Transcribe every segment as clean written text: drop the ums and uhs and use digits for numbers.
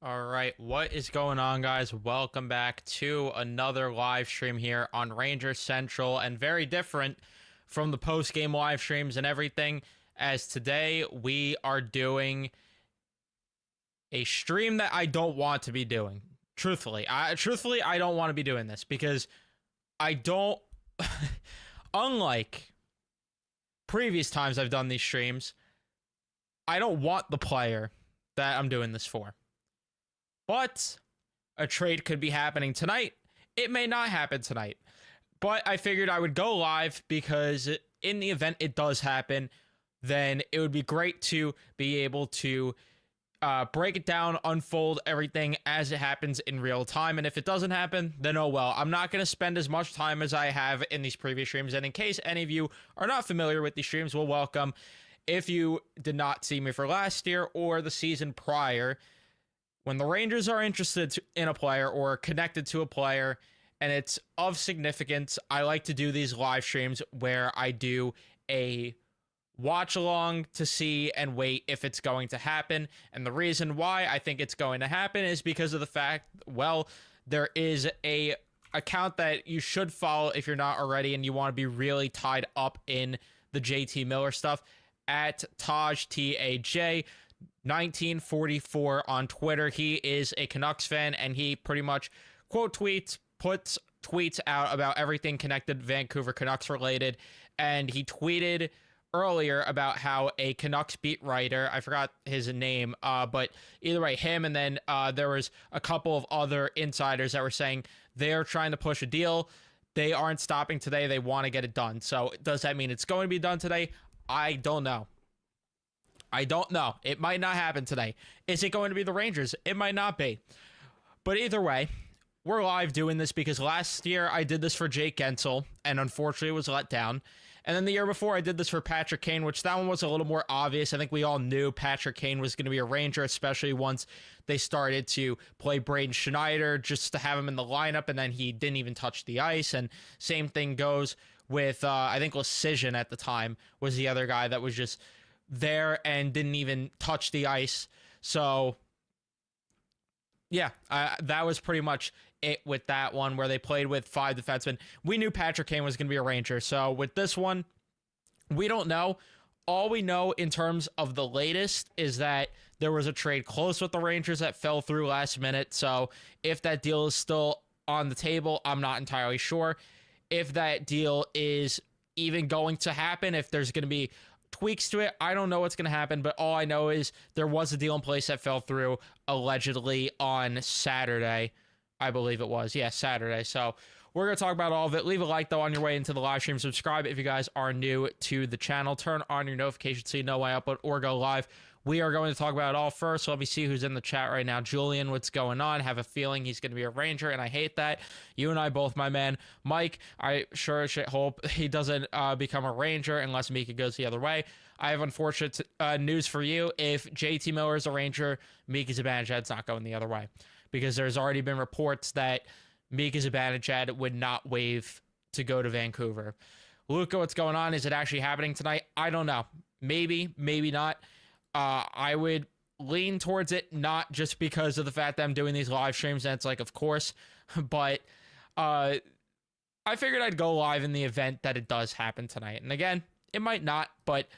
All right, what is going on, guys? Welcome back to another live stream here on Ranger Central, and very different from the post-game live streams and everything, as today we are doing a stream that I don't want to be doing. Truthfully, I don't want to be doing this because I don't unlike previous times I've done these streams, I don't want the player that I'm doing this for. But a trade could be happening tonight. It may not happen tonight. But I figured I would go live because in the event it does happen, then it would be great to be able to break it down, unfold everything as it happens in real time. And if it doesn't happen, then oh well. I'm not going to spend as much time as I have in these previous streams. And in case any of you are not familiar with these streams, well, welcome. If you did not see me for last year or the season prior, when the Rangers are interested in a player or connected to a player and it's of significance, I like to do these live streams where I do a watch along to see and wait if it's going to happen. And the reason why I think it's going to happen is because of the fact, well, there is a account that you should follow if you're not already and you want to be really tied up in the JT Miller stuff, at Taj, Taj 1944 on Twitter. He is a Canucks fan and he pretty much quote tweets, puts tweets out about everything connected Vancouver Canucks related. And he tweeted earlier about how a Canucks beat writer, I forgot his name, but either way, him, and then there was a couple of other insiders that were saying they're trying to push a deal. They aren't stopping today. They want to get it done. So does that mean it's going to be done today? I don't know. It might not happen today. Is it going to be the Rangers? It might not be. But either way, we're live doing this because last year I did this for Jake Gensel and unfortunately was let down. And then the year before I did this for Patrick Kane, which that one was a little more obvious. I think we all knew Patrick Kane was going to be a Ranger, especially once they started to play Braden Schneider just to have him in the lineup, and then he didn't even touch the ice. And same thing goes with, I think Lecision at the time was the other guy that was just there and didn't even touch the ice. So yeah, that was pretty much it with that one where they played with 5 defensemen. We knew Patrick Kane was going to be a Ranger. So with this one, we don't know. All we know in terms of the latest is that there was a trade close with the Rangers that fell through last minute. So if that deal is still on the table, I'm not entirely sure. If that deal is even going to happen, if there's going to be tweaks to it, I don't know what's going to happen, but all I know is there was a deal in place that fell through allegedly on Saturday. I believe it was. Yeah, Saturday. So we're going to talk about all of it. Leave a like, though, on your way into the live stream. Subscribe if you guys are new to the channel. Turn on your notifications so you know when I upload or go live. We are going to talk about it all first. So let me see who's in the chat right now. Julian, what's going on? Have a feeling he's going to be a Ranger, and I hate that. You and I both, my man. Mike, I sure should hope he doesn't become a Ranger unless Mika goes the other way. I have unfortunate news for you. If JT Miller is a Ranger, Mika Zibanejad's not going the other way, because there's already been reports that Mika Zibanejad would not waive to go to Vancouver. Luca, what's going on? Is it actually happening tonight? I don't know. Maybe, maybe not. I would lean towards it, not just because of the fact that I'm doing these live streams, and it's like, of course, but I figured I'd go live in the event that it does happen tonight. And again, it might not, but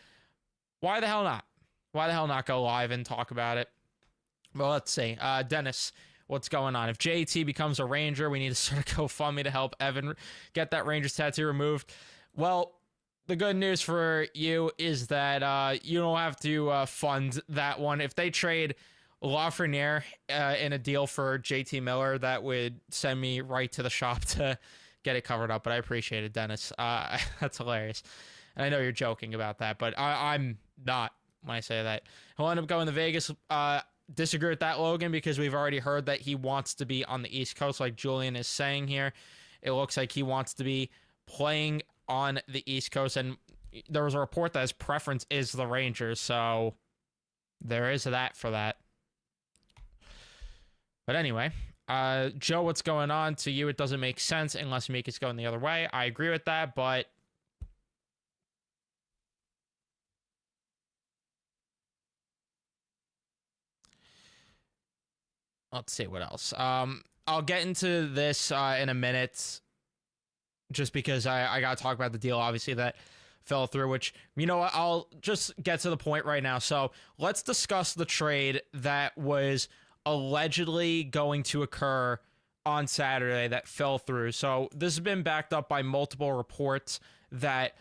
why the hell not? Why the hell not go live and talk about it? Well, let's see. Dennis, what's going on? If JT becomes a Ranger, we need to start a GoFundMe to help Evan get that Rangers tattoo removed. Well, the good news for you is that you don't have to fund that one. If they trade Lafreniere in a deal for JT Miller, that would send me right to the shop to get it covered up. But I appreciate it, Dennis. That's hilarious. And I know you're joking about that, but I'm not when I say that. He'll end up going to Vegas. Disagree with that, Logan, because we've already heard that he wants to be on the East Coast, like Julian is saying here. It looks like he wants to be playing on the East Coast, and there was a report that his preference is the Rangers, so there is that for that. But anyway, Joe, what's going on? To you, it doesn't make sense unless Mika's going the other way. I agree with that, but let's see what else. I'll get into this in a minute, just because I got to talk about the deal, obviously, that fell through, which, you know what, I'll just get to the point right now. So let's discuss the trade that was allegedly going to occur on Saturday that fell through. So this has been backed up by multiple reports that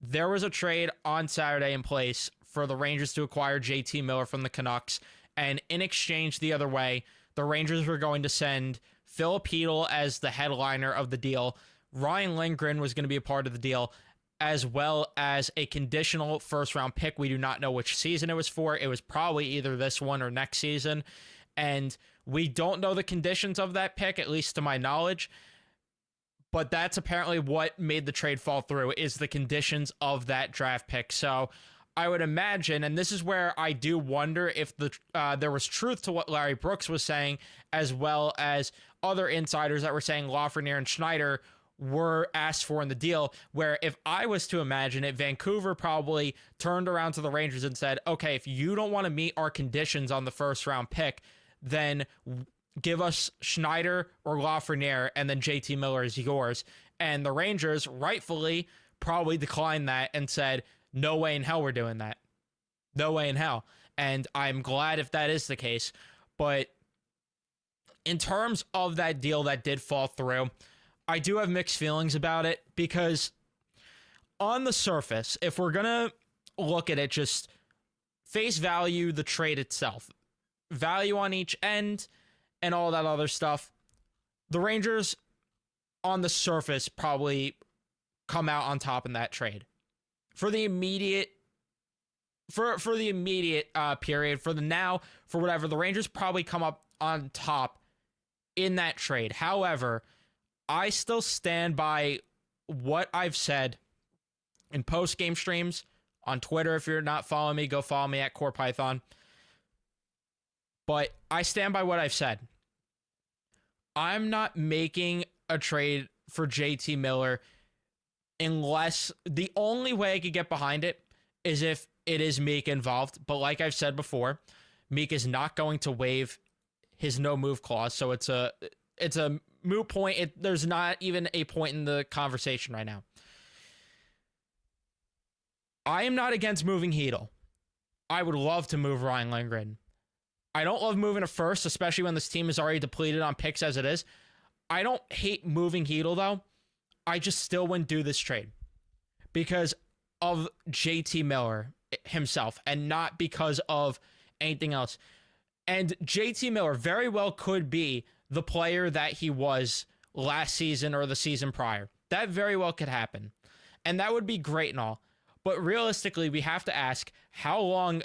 there was a trade on Saturday in place for the Rangers to acquire JT Miller from the Canucks, and in exchange the other way, the Rangers were going to send Filipino as the headliner of the deal. Ryan Lindgren was going to be a part of the deal, as well as a conditional first-round pick. We do not know which season it was for. It was probably either this one or next season. And we don't know the conditions of that pick, at least to my knowledge. But that's apparently what made the trade fall through, is the conditions of that draft pick. So I would imagine, and this is where I do wonder if there was truth to what Larry Brooks was saying, as well as other insiders that were saying Lafreniere and Schneider were asked for in the deal, where if I was to imagine it, Vancouver probably turned around to the Rangers and said, okay, if you don't want to meet our conditions on the first round pick, then give us Schneider or Lafreniere, and then JT Miller is yours. And the Rangers rightfully probably declined that and said, no way in hell we're doing that. No way in hell. And I'm glad if that is the case. But in terms of that deal that did fall through, I do have mixed feelings about it, because on the surface, if we're going to look at it, just face value, the trade itself, value on each end and all that other stuff, the Rangers on the surface probably come out on top in that trade. For the immediate period, for the now, for whatever, the Rangers probably come up on top in that trade. However, I still stand by what I've said in post-game streams, on Twitter. If you're not following me, go follow me at CorePython. But I stand by what I've said. I'm not making a trade for JT Miller unless the only way I could get behind it is if it is Meek involved. But like I've said before, Meek is not going to waive his no-move clause, so it's a moot point. There's not even a point in the conversation right now. I am not against moving Hedel. I would love to move Ryan Lindgren. I don't love moving a first, especially when this team is already depleted on picks as it is. I don't hate moving Hedel, though. I just still wouldn't do this trade because of JT Miller himself and not because of anything else. And JT Miller very well could be the player that he was last season or the season prior. That very well could happen. And that would be great and all. But realistically, we have to ask how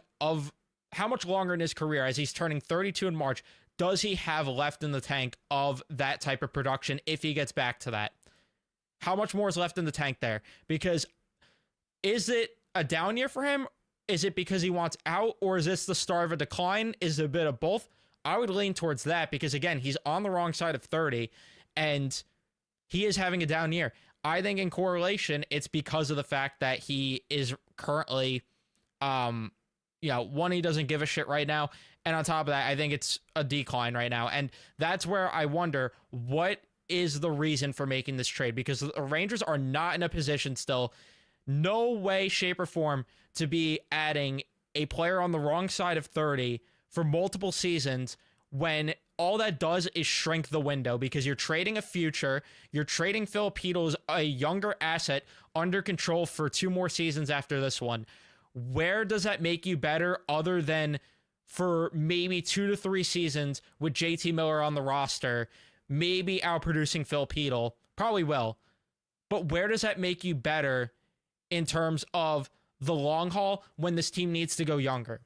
much longer in his career, as he's turning 32 in March, does he have left in the tank of that type of production if he gets back to that? How much more is left in the tank there? Because is it a down year for him? Is it because he wants out? Or is this the start of a decline? Is it a bit of both? I would lean towards that because, again, he's on the wrong side of 30 and he is having a down year. I think in correlation, it's because of the fact that he is currently, one, he doesn't give a shit right now. And on top of that, I think it's a decline right now. And that's where I wonder, what is the reason for making this trade? Because the Rangers are not in a position still, no way, shape, or form, to be adding a player on the wrong side of 30 for multiple seasons when all that does is shrink the window, because you're trading a future, you're trading Filipino's a younger asset under control for 2 more seasons after this one. Where does that make you better other than for maybe 2 to 3 seasons with JT Miller on the roster, maybe outproducing Filipino? Probably will. But where does that make you better in terms of the long haul when this team needs to go younger?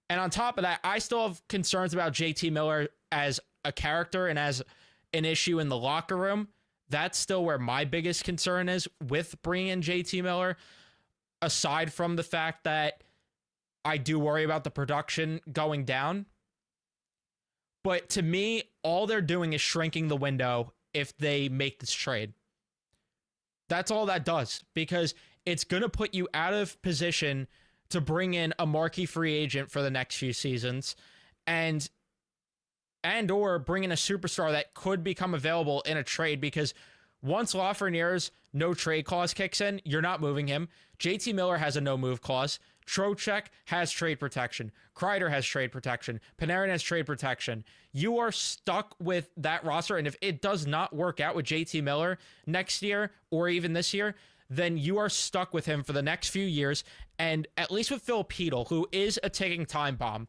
And on top of that, I still have concerns about JT Miller as a character and as an issue in the locker room. That's still where my biggest concern is with bringing in JT Miller, aside from the fact that I do worry about the production going down. But to me, all they're doing is shrinking the window if they make this trade. That's all that does, because it's going to put you out of position to bring in a marquee free agent for the next few seasons. And and or bring in a superstar that could become available in a trade, because once Lafreniere's no trade clause kicks in, you're not moving him. JT Miller has a no move clause. Trocheck has trade protection. Kreider has trade protection. Panarin has trade protection. You are stuck with that roster, and if it does not work out with JT Miller next year or even this year, then you are stuck with him for the next few years. And at least with Phil Peedle, who is a ticking time bomb,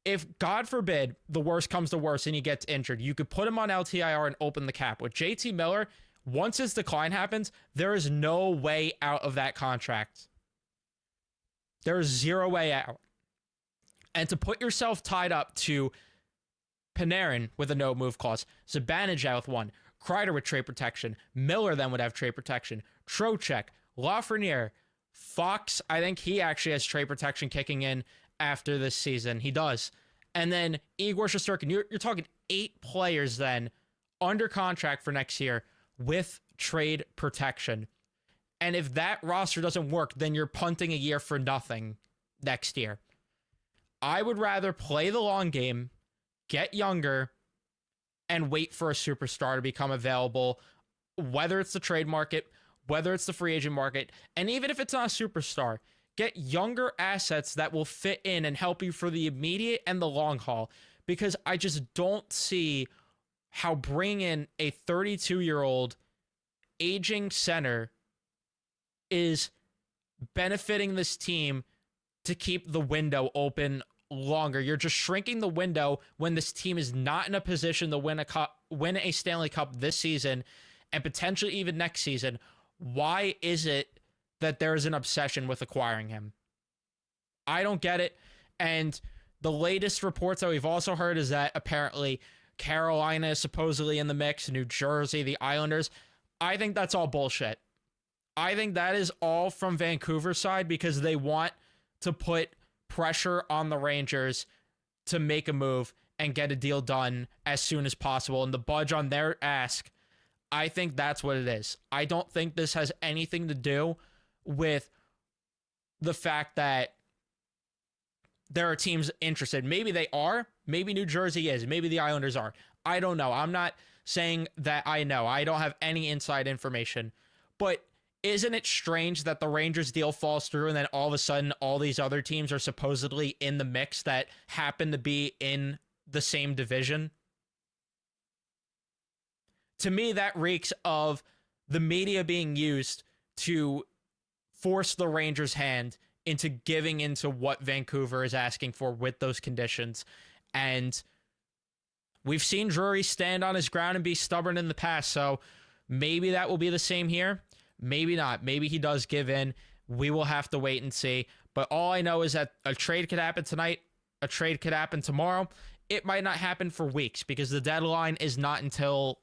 if, God forbid, the worst comes to worst and he gets injured, you could put him on LTIR and open the cap. With JT Miller, once his decline happens, there is no way out of that contract. There is zero way out. And to put yourself tied up to Panarin with a no move clause, Zibanejad with one, Kreider with trade protection, Miller then would have trade protection, Trocheck, Lafreniere, Fox, I think he actually has trade protection kicking in after this season. He does. And then Igor Shesterkin. You're talking 8 players then under contract for next year with trade protection. And if that roster doesn't work, then you're punting a year for nothing next year. I would rather play the long game, get younger, and wait for a superstar to become available, whether it's the trade market, whether it's the free agent market, and even if it's not a superstar, get younger assets that will fit in and help you for the immediate and the long haul, because I just don't see how bringing in a 32-year-old aging center is benefiting this team to keep the window open longer. You're just shrinking the window when this team is not in a position to win a Stanley Cup this season and potentially even next season. Why is it that there is an obsession with acquiring him? I don't get it. And the latest reports that we've also heard is that apparently Carolina is supposedly in the mix, New Jersey, the Islanders. I think that's all bullshit. I think that is all from Vancouver's side because they want to put pressure on the Rangers to make a move and get a deal done as soon as possible and to budge on their ask. I think that's what it is. I don't think this has anything to do with the fact that there are teams interested. Maybe they are. Maybe New Jersey is. Maybe the Islanders are. I don't know. I'm not saying that I know. I don't have any inside information. But isn't it strange that the Rangers deal falls through and then all of a sudden all these other teams are supposedly in the mix that happen to be in the same division? To me, that reeks of the media being used to force the Rangers' hand into giving into what Vancouver is asking for with those conditions. And we've seen Drury stand on his ground and be stubborn in the past, so maybe that will be the same here. Maybe not. Maybe he does give in. We will have to wait and see. But all I know is that a trade could happen tonight. A trade could happen tomorrow. It might not happen for weeks because the deadline is not until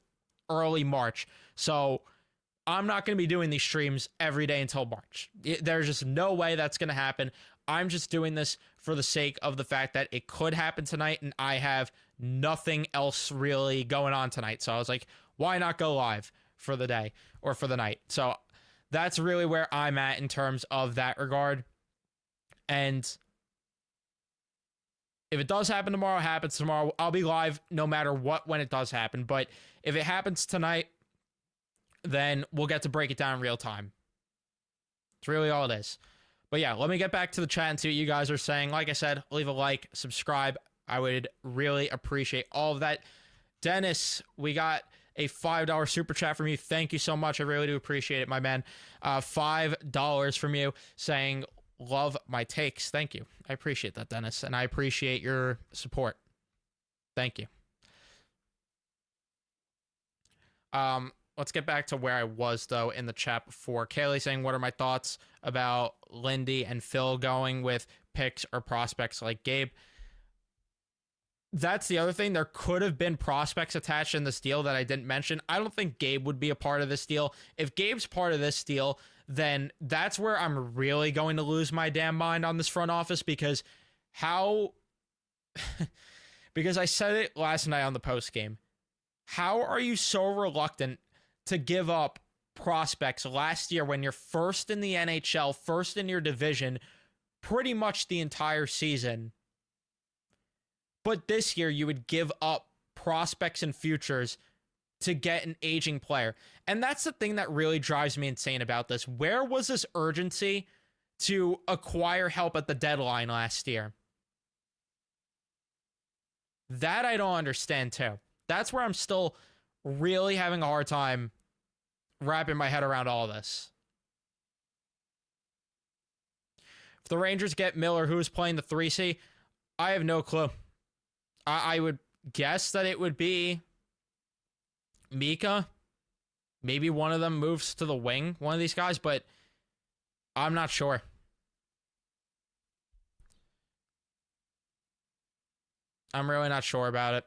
early March. So I'm not going to be doing these streams every day until March. There's just no way that's going to happen. I'm just doing this for the sake of the fact that it could happen tonight and I have nothing else really going on tonight. So I was like, why not go live for the day or for the night? So that's really where I'm at in terms of that regard. And if it does happen tomorrow, it happens tomorrow. I'll be live no matter what when it does happen. But if it happens tonight, then we'll get to break it down in real time. It's really all it is. But yeah, let me get back to the chat and see what you guys are saying. Like I said, leave a like, subscribe. I would really appreciate all of that. Dennis, we got a $5 super chat from you. Thank you so much. I really do appreciate it, my man. $5 from you saying, love my takes. Thank you. I appreciate that, Dennis. And I appreciate your support. Thank you. Let's get back to where I was, though, in the chat before. Kaylee saying, what are my thoughts about Lindy and Phil going with picks or prospects like Gabe? That's the other thing. There could have been prospects attached in this deal that I didn't mention. I don't think Gabe would be a part of this deal. If Gabe's part of this deal, then that's where I'm really going to lose my damn mind on this front office because because I said it last night on the post game. How are you so reluctant to give up prospects last year when you're first in the NHL, first in your division, pretty much the entire season? But this year you would give up prospects and futures to get an aging player. And that's the thing that really drives me insane about this. Where was this urgency to acquire help at the deadline last year? That I don't understand too. That's where I'm still really having a hard time wrapping my head around all this. If the Rangers get Miller, who's playing the 3C, I have no clue. I would guess that it would be Mika. Maybe one of them moves to the wing, one of these guys, but I'm not sure. I'm really not sure about it.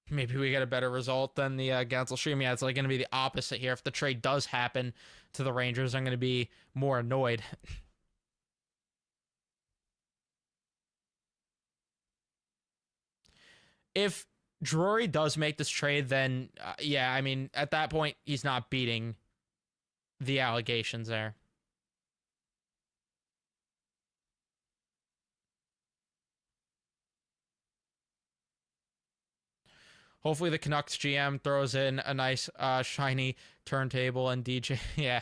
Maybe we get a better result than the Gensel stream. Yeah, it's like going to be the opposite here. If the trade does happen to the Rangers, I'm going to be more annoyed. If Drury does make this trade, then yeah, I mean, at that point, he's not beating the allegations there. Hopefully the Canucks GM throws in a nice shiny turntable and DJ. Yeah.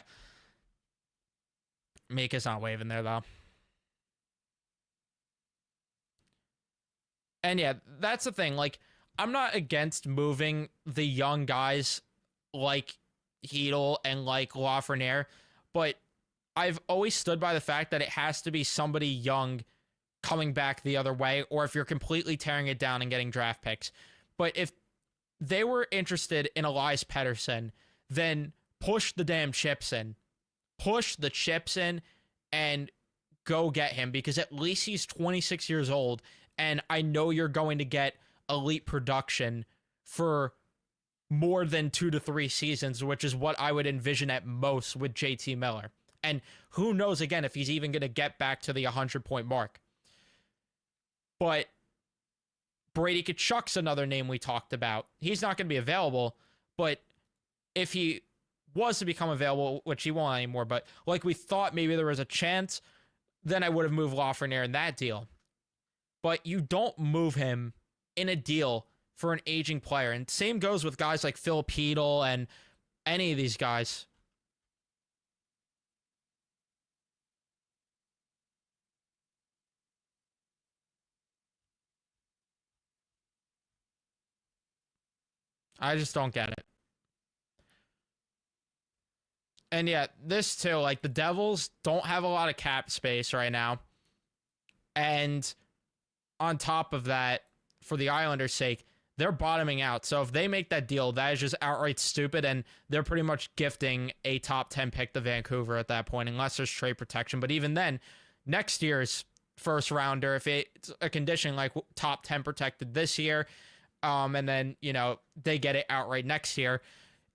Mika's not waving there, though. And yeah, that's the thing. Like, I'm not against moving the young guys like Hedel and like Lafreniere, but I've always stood by the fact that it has to be somebody young coming back the other way, or if you're completely tearing it down and getting draft picks. But if they were interested in Elias Pettersson, then push the damn chips in. Push the chips in and go get him, because at least he's 26 years old, and I know you're going to get elite production for more than 2 to 3 seasons, which is what I would envision at most with JT Miller. And who knows, again, if he's even going to get back to the 100-point mark. But Brady Tkachuk's another name we talked about. He's not going to be available, but if he was to become available, which he won't anymore, but like we thought maybe there was a chance, then I would have moved Lafreniere in that deal. But you don't move him in a deal for an aging player. And same goes with guys like Phil Pedal and any of these guys. I just don't get it. And yeah, this too, like the Devils don't have a lot of cap space right now. And on top of that, for the Islanders' sake, they're bottoming out. So if they make that deal, that is just outright stupid, and they're pretty much gifting a top 10 pick to Vancouver at that point, unless there's trade protection. But even then, next year's first rounder, if it's a condition like top 10 protected this year, and then, you know, they get it outright next year,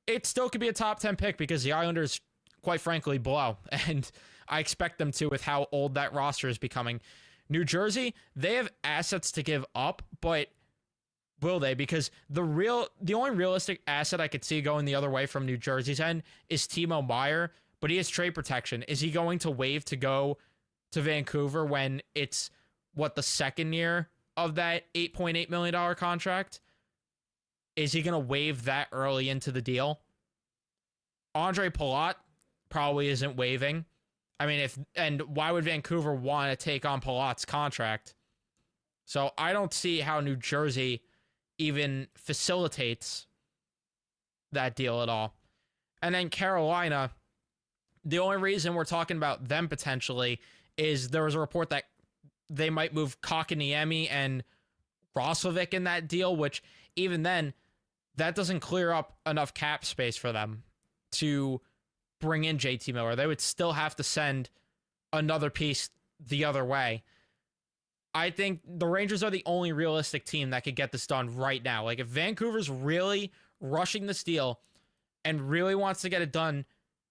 it still could be a top 10 pick, because the Islanders, quite frankly, blow. And I expect them to, with how old that roster is becoming. New Jersey, they have assets to give up, but will they? Because the only realistic asset I could see going the other way from New Jersey's end is Timo Meier, but he has trade protection. Is he going to waive to go to Vancouver when it's, what, the second year of that $8.8 million contract? Is he going to waive that early into the deal? Andre Palat probably isn't waiving. I mean, and why would Vancouver want to take on Palat's contract? So I don't see how New Jersey even facilitates that deal at all. And then Carolina, the only reason we're talking about them potentially is there was a report that they might move Kotkaniemi and Roslovic in that deal, which even then, that doesn't clear up enough cap space for them to bring in JT Miller. They would still have to send another piece the other way. I think the Rangers are the only realistic team that could get this done right now. Like, if Vancouver's really rushing this deal and really wants to get it done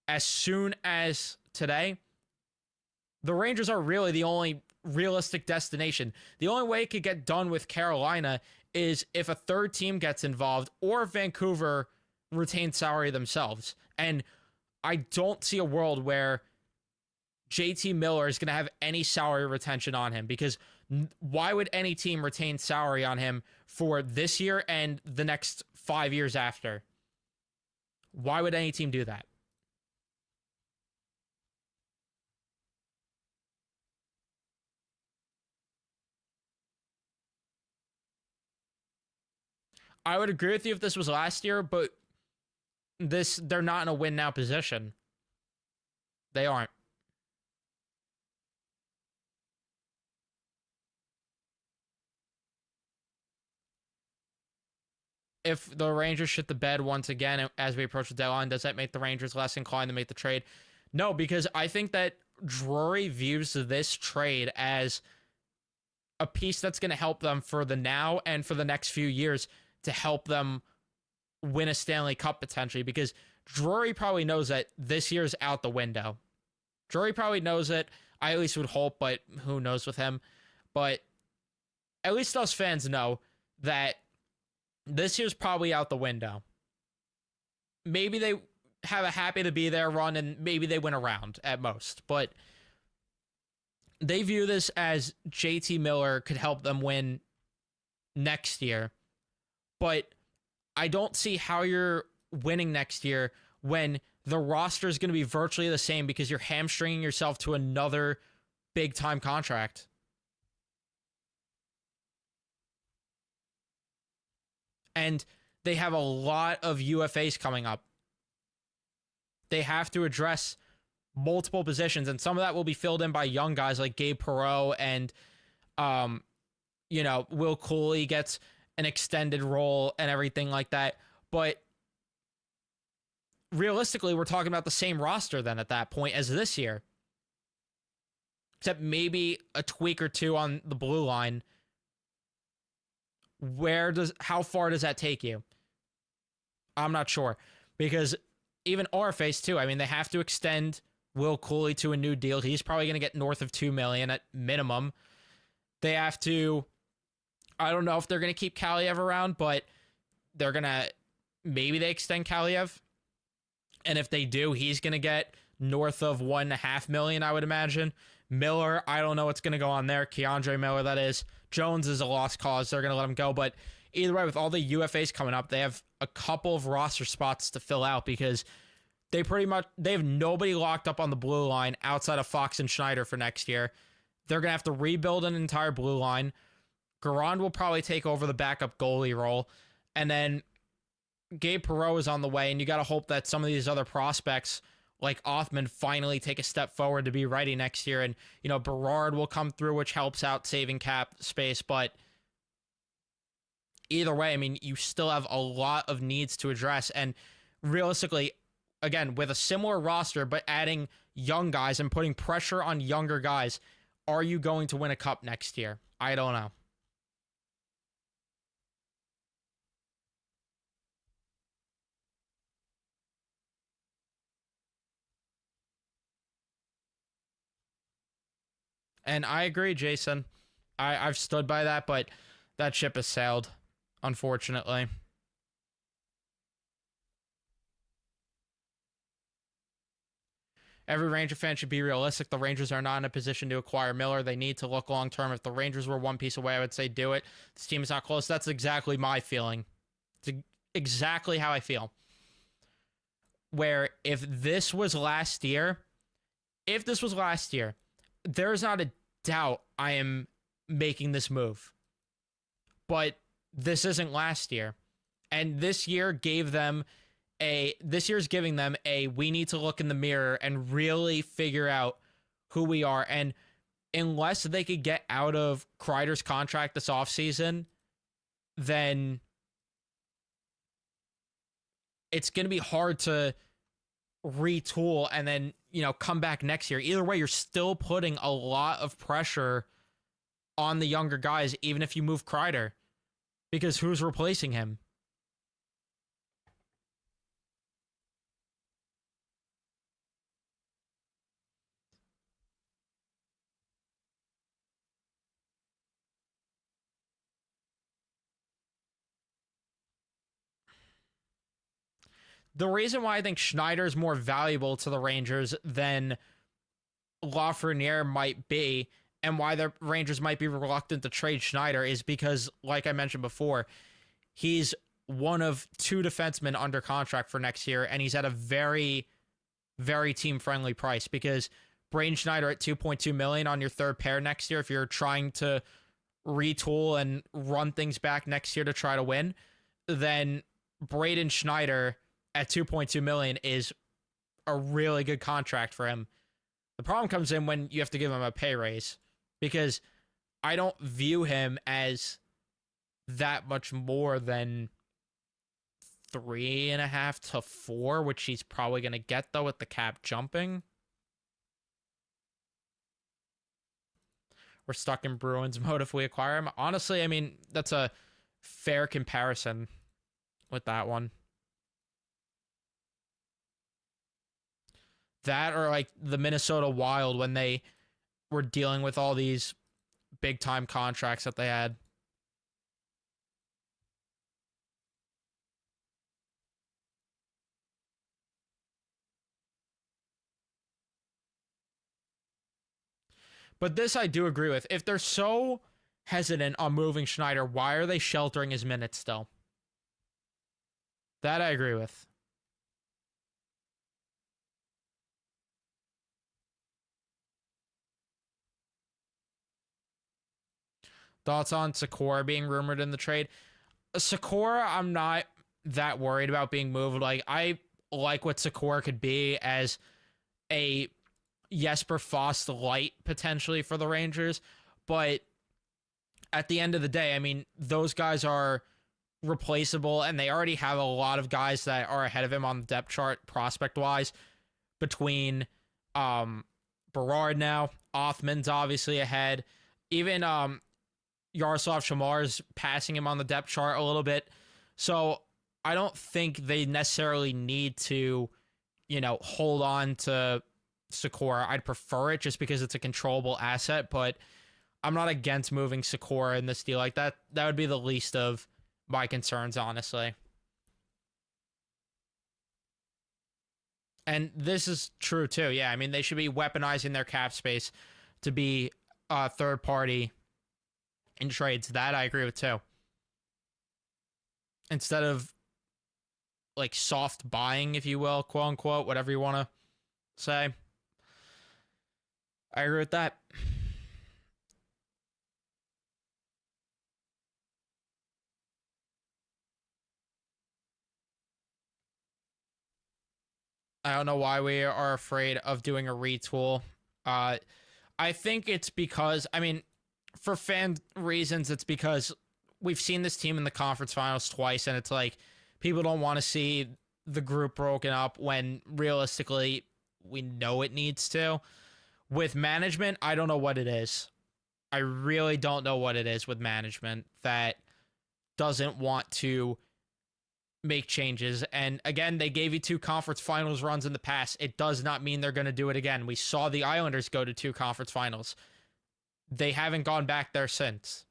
as soon as today, the Rangers are really the only realistic destination. The only way it could get done with Carolina is if a third team gets involved, or if Vancouver retains salary themselves. And I don't see a world where JT Miller is going to have any salary retention on him, because why would any team retain salary on him for this year and the next 5 years after? Why would any team do that? I would agree with you if this was last year, but they're not in a win now position. They aren't. If the Rangers shit the bed once again as we approach the deadline, does that make the Rangers less inclined to make the trade? No, because I think that Drury views this trade as a piece that's going to help them for the now and for the next few years, to help them win a Stanley Cup potentially, because Drury probably knows that this year's out the window. Drury probably knows it. I at least would hope, but who knows with him. But at least us fans know that this year's probably out the window. Maybe they have a happy to be there run and maybe they win a round at most. But they view this as JT Miller could help them win next year. But I don't see how you're winning next year when the roster is going to be virtually the same, because you're hamstringing yourself to another big time contract. And they have a lot of UFAs coming up. They have to address multiple positions, and some of that will be filled in by young guys like Gabe Perreault and, Will Cooley gets an extended role and everything like that. But realistically, we're talking about the same roster then at that point as this year, except maybe a tweak or two on the blue line. How far does that take you? I'm not sure, because even RFA's too. I mean, they have to extend Will Cooley to a new deal. He's probably going to get north of $2 million at minimum. They have to. I don't know if they're going to keep Kaliev around, but they're going to. Maybe they extend Kaliev, and if they do, he's going to get north of $1.5 million, I would imagine. Miller, I don't know what's going to go on there. Keandre Miller, that is. Jones is a lost cause. They're going to let him go. But either way, with all the UFAs coming up, they have a couple of roster spots to fill out, because they have nobody locked up on the blue line outside of Fox and Schneider for next year. They're going to have to rebuild an entire blue line. Garand will probably take over the backup goalie role. And then Gabe Perreault is on the way, and you got to hope that some of these other prospects like Othman finally take a step forward to be ready next year. And, Berard will come through, which helps out saving cap space. But either way, I mean, you still have a lot of needs to address. And realistically, again, with a similar roster, but adding young guys and putting pressure on younger guys, are you going to win a cup next year? I don't know. And I agree, Jason. I've stood by that, but that ship has sailed, unfortunately. Every Ranger fan should be realistic. The Rangers are not in a position to acquire Miller. They need to look long term. If the Rangers were one piece away, I would say do it. This team is not close. That's exactly my feeling. It's exactly how I feel. Where if this was last year, there's not a doubt I am making this move. But this isn't last year. And this year's giving them a we need to look in the mirror and really figure out who we are. And unless they could get out of Kreider's contract this offseason, then it's going to be hard to retool and then, come back next year. Either way, you're still putting a lot of pressure on the younger guys, even if you move Kreider, because who's replacing him? The reason why I think Schneider is more valuable to the Rangers than Lafreniere might be and why the Rangers might be reluctant to trade Schneider is because, like I mentioned before, he's one of two defensemen under contract for next year, and he's at a very, very team-friendly price because Braden Schneider at 2.2 million on your third pair next year, if you're trying to retool and run things back next year to try to win, then Braden Schneider at 2.2 million is a really good contract for him. The problem comes in when you have to give him a pay raise because I don't view him as that much more than 3.5 to 4, which he's probably going to get though with the cap jumping. We're stuck in Bruins mode if we acquire him. Honestly, I mean, that's a fair comparison with that one. That or like the Minnesota Wild when they were dealing with all these big time contracts that they had. But this I do agree with. If they're so hesitant on moving Schneider, why are they sheltering his minutes still? That I agree with. Thoughts on Sakura being rumored in the trade? Sakura, I'm not that worried about being moved. Like, I like what Sakura could be as a Jesper Fast light potentially for the Rangers. But at the end of the day, I mean, those guys are replaceable and they already have a lot of guys that are ahead of him on the depth chart prospect wise between Berard now, Othman's obviously ahead. Even Yaroslav Chamar's passing him on the depth chart a little bit. So I don't think they necessarily need to, hold on to Sakura. I'd prefer it just because it's a controllable asset, but I'm not against moving Sakura in this deal like that. That would be the least of my concerns, honestly. And this is true too. Yeah, I mean, they should be weaponizing their cap space to be a third party in trades. That I agree with too. Instead of like soft buying, if you will, quote unquote, whatever you want to say. I agree with that. I don't know why we are afraid of doing a retool. Uh, I think it's because, I mean, for fan reasons, it's because we've seen this team in the conference finals twice, and it's like people don't want to see the group broken up when realistically we know it needs to. With management, I don't know what it is. I really don't know what it is with management that doesn't want to make changes. And again, they gave you two conference finals runs in the past. It does not mean they're going to do it again. We saw the Islanders go to two conference finals. They haven't gone back there since.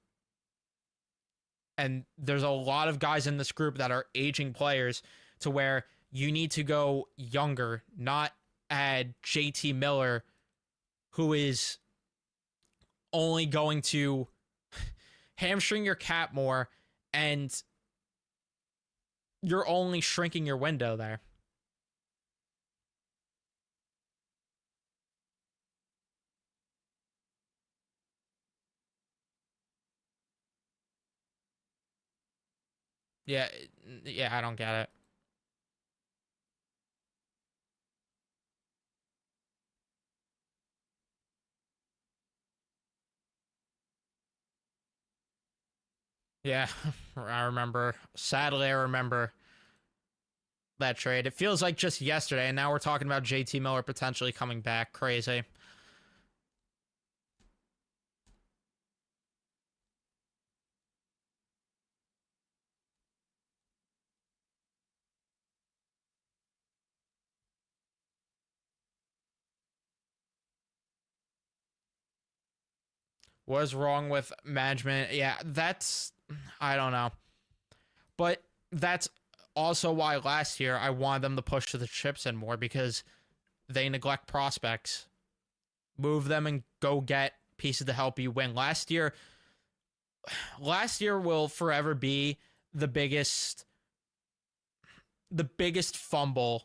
And there's a lot of guys in this group that are aging players to where you need to go younger, not add JT Miller, who is only going to hamstring your cap more, and you're only shrinking your window there. Yeah, yeah, I don't get it. Yeah, I remember. Sadly, I remember that trade. It feels like just yesterday, and now we're talking about JT Miller potentially coming back. Crazy. What's wrong with management? Yeah, that's I don't know. But that's also why last year I wanted them to push to the chips in more because they neglect prospects. move them and go get pieces to help you win. Last year will forever be the biggest fumble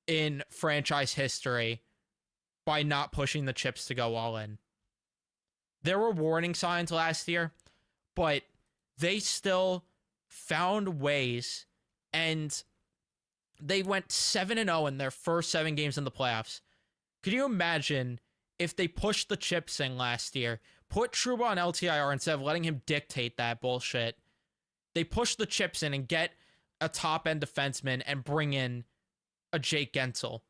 in franchise history by not pushing the chips to go all in. There were warning signs last year, but they still found ways, and they went 7-0 in their first 7 games in the playoffs. Could you imagine if they pushed the chips in last year, put Trouba on LTIR instead of letting him dictate that bullshit? They push the chips in and get a top-end defenseman and bring in a Jake Gensel.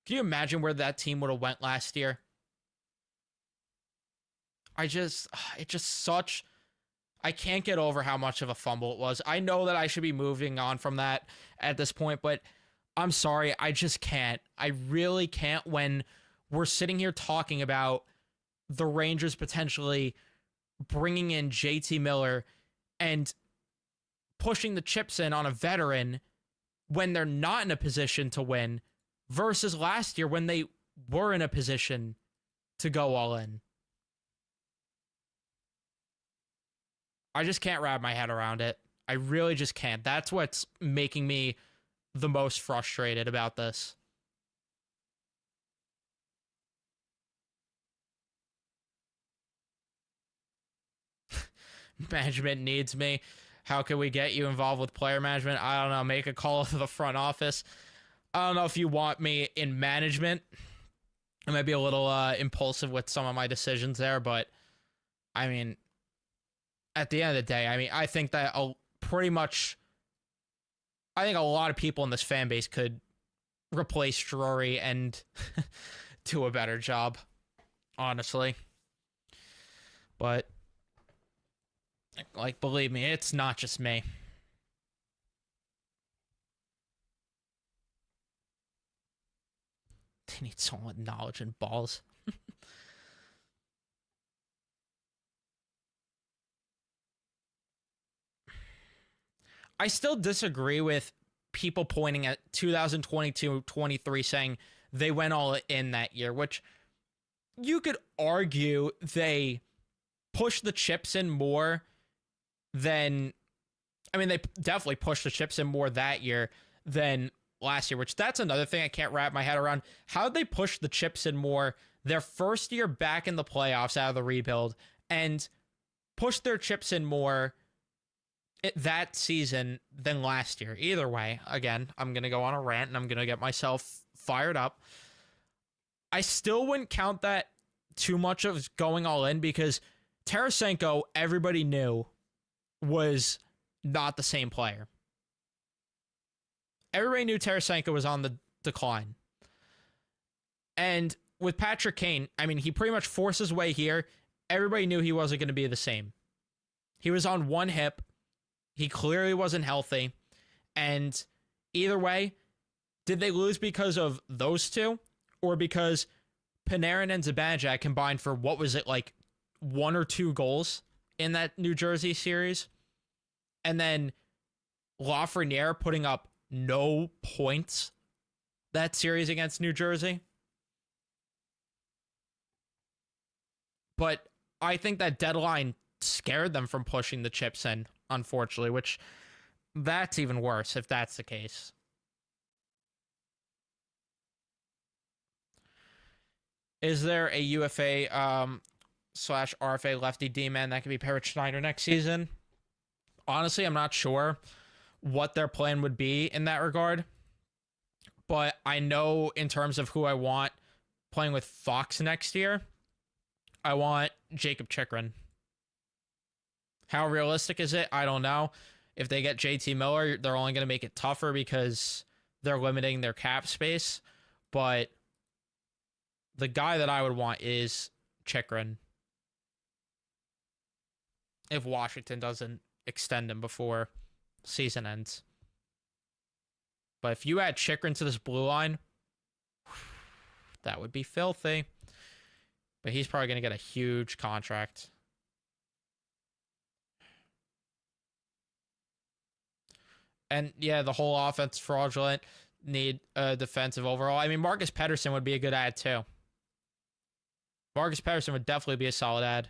Can you imagine where that team would have went last year? I can't get over how much of a fumble it was. I know that I should be moving on from that at this point, but I'm sorry, I just can't. I really can't when we're sitting here talking about the Rangers potentially bringing in JT Miller and pushing the chips in on a veteran when they're not in a position to win versus last year when they were in a position to go all in. I just can't wrap my head around it. I really just can't. That's what's making me the most frustrated about this. Management needs me. How can we get you involved with player management? I don't know. Make a call to the front office. I don't know if you want me in management. I might be a little impulsive with some of my decisions there, but I mean, at the end of the day, I mean, I think that I think a lot of people in this fan base could replace Drury and do a better job, honestly. But, like, believe me, it's not just me. They need someone with knowledge and balls. I still disagree with people pointing at 2022-23 saying they went all in that year, which you could argue they pushed the chips in more than... I mean, they definitely pushed the chips in more that year than last year, which that's another thing I can't wrap my head around. How did they push the chips in more their first year back in the playoffs out of the rebuild and push their chips in more that season than last year? Either way, again, I'm going to go on a rant and I'm going to get myself fired up. I still wouldn't count that too much of going all in because Tarasenko, everybody knew, was not the same player. Everybody knew Tarasenko was on the decline. And with Patrick Kane, I mean, he pretty much forced his way here. Everybody knew he wasn't going to be the same. He was on one hip. He clearly wasn't healthy. And either way, did they lose because of those two? Or because Panarin and Zibanejad combined for, what was it, like 1 or 2 goals in that New Jersey series? And then Lafreniere putting up no points that series against New Jersey? But I think that deadline scared them from pushing the chips in, unfortunately, which that's even worse if that's the case. Is there a UFA slash RFA lefty D-man that could be paired with Schneider next season? Honestly, I'm not sure what their plan would be in that regard. But I know in terms of who I want playing with Fox next year, I want Jacob Chikrin. How realistic is it? I don't know. If they get JT Miller, they're only going to make it tougher because they're limiting their cap space. But the guy that I would want is Chikrin. If Washington doesn't extend him before season ends. But if you add Chikrin to this blue line, that would be filthy. But he's probably going to get a huge contract. And yeah, the whole offense fraudulent, need a defensive overall. I mean, Marcus Pettersson would be a good add too. Marcus Patterson would definitely be a solid add.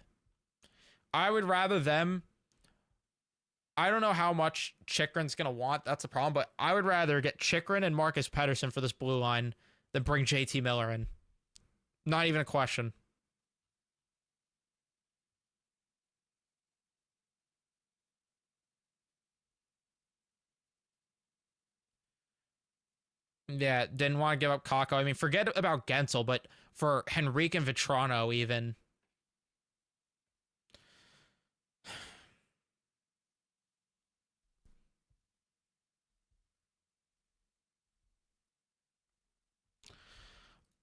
I would rather them. I don't know how much Chikrin's going to want. That's a problem. But I would rather get Chikrin and Marcus Patterson for this blue line than bring JT Miller in. Not even a question. Yeah, didn't want to give up Kako. I mean, forget about Gensel, but for Henrique and Vitrano even.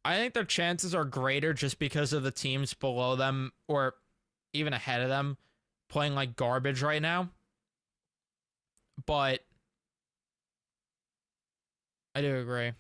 I think their chances are greater just because of the teams below them or even ahead of them playing like garbage right now. But I do agree.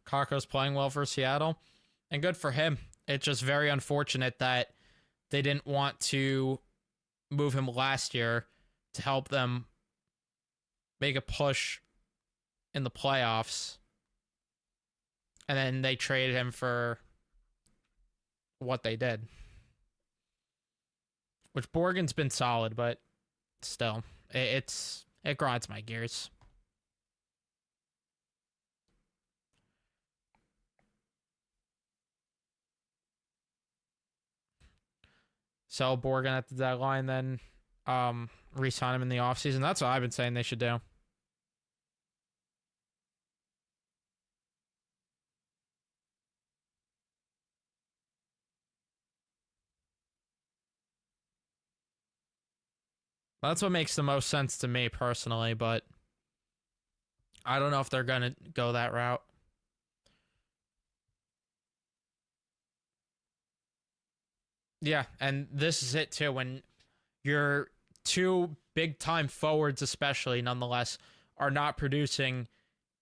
Kako's playing well for Seattle, and good for him. It's just very unfortunate that they didn't want to move him last year to help them make a push in the playoffs. And then they traded him for what they did. Which Borgen's been solid, but still, it grinds my gears. Sell Borgen at the deadline, then re-sign him in the offseason. That's what I've been saying they should do. That's what makes the most sense to me personally, but I don't know if they're going to go that route. Yeah, and this is it too. When your two big time forwards, especially nonetheless, are not producing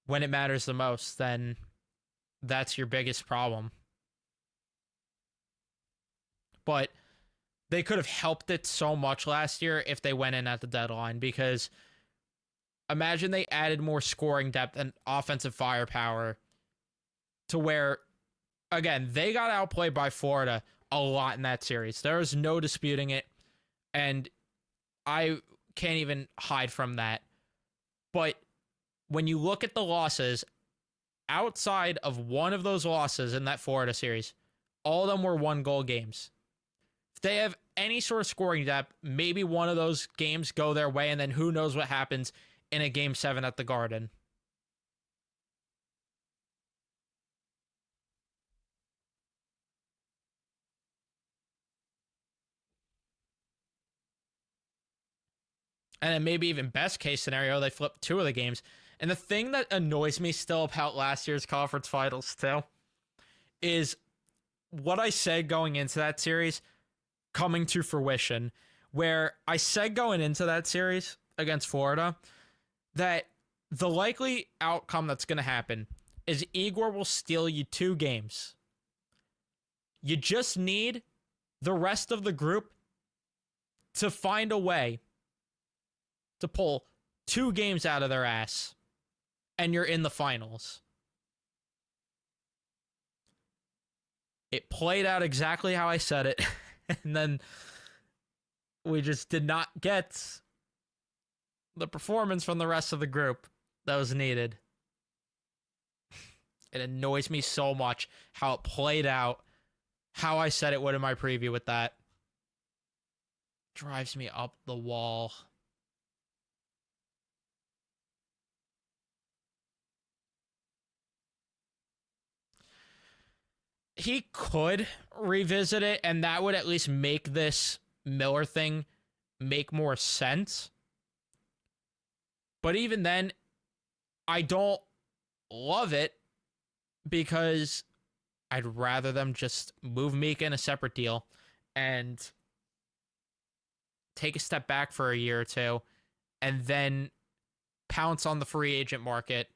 when it matters the most, then that's your biggest problem. But they could have helped it so much last year if they went in at the deadline, because imagine they added more scoring depth and offensive firepower to where, again, they got outplayed by Florida a lot in that series. There is no disputing it, and I can't even hide from that. But when you look at the losses, outside of one of those losses in that Florida series, all of them were 1-goal games. If they have any sort of scoring depth, maybe one of those games go their way, and then who knows what happens in a game 7 at the Garden. And then maybe even best case scenario, they flip 2 of the games. And the thing that annoys me still about last year's conference finals too is what I said going into that series coming to fruition, where I said going into that series against Florida that the likely outcome that's going to happen is Igor will steal you 2 games. You just need the rest of the group to find a way to pull 2 games out of their ass, and you're in the finals. It played out exactly how I said it, and then we just did not get the performance from the rest of the group that was needed. It annoys me so much how it played out, how I said it would in my preview with that. Drives me up the wall. He could revisit it, and that would at least make this Miller thing make more sense. But even then, I don't love it because I'd rather them just move Mika in a separate deal and take a step back for a year or two and then pounce on the free agent market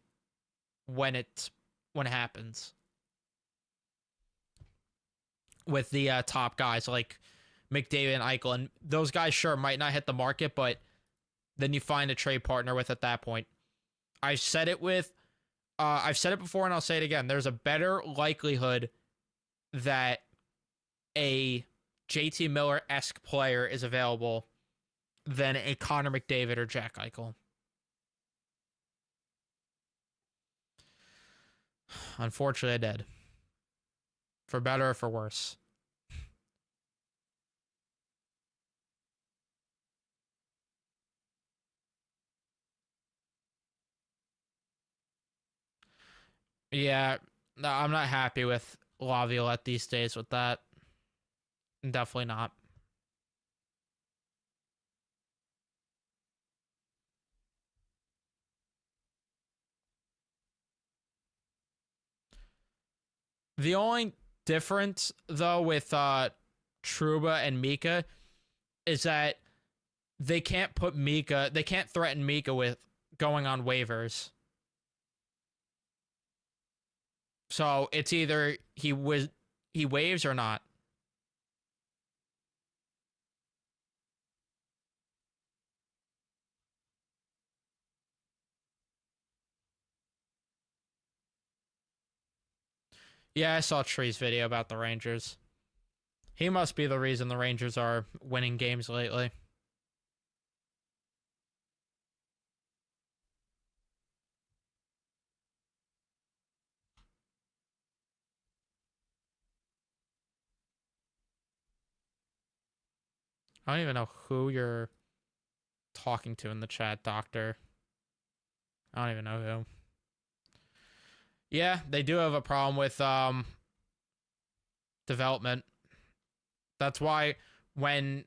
when it happens with the top guys like McDavid and Eichel. And those guys, sure, might not hit the market, but then you find a trade partner with at that point. I've said it before and I'll say it again. There's a better likelihood that a JT Miller-esque player is available than a Connor McDavid or Jack Eichel. Unfortunately, I did. For better or for worse. Yeah, no, I'm not happy with Laviolette these days with that. Definitely not. The only difference, though, with Trouba and Mika is that they can't threaten Mika with going on waivers. So it's either he waives or not. Yeah, I saw Tree's video about the Rangers. He must be the reason the Rangers are winning games lately. I don't even know who you're talking to in the chat, Doctor. I don't even know who. Yeah, they do have a problem with development. That's why when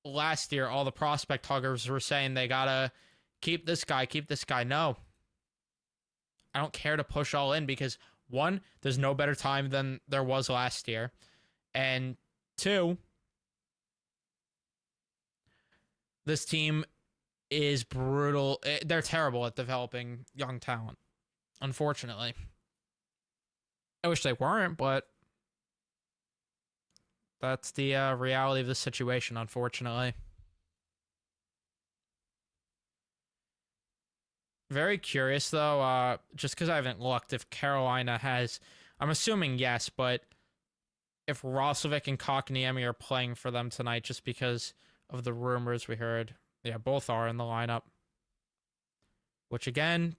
last year all the prospect huggers were saying they gotta keep this guy. No. I don't care to push all in because one, there's no better time than there was last year. And two, this team is brutal. They're terrible at developing young talent, unfortunately. I wish they weren't, but that's the reality of the situation, unfortunately. Very curious, though, just because I haven't looked, if Carolina has... I'm assuming yes, but if Roslovic and Kotkaniemi are playing for them tonight just because of the rumors we heard. Yeah, both are in the lineup. Which, again,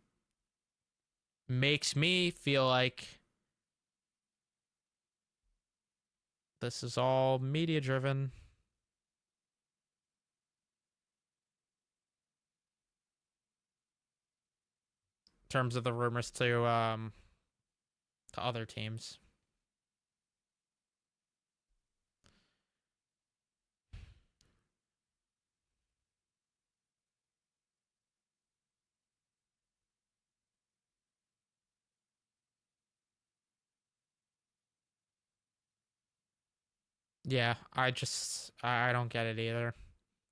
makes me feel like this is all media-driven. In terms of the rumors to other teams. Yeah, I don't get it either.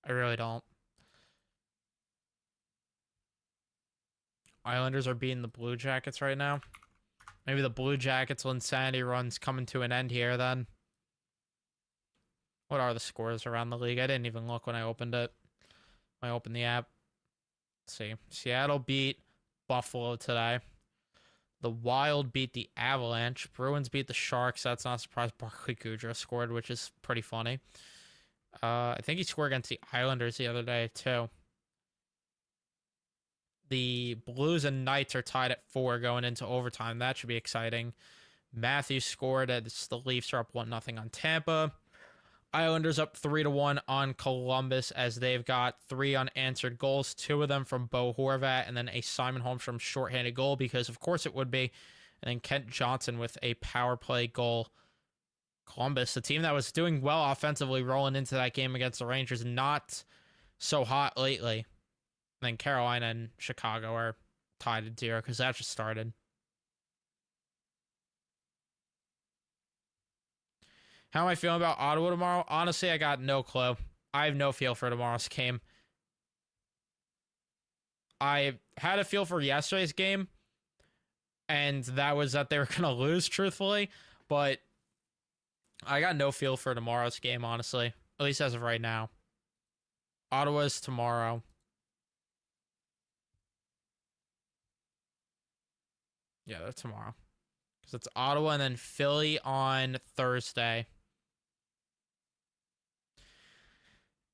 I really don't. Islanders are beating the Blue Jackets right now. Maybe the Blue Jackets' insanity run's coming to an end here then. What are the scores around the league? I didn't even look when I opened it. When I opened the app. Let's see. Seattle beat Buffalo today. The Wild beat the Avalanche. Bruins beat the Sharks. That's not a surprise. Barclay Goodrow scored, which is pretty funny. I think he scored against the Islanders the other day, too. The Blues and Knights are tied at 4 going into overtime. That should be exciting. Matthews scored. The Leafs are up 1-0 on Tampa. Islanders up 3-1 on Columbus as they've got 3 unanswered goals, 2 of them from Bo Horvat, and then a Simon Holmstrom shorthanded goal because of course it would be. And then Kent Johnson with a power play goal. Columbus, the team that was doing well offensively rolling into that game against the Rangers, not so hot lately. And then Carolina and Chicago are tied at 0 because that just started. How am I feeling about Ottawa tomorrow? Honestly, I got no clue. I have no feel for tomorrow's game. I had a feel for yesterday's game, and that was that they were going to lose, truthfully. But I got no feel for tomorrow's game, honestly. At least as of right now. Ottawa's tomorrow. Yeah, that's tomorrow. Because it's Ottawa and then Philly on Thursday.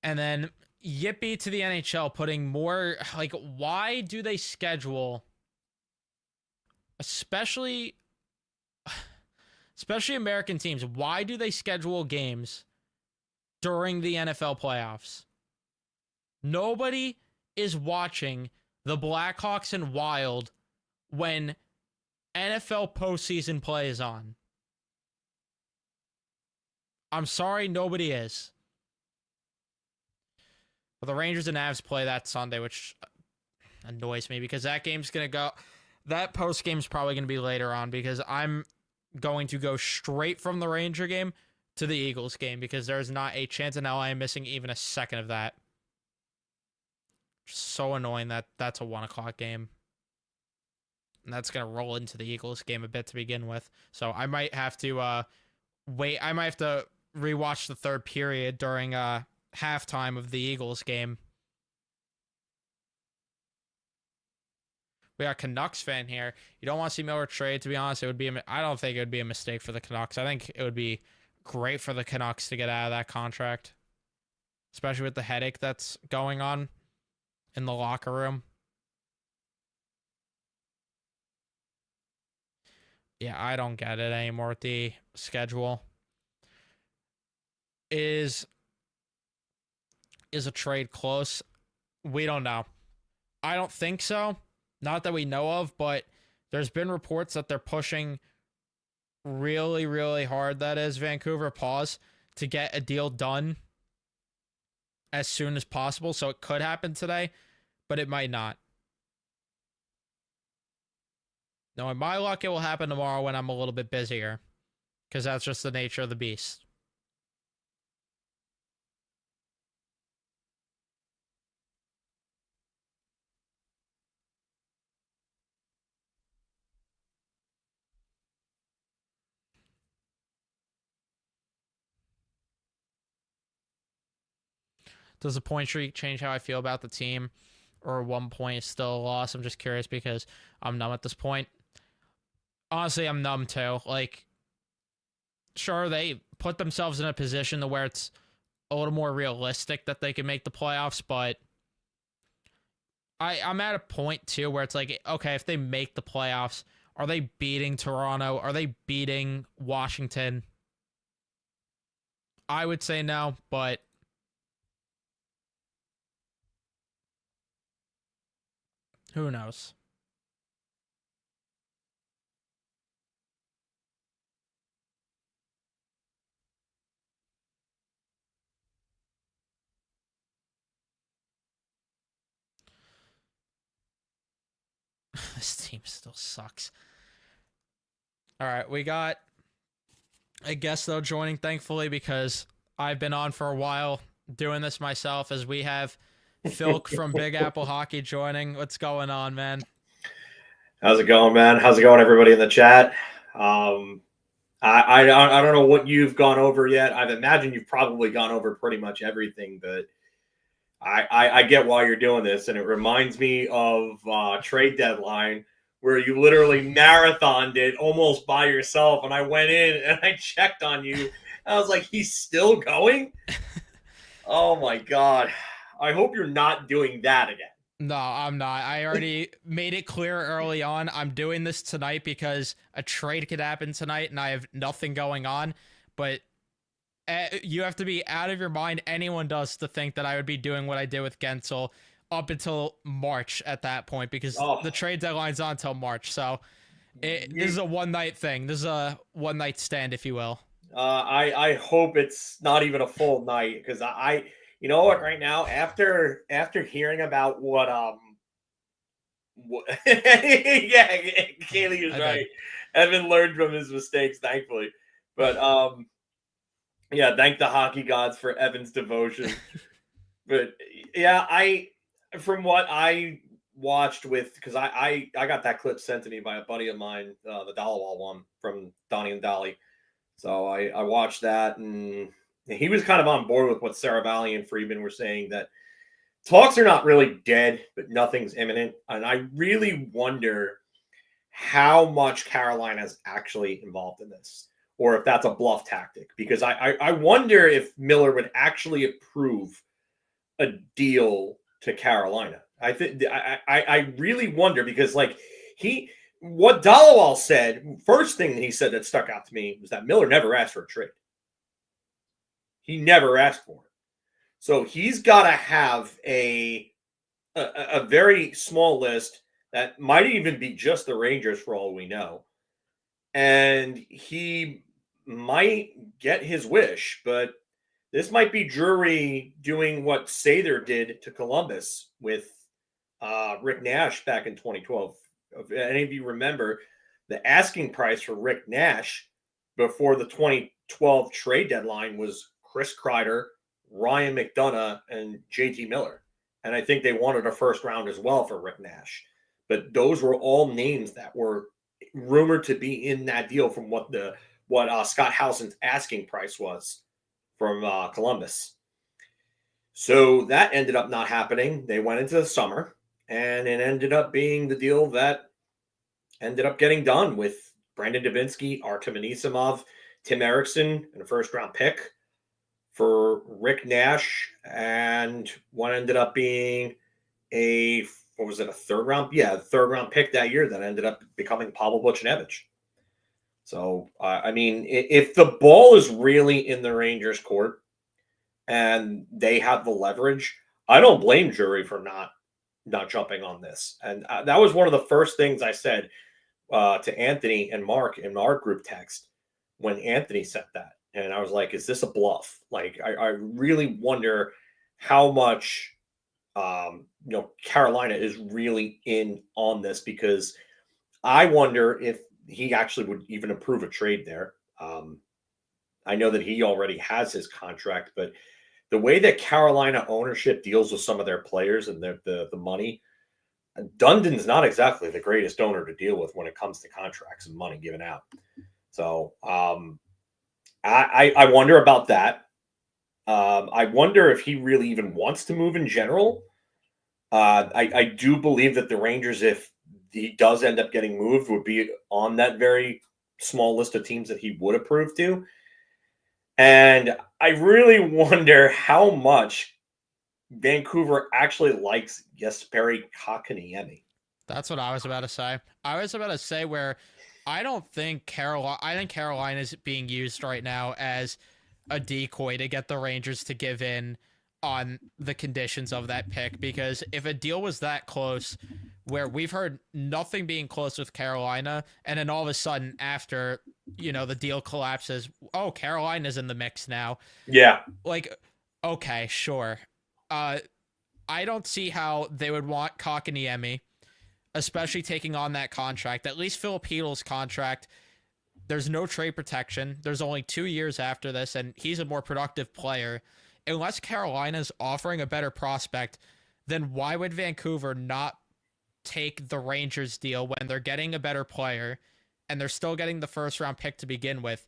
And then yippee to the NHL putting more, like, why do they schedule, especially American teams, why do they schedule games during the NFL playoffs? Nobody is watching the Blackhawks and Wild when NFL postseason play is on. I'm sorry, nobody is. But the Rangers and Avs play that Sunday, which annoys me because that game's going to go... That post game's probably going to be later on because I'm going to go straight from the Ranger game to the Eagles game because there's not a chance in hell I am missing even a second of that. Just so annoying that that's a 1 o'clock game. And that's going to roll into the Eagles game a bit to begin with. So I might have to wait. I might have to rewatch the third period during halftime of the Eagles game. We got Canucks fan here. You don't want to see Miller trade. To be honest, it would be. I don't think it would be a mistake for the Canucks. I think it would be great for the Canucks to get out of that contract, especially with the headache that's going on in the locker room. Yeah, I don't get it anymore with the schedule. Is a trade close? We don't know. I don't think so. Not that we know of, but there's been reports that they're pushing really, really hard, that is, Vancouver, to get a deal done as soon as possible. So it could happen today, but it might not. Now, in my luck, it will happen tomorrow when I'm a little bit busier, because that's just the nature of the beast. Does the point streak change how I feel about the team? Or 1 point is still a loss? I'm just curious because I'm numb at this point. Honestly, I'm numb too. Like, sure, they put themselves in a position to where it's a little more realistic that they can make the playoffs, but I'm at a point too where it's like, okay, if they make the playoffs, are they beating Toronto? Are they beating Washington? I would say no, but who knows? This team still sucks. All right, we got a guest, though, joining, thankfully, because I've been on for a while doing this myself, as we have Philk from Big Apple Hockey joining. What's going on, man? How's it going, man? How's it going, everybody in the chat? I don't know what you've gone over yet. I imagine you've probably gone over pretty much everything, but I get why you're doing this, and it reminds me of trade deadline where you literally marathoned it almost by yourself, and I went in and I checked on you. I was like, he's still going? Oh my god. I hope you're not doing that again. No, I'm not. I already made it clear early on. I'm doing this tonight because a trade could happen tonight and I have nothing going on. But you have to be out of your mind. Anyone does to think that I would be doing what I did with Gensel up until March at that point, because the trade deadline's on until March. So this is a one-night thing. This is a one-night stand, if you will. I hope it's not even a full night, because I you know what, right now, after hearing about what yeah, Kaylee is right. Evan learned from his mistakes, thankfully. But Yeah, thank the hockey gods for Evan's devotion. But yeah, from what I watched with, because I got that clip sent to me by a buddy of mine, the Dollawall one from Donnie and Dolly. So I watched that, and he was kind of on board with what Sarah Valley and Friedman were saying, that talks are not really dead, but nothing's imminent. And I really wonder how much Carolina's actually involved in this, or if that's a bluff tactic. Because I wonder if Miller would actually approve a deal to Carolina. I think I really wonder, because like what Dallowall said, first thing he said that stuck out to me was that Miller never asked for a trade. He never asked for it. So he's got to have a very small list that might even be just the Rangers for all we know. And he might get his wish, but this might be Drury doing what Sather did to Columbus with Rick Nash back in 2012. If any of you remember, the asking price for Rick Nash before the 2012 trade deadline was Chris Kreider, Ryan McDonough, and JT Miller. And I think they wanted a first round as well for Rick Nash. But those were all names that were rumored to be in that deal from what Scott Howson's asking price was from Columbus. So that ended up not happening. They went into the summer, and it ended up being the deal that ended up getting done with Brandon Dubinsky, Artem Anisimov, Tim Erickson, and a first-round pick for Rick Nash, and what ended up being a third round? Yeah, third round pick that year that ended up becoming Pavel Buchnevich. So, I mean, if the ball is really in the Rangers' court and they have the leverage, I don't blame Drury for not jumping on this. And that was one of the first things I said to Anthony and Mark in our group text when Anthony sent that. And I was like, is this a bluff? Like, I really wonder how much, Carolina is really in on this, because I wonder if he actually would even approve a trade there. I know that he already has his contract, but the way that Carolina ownership deals with some of their players and the money, Dundon's not exactly the greatest owner to deal with when it comes to contracts and money given out. So I wonder about that. I wonder if he really even wants to move in general. I do believe that the Rangers, if he does end up getting moved, would be on that very small list of teams that he would approve to. And I really wonder how much Vancouver actually likes Jesperi Kotkaniemi. That's what I was about to say. I was about to say where I think Carolina is being used right now as a decoy to get the Rangers to give in on the conditions of that pick, because if a deal was that close, where we've heard nothing being close with Carolina, and then all of a sudden after, the deal collapses, oh, Carolina's in the mix now. Yeah. Like, okay, sure. I don't see how they would want Kotkaniemi, especially taking on that contract. At least Filippino's contract, there's no trade protection. There's only 2 years after this, and he's a more productive player. Unless Carolina's offering a better prospect, then why would Vancouver not take the Rangers deal when they're getting a better player and they're still getting the first round pick to begin with?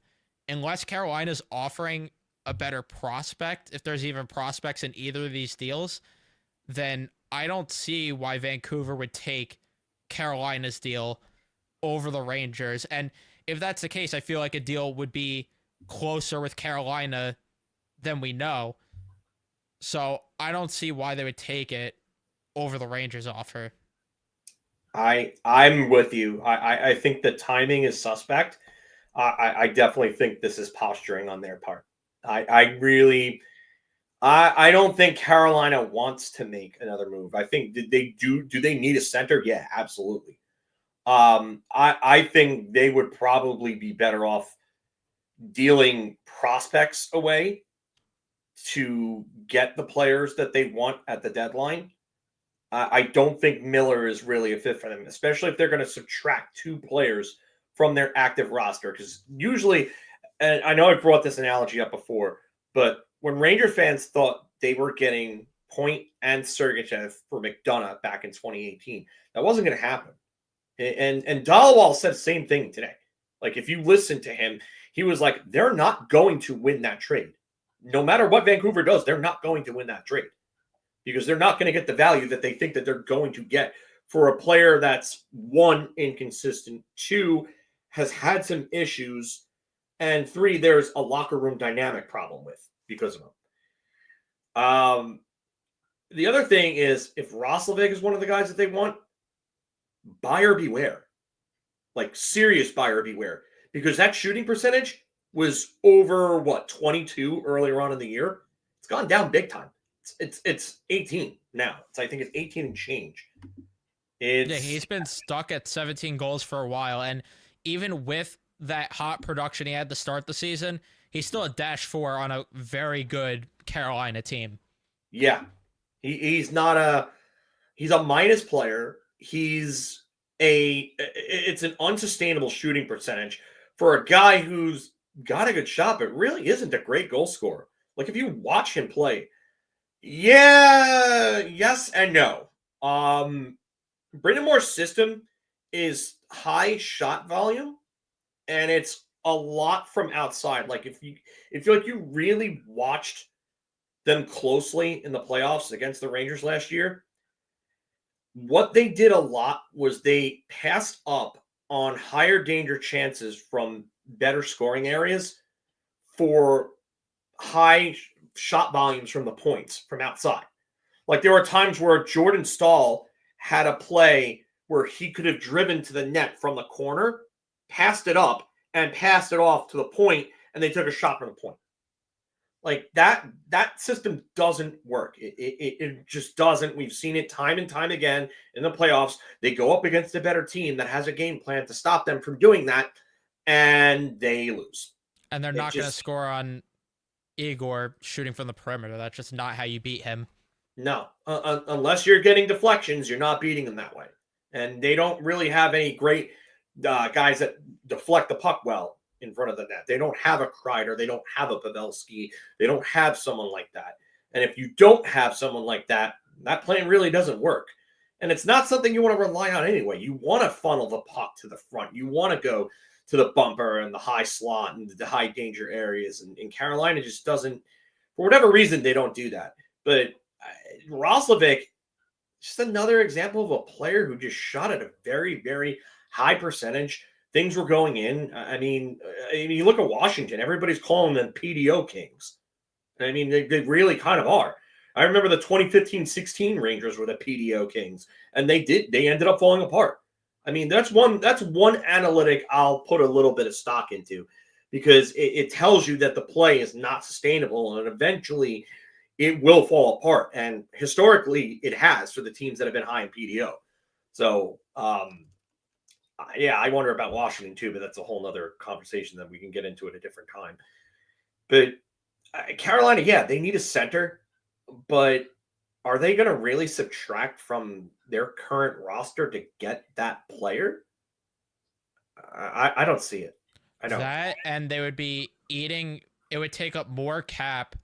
Unless Carolina's offering a better prospect, if there's even prospects in either of these deals, then I don't see why Vancouver would take Carolina's deal over the Rangers. And if that's the case, I feel like a deal would be closer with Carolina than we know. So I don't see why they would take it over the Rangers offer. I'm with you. I think the timing is suspect. I definitely think this is posturing on their part. I don't think Carolina wants to make another move. I think they do. Do they need a center? Yeah, absolutely. I think they would probably be better off dealing prospects away to get the players that they want at the deadline. I don't think Miller is really a fit for them, especially if they're going to subtract 2 players from their active roster. Because usually, and I know I brought this analogy up before, but when Ranger fans thought they were getting Point and Sergachev for McDonough back in 2018, that wasn't going to happen. And Dhaliwal said the same thing today. Like, if you listen to him, he was like, they're not going to win that trade. No matter what Vancouver does, they're not going to win that trade because they're not going to get the value that they think that they're going to get for a player that's, one, inconsistent, two, has had some issues, and three, there's a locker room dynamic problem with because of him. The other thing is, if Roslovic is one of the guys that they want, buyer beware. Like, serious buyer beware. Because that shooting percentage was over, 22 earlier on in the year? It's gone down big time. It's 18 now. I think it's 18 and change. Yeah, he's been stuck at 17 goals for a while, and even with that hot production he had to start the season, he's still a -4 on a very good Carolina team. Yeah. He's a minus player. It's an unsustainable shooting percentage for a guy who's got a good shot, but really isn't a great goal scorer. Like, if you watch him play, yes and no. Brendan Moore's system is high shot volume, and it's a lot from outside. Like, if you really watched them closely in the playoffs against the Rangers last year, what they did a lot was they passed up on higher danger chances from better scoring areas for high shot volumes from the points from outside. Like, there were times where Jordan Stahl had a play where he could have driven to the net from the corner, passed it up, and passed it off to the point, and they took a shot from the point. Like, that system doesn't work. It just doesn't. We've seen it time and time again in the playoffs. They go up against a better team that has a game plan to stop them from doing that, and they lose. And they're not going to score on Igor shooting from the perimeter. That's just not how you beat him. No, unless you're getting deflections, you're not beating them that way. And they don't really have any great guys that deflect the puck well in front of the net. They don't have a Kreider. They don't have a Pavelski. They don't have someone like that. And if you don't have someone like that, that plan really doesn't work. And it's not something you want to rely on anyway. You want to funnel the puck to the front. You want to go to the bumper and the high slot and the high danger areas. And Carolina just doesn't, for whatever reason, they don't do that. But Roslovic, just another example of a player who just shot at a very, very high percentage. Things were going in. I mean, you look at Washington, everybody's calling them PDO Kings. I mean, they really kind of are. I remember the 2015-16 Rangers were the PDO Kings, and they ended up falling apart. I mean, that's one analytic I'll put a little bit of stock into, because it tells you that the play is not sustainable, and eventually it will fall apart. And historically, it has for the teams that have been high in PDO. So, yeah, I wonder about Washington too, but that's a whole nother conversation that we can get into at a different time. But Carolina, yeah, they need a center, but are they going to really subtract from their current roster to get that player? I don't see it. I don't. That, and they would be eating, it would take up more cap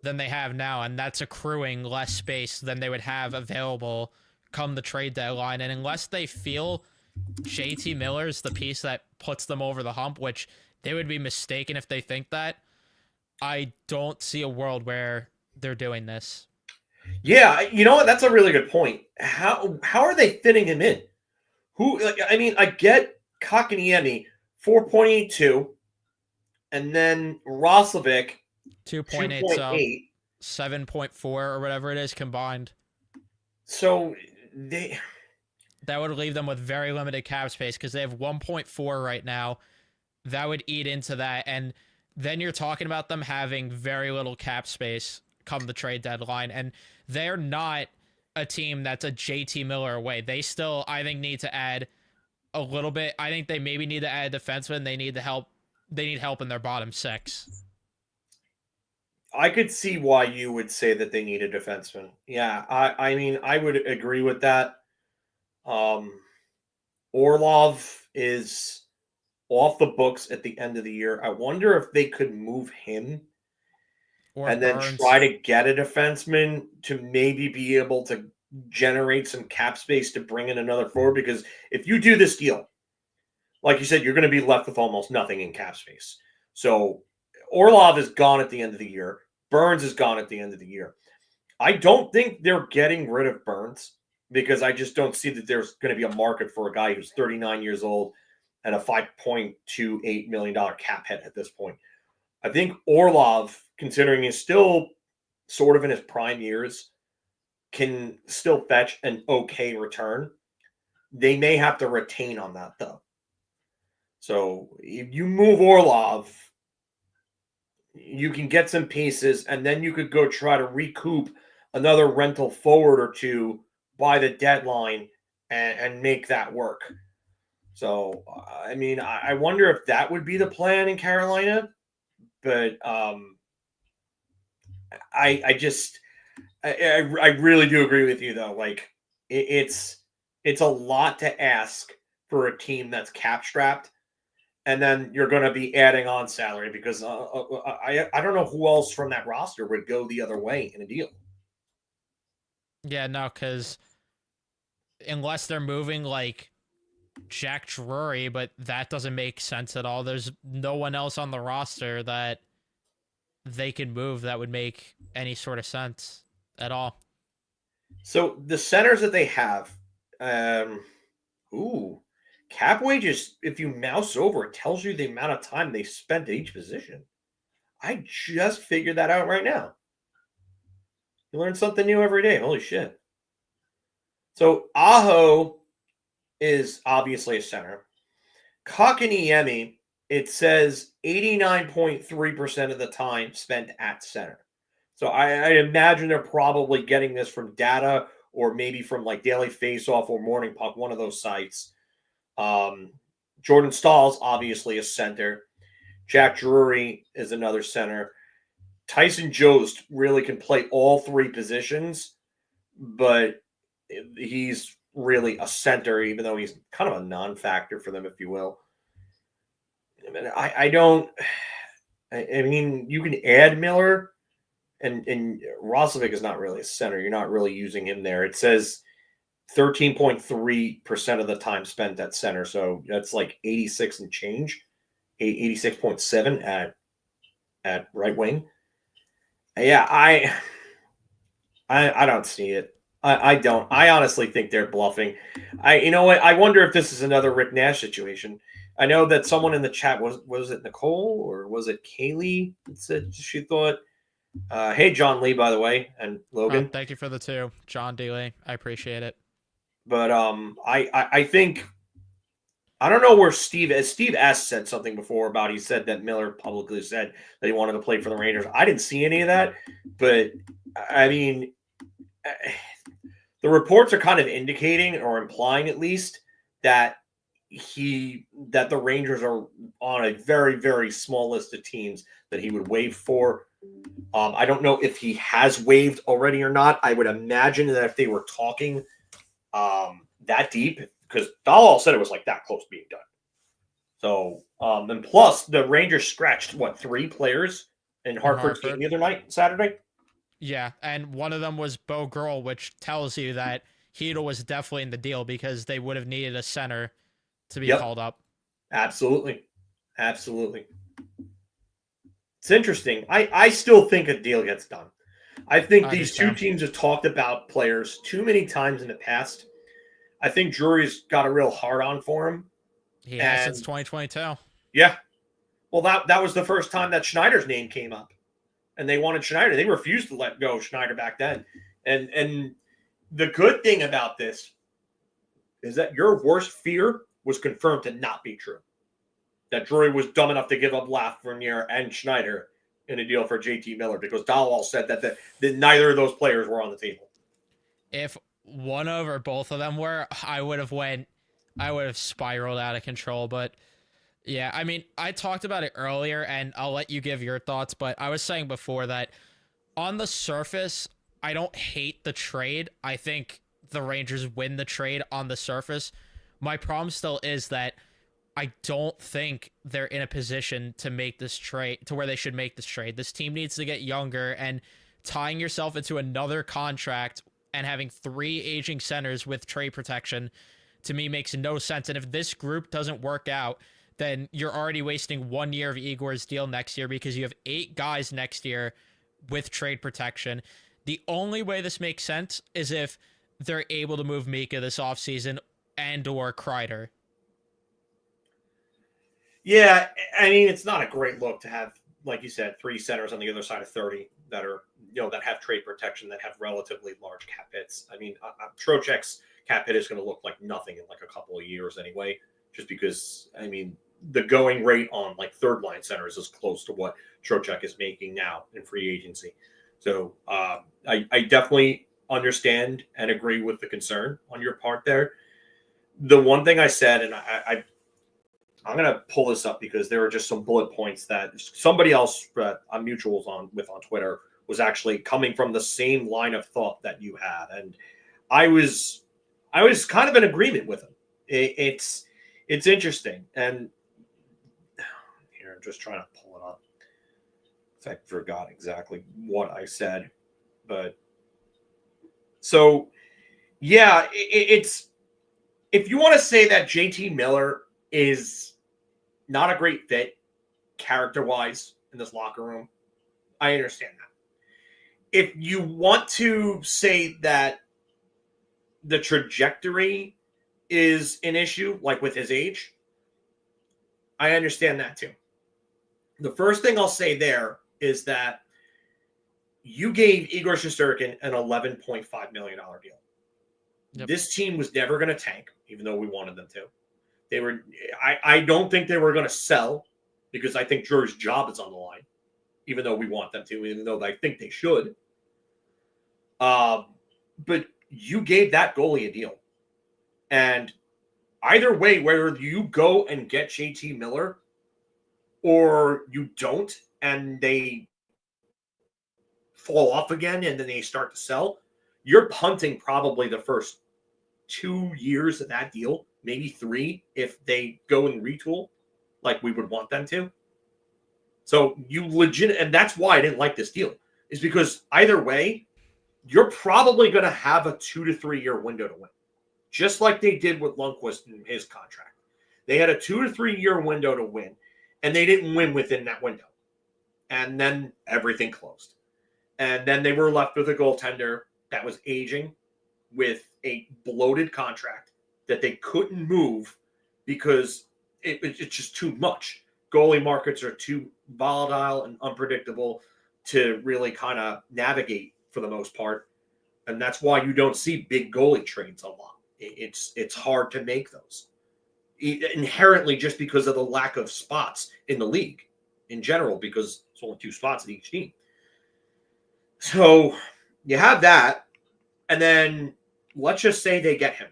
than they have now, and that's accruing less space than they would have available come the trade deadline. And unless they feel JT Miller's the piece that puts them over the hump, which they would be mistaken if they think that, I don't see a world where they're doing this. Yeah, you know what? That's a really good point. How are they fitting him in? I mean, I get Kotkaniemi 4.82, and then Roslovic 2.8, 7.4 or whatever it is combined. So that would leave them with very limited cap space because they have 1.4 right now. That would eat into that, and then you're talking about them having very little cap space come the trade deadline, and they're not a team that's a JT Miller away. They still, I think, need to add a little bit. I think they maybe need to add a defenseman. They need help in their bottom six. I could see why you would say that they need a defenseman. Yeah, I mean, I would agree with that. Orlov is off the books at the end of the year. I wonder if they could move him Or and then try Burns. to get a defenseman to maybe be able to generate some cap space to bring in another forward. Because if you do this deal, like you said, you're going to be left with almost nothing in cap space. So Orlov is gone at the end of the year. Burns is gone at the end of the year. I don't think they're getting rid of Burns because I just don't see that there's going to be a market for a guy who's 39 years old and a $5.28 million cap hit at this point. I think Orlov, considering he's still sort of in his prime years, can still fetch an okay return. They may have to retain on that, though. So if you move Orlov, you can get some pieces, and then you could go try to recoup another rental forward or two by the deadline and make that work. So, I mean, I wonder if that would be the plan in Carolina, but I just I really do agree with you though. Like it's a lot to ask for a team that's cap strapped, and then you're going to be adding on salary because I don't know who else from that roster would go the other way in a deal. Yeah, no, because unless they're moving like Jack Drury, but that doesn't make sense at all. There's no one else on the roster that they can move that would make any sort of sense at all. So the centers that they have, um, ooh, cap wages. If you mouse over, it tells you the amount of time they spent at each position. I just figured that out right now. You learn something new every day. Holy shit. So Aho is obviously a center. Kakaniemi, it says 89.3% of the time spent at center. So I imagine they're probably getting this from data or maybe from like Daily Faceoff or Morning Puck, one of those sites. Jordan Stahl's obviously a center. Jack Drury is another center. Tyson Jost really can play all three positions, but he's really a center, even though he's kind of a non-factor for them, if you will. I don't. I mean, you can add Miller, and Roslovic is not really a center. You're not really using him there. It says 13.3% of the time spent at center, so that's like 86 and change, 86.7 at right wing. Yeah, I don't see it. I don't. I honestly think they're bluffing. You know what? I wonder if this is another Rick Nash situation. I know that someone in the chat was it Nicole or was it Kaylee that said she thought. Hey, John Lee, by the way, and Logan. Thank you for the two, John Dealey. I appreciate it. But I think I don't know where Steve S said something before about he said that Miller publicly said that he wanted to play for the Rangers. I didn't see any of that, but I mean, the reports are kind of indicating or implying at least that the Rangers are on a very, very small list of teams that he would waive for. I don't know if he has waived already or not. I would imagine that if they were talking that deep, because Dahlal said it was like that close to being done. So, and plus the Rangers scratched what 3 players in Hartford's game the other night, Saturday. Yeah, and one of them was Bo Girl, which tells you that Hedel was definitely in the deal because they would have needed a center to be called up. Absolutely. It's interesting. I still think a deal gets done. I think these two teams have talked about players too many times in the past. I think Drury's got a real hard on for him. He has since 2022. Yeah. Well, that was the first time that Schneider's name came up. And they wanted Schneider. They refused to let go of Schneider back then. And the good thing about this is that your worst fear was confirmed to not be true. That Drury was dumb enough to give up Lafreniere and Schneider in a deal for JT Miller because Dahlal said that neither of those players were on the table. If one of or both of them were, I would have spiraled out of control. But yeah, I mean, I talked about it earlier, and I'll let you give your thoughts, but I was saying before that on the surface, I don't hate the trade. I think the Rangers win the trade on the surface. My problem still is that I don't think they're in a position to make this trade to where they should make this trade. This team needs to get younger, and tying yourself into another contract and having 3 aging centers with trade protection to me makes no sense. And if this group doesn't work out, then you're already wasting 1 year of Igor's deal next year because you have 8 guys next year with trade protection. The only way this makes sense is if they're able to move Mika this offseason and or Kreider. Yeah, I mean, it's not a great look to have, like you said, 3 centers on the other side of 30 that are, that have trade protection, that have relatively large cap hits. I mean, Trocheck's cap hit is going to look like nothing in like a couple of years anyway, just because, I mean, the going rate on like third line centers is close to what Trocheck is making now in free agency. So I definitely understand and agree with the concern on your part there. The one thing I said, and I'm going to pull this up because there are just some bullet points that somebody else on mutuals on Twitter was actually coming from the same line of thought that you had. And I was kind of in agreement with him. It's interesting. And here, I'm just trying to pull it up. I forgot exactly what I said, but so yeah, it's, if you want to say that JT Miller is not a great fit character-wise in this locker room, I understand that. If you want to say that the trajectory is an issue, like with his age, I understand that too. The first thing I'll say there is that you gave Igor Shesterkin an $11.5 million deal. Yep. This team was never going to tank, even though we wanted them to. They were. I don't think they were going to sell because I think Drew's job is on the line, even though we want them to, even though I think they should. But you gave that goalie a deal. And either way, whether you go and get JT Miller or you don't, and they fall off again and then they start to sell, you're punting probably the first 2 years of that deal, maybe 3 if they go and retool like we would want them to. So you legit, and that's why I didn't like this deal, is because either way, you're probably going to have a 2 to 3 year window to win, just like they did with Lundqvist in his contract. They had a 2 to 3 year window to win, and they didn't win within that window. And then everything closed. And then they were left with a goaltender that was aging with a bloated contract that they couldn't move because it's just too much. Goalie markets are too volatile and unpredictable to really kind of navigate for the most part. And that's why you don't see big goalie trades a lot. It's hard to make those. Inherently, just because of the lack of spots in the league in general, because it's only 2 spots at each team. So you have that, and then let's just say they get him,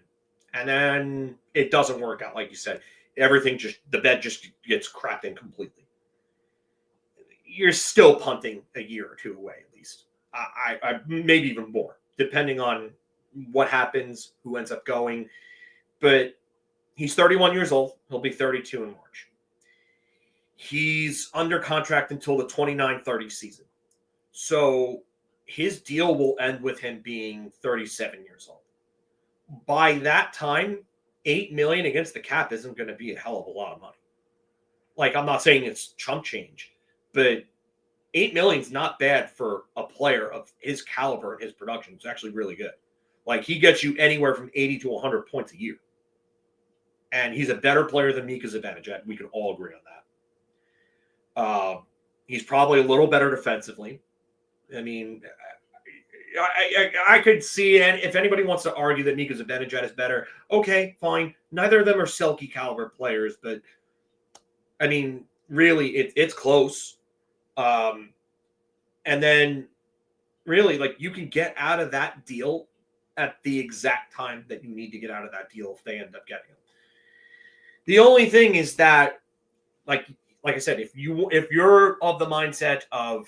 and then it doesn't work out, like you said. The bed just gets crapped in completely. You're still punting a year or 2 away, at least. I maybe even more, depending on what happens, who ends up going. But he's 31 years old. He'll be 32 in March. He's under contract until the 29-30 season. So his deal will end with him being 37 years old. By that time, $8 million against the cap isn't going to be a hell of a lot of money. Like, I'm not saying it's chump change, but $8 million is not bad for a player of his caliber and his production. It's actually really good. Like, he gets you anywhere from 80 to 100 points a year. And he's a better player than Mika Zibanejad. We can all agree on that. He's probably a little better defensively. I mean, I could see, and if anybody wants to argue that Mika Zibanejad is better, okay, fine. Neither of them are Selke caliber players, but I mean, really, it's close. And then, really, like, you can get out of that deal at the exact time that you need to get out of that deal if they end up getting him. The only thing is that, like I said, if you're of the mindset of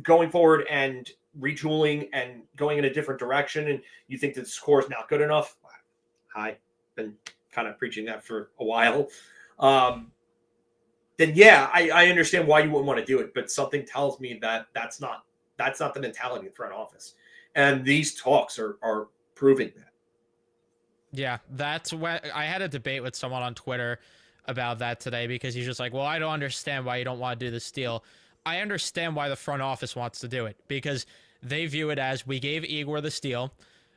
going forward and retooling and going in a different direction, and you think that the score is not good enough, then kind of preaching that for a while, then yeah, I understand why you wouldn't want to do it. But something tells me that that's not the mentality in the front office, and these talks are proving that. Yeah, that's what I had a debate with someone on Twitter about that today because he's just like, well, I don't understand why you don't want to do this deal. I understand why the front office wants to do it because they view it as we gave Igor the steal.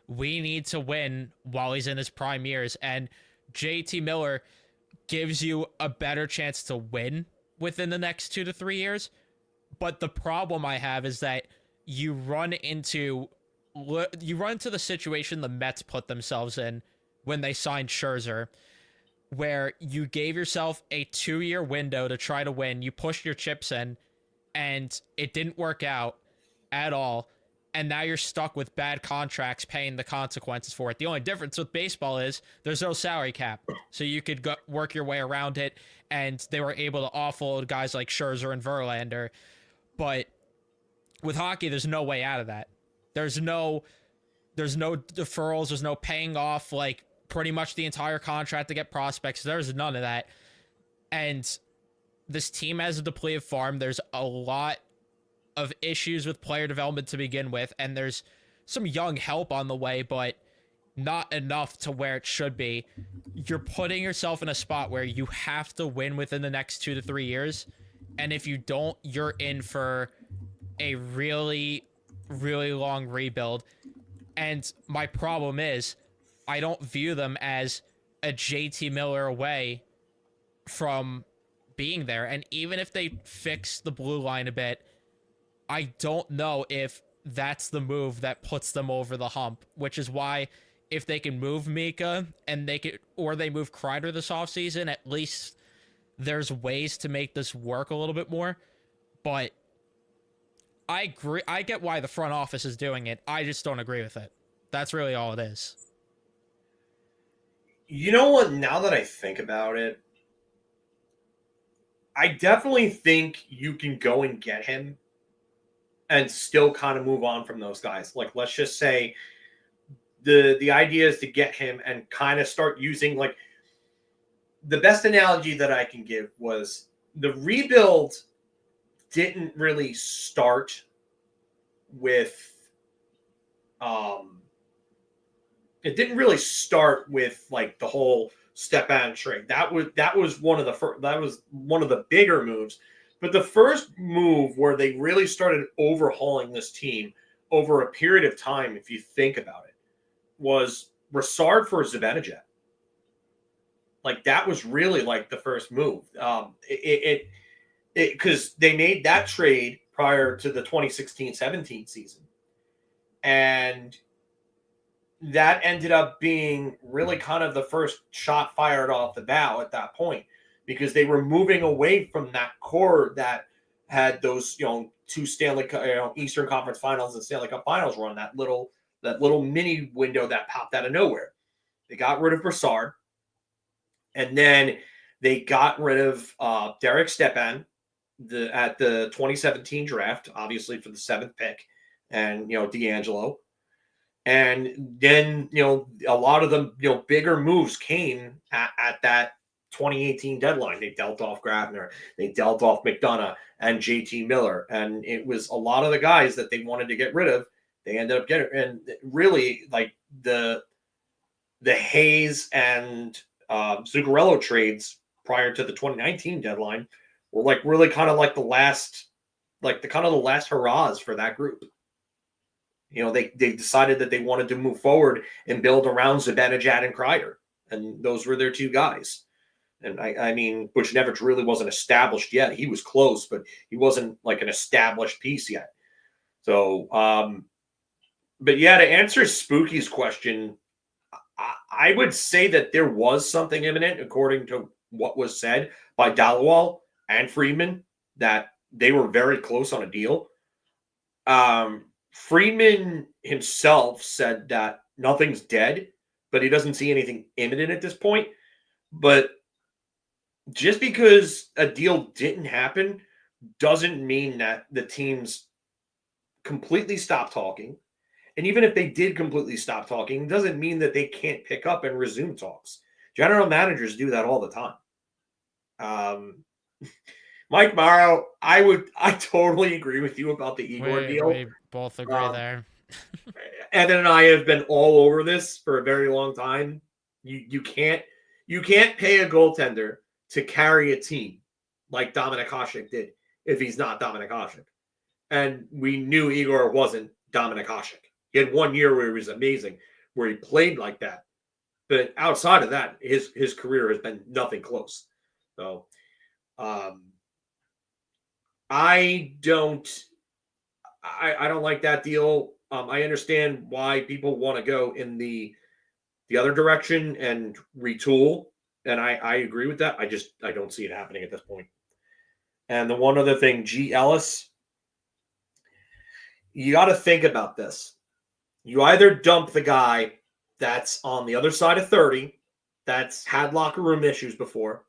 We need to win while he's in his prime years. And JT Miller gives you a better chance to win within the next 2 to 3 years. But the problem I have is that you run into the situation the Mets put themselves in when they signed Scherzer, where you gave yourself a 2-year window to try to win. You pushed your chips in, and it didn't work out at all. And now you're stuck with bad contracts paying the consequences for it. The only difference with baseball is there's no salary cap. So you could work your way around it, and they were able to offload guys like Scherzer and Verlander. But with hockey, there's no way out of that. There's no deferrals. There's no paying off like pretty much the entire contract to get prospects. There's none of that. And this team has a depleted farm. There's a lot of issues with player development to begin with, and there's some young help on the way, but not enough to where it should be. You're putting yourself in a spot where you have to win within the next 2 to 3 years, and if you don't, you're in for a really, really long rebuild. And my problem is I don't view them as a JT Miller away from being there. And even if they fix the blue line a bit, I don't know if that's the move that puts them over the hump, which is why if they can move Mika and they move Kreider this offseason, at least there's ways to make this work a little bit more. But I agree. I get why the front office is doing it. I just don't agree with it. That's really all it is. You know what? Now that I think about it, I definitely think you can go and get him and still kind of move on from those guys. Like, let's just say the idea is to get him and kind of start using, like, the best analogy that I can give was the rebuild didn't really start with it didn't really start with like the whole Stepan trade. That was one of the bigger moves. But the first move where they really started overhauling this team over a period of time, if you think about it, was Brassard for Zibanejad. Like, that was really like the first move. Because they made that trade prior to the 2016-17 season. And that ended up being really kind of the first shot fired off the bow at that point, because they were moving away from that core that had those, two Eastern Conference Finals and Stanley Cup Finals run, that little mini window that popped out of nowhere. They got rid of Brassard, and then they got rid of Derek Stepan at the 2017 draft, obviously for the 7th pick, and D'Angelo. And then, a lot of the, bigger moves came at that 2018 deadline. They dealt off Grabner, they dealt off McDonough and JT Miller. And it was a lot of the guys that they wanted to get rid of. They ended up getting, and really like the Hayes and Zuccarello trades prior to the 2019 deadline were like really kind of like the last hurrahs for that group. They decided that they wanted to move forward and build around Zibanejad and Kreider, and those were their two guys. And I mean, Buchnevich really wasn't established yet. He was close, but he wasn't like an established piece yet. So, but yeah, to answer Spooky's question, I would say that there was something imminent, according to what was said by Dallowall and Friedman, that they were very close on a deal. Friedman himself said that nothing's dead, but he doesn't see anything imminent at this point. But just because a deal didn't happen doesn't mean that the teams completely stopped talking. And even if they did completely stop talking, doesn't mean that they can't pick up and resume talks. General managers do that all the time. Mike Morrow, I totally agree with you about the Igor deal. We both agree there. Evan and I have been all over this for a very long time. You can't pay a goaltender to carry a team like Dominik Hasek did if he's not Dominik Hasek. And we knew Igor wasn't Dominik Hasek. He had 1 year where he was amazing, where he played like that. But outside of that, his career has been nothing close. So I don't like that deal. I understand why people want to go in the other direction and retool, and I agree with that. I don't see it happening at this point. And the one other thing, G. Ellis, you got to think about this. You either dump the guy that's on the other side of 30, that's had locker room issues before,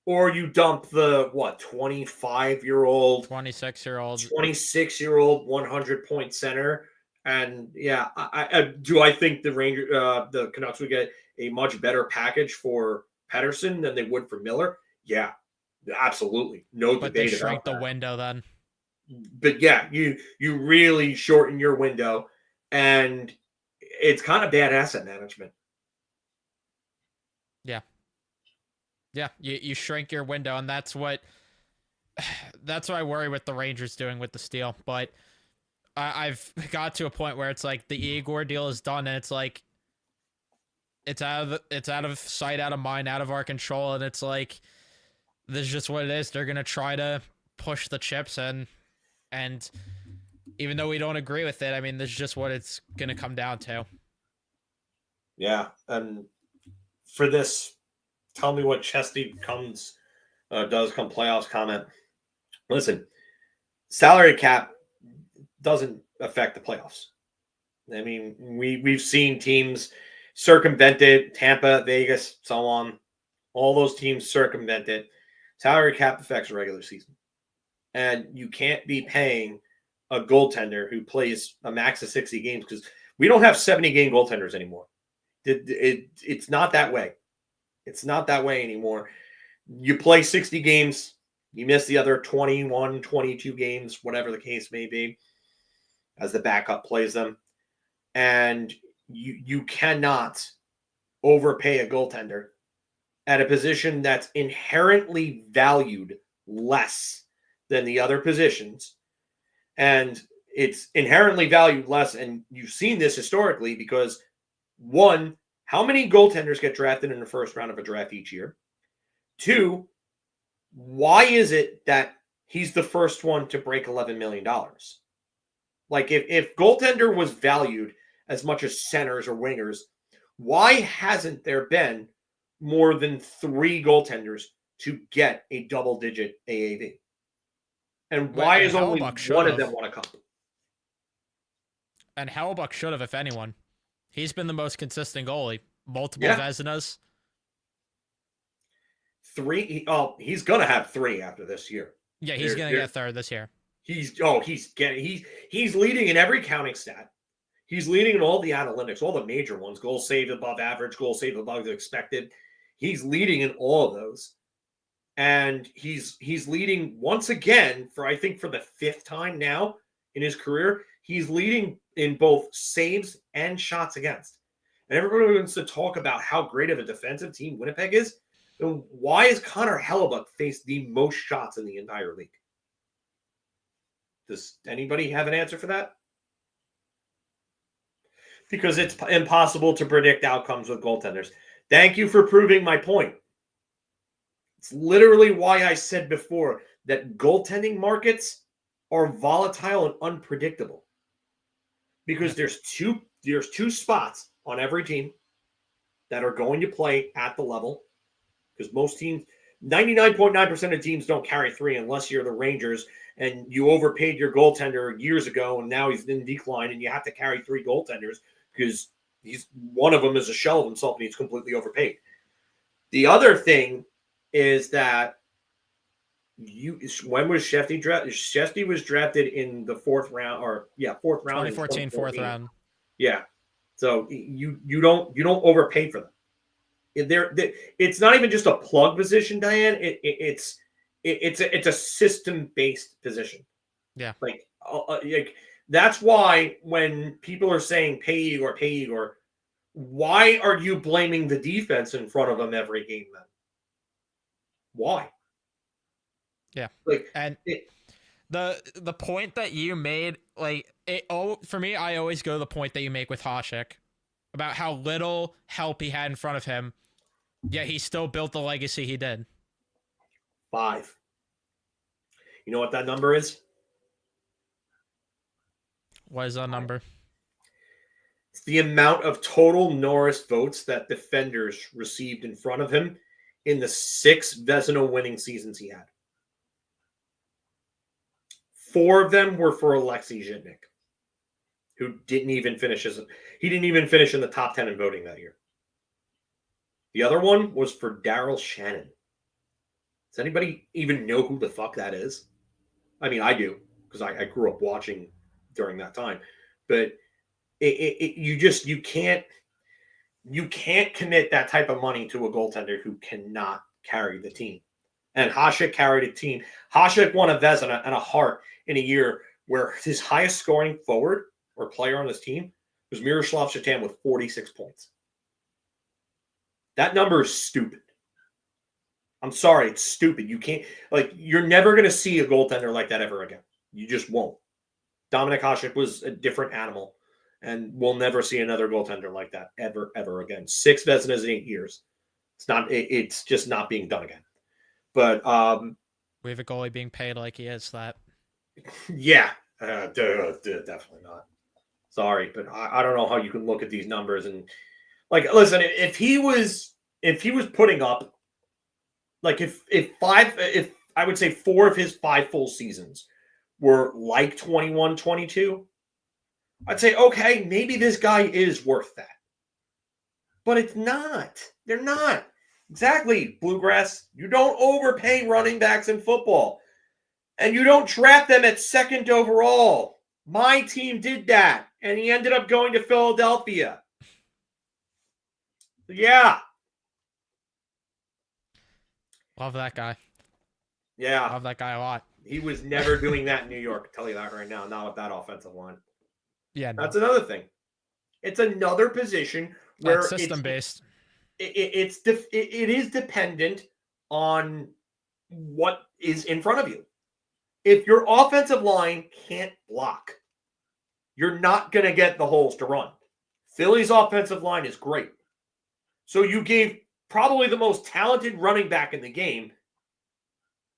or you dump the 25-year-old, 26-year-old, 100-point center. And yeah, I think the Canucks would get a much better package for Pettersson than they would for Miller. Yeah, absolutely, no but debate they shrink about that. The window then. But yeah, you really shorten your window, and it's kind of bad asset management. Yeah, you shrink your window, and that's what I worry with the Rangers doing with the steal. But I've got to a point where it's like the Igor deal is done, and it's like it's out of sight, out of mind, out of our control, and it's like this is just what it is. They're gonna try to push the chips, and even though we don't agree with it, I mean, this is just what it's gonna come down to. Yeah, and for this, tell me what Chesty does come playoffs comment. Listen, salary cap doesn't affect the playoffs. I mean, we've seen teams circumvent it, Tampa, Vegas, so on. All those teams circumvent it. Salary cap affects the regular season. And you can't be paying a goaltender who plays a max of 60 games because we don't have 70-game goaltenders anymore. It's not that way. It's not that way anymore. You play 60 games, you miss the other 21, 22 games, whatever the case may be, as the backup plays them. And you cannot overpay a goaltender at a position that's inherently valued less than the other positions. And it's inherently valued less. And you've seen this historically because, one, how many goaltenders get drafted in the first round of a draft each year? Two, why is it that he's the first one to break $11 million? Like, if goaltender was valued as much as centers or wingers, why hasn't there been more than 3 goaltenders to get a double-digit AAV? And why is only one of them won a cup? And Hellbuck should have, if anyone. He's been the most consistent goalie. Multiple Vezinas. 3. Oh, he's gonna have 3 after this year. Yeah, he's gonna get 3rd this year. He's leading in every counting stat. He's leading in all the analytics, all the major ones: goal saved above average, goal saved above expected. He's leading in all of those, and he's leading once again for the 5th time now in his career. He's leading in both saves and shots against. And everybody wants to talk about how great of a defensive team Winnipeg is. Then why has Connor Hellebuyck faced the most shots in the entire league? Does anybody have an answer for that? Because it's impossible to predict outcomes with goaltenders. Thank you for proving my point. It's literally why I said before that goaltending markets are volatile and unpredictable. Because there's two spots on every team that are going to play at the level. Because most teams, 99.9% of teams don't carry 3 unless you're the Rangers and you overpaid your goaltender years ago and now he's in decline and you have to carry 3 goaltenders because one of them is a shell of himself and he's completely overpaid. The other thing is that when was Shefty drafted? Shefty was drafted in the 4th round, 2014 4th round. Yeah. So you don't overpay for them. It's not even just a plug position, Diane. It's a system based position. Yeah. Like that's why when people are saying pay Igor, why are you blaming the defense in front of them every game then? Why? Yeah. Like and the point that you made, like for me, I always go to the point that you make with Hasek about how little help he had in front of him, yet he still built the legacy he did. 5. You know what that number is? What is that number? It's the amount of total Norris votes that defenders received in front of him in the 6 Vezina winning seasons he had. 4 of them were for Alexei Zhitnik, who didn't even finish in the top 10 in voting that year. The other one was for Daryl Shannon. Does anybody even know who the fuck that is? I mean, I do, because I grew up watching during that time. But you can't commit that type of money to a goaltender who cannot carry the team. And Hasek carried a team. Hasek won a Vezina and a Hart in a year where his highest scoring forward or player on his team was Miroslav Shatan with 46 points. That number is stupid. I'm sorry, it's stupid. You can't, you're never going to see a goaltender like that ever again. You just won't. Dominik Hasek was a different animal, and we'll never see another goaltender like that ever again. 6 Vezinas in 8 years. It's just not being done again. But we have a goalie being paid like he is that. Yeah, definitely not. Sorry, but I don't know how you can look at these numbers and listen. If he was putting up, if I would say 4 of his 5 full seasons were like 21, 22, I'd say okay, maybe this guy is worth that. But it's not. They're not. Exactly, Bluegrass. You don't overpay running backs in football. And you don't draft them at 2nd overall. My team did that. And he ended up going to Philadelphia. Yeah. Love that guy. Yeah. Love that guy a lot. He was never doing that in New York. I'll tell you that right now. Not with that offensive line. Yeah. No. That's another thing. It's another position where that's system-based. It is dependent on what is in front of you. If your offensive line can't block, you're not going to get the holes to run. Philly's offensive line is great. So you gave probably the most talented running back in the game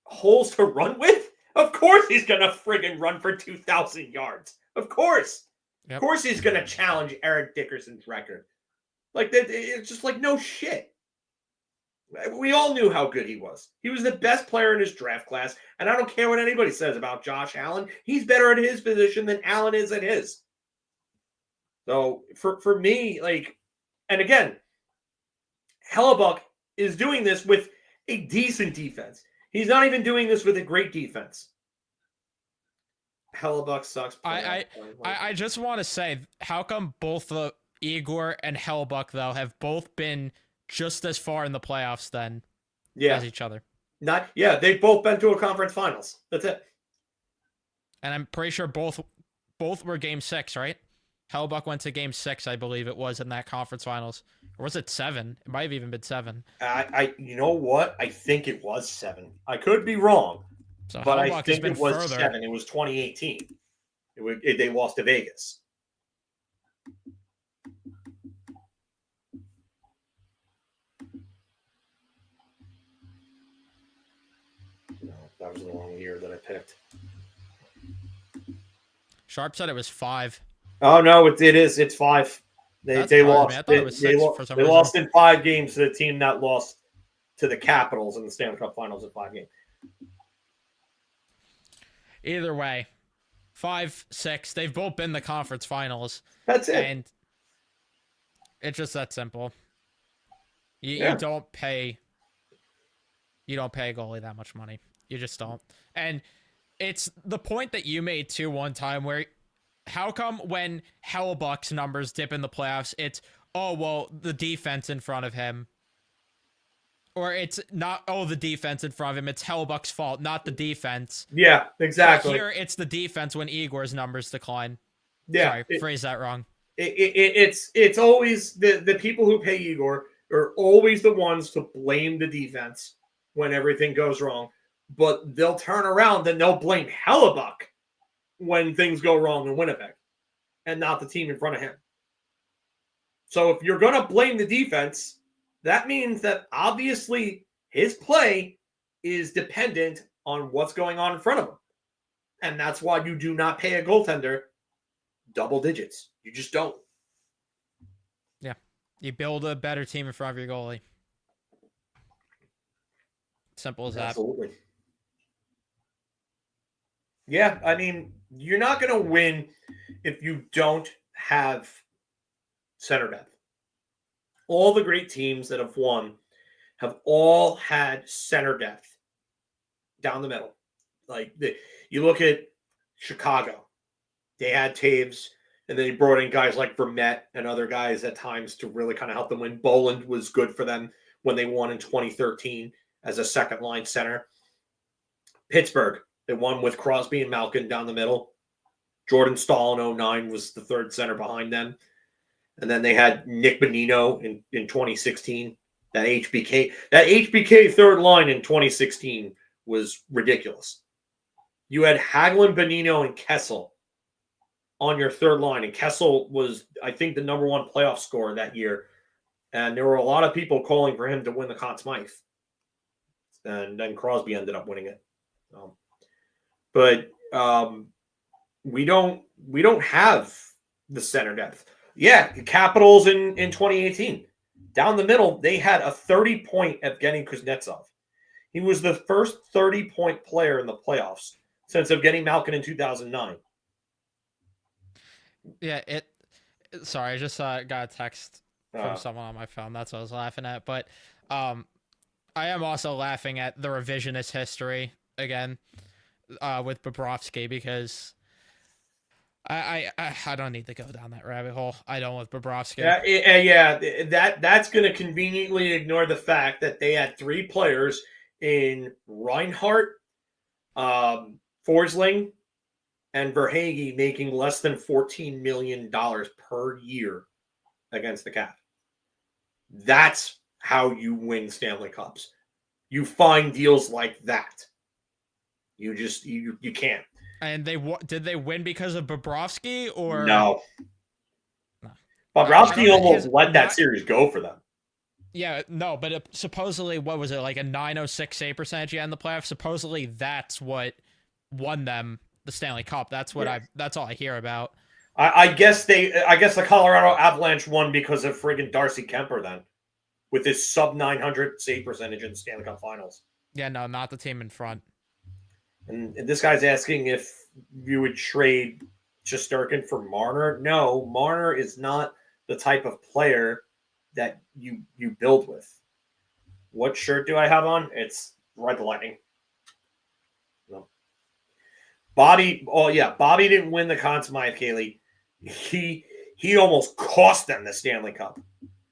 holes to run with? Of course he's going to friggin' run for 2,000 yards. Of course. Yep. Of course he's going to challenge Eric Dickerson's record. It's just no shit. We all knew how good he was. He was the best player in his draft class, and I don't care what anybody says about Josh Allen. He's better at his position than Allen is at his. So for me, and again, Hellebuck is doing this with a decent defense. He's not even doing this with a great defense. Hellebuck sucks. I just want to say, how come both Igor and Hellebuck, though, have both been just as far in the playoffs then as each other? They've both been to a conference finals. That's it. And I'm pretty sure both were game 6, right? Hellebuck went to game 6, I believe it was, in that conference finals. Or was it 7? It might have even been 7. You know what? I think it was 7. I could be wrong. So but Hellebuck I think it was further. 7. It was 2018. They lost to Vegas. No, that was the wrong year that I picked. Sharp said it was 5. Oh no, it is. It's 5. They lost. They lost in 5 games to the team that lost to the Capitals in the Stanley Cup Finals in 5 games. Either way, 5, 6. They've both been the conference finals. That's it. And it's just that simple. You don't pay a goalie that much money. You just don't. And it's the point that you made too one time where how come when Hellebuck's numbers dip in the playoffs, it's, oh, well, the defense in front of him Or it's not, oh, the defense in front of him. It's Hellebuck's fault, not the defense. Yeah, But exactly. here, it's the defense when Igor's numbers decline. Yeah, Sorry, phrase that wrong. It's always the people who pay Igor are always the ones to blame the defense when everything goes wrong. But they'll turn around and they'll blame Hellebuck when things go wrong in Winnipeg and not the team in front of him. So if you're going to blame the defense, that means that obviously his play is dependent on what's going on in front of him. And that's why you do not pay a goaltender double digits. You just don't. Yeah. You build a better team in front of your goalie. Simple as that. Absolutely. Yeah, I mean, you're not going to win if you don't have center depth. All the great teams that have won have all had center depth down the middle. Like you look at Chicago, they had Taves, and then they brought in guys like Vermette and other guys at times to really kind of help them win. Boland was good for them when they won in 2013 as a second line center. Pittsburgh, they won with Crosby and Malkin down the middle. Jordan Stahl in 09 was the third center behind them. And then they had Nick Bonino in 2016. That HBK third line in 2016 was ridiculous. You had Hagelin, Bonino, and Kessel on your third line. And Kessel was, I think, the number one playoff scorer that year. And there were a lot of people calling for him to win the Conn Smythe. And then Crosby ended up winning it. But we don't have the center depth. Yeah, the Capitals in 2018. Down the middle, they had a 30-point Evgeny Kuznetsov. He was the first 30-point player in the playoffs since Evgeny Malkin in 2009. Yeah, sorry, I just got a text from someone on my phone. That's what I was laughing at. But I am also laughing at the revisionist history again with Bobrovsky because I don't need to go down that rabbit hole. I don't with Bobrovsky. That's going to conveniently ignore the fact that they had three players in Reinhart, Forsling, and Verhaeghe making less than $14 million per year against the Cap. That's how you win Stanley Cups. You find deals like that. You can't. And did they win because of Bobrovsky or no? Bobrovsky almost let that series go for them. Yeah, no, but supposedly, what was it, like a 906 save percentage in the playoffs? Supposedly, that's what won them the Stanley Cup. That's what that's all I hear about. I guess the Colorado Avalanche won because of friggin' Darcy Kemper then, with his sub 900 save percentage in the Stanley Cup Finals. Yeah, no, not the team in front. And this guy's asking if you would trade Shesterkin for Marner. No, Marner is not the type of player that you build with. What shirt do I have on? It's Red Lightning. No. Bobby didn't win the Conn Smythe, Kaylee. He almost cost them the Stanley Cup.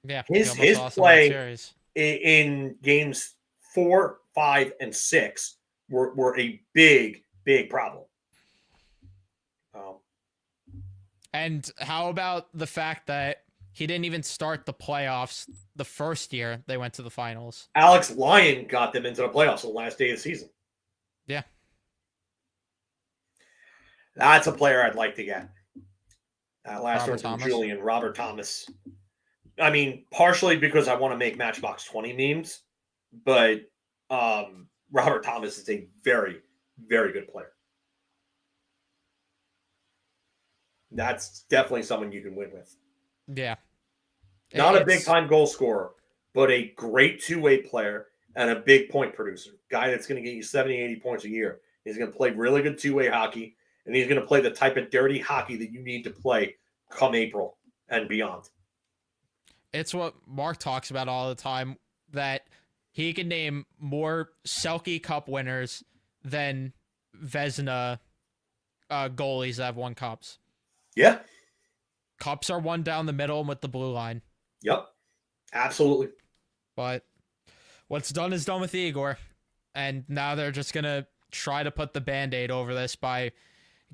Yeah, his play in games 4, 5, and 6 were a big problem. And how about the fact that he didn't even start the playoffs the first year they went to the finals? Alex Lyon got them into the playoffs the last day of the season. Yeah. That's a player I'd like to get. Last one from Julian, Robert Thomas. I mean, partially because I want to make Matchbox 20 memes, but Robert Thomas is a very, very good player. That's definitely someone you can win with. Yeah. Not a big-time goal scorer, but a great two-way player and a big point producer. Guy that's going to get you 70, 80 points a year. He's going to play really good two-way hockey, and he's going to play the type of dirty hockey that you need to play come April and beyond. It's what Mark talks about all the time, that he can name more Selke Cup winners than Vezina goalies that have won cups. Yeah. Cups are won down the middle with the blue line. Yep. Absolutely. But what's done is done with Igor, and now they're just gonna try to put the Band-Aid over this by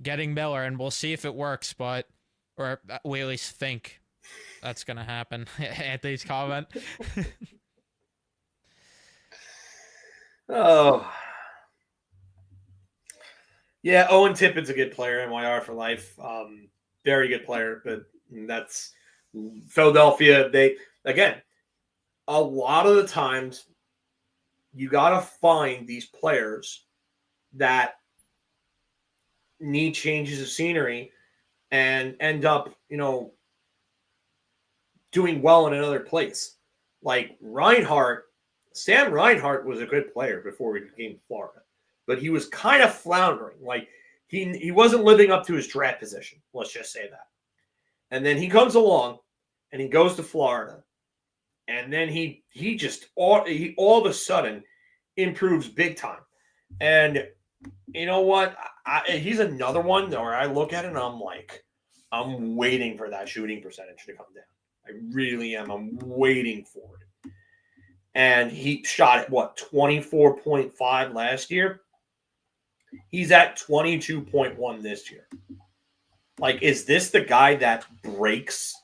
getting Miller, and we'll see if it works. But or we at least think that's gonna happen. Anthony's comment. Oh. Yeah, Owen Tippett's a good player, NYR for life. Very good player, but that's Philadelphia. They, again, a lot of the times you got to find these players that need changes of scenery and end up, doing well in another place. Like Sam Reinhart was a good player before he came to Florida, but he was kind of floundering. Like he wasn't living up to his draft position. Let's just say that. And then he comes along and he goes to Florida, and then he all of a sudden improves big time. And you know what? He's another one where I look at it and I'm like, I'm waiting for that shooting percentage to come down. I really am. I'm waiting for it. And he shot at 24.5 last year. He's at 22.1 this year. Like, is this the guy that breaks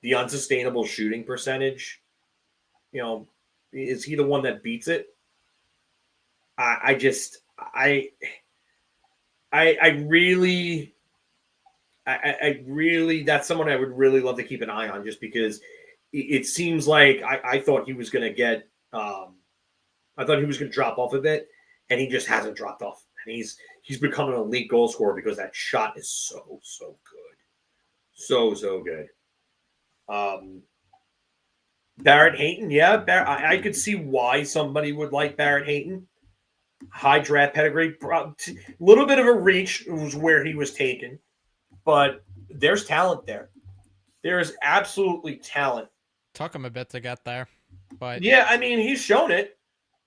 the unsustainable shooting percentage? Is he the one that beats it? I really, that's someone I would really love to keep an eye on, just because it seems like I thought he was going to get, I thought he was going to drop off a bit, and he just hasn't dropped off. And he's become an elite goal scorer because that shot is so good. So good. Barrett Hayton, yeah. I could see why somebody would like Barrett Hayton. High draft pedigree. A little bit of a reach was where he was taken. But there's talent there. There is absolutely talent. Took him a bit to get there. But yeah, I mean, he's shown it.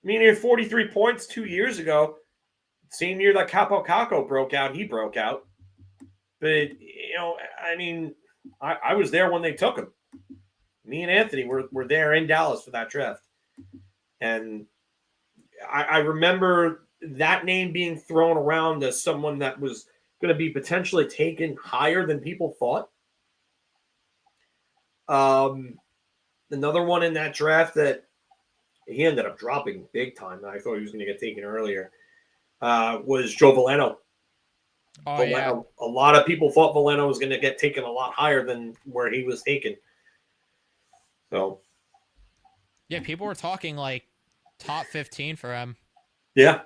I mean, he had 43 points 2 years ago. Same year that Capo Caco broke out, he broke out. But, I mean, I was there when they took him. Me and Anthony were there in Dallas for that draft. And I remember that name being thrown around as someone that was going to be potentially taken higher than people thought. Another one in that draft that he ended up dropping big time, and I thought he was going to get taken earlier, was Joe Veleno. Oh, yeah. A lot of people thought Veleno was going to get taken a lot higher than where he was taken. So, yeah, people were talking like top 15 for him. Yeah.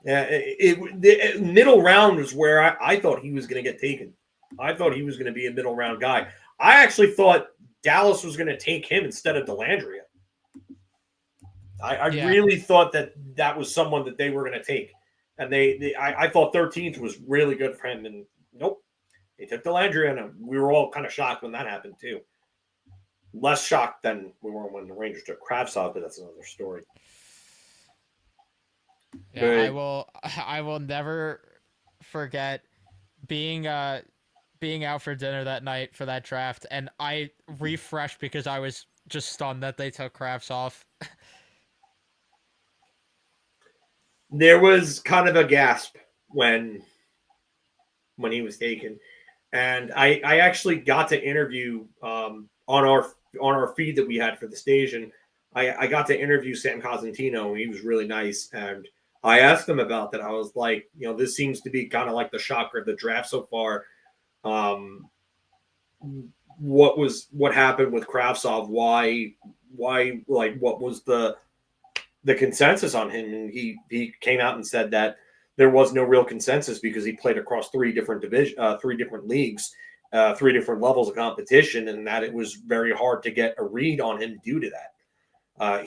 Yeah, the middle round was where I thought he was going to get taken. I thought he was going to be a middle round guy. I actually thought Dallas was going to take him instead of Delandria. I really thought that was someone that they were going to take. And I thought 13th was really good for him. And nope, they took Delandria, and we were all kind of shocked when that happened too. Less shocked than we were when the Rangers took Kravtsov, but that's another story. Yeah, I will never forget being out for dinner that night for that draft, and I refreshed because I was just stunned that they took Kravtsov. There was kind of a gasp when he was taken, and I actually got to interview on our feed that we had for the station. I got to interview Sam Cosentino, and he was really nice. And I asked him about that. I was like, this seems to be kind of like the shocker of the draft so far. What happened with Kravtsov? Why, like, what was the consensus on him? And he came out and said that there was no real consensus because he played across three different leagues, 3 different levels of competition, and that it was very hard to get a read on him due to that.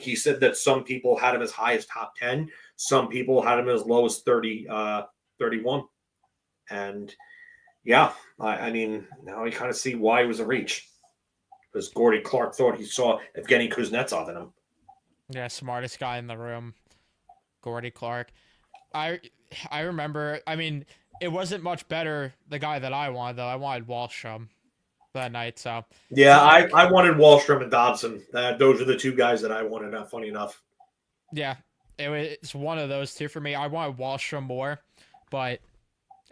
He said that some people had him as high as top 10. Some people had him as low as 31. And yeah, I mean, now you kind of see why he was a reach. Because Gordy Clark thought he saw Evgeny Kuznetsov in him. Yeah, smartest guy in the room, Gordy Clark. I remember, I mean, it wasn't much better, the guy that I wanted, though. I wanted Wallstrom that night, so. Yeah, I wanted Wallstrom and Dobson. Those are the two guys that I wanted, funny enough. Yeah, it's one of those two for me. I wanted Wallstrom more, but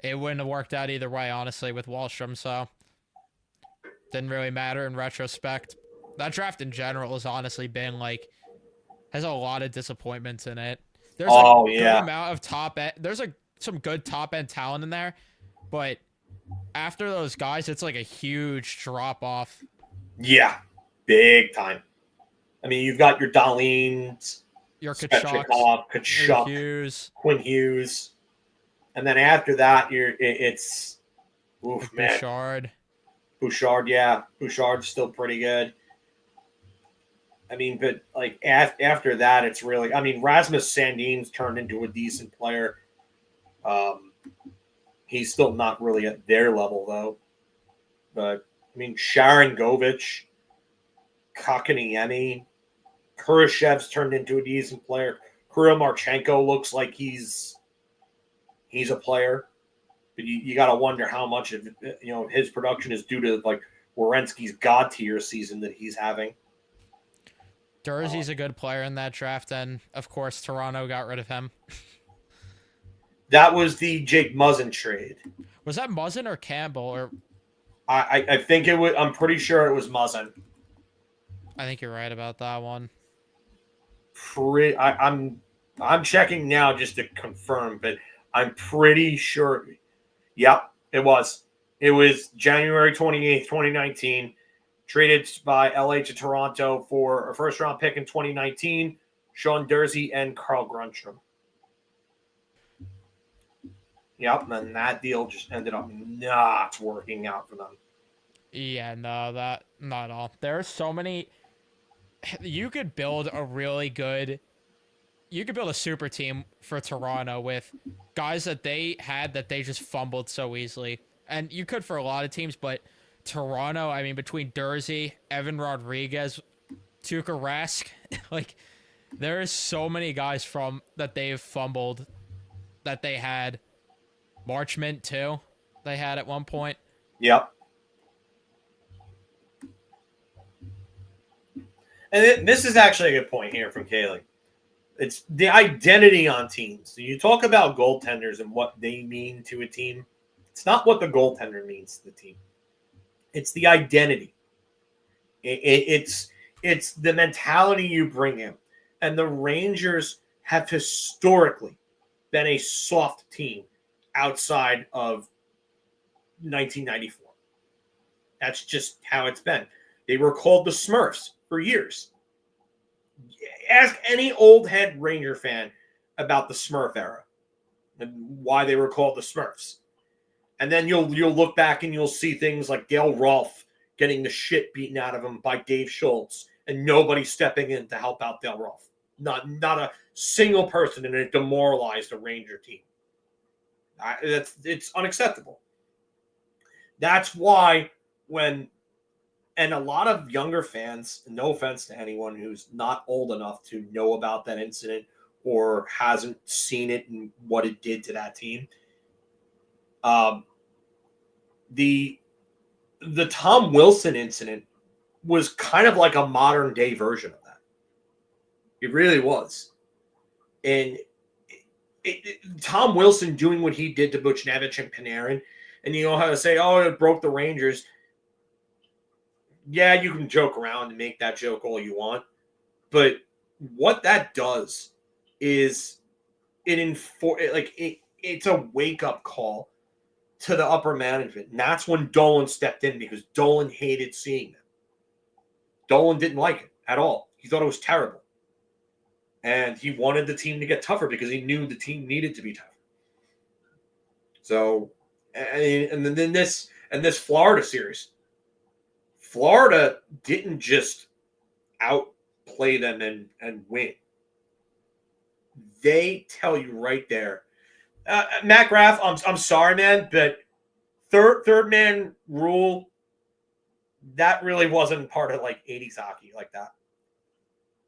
it wouldn't have worked out either way, honestly, with Wallstrom. So didn't really matter in retrospect. That draft in general has honestly been like has a lot of disappointments in it. There's a Oh good yeah, amount of top end. There's some good top end talent in there, but after those guys, it's like a huge drop off. yeah, big time. I mean, you've got your Darlene's, Your Kachucks, Svechnikov, your Kachuk, Hughes, Quinn Hughes, and then after that, it's oof, like man, Bouchard. Bouchard. Yeah, Bouchard's still pretty good. I mean, but like after that, it's really. I mean, Rasmus Sandin's turned into a decent player. Um, he's still not really at their level though. But I mean, Sharon Govich, Kakaniemi, Kurashev's turned into a decent player. Kirill Marchenko looks like he's a player, but you got to wonder how much of his production is due to like Werenski's god tier season that he's having. Durzi's a good player in that draft, and of course Toronto got rid of him. That was the Jake Muzzin trade. Was that Muzzin or Campbell? Or I think it was. I'm pretty sure it was Muzzin. I think you're right about that one. I'm checking now just to confirm, but I'm pretty sure. Yep, it was. It was January 28th, 2019. Traded by LA to Toronto for a first round pick in 2019, Sean Durzi and Carl Grundstrom. Yep, and that deal just ended up not working out for them. Yeah, no, that not at all. There are so many. You could build a really good. You could build a super team for Toronto with guys that they had that they just fumbled so easily, and you could for a lot of teams, but Toronto, I mean, between Durzi, Evan Rodriguez, Tuukka Rask, like there is so many guys from that they've fumbled that they had. Marchment too, they had at one point. Yep. And this is actually a good point here from Kaylee. It's the identity on teams. So you talk about goaltenders and what they mean to a team. It's not what the goaltender means to the team. It's the identity. It's the mentality you bring in. And the Rangers have historically been a soft team outside of 1994. That's just how it's been. They were called the Smurfs for years. Ask any old head Ranger fan about the Smurf era and why they were called the Smurfs. And then you'll look back and you'll see things like Dale Rolfe getting the shit beaten out of him by Dave Schultz and nobody stepping in to help out Dale Rolfe. Not a single person, and it demoralized a Ranger team. It's unacceptable. That's why and a lot of younger fans, no offense to anyone who's not old enough to know about that incident or hasn't seen it and what it did to that team. The Tom Wilson incident was kind of like a modern day version of that. It really was. And Tom Wilson doing what he did to Buchnevich and Panarin, and you know how to say, oh, it broke the Rangers. Yeah, you can joke around and make that joke all you want. But what that does is it's a wake-up call to the upper management. And that's when Dolan stepped in because Dolan hated seeing them. Dolan didn't like it at all. He thought it was terrible. And he wanted the team to get tougher because he knew the team needed to be tougher. So, and then this Florida series, Florida didn't just outplay them and win. They tell you right there, Matt Graff. I'm sorry, man, but third man rule, that really wasn't part of like 80s hockey like that.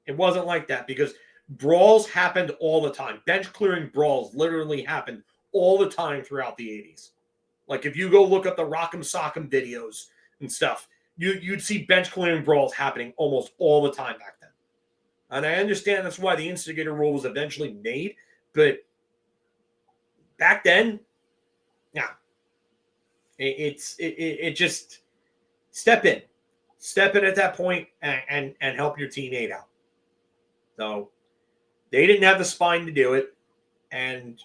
It wasn't like that because brawls happened all the time. Bench clearing brawls literally happened all the time throughout the 80s. Like if you go look up the Rock'em Sock'em videos and stuff, you'd see bench clearing brawls happening almost all the time back then. And I understand that's why the instigator rule was eventually made, but back then, yeah, it just step in at that point and help your teammate out. So they didn't have the spine to do it, and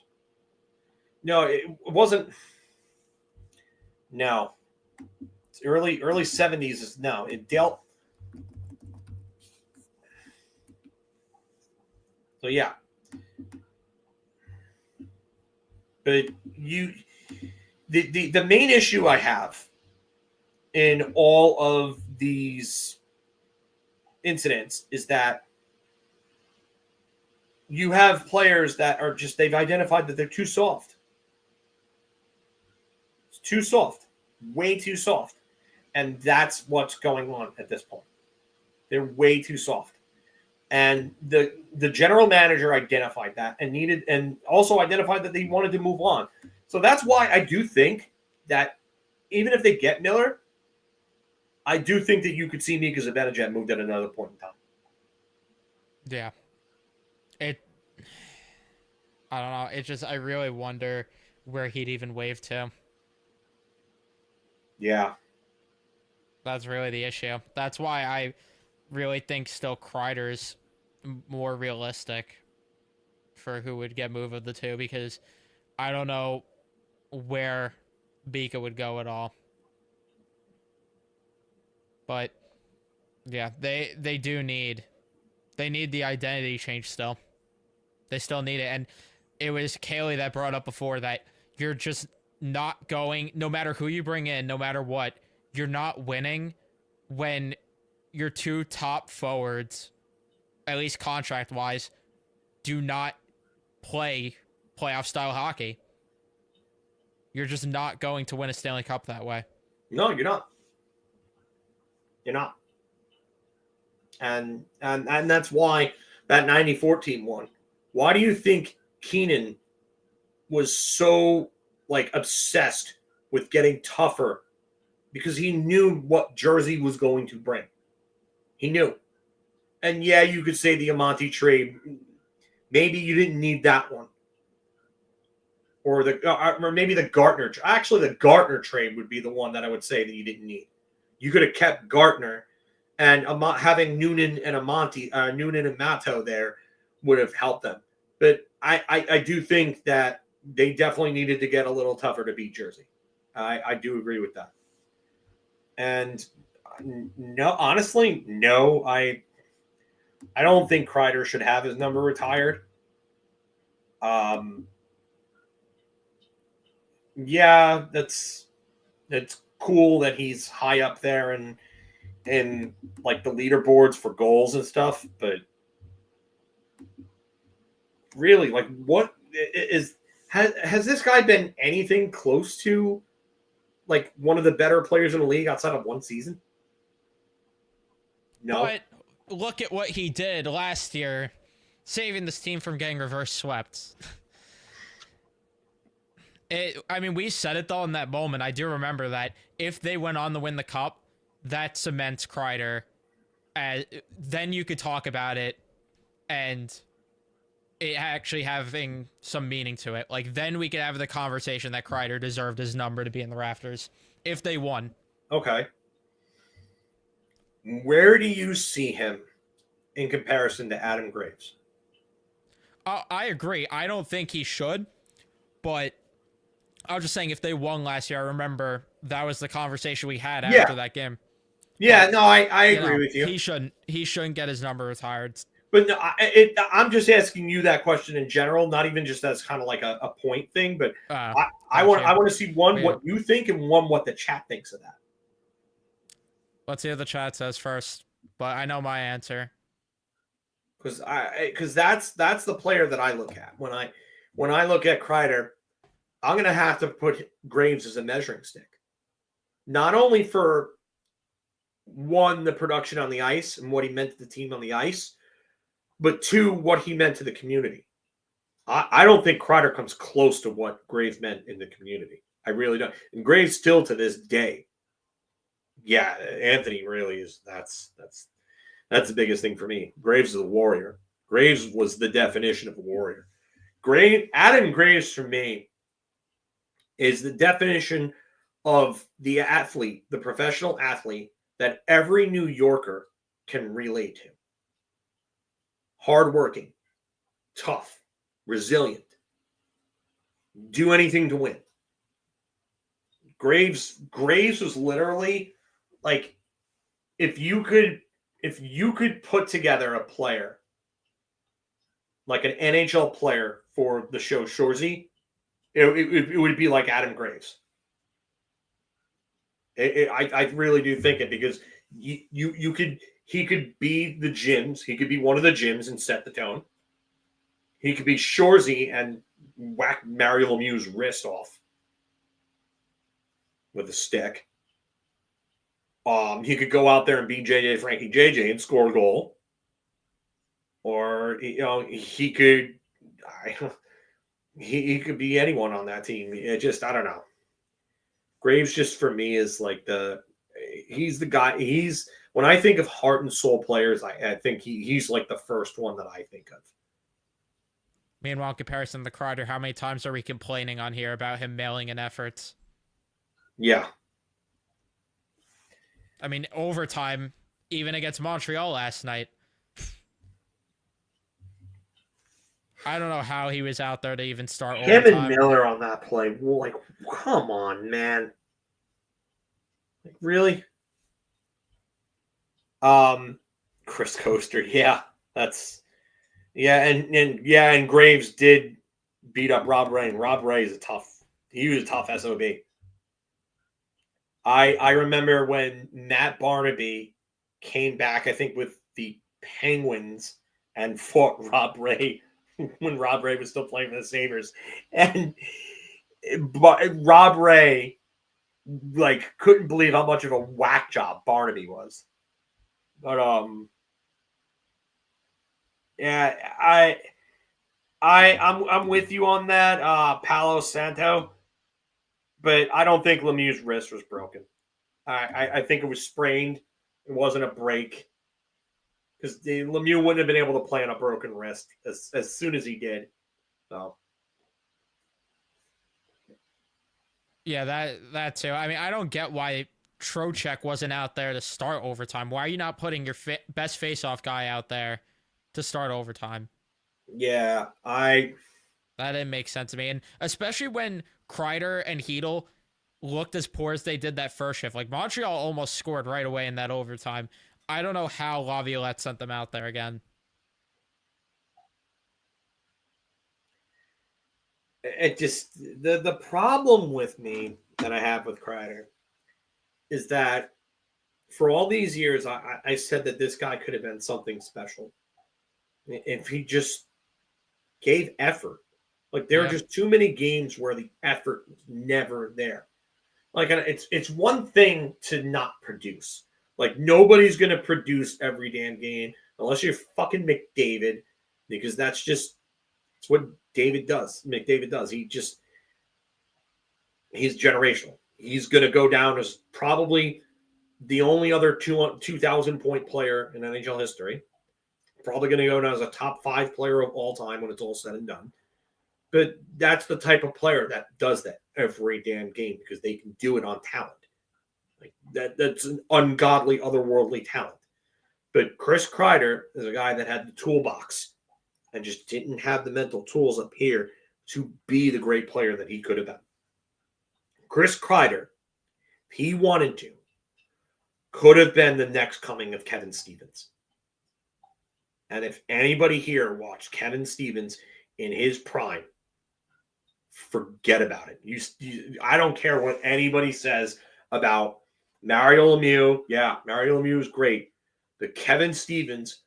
no, it wasn't. No, it's early 70s is no. It dealt. So yeah, but the main issue I have in all of these incidents is that you have players that are just, they've identified that they're too soft. It's too soft, way too soft. And that's what's going on at this point. They're way too soft. And the general manager identified that and also identified that they wanted to move on. So that's why I do think that even if they get Miller, I do think that you could see Mika Zibanejad moved at another point in time. Yeah. I don't know. It just, I really wonder where he'd even wave to. Yeah. That's really the issue. That's why I really think still Kreider's more realistic for who would get moved of the two, because I don't know where Bika would go at all. But yeah, they need the identity change still. They still need it. And it was Kaylee that brought up before that you're just not going, no matter who you bring in, no matter what, you're not winning when your two top forwards, at least contract wise, do not play playoff style hockey. You're just not going to win a Stanley Cup that way. No, you're not. You're not. And that's why that 94 team won. Why do you think Keenan was so obsessed with getting tougher? Because he knew what Jersey was going to bring. He knew. And yeah, you could say the Amante trade, maybe you didn't need that one. Or maybe the Gartner. Actually, the Gartner trade would be the one that I would say that you didn't need. You could have kept Gartner, and having Noonan and Amante, Noonan and Matto there would have helped them. But I do think that they definitely needed to get a little tougher to beat Jersey. I do agree with that. And no, honestly, no, I don't think Kreider should have his number retired. Yeah, that's cool that he's high up there and in the leaderboards for goals and stuff, but really, what has this guy been anything close to one of the better players in the league outside of one season? No. But look at what he did last year, saving this team from getting reverse swept. We said it though in that moment. I do remember that if they went on to win the cup, that cements Kreider. Then you could talk about it and it actually having some meaning to it. Then we could have the conversation that Kreider deserved his number to be in the rafters if they won. Okay. Where do you see him in comparison to Adam Graves? I agree. I don't think he should, but I was just saying if they won last year, I remember that was the conversation we had after that game. Yeah, no, I agree with you. He shouldn't get his number retired. But no, I'm just asking you that question in general, not even just as kind of like a point thing. But I want to see what you think and what the chat thinks of that. Let's see what the chat says first. But I know my answer. Because that's the player that I look at when I look at Kreider. I'm going to have to put Graves as a measuring stick, not only for one, the production on the ice and what he meant to the team on the ice, but two, what he meant to the community. I don't think Kreider comes close to what Graves meant in the community. I really don't. And Graves still to this day, yeah, Anthony really is. That's the biggest thing for me. Graves is a warrior. Graves was the definition of a warrior. Adam Graves for me is the definition of the athlete, the professional athlete that every New Yorker can relate to. Hardworking, tough, resilient, do anything to win. Graves was literally like, if you could put together a player like an NHL player for the show Shoresy, it would be like Adam Graves. I really do think it, because he could be the gyms. He could be one of the gyms and set the tone. He could be Shoresy and whack Mario Lemieux's wrist off with a stick. He could go out there and be Frankie JJ and score a goal. Or, he could he could be anyone on that team. I don't know. Graves just for me is like he's the guy. When I think of heart and soul players, I think he's like the first one that I think of. Meanwhile, in comparison to Kreider, how many times are we complaining on here about him mailing in efforts? Yeah. I mean, overtime, even against Montreal last night. I don't know how he was out there to even start overtime. Him and Miller on that play, like, come on, man. Like, really? Chris Kreider, yeah. And Graves did beat up Rob Ray, and Rob Ray is he was a tough SOB. I remember when Matt Barnaby came back, I think with the Penguins, and fought Rob Ray when Rob Ray was still playing for the Sabres. And Rob Ray, like, couldn't believe how much of a whack job Barnaby was. But yeah, I'm with you on that, Palo Santo. But I don't think Lemieux's wrist was broken. I think it was sprained. It wasn't a break. Because Lemieux wouldn't have been able to play on a broken wrist as soon as he did. So. Yeah, that too. I mean, I don't get why Trocheck wasn't out there to start overtime. Why are you not putting your best face-off guy out there to start overtime? Yeah, that didn't make sense to me. And especially when Kreider and Hedl looked as poor as they did that first shift. Like, Montreal almost scored right away in that overtime. I don't know how Laviolette sent them out there again. It just, the problem with me that I have with Kreider is that for all these years, I said that this guy could have been something special if he just gave effort. Like, there are just too many games where the effort was never there. Like, it's one thing to not produce. Like, nobody's going to produce every damn game unless you're fucking McDavid, because that's what McDavid does. He's generational. He's going to go down as probably the only other 2,000-point player in NHL history. Probably going to go down as a top 5 player of all time when it's all said and done. But that's the type of player that does that every damn game, because they can do it on talent. Like, that's an ungodly, otherworldly talent. But Chris Kreider is a guy that had the toolbox and just didn't have the mental tools up here to be the great player that he could have been. Chris Kreider, if he wanted to, could have been the next coming of Kevin Stevens. And if anybody here watched Kevin Stevens in his prime, forget about it. I don't care what anybody says about Mario Lemieux. Yeah, Mario Lemieux is great. But Kevin Stevens,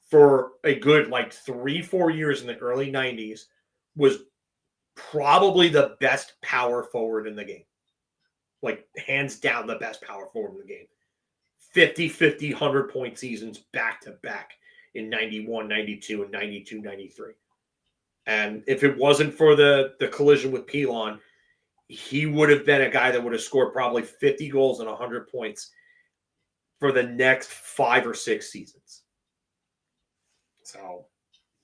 for a good 3-4 years in the early 90s, was probably the best power forward in the game. Like, hands down, the best power forward in the game. 50-50, 100-point seasons back-to-back in 91, 92, and 92, 93. And if it wasn't for the collision with Pilon, he would have been a guy that would have scored probably 50 goals and 100 points for the next 5 or 6 seasons. So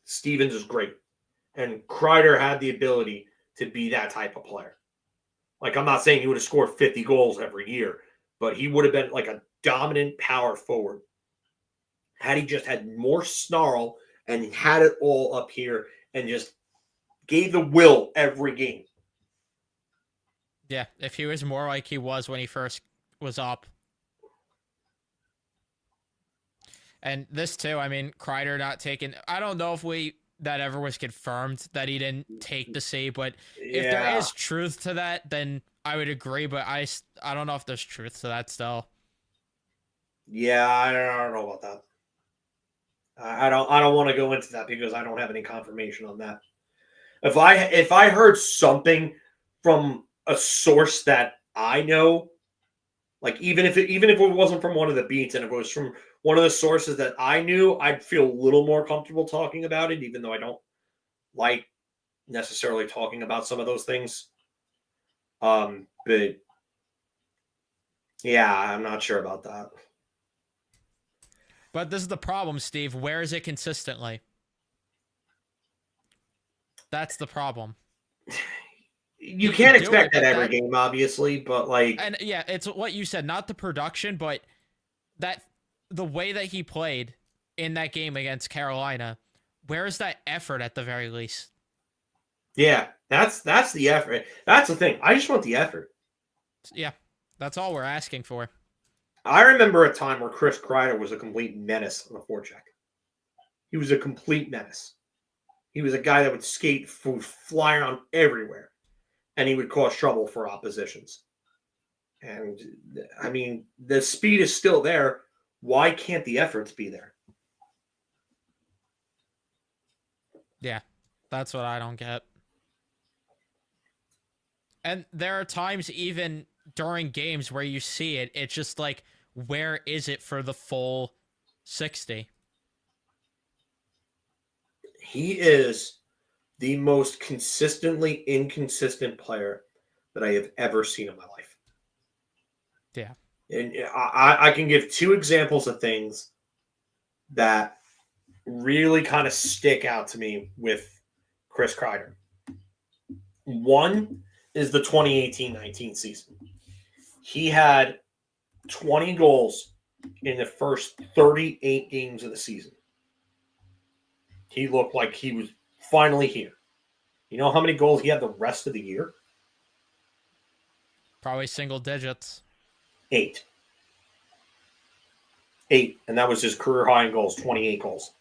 Stevens is great. And Kreider had the ability to be that type of player. Like, I'm not saying he would have scored 50 goals every year, but he would have been like a dominant power forward had he just had more snarl and had it all up here and just gave the will every game. Yeah, if he was more like he was when he first was up. And this too, I mean, Kreider not taking. I don't know if that ever was confirmed that he didn't take the C, but if there is truth to that, then I would agree. But I don't know if there's truth to that still. Yeah, I don't know about that. I don't want to go into that because I don't have any confirmation on that. If I heard something from a source that I know, like even if it wasn't from one of the beats and if it was from one of the sources that I knew, I'd feel a little more comfortable talking about it, even though I don't like necessarily talking about some of those things. But yeah, I'm not sure about that. But this is the problem, Steve. Where is it consistently? That's the problem. You can't expect that every game, obviously, but like, and yeah, it's what you said, not the production, but that the way that he played in that game against Carolina. Where is that effort at the very least? Yeah, that's the effort. That's the thing. I just want the effort. Yeah, that's all we're asking for. I remember a time where Chris Kreider was a complete menace on the forecheck. He was a complete menace. He was a guy that would skate, fly around everywhere, and he would cause trouble for oppositions. And I mean, the speed is still there. Why can't the efforts be there? Yeah, that's what I don't get. And there are times even during games where you see it, it's just like, where is it for the full 60? He is the most consistently inconsistent player that I have ever seen in my life. Yeah. And I can give two examples of things that really kind of stick out to me with Chris Kreider. One is the 2018-19 season. He had 20 goals in the first 38 games of the season. He looked like he was finally here. You know how many goals he had the rest of the year? Probably single digits. 8. 8. And that was his career high in goals, 28 goals.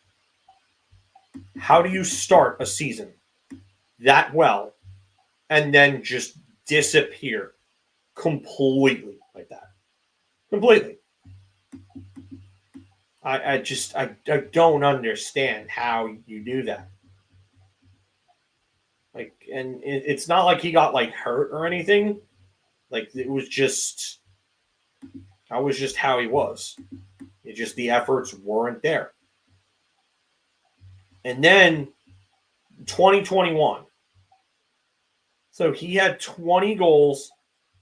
How do you start a season that well and then just disappear completely like that? Completely. I don't understand how you do that. Like, and it's not like he got like hurt or anything. Like, it was just, that was just how he was. It just, the efforts weren't there. And then 2021. So he had 20 goals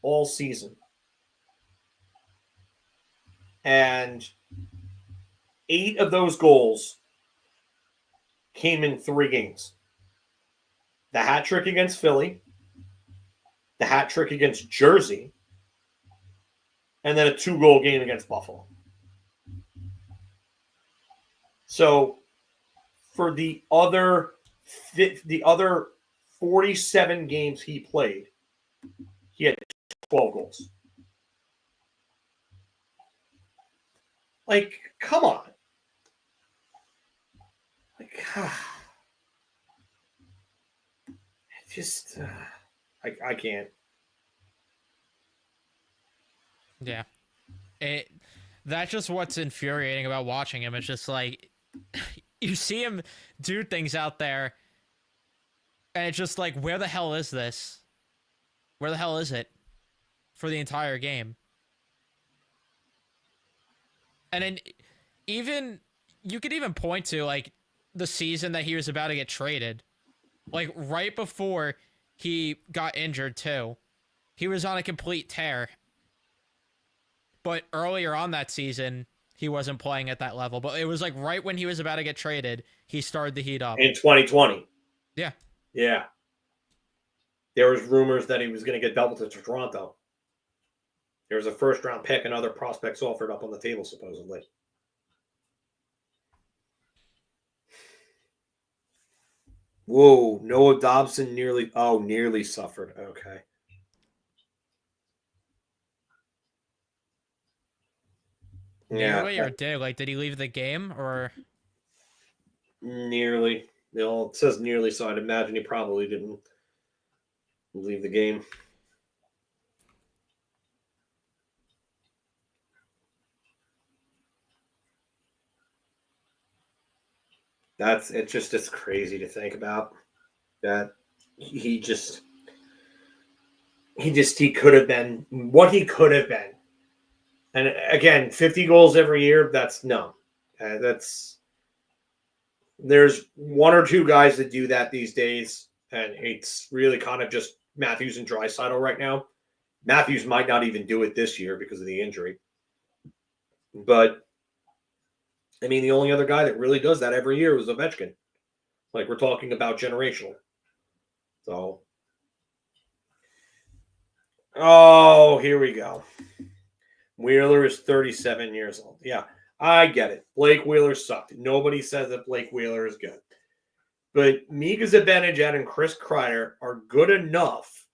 all season. And 8 of those goals came in 3 games. The hat trick against Philly, the hat trick against Jersey, and then a 2-goal game against Buffalo. So for the other 47 games he played, he had 12 goals. Like, come on. Like, just, I can't. Yeah. That's just what's infuriating about watching him. It's just like, you see him do things out there, and it's just like, where the hell is this? Where the hell is it for the entire game? And then even, you could even point to, like, the season that he was about to get traded. Like, right before he got injured, too. He was on a complete tear. But earlier on that season, he wasn't playing at that level. But it was like right when he was about to get traded, he started to heat up. In 2020. Yeah. Yeah. There was rumors that he was going to get doubled to Toronto. There was a first-round pick and other prospects offered up on the table, supposedly. Whoa, Noah Dobson nearly suffered. Okay. Nearly, or did he leave the game, or nearly? It says nearly, so I'd imagine he probably didn't leave the game. It's crazy to think about that he could have been what he could have been. And again, 50 goals every year, that's no. There's one or two guys that do that these days, and it's really kind of just Matthews and Draisaitl right now. Matthews might not even do it this year because of the injury. But I mean, the only other guy that really does that every year was Ovechkin. Like, we're talking about generational. So, oh, here we go. Wheeler is 37 years old. Yeah, I get it. Blake Wheeler sucked. Nobody says that Blake Wheeler is good. But Mika Zibanejad and Chris Kreider are good enough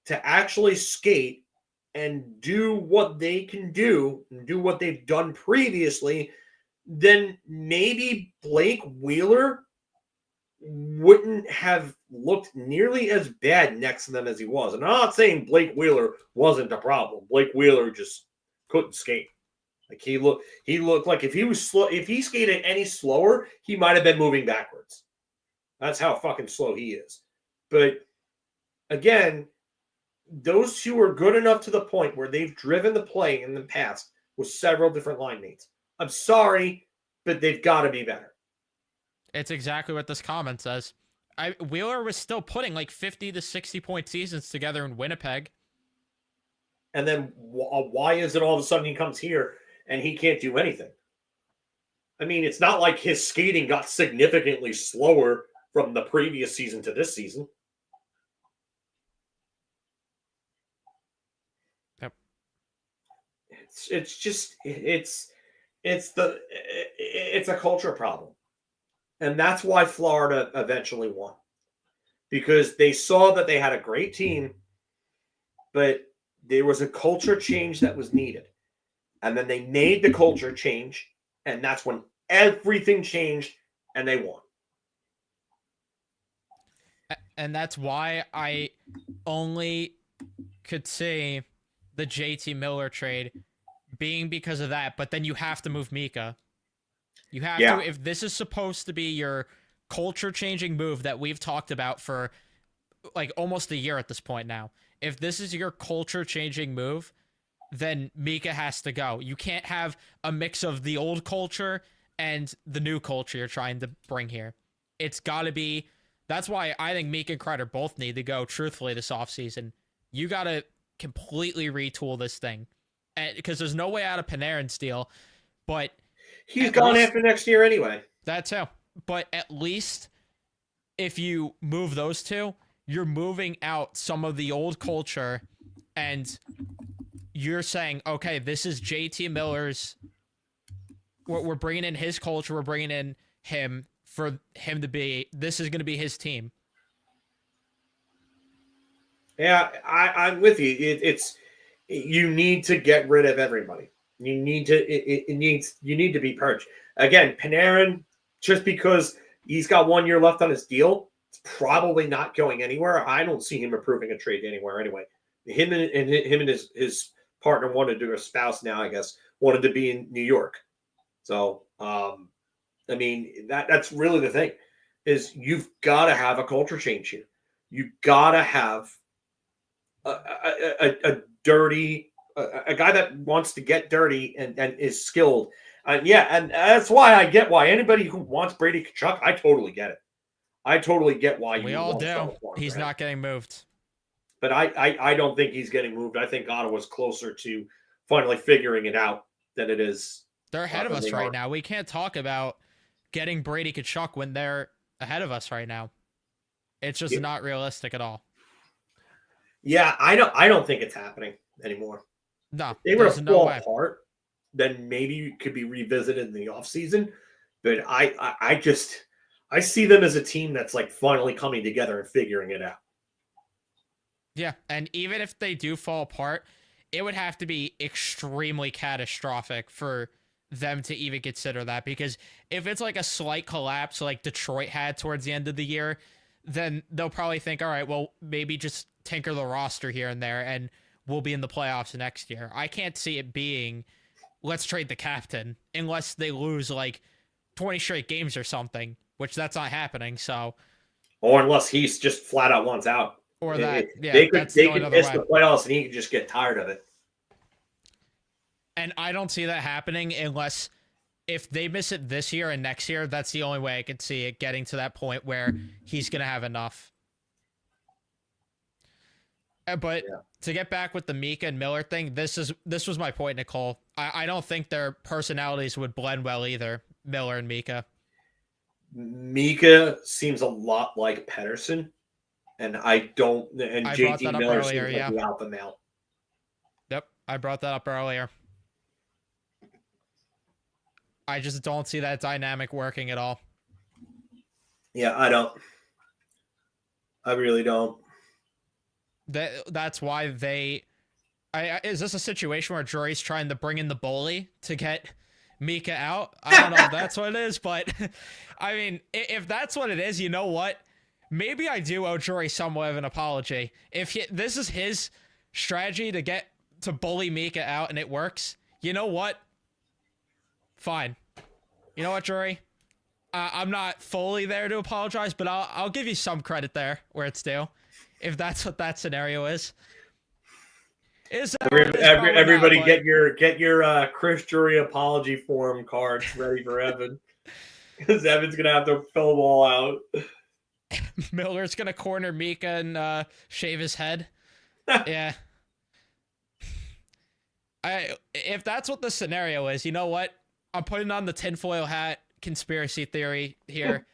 to actually skate and do what they can do and do what they've done previously. Then maybe Blake Wheeler wouldn't have looked nearly as bad next to them as he was. And I'm not saying Blake Wheeler wasn't the problem. Blake Wheeler just couldn't skate. Like he looked like if he skated any slower, he might have been moving backwards. That's how fucking slow he is. But again, those two are good enough to the point where they've driven the play in the past with several different line mates. I'm sorry, but they've got to be better. It's exactly what this comment says. Wheeler was still putting like 50 to 60 point seasons together in Winnipeg. And then why is it all of a sudden he comes here and he can't do anything? I mean, it's not like his skating got significantly slower from the previous season to this season. Yep. It's a culture problem. And that's why Florida eventually won. Because they saw that they had a great team, but there was a culture change that was needed. And then they made the culture change, and that's when everything changed, and they won. And that's why I only could say the JT Miller trade being because of that, but then you have to move Mika. You have to, if this is supposed to be your culture-changing move that we've talked about for like almost a year at this point now, if this is your culture-changing move, then Mika has to go. You can't have a mix of the old culture and the new culture you're trying to bring here. It's got to be... That's why I think Mika and Kreider both need to go, truthfully, this offseason. You got to completely retool this thing. Because there's no way out of Panarin's deal, but... He's gone after next year anyway. That's how. But at least if you move those two, you're moving out some of the old culture and you're saying, okay, this is JT Miller's... We're bringing in his culture. We're bringing in him for him to be... This is going to be his team. Yeah, I'm with you. You need to get rid of everybody. You need to be purged. Again, Panarin, just because he's got 1 year left on his deal, it's probably not going anywhere. I don't see him approving a trade anywhere anyway. Him and his partner wanted to, or spouse now, I guess, wanted to be in New York. So, I mean, that's really the thing, is you've got to have a culture change here. You've got to have a dirty... a guy that wants to get dirty and is skilled. And that's why I get why anybody who wants Brady Tkachuk, I totally get it. I totally get why we all do. He's not getting moved. But I don't think he's getting moved. I think Ottawa's closer to finally figuring it out than it is They're ahead of than us they right are. now. We can't talk about getting Brady Kachuk when they're ahead of us right now. It's just Yeah, not realistic at all. yeah, I don't think it's happening anymore. No, If they were there's to no fall way. apart, then maybe it could be revisited in the offseason. But I see them as a team that's like finally coming together and figuring it out. Yeah, and even if they do fall apart, it would have to be extremely catastrophic for them to even consider that, because if it's like a slight collapse like Detroit had towards the end of the year, then they'll probably think, all right, well, maybe just tinker the roster here and there and we'll be in the playoffs next year. I can't see it being, let's trade the captain, unless they lose like 20 straight games or something, which that's not happening. So, Or unless he's just flat out wants out. or that, yeah, They could that's the they only could other miss way. the playoffs and he could just get tired of it. And I don't see that happening unless, if they miss it this year and next year, that's the only way I could see it getting to that point where he's going to have enough. But Yeah. to get back with the Mika and Miller thing, this was my point, Nicole. I don't think their personalities would blend well either, Miller and Mika. Mika seems a lot like Pedersen, and I brought JT that up Miller earlier, seems like yeah. the alpha male. Yep, I brought that up earlier. I just don't see that dynamic working at all. Yeah, I don't. I really don't. That's why they. Is this a situation where Drury's trying to bring in the bully to get Mika out? I don't know if that's what it is, but I mean, if that's what it is, you know what? Maybe I do owe Drury somewhat of an apology. If this is his strategy to bully Mika out and it works, you know what? Fine. You know what, Drury? I'm not fully there to apologize, but I'll give you some credit there where it's due, if that's what that scenario is. Everybody Not, get your Chris Jury apology form cards ready for Evan, because Evan's gonna have to fill them all out. Miller's gonna corner Mika and shave his head. Yeah. If that's what the scenario is, you know what? I'm putting on the tinfoil hat conspiracy theory here.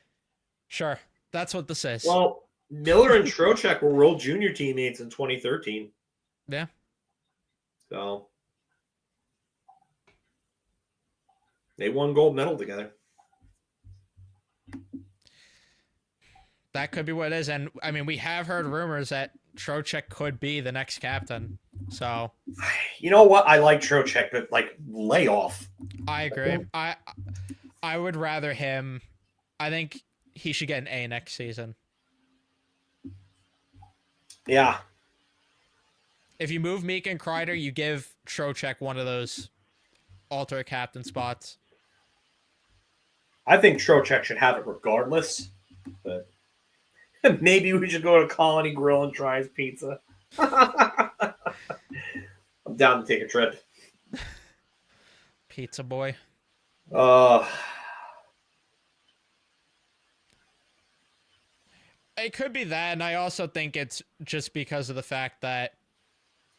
Sure, that's what this is. Well, Miller and Trocheck were World Junior teammates in 2013. Yeah. So they won gold medal together. That could be what it is. And I mean, we have heard rumors that Trocheck could be the next captain. So, you know what? I like Trocheck, but like, lay off. I agree. I would rather him. I think he should get an A next season. Yeah. If you move Meek and Kreider, you give Trocheck one of those alternate captain spots. I think Trocheck should have it regardless, but maybe we should go to Colony Grill and try his pizza. I'm down to take a trip. Pizza boy. It could be that, and I also think it's just because of the fact that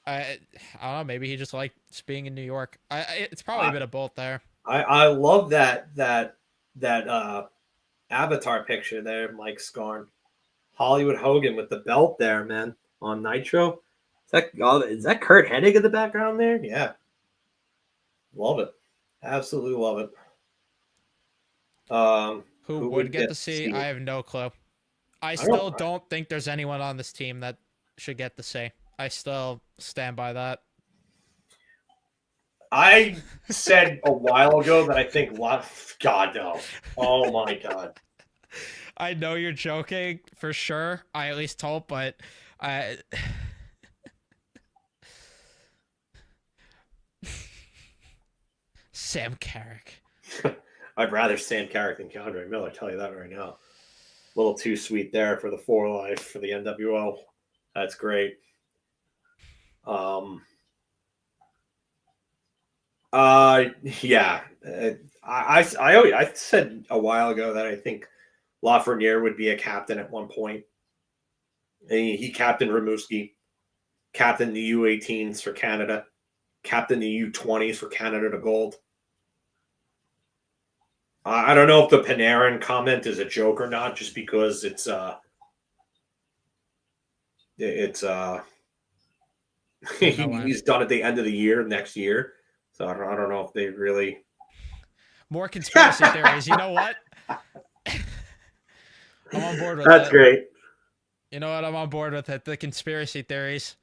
I don't know, maybe he just likes being in New York. It's probably a bit of both there. I love that avatar picture there, Mike Scarn. Hollywood Hogan with the belt there, man, on Nitro. Is that Kurt Hennig in the background there? Yeah. Love it. Absolutely love it. Who would get to see? I have no clue. I still don't think there's anyone on this team that should get to see. I still stand by that. I said a while ago that I think God, no. Oh my God. I know you're joking for sure. I at least hope, but Sam Carrick. I'd rather Sam Carrick than Keandre Miller, I'll tell you that right now. A little too sweet there for the 4 Life for the NWO. That's great. Yeah. I said a while ago that I think Lafreniere would be a captain at one point. He captained Rimouski, captained the U18s for Canada, captained the U20s for Canada to gold. I don't know if the Panarin comment is a joke or not, just because it's You know what? he's done at the end of the year next year. So I don't know if they really. More conspiracy theories. You know what? I'm on board with That's it. great. You know what? I'm on board with it. The conspiracy theories.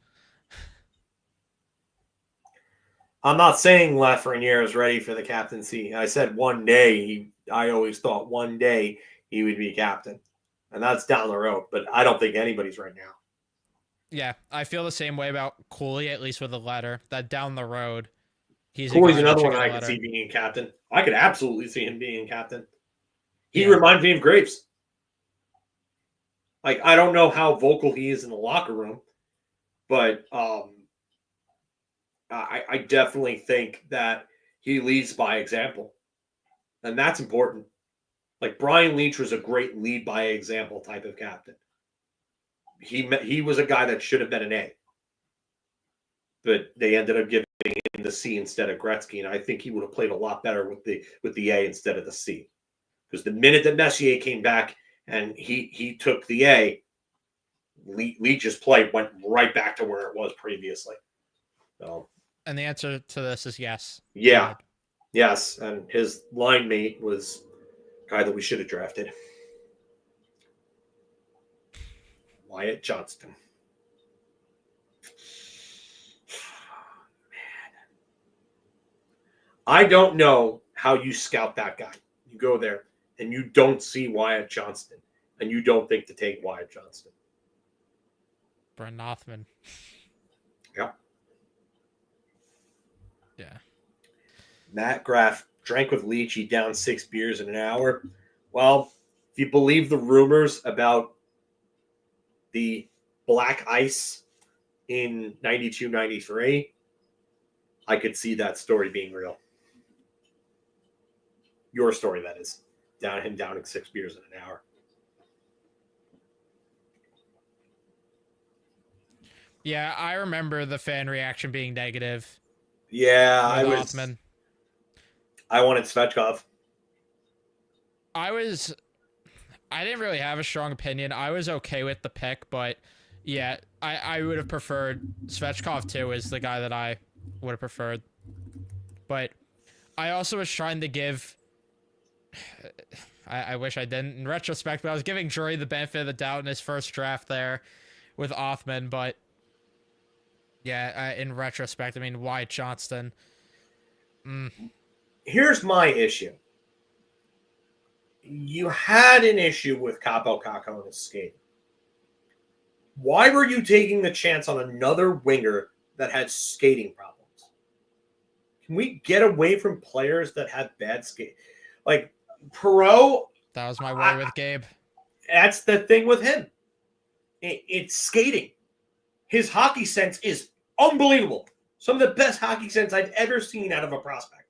I'm not saying Lafreniere is ready for the captaincy. I said one day. I always thought one day he would be captain, and that's down the road. But I don't think anybody's right now. Yeah, I feel the same way about Cooley, at least with a letter. That down the road, he's a Cooley's guy that another should one get a I could letter. see being captain. I could absolutely see him being captain. He Yeah. reminds me of Graves. Like, I don't know how vocal he is in the locker room, but I definitely think that he leads by example, and that's important. Like, Brian Leach was a great lead by example type of captain. He was a guy that should have been an A, but they ended up giving him the C instead of Gretzky, and I think he would have played a lot better with the A instead of the C. Because the minute that Messier came back and he took the A, Leach's play went right back to where it was previously. So, And the answer to this is yes. yeah, yes, and his line mate was a guy that we should have drafted, Wyatt Johnston. I don't know how you scout that guy. You go there and you don't see Wyatt Johnston, and you don't think to take Wyatt Johnston. Brent Nothman. Yeah. Yeah. Matt Graff drank with Leach. He down 6 beers in an hour. Well, if you believe the rumors about the black ice in 92, 93, I could see that story being real. Your story, that is. Him downing 6 beers in an hour. Yeah, I remember the fan reaction being negative. Yeah, with Othman. I wanted Svechkov. I didn't really have a strong opinion. I was okay with the pick, but yeah, I would have preferred Svechkov too is the guy that I would have preferred. But I also was trying to give I wish I didn't in retrospect, but I was giving Drury the benefit of the doubt in his first draft there with Othman, but yeah, in retrospect, I mean, Wyatt Johnston. Here's my issue. You had an issue with Capo Caco and his skating. Why were you taking the chance on another winger that had skating problems? Can we get away from players that have bad skate? Like Perot. That was my worry with Gabe. That's the thing with him. It's skating. His hockey sense is unbelievable. Some of the best hockey sense I've ever seen out of a prospect.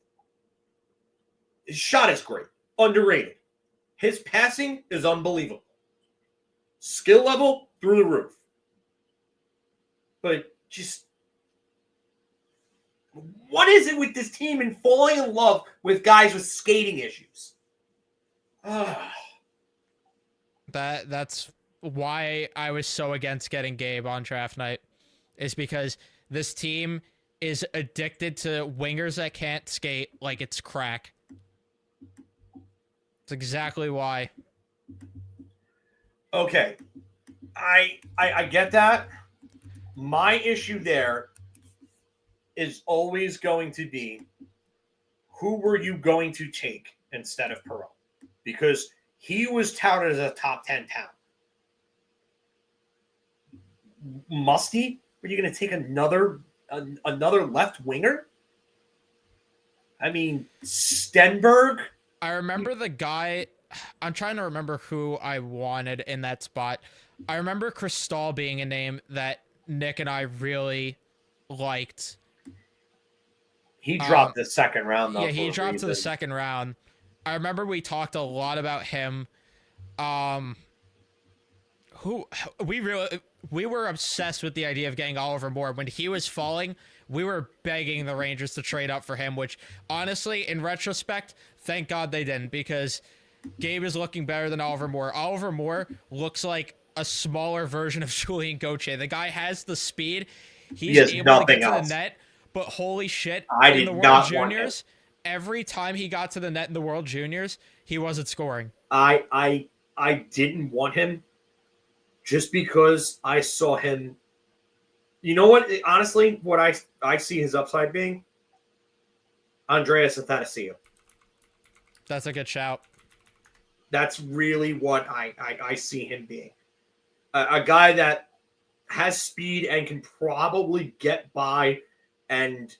His shot is great. Underrated. His passing is unbelievable. Skill level through the roof. But just, what is it with this team and falling in love with guys with skating issues? That's why I was so against getting Gabe on draft night, is because this team is addicted to wingers that can't skate like it's crack. That's exactly why. Okay. I get that. My issue there is always going to be, who were you going to take instead of Perot? Because he was touted as a top 10 talent. Musty? Were you going to take another left winger? I mean, Stenberg? I remember the guy. I'm trying to remember who I wanted in that spot. I remember Chris Stahl being a name that Nick and I really liked. He dropped the second round, though. Yeah, he dropped to the second round. I remember we talked a lot about him. We were obsessed with the idea of getting Oliver Moore. When he was falling, we were begging the Rangers to trade up for him, which honestly, in retrospect, thank God they didn't, because Gabe is looking better than Oliver Moore. Oliver Moore looks like a smaller version of Julian Gauthier. The guy has the speed. He He's has able to nothing get to the else. net, but holy shit, I in the did World not want him. Juniors, every time he got to the net in the World Juniors, he wasn't scoring. I didn't want him just because I saw him. You know what? Honestly, what I see his upside being Andreas Athanasiou. That's a good shout. That's really what I see him being. A guy that has speed and can probably get by and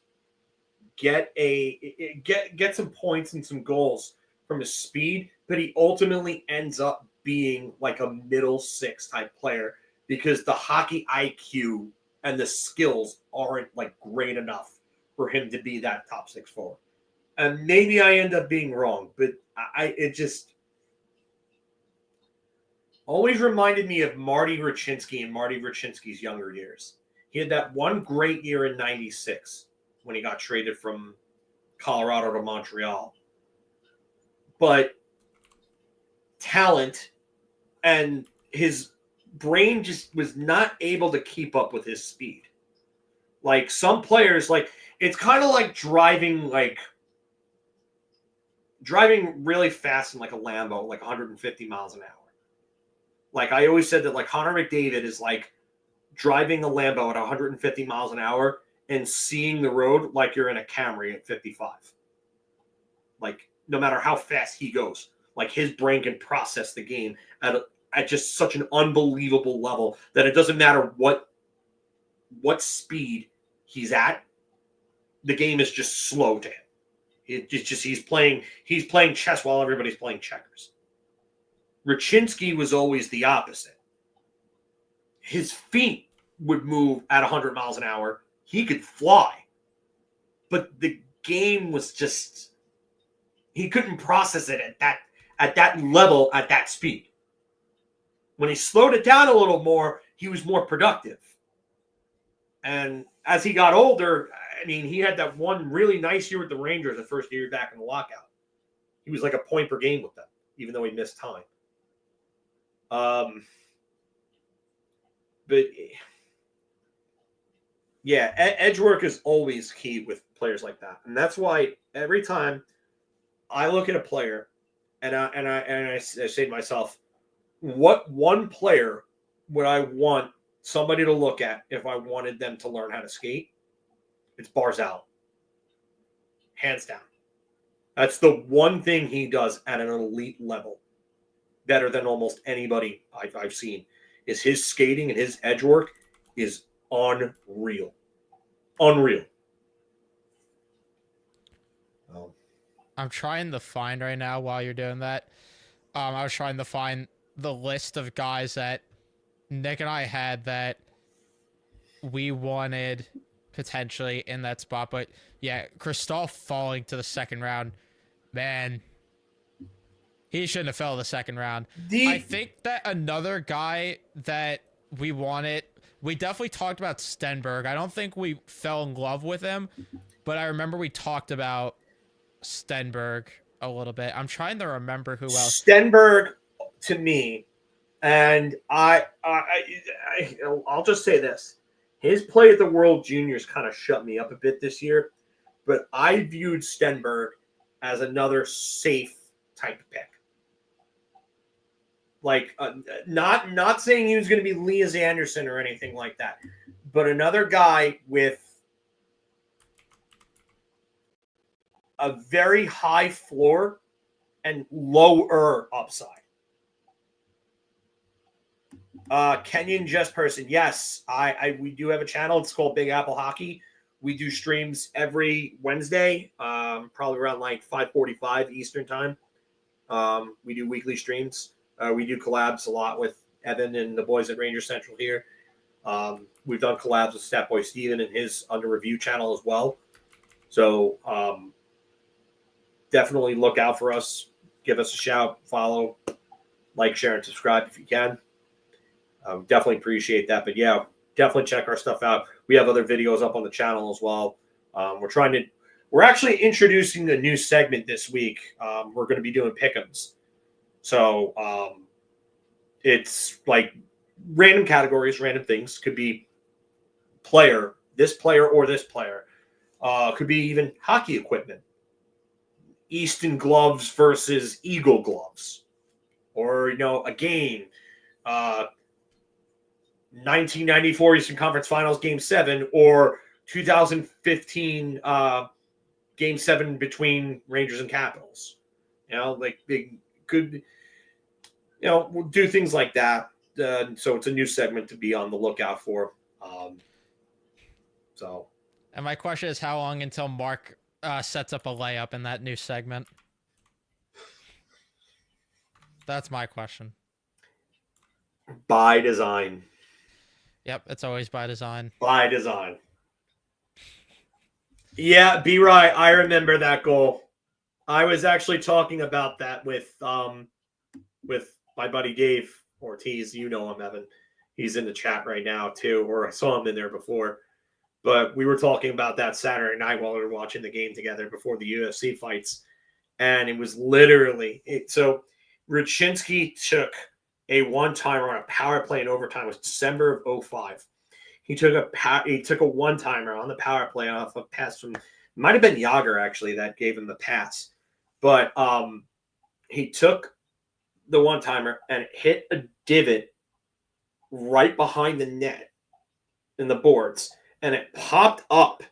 get some points and some goals from his speed, but he ultimately ends up being like a middle six type player because the hockey IQ and the skills aren't like great enough for him to be that top six forward. And maybe I end up being wrong, but it just always reminded me of Marty Rachinsky and Marty Rachinsky's younger years. He had that one great year in '96 when he got traded from Colorado to Montreal. But talent and his brain just was not able to keep up with his speed. Like some players, like it's kind of like driving really fast in like a Lambo, like 150 miles an hour. Like I always said that like Connor McDavid is like driving a Lambo at 150 miles an hour and seeing the road like you're in a Camry at 55. Like no matter how fast he goes, like his brain can process the game at just such an unbelievable level that it doesn't matter what speed he's at, the game is just slow to him. It's just he's playing chess while everybody's playing checkers. Rachinsky was always the opposite. His feet would move at 100 miles an hour. He could fly. But the game was just he couldn't process it at that level, at that speed. When he slowed it down a little more, he was more productive. And as he got older, I mean, he had that one really nice year with the Rangers the first year back in the lockout. He was like a point per game with them, even though he missed time. But yeah, edge work is always key with players like that, and that's why every time I look at a player, and I say to myself, what one player would I want somebody to look at if I wanted them to learn how to skate? It's Barzal, hands down. That's the one thing he does at an elite level, better than almost anybody I've seen, is his skating and his edge work is unreal. Unreal. I'm trying to find right now while you're doing that. I was trying to find the list of guys that Nick and I had that we wanted potentially in that spot. But yeah, Kristoff falling to the second round, man, he shouldn't have fell to the second round. I think that another guy that we wanted, we definitely talked about Stenberg. I don't think we fell in love with him, but I remember we talked about Stenberg a little bit. I'm trying to remember who else. Stenberg, to me, and I'll just say this. His play at the World Juniors kind of shut me up a bit this year, but I viewed Stenberg as another safe type pick. Like, not saying he was going to be Lias Anderson or anything like that, but another guy with a very high floor and lower upside. Kenyon Just Person, yes, we do have a channel. It's called Big Apple Hockey. We do streams every Wednesday, probably around like 5:45 Eastern time. We do weekly streams. We do collabs a lot with Evan and the boys at Ranger Central here. We've done collabs with Statboy Steven and his Under Review channel as well. So definitely look out for us. Give us a shout, follow, like, share, and subscribe if you can. Definitely appreciate that. But yeah, definitely check our stuff out. We have other videos up on the channel as well. We're actually introducing a new segment this week. We're going to be doing pick'ems. So it's like random categories, random things. Could be this player or this player. Could be even hockey equipment. Easton gloves versus Eagle gloves. Or, a game. 1994 Eastern Conference Finals Game 7 or 2015 Game 7 between Rangers and Capitals. They could, we'll do things like that. So it's a new segment to be on the lookout for. And my question is, how long until Mark sets up a layup in that new segment? That's my question. By design. Yep, it's always by design. By design. Yeah, B-Rye, I remember that goal. I was actually talking about that with my buddy Dave Ortiz. You know him, Evan. He's in the chat right now too, or I saw him in there before. But we were talking about that Saturday night while we were watching the game together before the UFC fights. And it was literally so Ruchinsky took a one-timer on a power play in overtime. It was December of 2005. He took a one-timer on the power play off a pass from, might have been Yager actually that gave him the pass. But he took the one-timer and it hit a divot right behind the net in the boards. And it popped up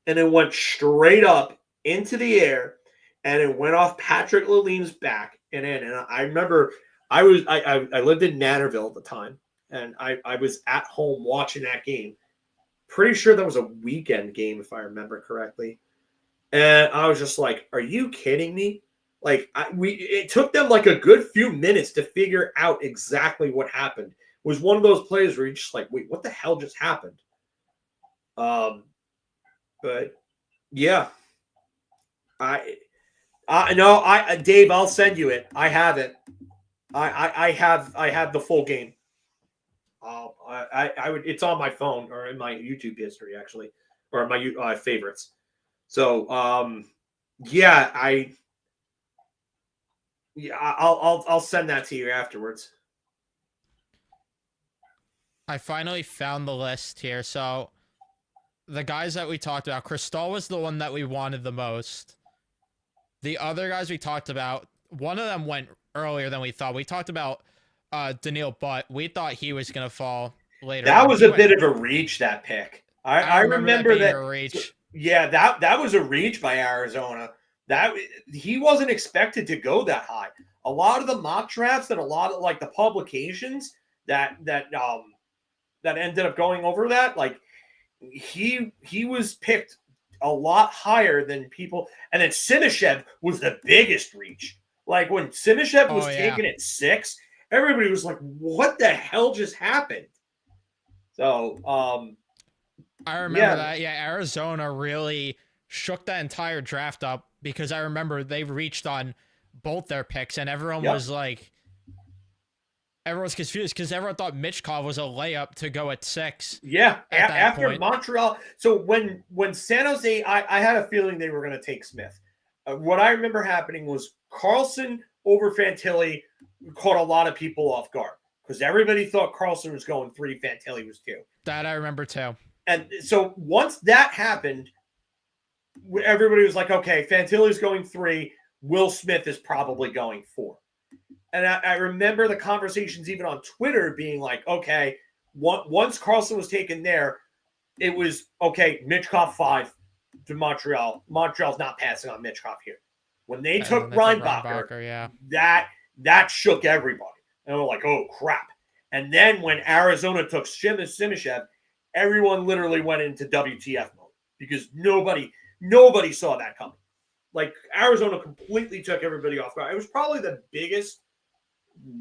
and it went straight up into the air and it went off Patrick Laline's back and in. And I remember I lived in Natterville at the time, and I was at home watching that game. Pretty sure that was a weekend game, if I remember correctly. And I was just like, "Are you kidding me?" Like it took them like a good few minutes to figure out exactly what happened. It was one of those plays where you're just like, "Wait, what the hell just happened?" But yeah, Dave, I'll send you it. I have it. I have the full game. I would. It's on my phone or in my YouTube history actually, or my favorites. So I'll send that to you afterwards. I finally found the list here. So the guys that we talked about, Cristal was the one that we wanted the most. The other guys we talked about, one of them went earlier than we thought. We talked about Daniil Butt. We thought he was going to fall later. That was a bit of a reach, that pick. I remember that. A reach. Yeah, that was a reach by Arizona. That he wasn't expected to go that high. A lot of the mock drafts and a lot of like the publications that ended up going over that, like he was picked a lot higher than people. And then Sinishev was the biggest reach. Like when Sinishev was taken at 6, everybody was like, "What the hell just happened?" So, I remember that. Yeah, Arizona really shook that entire draft up because I remember they reached on both their picks, and everyone was like, everyone's confused because everyone thought Michkov was a layup to go at 6. Yeah, after Montreal. So when San Jose, I had a feeling they were going to take Smith. What I remember happening was Carlson over Fantilli caught a lot of people off guard because everybody thought Carlson was going 3, Fantilli was 2. That I remember too. And so once that happened, everybody was like, okay, Fantilli's going 3. Will Smith is probably going 4. And I remember the conversations even on Twitter being like, okay, once Carlson was taken there, it was, okay, Michkov 5 to Montreal. Montreal's not passing on Michkov here. When they took Reinbacher, that shook everybody. And we're like, oh, crap. And then when Arizona took Sinishev, everyone literally went into WTF mode because nobody saw that coming. Like, Arizona completely took everybody off guard. It was probably the biggest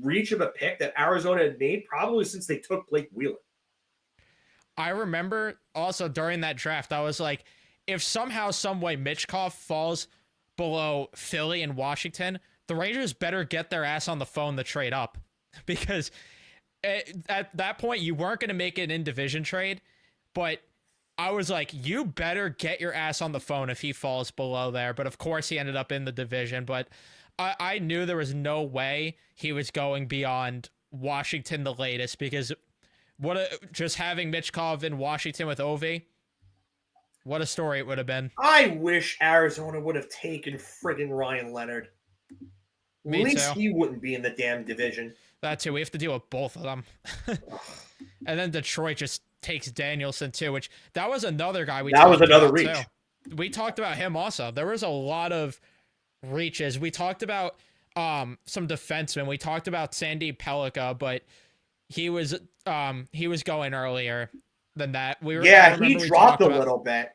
reach of a pick that Arizona had made probably since they took Blake Wheeler. I remember also during that draft, I was like, if somehow, some way Michkov falls below Philly and Washington, the Rangers better get their ass on the phone to trade up because at that point, you weren't going to make an in-division trade, but I was like, you better get your ass on the phone if he falls below there. But of course, he ended up in the division. But I knew there was no way he was going beyond Washington the latest, because just having Mitchkov in Washington with Ovi, what a story it would have been. I wish Arizona would have taken friggin' Ryan Leonard. At Me least too. he wouldn't be in the damn division. That too. We have to deal with both of them. And then Detroit just takes Danielson too, which that was another guy that was another reach. Too. We talked about him also. There was a lot of reaches. We talked about some defensemen. We talked about Sandy Pellica, but he was going earlier than that. He dropped a little bit.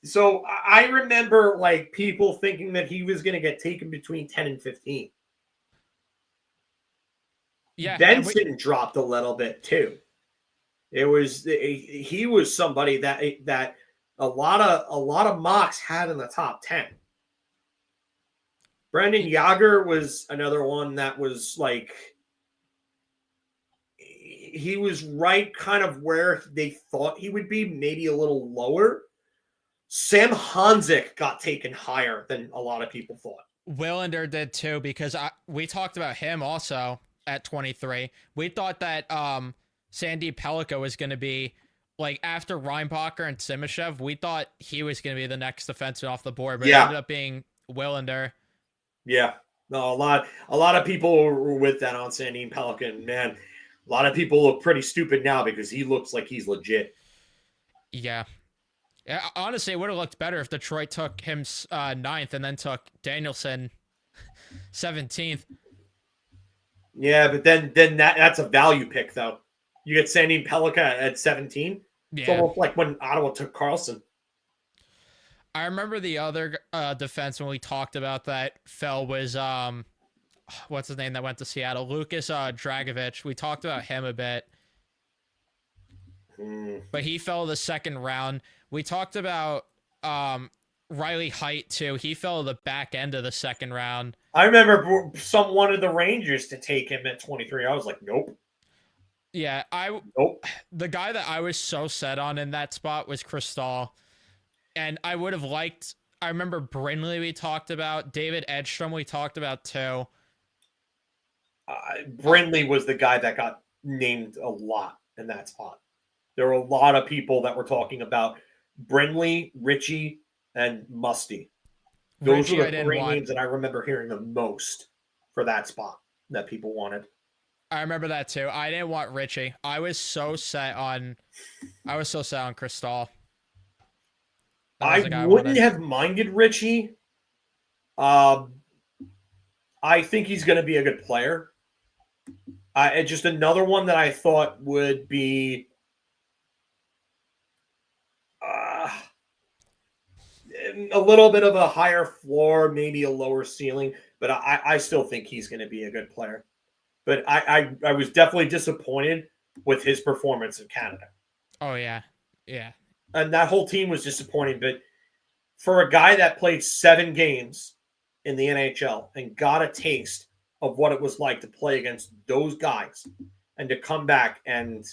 So I remember like people thinking that he was going to get taken between 10 and 15. Yeah, Benson dropped a little bit too. He was somebody that a lot of mocks had in the top 10. Brendan Yager was another one that was like, he was right kind of where they thought he would be, maybe a little lower. Sam Hanzik got taken higher than a lot of people thought. Willander did too, because we talked about him also at 23. We thought that Sandy Pellica was going to be, like, after Reinbacher and Simashev, we thought he was going to be the next defenseman off the board, but it ended up being Willander. Yeah. No, a lot of people were with that on Sandy Pellica, and man, a lot of people look pretty stupid now because he looks like he's legit. Yeah. Honestly, it would have looked better if Detroit took him 9th and then took Danielson 17th. Yeah, but then that's a value pick, though. You get Sandy Pellica at 17. Yeah. It's almost like when Ottawa took Carlson. I remember the other defenseman we talked about that fell was, what's his name that went to Seattle? Lucas Dragovich. We talked about him a bit. But he fell the second round. We talked about Riley Height, too. He fell the back end of the second round. I remember some wanted the Rangers to take him at 23. I was like, nope. Yeah, nope. The guy that I was so set on in that spot was Chris Stahl. And I would have liked, I remember Brindley we talked about, David Edstrom we talked about too. Brindley was the guy that got named a lot in that spot. There were a lot of people that were talking about Brindley, Richie, and Musty. Those were the three names that I remember hearing the most for that spot that people wanted. I remember that too. I didn't want Richie. I was so set on Chris Stahl. I wouldn't have minded Richie. I think he's going to be a good player. Just another one that I thought would be a little bit of a higher floor, maybe a lower ceiling, but I still think he's going to be a good player. But I was definitely disappointed with his performance in Canada. Oh, yeah. Yeah. And that whole team was disappointing. But for a guy that played 7 games in the NHL and got a taste of what it was like to play against those guys and to come back and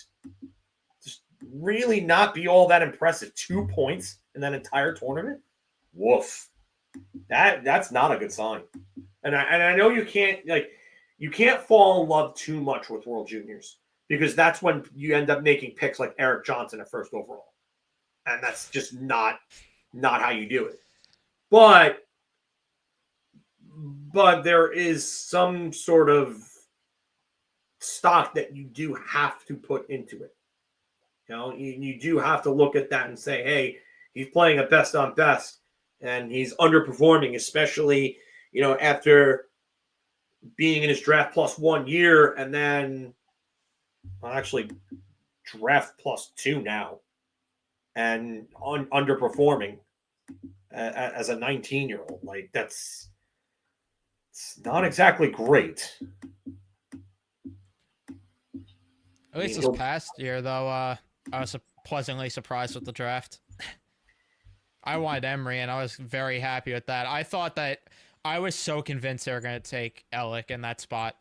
just really not be all that impressive, 2 points in that entire tournament, woof. That's not a good sign. And I know you can't fall in love too much with World Juniors, because that's when you end up making picks like Eric Johnson at first overall. And that's just not how you do it. But there is some sort of stock that you do have to put into it. You know, you do have to look at that and say, hey, he's playing at best on best, and he's underperforming, especially, you know, after being in his draft plus 1 year and then actually draft plus 2 now and underperforming as a 19-year-old. Like, it's not exactly great. At least this past year, though, I was pleasantly surprised with the draft. I wanted Emery, and I was very happy with that. I thought that I was so convinced they were going to take Elick in that spot.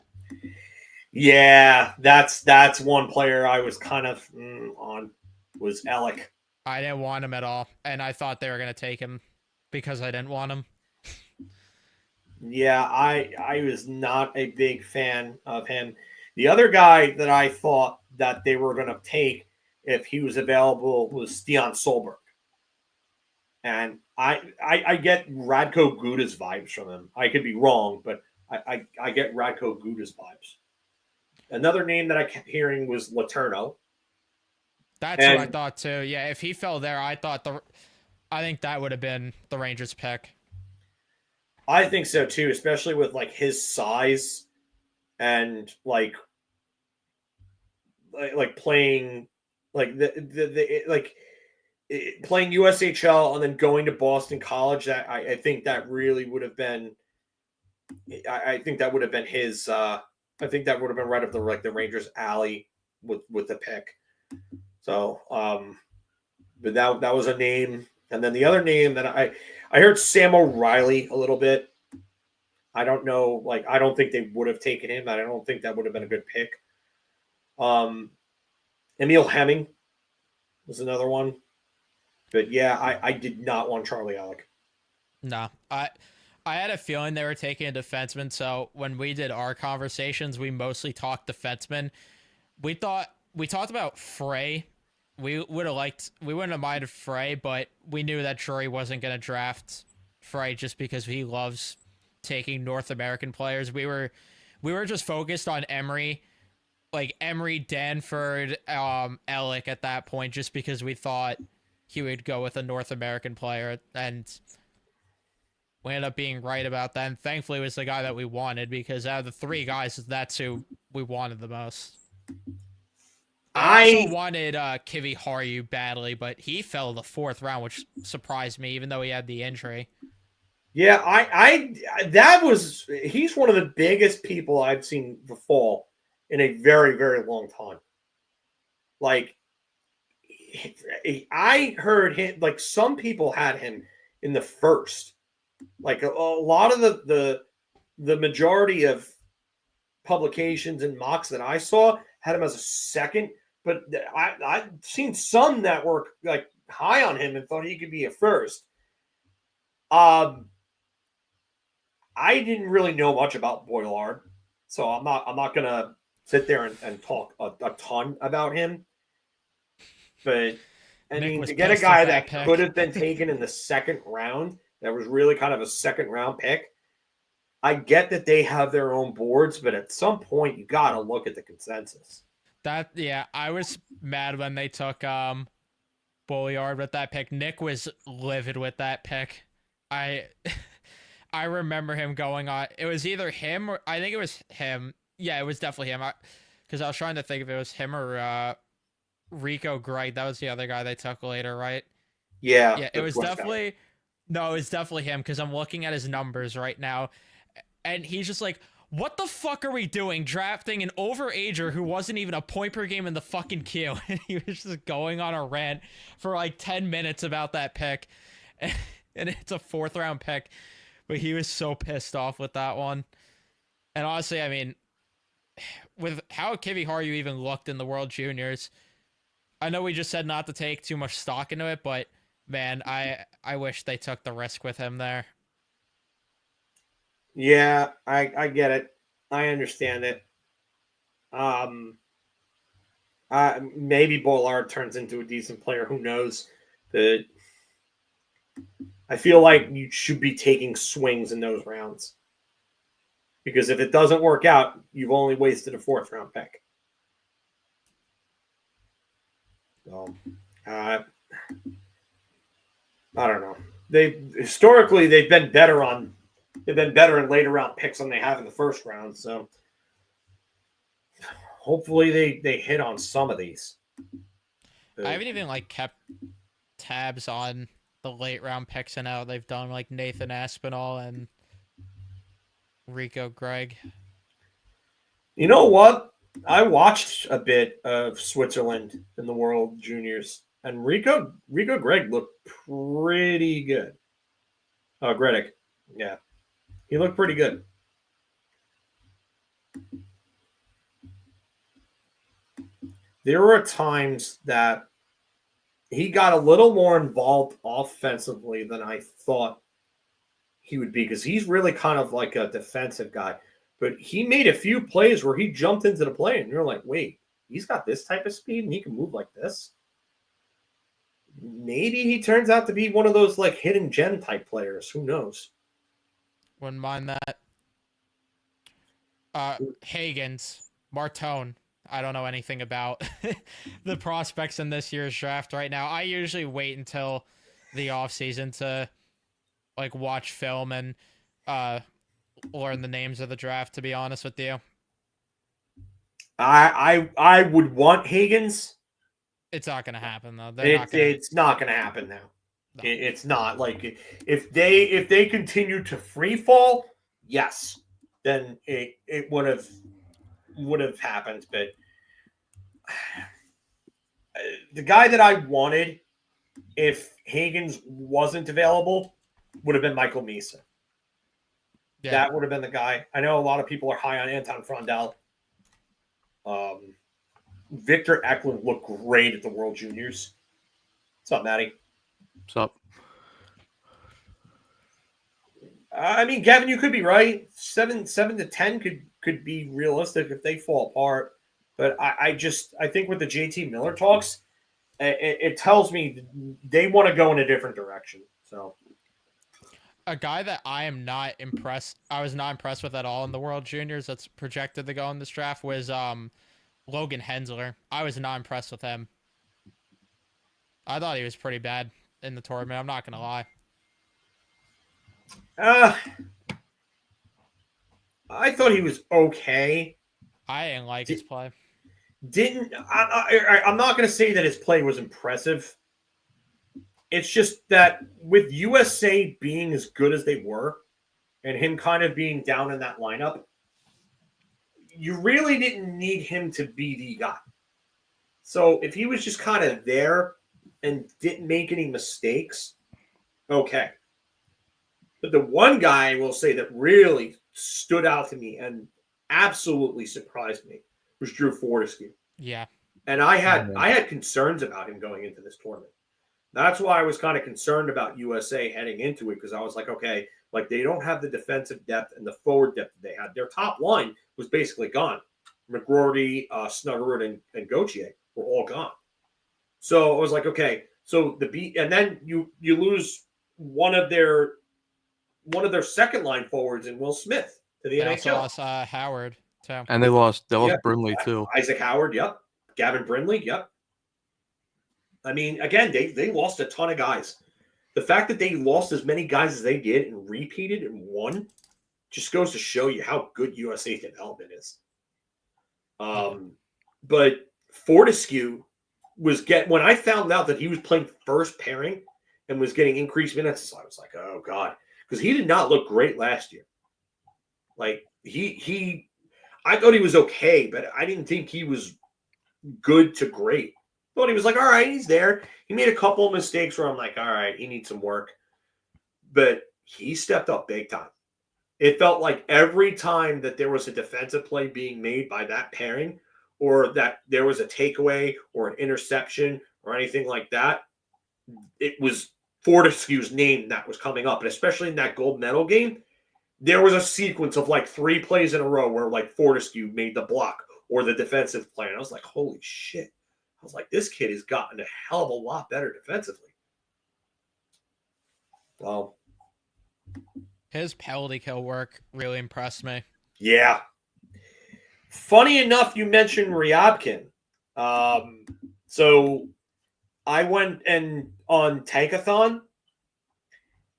Yeah, that's one player I was kind of on was Alec. I didn't want him at all, and I thought they were gonna take him because I didn't want him. Yeah, I was not a big fan of him. The other guy that I thought that they were going to take if he was available was Stian Solberg. And I get Radko Gudas vibes from him. I could be wrong, but I get Radko Gudas vibes. Another name that I kept hearing was Laterno. That's who I And thought too. Yeah, if he fell there, I think that would have been the Rangers pick. I think so too, especially with like his size and like playing like the like playing USHL and then going to Boston College. That I think that really would have been. I think that would have been his. I think that would have been right up the Rangers' alley with the pick. So, but that was a name, and then the other name that I heard Sam O'Reilly a little bit. I don't know. Like, I don't think they would have taken him. I don't think that would have been a good pick. Um, Emil Hemming was another one. But yeah, I did not want Charlie Alec. No, I had a feeling they were taking a defenseman. So when we did our conversations, we mostly talked defenseman. We talked about Frey. We wouldn't have minded Frey, but we knew that Drury wasn't going to draft Frey just because he loves taking North American players. We were just focused on Emery, like Emery, Danford, Alec at that point, just because we thought he would go with a North American player, and we ended up being right about that. And thankfully, it was the guy that we wanted, because out of the three guys, that's who we wanted the most. I also I wanted Kivi Haru badly, but he fell the fourth round, which surprised me, even though he had the injury. Yeah, that was he's one of the biggest people I've seen fall in a very, very long time. Like I heard him like some people had him in the first. Like a lot of the majority of publications and mocks that I saw had him as a second, but I've seen some that were like high on him and thought he could be a first. Um I didn't really know much about Boilard, so I'm not gonna sit there and talk a ton about him. But I Nick mean, was to get a pissed with guy that that could pick. have been taken in the second round, that was really kind of a second round pick. I get that they have their own boards, but at some point you got to look at the consensus. Yeah, I was mad when they took Bulliard with that pick. Nick was livid with that pick. I I remember him going on. It was either him or I think it was him. Yeah, it was definitely him. Because I was trying to think if it was him or Rico Greg. That was the other guy they took later, right? Yeah, Yeah, it the was West guy. definitely no, it was definitely him because I'm looking at his numbers right now, and he's just like, "What the fuck are we doing? Drafting an overager who wasn't even a point per game in the fucking queue?" And he was just going on a rant for like 10 minutes about that pick, and it's a fourth round pick, but he was so pissed off with that one. And honestly, I mean, with how Kivi Haru even looked in the World Juniors, I know we just said not to take too much stock into it, but man, I wish they took the risk with him there. Yeah, I get it. I understand it. Um, maybe Bollard turns into a decent player. Who knows? But I feel like you should be taking swings in those rounds because if it doesn't work out, you've only wasted a fourth round pick. So, uh, I don't know. They historically they've been better in later round picks than they have in the first round. So hopefully they hit on some of these. I haven't even like kept tabs on the late round picks and how they've done, like Nathan Aspinall and Rico Gregg. You know what? I watched a bit of Switzerland in the World Juniors, and Rico Gregg looked pretty good. Oh, Gredick, yeah, he looked pretty good. there were times that he got a little more involved offensively than I thought he would be, because he's really kind of like a defensive guy. But he made a few plays where he jumped into the play, and you're like, wait, he's got this type of speed and he can move like this? Maybe he turns out to be one of those like hidden gem type players. Who knows? Wouldn't mind that. Hagens, Martone. I don't know anything about the prospects in this year's draft right now. I usually wait until the offseason to like watch film and learn the names of the draft, to be honest with you. I would want Hagens. It's not gonna happen though. It's not gonna happen now. No. It's not. Like if they continue to free fall, yes, then it would have happened. But the guy that I wanted, if Hagens wasn't available, would have been Michael Misa. Yeah. That would have been the guy. I know a lot of people are high on Anton Frondel. Victor Eklund looked great at the World Juniors. What's up, Matty? What's up? I mean, Gavin, you could be right. 7 to 10 could be realistic if they fall apart. But I think with the JT Miller talks, it tells me they want to go in a different direction. So, a guy that I was not impressed with at all in the World Juniors that's projected to go in this draft was Logan Hensler. I was not impressed with him. I thought he was pretty bad in the tournament. I'm not going to lie. I thought he was okay. I didn't like his play. I'm not going to say that his play was impressive. It's just that with USA being as good as they were and him kind of being down in that lineup, you really didn't need him to be the guy. So if he was just kind of there and didn't make any mistakes, okay. But the one guy I will say that really stood out to me and absolutely surprised me was Drew Fortescue. Yeah. And I had concerns about him going into this tournament. That's why I was kind of concerned about USA heading into it, because I was like, okay, like they don't have the defensive depth and the forward depth that they had. Their top line was basically gone. McGroarty, Snuggerud, and Gauthier were all gone. So I was like, okay, so and then you lose one of their second line forwards in Will Smith to the NHL. They also lost Howard too. And they lost Brindley too. Isaac Howard, yep. Gavin Brindley, yep. I mean, again, they lost a ton of guys. The fact that they lost as many guys as they did and repeated and won just goes to show you how good USA's development is. But Fortescue when I found out that he was playing first pairing and was getting increased minutes, I was like, oh God, because he did not look great last year. Like I thought he was okay, but I didn't think he was good to great. I thought he was like, all right, he's there. He made a couple of mistakes where I'm like, all right, he needs some work. But he stepped up big time. It felt like every time that there was a defensive play being made by that pairing, or that there was a takeaway or an interception or anything like that, it was Fortescue's name that was coming up. And especially in that gold medal game, there was a sequence of like 3 plays in a row where like Fortescue made the block or the defensive play. And I was like, holy shit. I was like, this kid has gotten a hell of a lot better defensively. Well, his penalty kill work really impressed me. Yeah. Funny enough, you mentioned Ryabkin. So I went on Tankathon,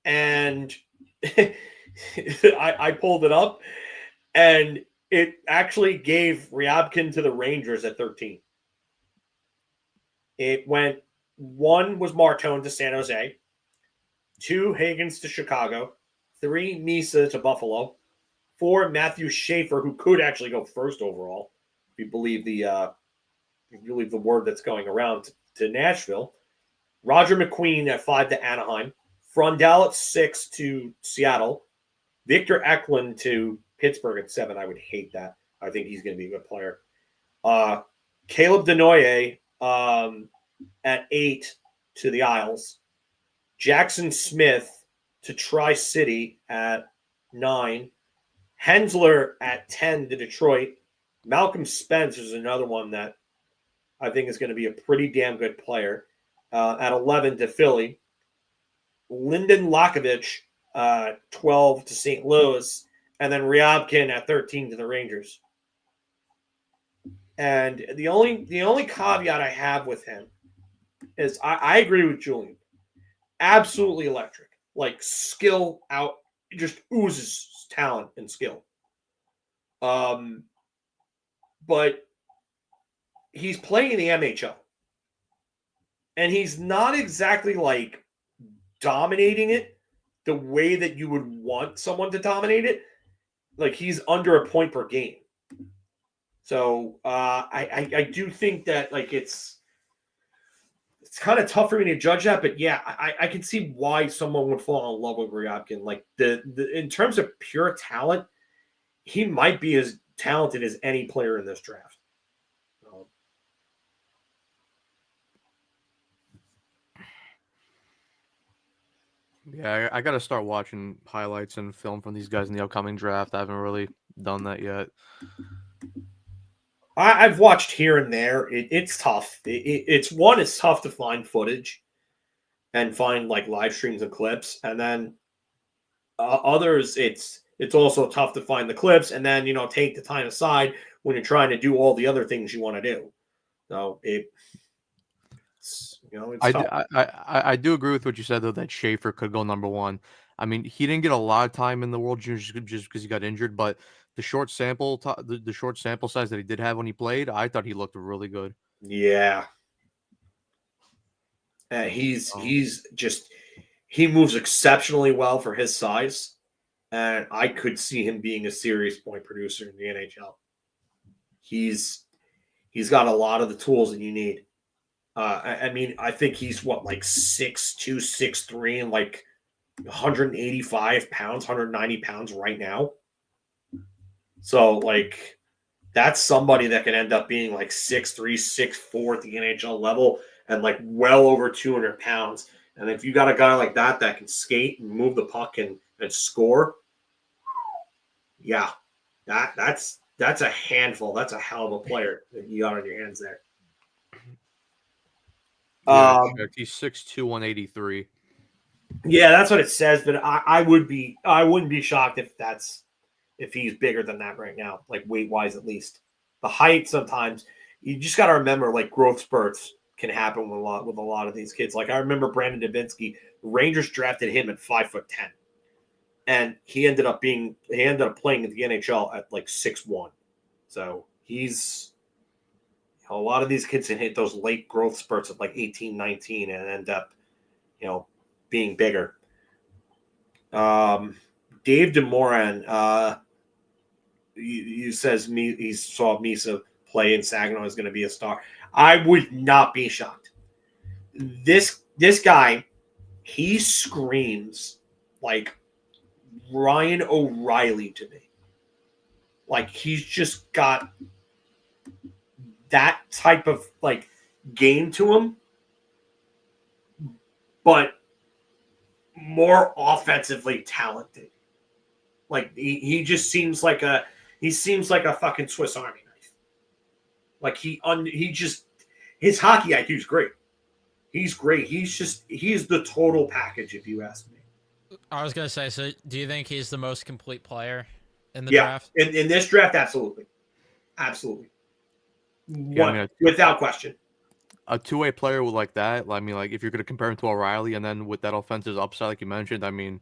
and I pulled it up, and it actually gave Ryabkin to the Rangers at 13. It went 1 was Martone to San Jose, 2 Hagens to Chicago, 3 Misa to Buffalo, 4 Matthew Schaefer, who could actually go first overall, if you believe the word that's going around, to Nashville. Roger McQueen at 5 to Anaheim, Frondell at 6 to Seattle, Victor Eklund to Pittsburgh at 7. I would hate that. I think he's going to be a good player. Caleb Denoye at 8 to the Isles. Jackson Smith to Tri-City at 9. Hensler at 10 to Detroit. Malcolm Spence is another one that I think is going to be a pretty damn good player at 11 to Philly. Lyndon Lakovich, 12 to St. Louis. And then Ryabkin at 13 to the Rangers. And the only caveat I have with him is I agree with Julian. Absolutely electric. Like skill out, just oozes talent and skill. But he's playing in the NHL. And he's not exactly like dominating it the way that you would want someone to dominate it. Like he's under a point per game. So I do think that like it's kind of tough for me to judge that, but yeah, I can see why someone would fall in love with Ryabkin. Like the in terms of pure talent, he might be as talented as any player in this draft. Yeah, I got to start watching highlights and film from these guys in the upcoming draft. I haven't really done that yet. I've watched here and there. It's tough. It's tough to find footage and find like live streams and clips, and then others it's also tough to find the clips and then take the time aside when you're trying to do all the other things you want to do. So it's tough. I do agree with what you said though, that Schaefer could go number 1. I mean, he didn't get a lot of time in the World Juniors just because he got injured, but the short sample size that he did have when he played, I thought he looked really good. Yeah. He moves exceptionally well for his size, and I could see him being a serious point producer in the NHL. He's got a lot of the tools that you need. I mean, I think he's like 6'2", 6'3", and like 185 pounds, 190 pounds right now. So like that's somebody that can end up being like 6'3", 6'4" at the NHL level and like well over 200 pounds. And if you got a guy like that can skate and move the puck and score, yeah, that's a handful. That's a hell of a player that you got on your hands there. Yeah, he's 6'2", 183. Yeah, that's what it says. But I wouldn't be shocked if he's bigger than that right now, like weight wise at least. The height sometimes you just got to remember, like growth spurts can happen with a lot of these kids. Like I remember Brandon Dubinsky, the Rangers drafted him at 5'10", and he ended up playing in the NHL at like 6'1". So he's a lot of these kids can hit those late growth spurts at like 18, 19 and end up, being bigger. Dave DeMoran, you says he saw Misa play in Saginaw is going to be a star. I would not be shocked. This guy, he screams like Ryan O'Reilly to me. Like he's just got that type of like game to him, but more offensively talented. Like he just seems like a fucking Swiss Army knife. Like his hockey IQ is great. He's great. He's the total package, if you ask me. I was gonna say, so do you think he's the most complete player in the draft? draft? In this draft, absolutely. Yeah, without question. A two-way player like that, I mean, like if you're going to compare him to O'Reilly, and then with that offensive upside, like you mentioned, I mean,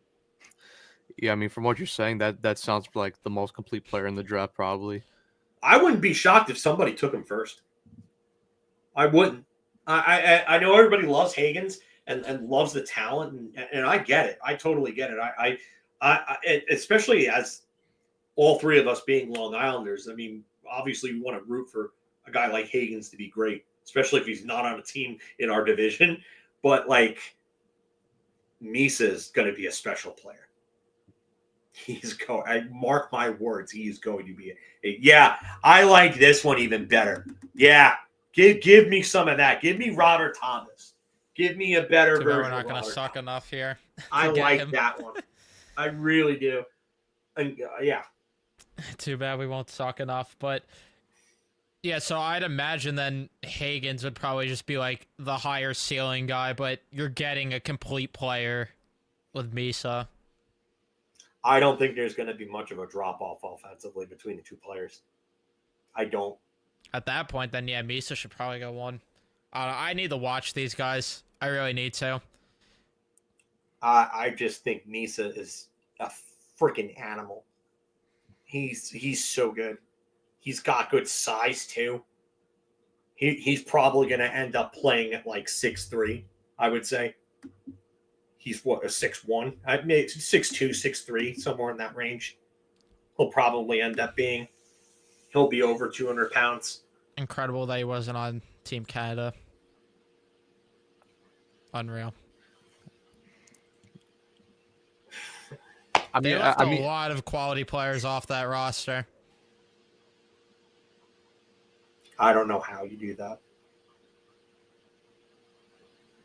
yeah, I mean, from what you're saying, that sounds like the most complete player in the draft, probably. I wouldn't be shocked if somebody took him first. I wouldn't. I know everybody loves Hagens and loves the talent, and I get it. I totally get it. I especially as all three of us being Long Islanders. I mean, obviously, we want to root for a guy like Hagens to be great, especially if he's not on a team in our division. But like, Misa is going to be a special player. I mark my words. He's going to be yeah. I like this one even better. Yeah, Give me some of that. Give me Robert Thomas. Give me a better Too bad version. we're not of going to Robert suck Thomas. enough here. I get like him. that one. I really do. And yeah. Too bad we won't suck enough, but yeah, so I'd imagine then Hagens would probably just be like the higher ceiling guy, but you're getting a complete player with Misa. I don't think there's going to be much of a drop off offensively between the two players. I don't. At that point, then yeah, Misa should probably go one. I need to watch these guys. I really need to. I just think Misa is a freaking animal. He's so good. He's got good size too. He's probably going to end up playing at like 6'3", I would say. He's what, a 6'1"? I mean 6'2", 6'3", somewhere in that range. He'll probably end up being. He'll be over 200 pounds. Incredible that he wasn't on Team Canada. Unreal. I mean, They left I a mean, lot of quality players off that roster. I don't know how you do that.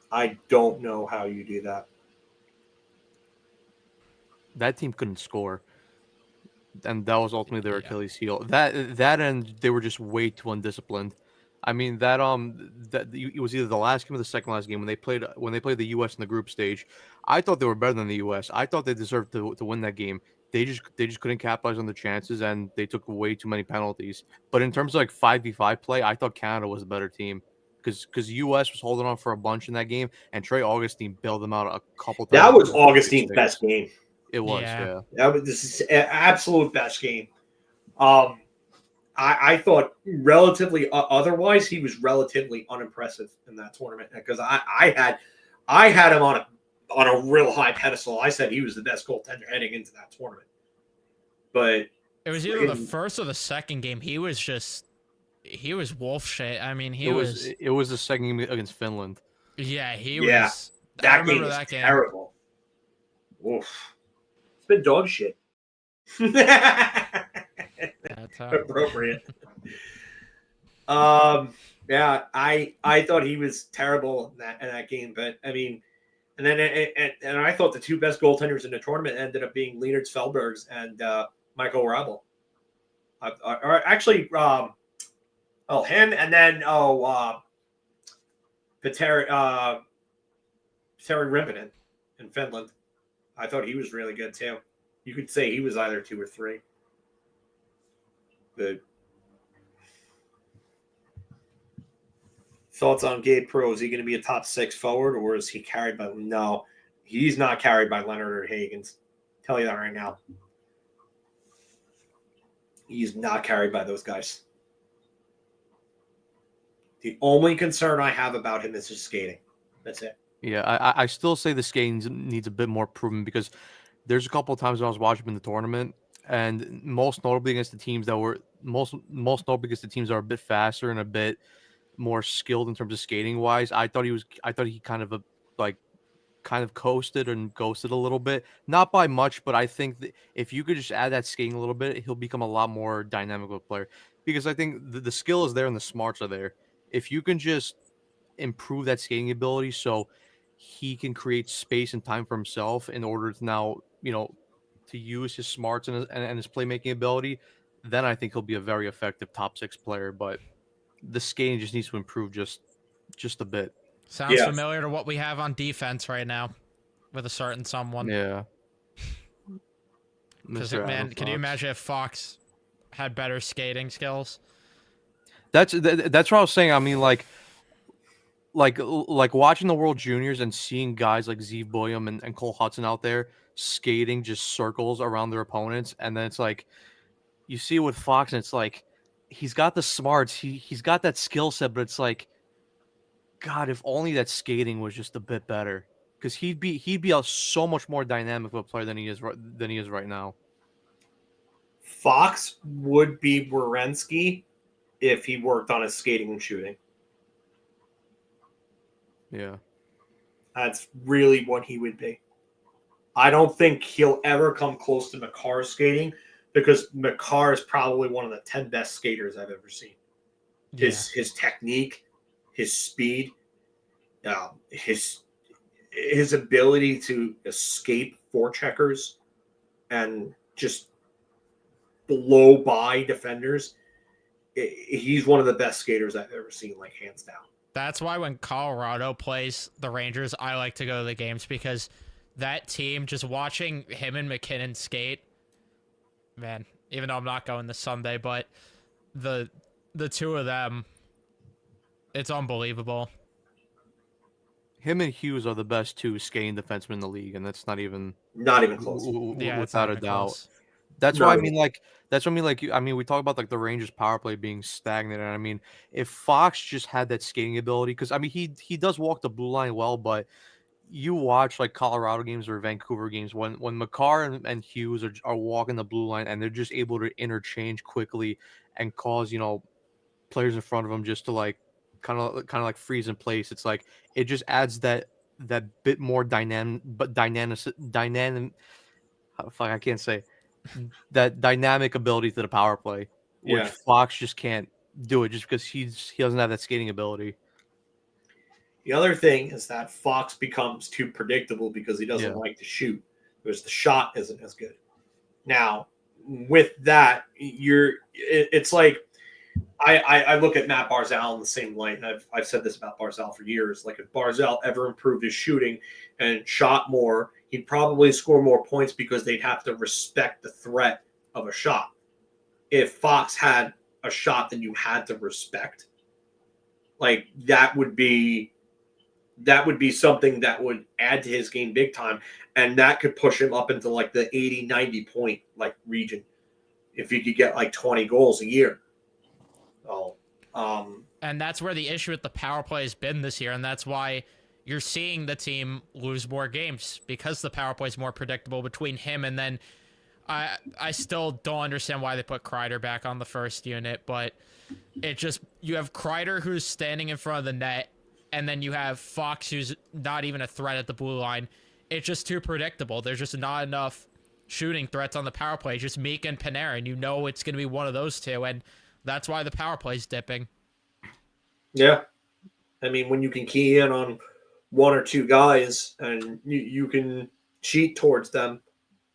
I don't know how you do that. that team couldn't score, and that was ultimately their Yeah. Achilles heel. That and they were just way too undisciplined. I mean it was either the last game or the second last game when they played the U.S. in the group stage. I thought they were better than the U.S. I thought they deserved to win that game. They just couldn't capitalize on the chances, and they took way too many penalties. But in terms of like 5v5 play, I thought Canada was a better team because U.S. was holding on for a bunch in that game, and Trey Augustine bailed them out a couple times. That was Augustine's best game. It was, Yeah. yeah. That was this is absolute best game. I thought relatively otherwise he was relatively unimpressive in that tournament because I had him on a real high pedestal. I said he was the best goaltender heading into that tournament. But It was either the first or the second game. He was wolf shit. I mean, It was the second game against Finland. Yeah, he Yeah, was. I that remember game was that game. terrible. Oof. It's been dog shit. That's Appropriate. Yeah, I thought he was terrible in that game, but I mean, and then and I thought the two best goaltenders in the tournament ended up being Leonard Svelbergs and Michael Rabel. Or actually, him and then Petteri Rimpinen in Finland. I thought he was really good too. You could say he was either 2 or 3. But thoughts on Gabe Pro? Is he going to be a top 6 forward, or is he carried by? No, he's not carried by Leonard or Hagens. Tell you that right now. He's not carried by those guys. The only concern I have about him is his skating. That's it. Yeah, I still say the skating needs a bit more improvement because there's a couple of times when I was watching him in the tournament, and most notably against the teams that were most notably against the teams that are a bit faster and a bit more skilled in terms of skating wise. I thought he kind of coasted and ghosted a little bit, not by much, but I think that if you could just add that skating a little bit, he'll become a lot more dynamic of a player because I think the skill is there and the smarts are there. If you can just improve that skating ability so he can create space and time for himself in order to now, to use his smarts and his playmaking ability, then I think he'll be a very effective top 6 player. But the skating just needs to improve just a bit. Sounds familiar to what we have on defense right now with a certain someone. Yeah. Because, man, can you imagine if Fox had better skating skills? That's what I was saying. I mean, like watching the World Juniors and seeing guys like Zeev Boyum and Cole Hudson out there skating just circles around their opponents, and then it's like you see with Fox, and it's like he's got the smarts, he's got that skill set, but it's like, God, if only that skating was just a bit better, because he'd be so much more dynamic of a player than he is right now. Fox would be Werenski if he worked on his skating and shooting. Yeah. That's really what he would be. I don't think he'll ever come close to Makar's skating because Makar is probably one of the 10 best skaters I've ever seen. Yeah. His technique, his speed, his ability to escape forecheckers and just blow by defenders. He's one of the best skaters I've ever seen, like hands down. That's why when Colorado plays the Rangers, I like to go to the games because that team, just watching him and McKinnon skate, man, even though I'm not going this Sunday, but the two of them, it's unbelievable. Him and Hughes are the best two skating defensemen in the league, and that's not even Not even close. Yeah, it's not without a even doubt. close. That's Not why I even mean, like, that's what I mean. Like, I mean, we talk about like the Rangers power play being stagnant, and I mean, if Fox just had that skating ability, because I mean, he does walk the blue line well, but you watch like Colorado games or Vancouver games when Makar and Hughes are walking the blue line and they're just able to interchange quickly and cause players in front of them just to like kind of like freeze in place. It's like it just adds that bit more dynamic. Fuck, I can't say that dynamic ability to the power play, which Yeah. Fox just can't do it just because he doesn't have that skating ability. The other thing is that Fox becomes too predictable because he doesn't Yeah. like to shoot, because the shot isn't as good. Now, with that, it's like I look at Matt Barzal in the same light, and I've said this about Barzal for years. Like, if Barzal ever improved his shooting and shot more, he'd probably score more points because they'd have to respect the threat of a shot. If Fox had a shot that you had to respect, like that would be something that would add to his game big time, and that could push him up into like the 80-90 point like region if he could get like 20 goals a year. So, And that's where the issue with the power play has been this year, and that's why you're seeing the team lose more games because the power play is more predictable between him and then I still don't understand why they put Kreider back on the first unit, but it just, you have Kreider who's standing in front of the net, and then you have Fox who's not even a threat at the blue line. It's just too predictable. There's just not enough shooting threats on the power play. Just Meek and Panarin. You know it's going to be one of those two, and that's why the power play's dipping. yeah. I mean, when you can key in on one or two guys and you can cheat towards them,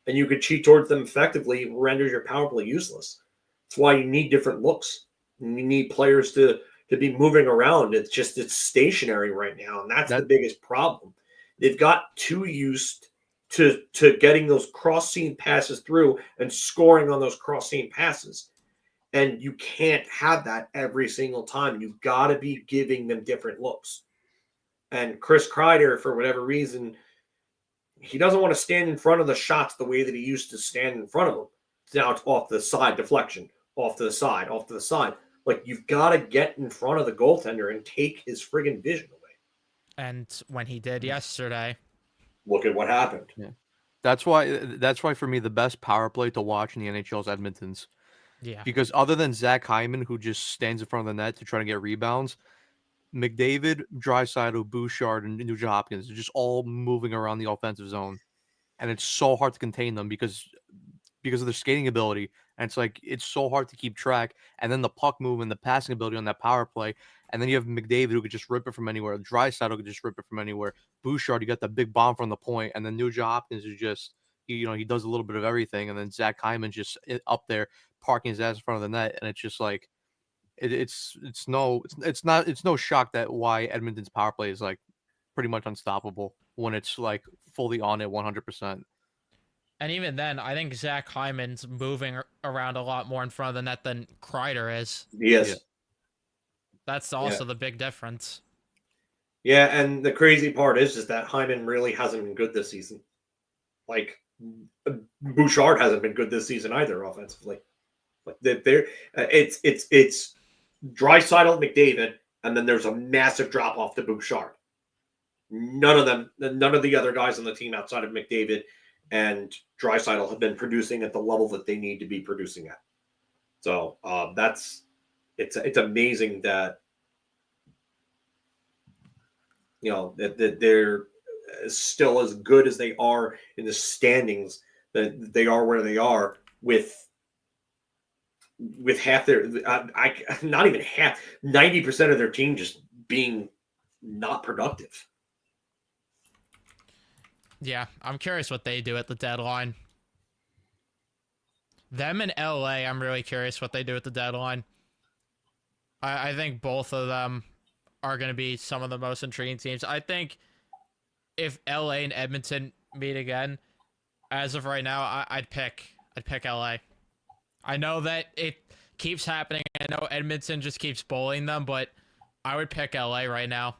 and you could cheat towards them effectively, renders your power play useless. That's why you need different looks. You need players to be moving around. It's stationary right now, and that's the biggest problem. They've got too used to getting those cross seam passes through and scoring on those cross seam passes. And you can't have that every single time. You've got to be giving them different looks. And Chris Kreider, for whatever reason, he doesn't want to stand in front of the shots the way that he used to stand in front of them. Now it's off to the side, deflection, off to the side, off to the side. Like, you've got to get in front of the goaltender and take his friggin' vision away. And when he did yesterday, look at what happened. Yeah. That's why for me the best power play to watch in the NHL is Edmonton's. yeah. Because other than Zach Hyman, who just stands in front of the net to try to get rebounds, McDavid, Draisaitl, Bouchard, and Nugent Hopkins are just all moving around the offensive zone, and it's so hard to contain them because of their skating ability. And it's like it's so hard to keep track. And then the puck movement, the passing ability on that power play, and then you have McDavid who could just rip it from anywhere. Draisaitl could just rip it from anywhere. Bouchard, you got that big bomb from the point, and then Nugent Hopkins is just he does a little bit of everything, and then Zach Hyman's just up there parking his ass in front of the net, and it's just like it's no shock that why Edmonton's power play is like pretty much unstoppable when it's like fully on it 100%. And even then, I think Zach Hyman's moving around a lot more in front of the net than Kreider is. Yes. Yeah. That's also the big difference. Yeah, and the crazy part is that Hyman really hasn't been good this season. Like, Bouchard hasn't been good this season either offensively. Like, it's Draisaitl, McDavid, and then there's a massive drop off to Bouchard. None of the other guys on the team outside of McDavid and Draisaitl have been producing at the level that they need to be producing at. So it's amazing that that they're still as good as they are in the standings, that they are where they are with with half their, not even half, 90% of their team just being not productive. Yeah, I'm curious what they do at the deadline. Them in LA, I'm really curious what they do at the deadline. I think both of them are going to be some of the most intriguing teams. I think if LA and Edmonton meet again, as of right now, I'd pick LA. I know that it keeps happening. I know Edmonton just keeps bullying them, but I would pick LA right now.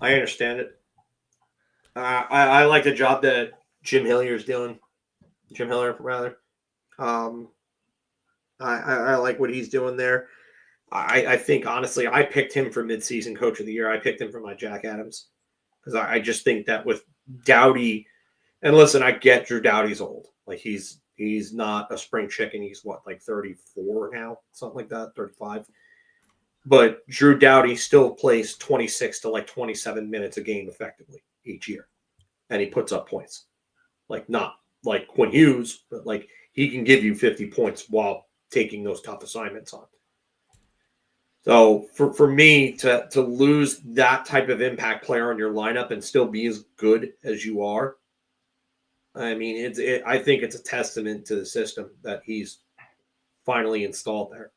I understand it. I like the job that Jim Hillier's doing. Jim Hillier, rather. I like what he's doing there. I think, honestly, I picked him for midseason coach of the year. I picked him for my Jack Adams because I just think that with Doughty, and listen, I get Drew Doughty's old. Like, he's not a spring chicken. He's what, like 34 now, something like that, 35. But Drew Doughty still plays 26 to like 27 minutes a game effectively each year, and he puts up points. Like, not like Quinn Hughes, but like he can give you 50 points while taking those tough assignments on. So for me to lose that type of impact player on your lineup and still be as good as you are, I mean, I think it's a testament to the system that he's finally installed there.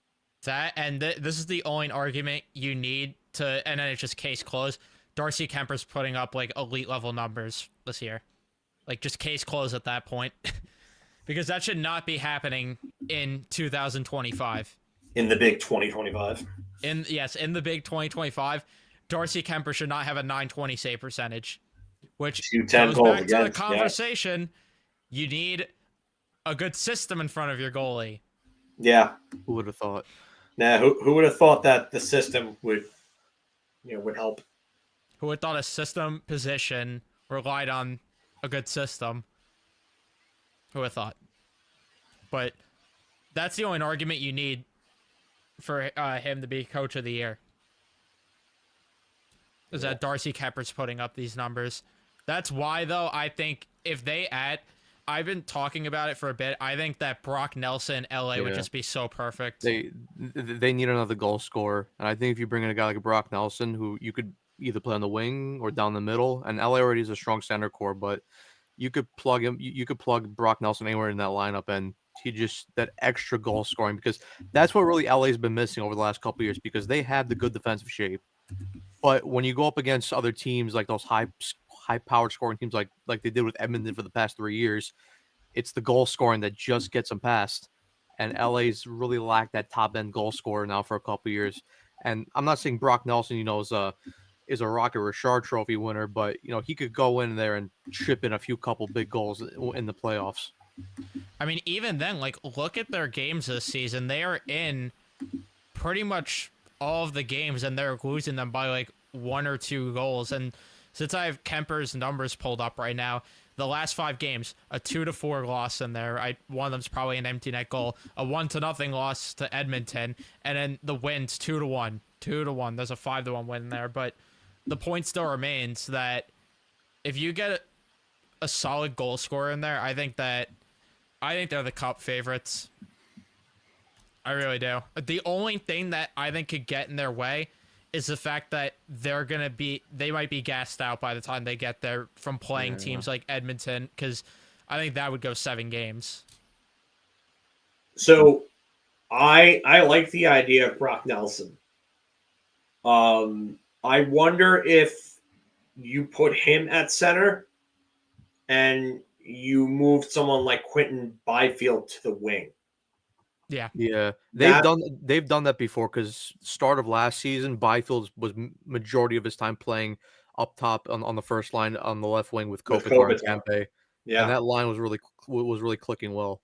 That and this is the only argument you need to, and then it's just case closed. Darcy Kemper's putting up like elite level numbers this year, like just case closed at that point, because that should not be happening in 2025. In the big 2025. In the big 2025, Darcy Kemper should not have a 920 save percentage, which goes back to the conversation. Yeah. You need a good system in front of your goalie. Yeah. Who would have thought? Nah, who would have thought that the system would help? Who would have thought a system position relied on a good system? Who would have thought? But that's the only argument you need for him to be coach of the year. Is that Darcy Kemper's putting up these numbers. That's why, though, I think if they add... I've been talking about it for a bit. I think that Brock Nelson in LA would just be so perfect. They need another goal scorer. And I think if you bring in a guy like Brock Nelson, who you could either play on the wing or down the middle, and LA already has a strong center core, but you could plug him. You could plug Brock Nelson anywhere in that lineup, and he just that extra goal scoring, because that's what really LA's been missing over the last couple of years, because they have the good defensive shape. But when you go up against other teams like those high-powered scoring teams like they did with Edmonton for the past 3 years, it's the goal scoring that just gets them past. And LA's really lacked that top-end goal scorer now for a couple of years. And I'm not saying Brock Nelson, is a Rocket Richard Trophy winner, but he could go in there and chip in a couple big goals in the playoffs. I mean, even then, like, look at their games this season. They are in pretty much all of the games, and they're losing them by like 1 or 2 goals. And since I have Kemper's numbers pulled up right now, the last 5 games, a 2-4 loss in there. One of them's probably an empty net goal. A 1-0 loss to Edmonton, and then the wins 2-1. 2-1. There's a 5-1 win there, but the point still remains that if you get a solid goal scorer in there, I think they're the Cup favorites. I really do. The only thing that I think could get in their way is the fact that they might be gassed out by the time they get there from playing teams like Edmonton, because I think that would go 7 games. So I like the idea of Brock Nelson. I wonder if you put him at center and you move someone like Quentin Byfield to the wing. Yeah. They've done that before, because start of last season, Byfield was majority of his time playing up top on the first line on the left wing with Kopitar and Kempe. Yeah, and that line was really clicking well.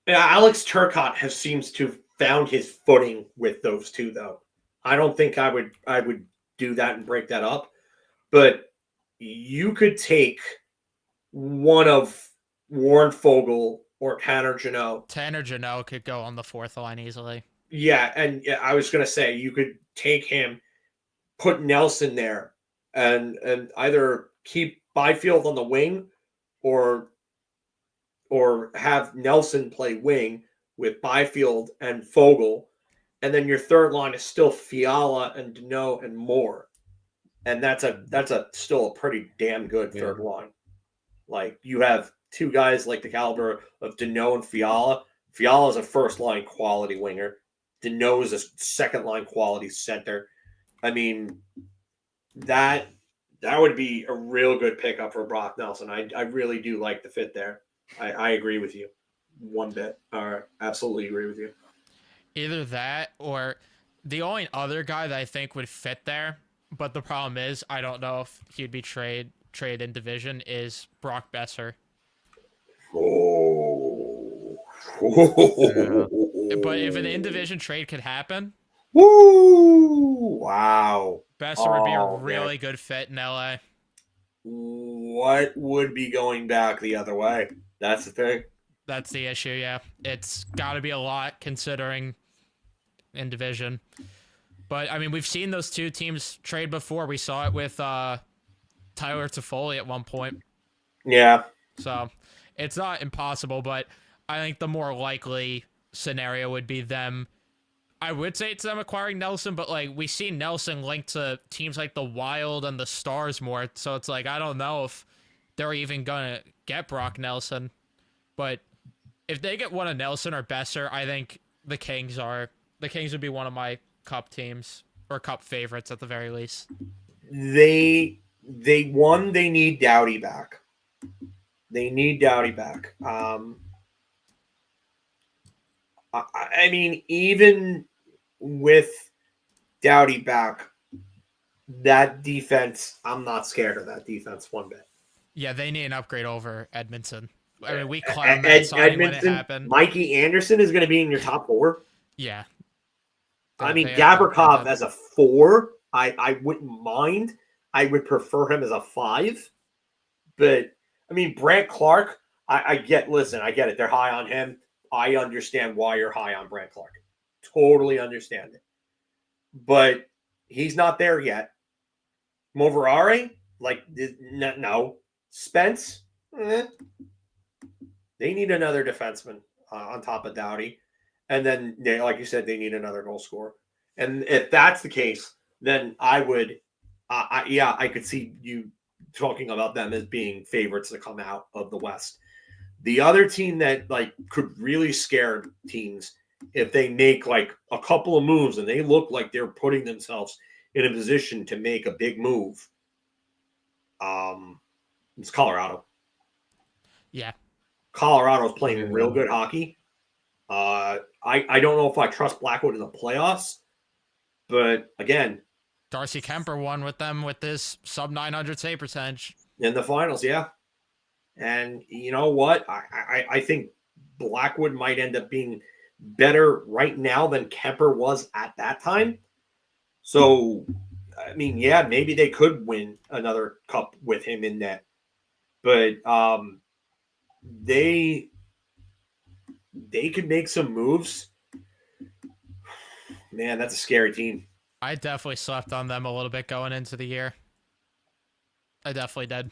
Yeah, Alex Turcotte seems to have found his footing with those two, though. I don't think I would do that and break that up, but you could take one of Warren Fogle or Tanner Jeannot. Tanner Jeannot could go on the 4th line easily. Yeah, and I was going to say you could take him, put Nelson there, and either keep Byfield on the wing or or have Nelson play wing with Byfield and Fogle, and then your third line is still Fiala and Deneau and Moore, and that's still a pretty damn good third line. Like, you have two guys like the caliber of Deneau and Fiala. Fiala is a first line quality winger. Deneau is a second line quality center. I mean, that would be a real good pickup for Brock Nelson. I really do like the fit there. I agree with you one bit. Absolutely agree with you. Either that, or the only other guy that I think would fit there, but the problem is I don't know if he'd be trade in division, is Brock Besser. Oh. But if an in-division trade could happen, woo! Wow. Besser would be a really good fit in LA. What would be going back the other way? That's the thing. That's the issue, yeah. It's got to be a lot considering in division. But, I mean, we've seen those two teams trade before. We saw it with Tyler Toffoli at one point. Yeah. So, it's not impossible, but I think the more likely scenario would be them. I would say it's them acquiring Nelson, but, like, we see Nelson linked to teams like the Wild and the Stars more. So, it's like, I don't know if they're even going to get Brock Nelson. But if they get one of Nelson or Besser, I think the Kings would be one of my cup teams, or cup favorites at the very least. They need Doughty back. They need Doughty back. I mean, even with Doughty back, that defense, I'm not scared of that defense one bit. Yeah, they need an upgrade over Edmondson. I mean, we clowned that signing when it happened. Mikey Anderson is going to be in your top four. Yeah. I mean, Gavrikov as a 4, I wouldn't mind. I would prefer him as a 5. But, I mean, Brant Clark, I get it. They're high on him. I understand why you're high on Brant Clark. Totally understand it. But he's not there yet. Moverare, no. Spence, They need another defenseman on top of Doughty. And then, like you said, they need another goal scorer. And if that's the case, then I would, I could see you talking about them as being favorites to come out of the West. The other team that could really scare teams if they make a couple of moves and they look like they're putting themselves in a position to make a big move, it's Colorado. Yeah. Colorado's playing real good hockey. I don't know if I trust Blackwood in the playoffs, but again, Darcy Kemper won with them with this sub 900 save percentage in the finals. Yeah. And you know what? I think Blackwood might end up being better right now than Kemper was at that time. So, I mean, yeah, maybe they could win another cup with him in net. But they could make some moves. Man, that's a scary team. I definitely slept on them a little bit going into the year. I definitely did.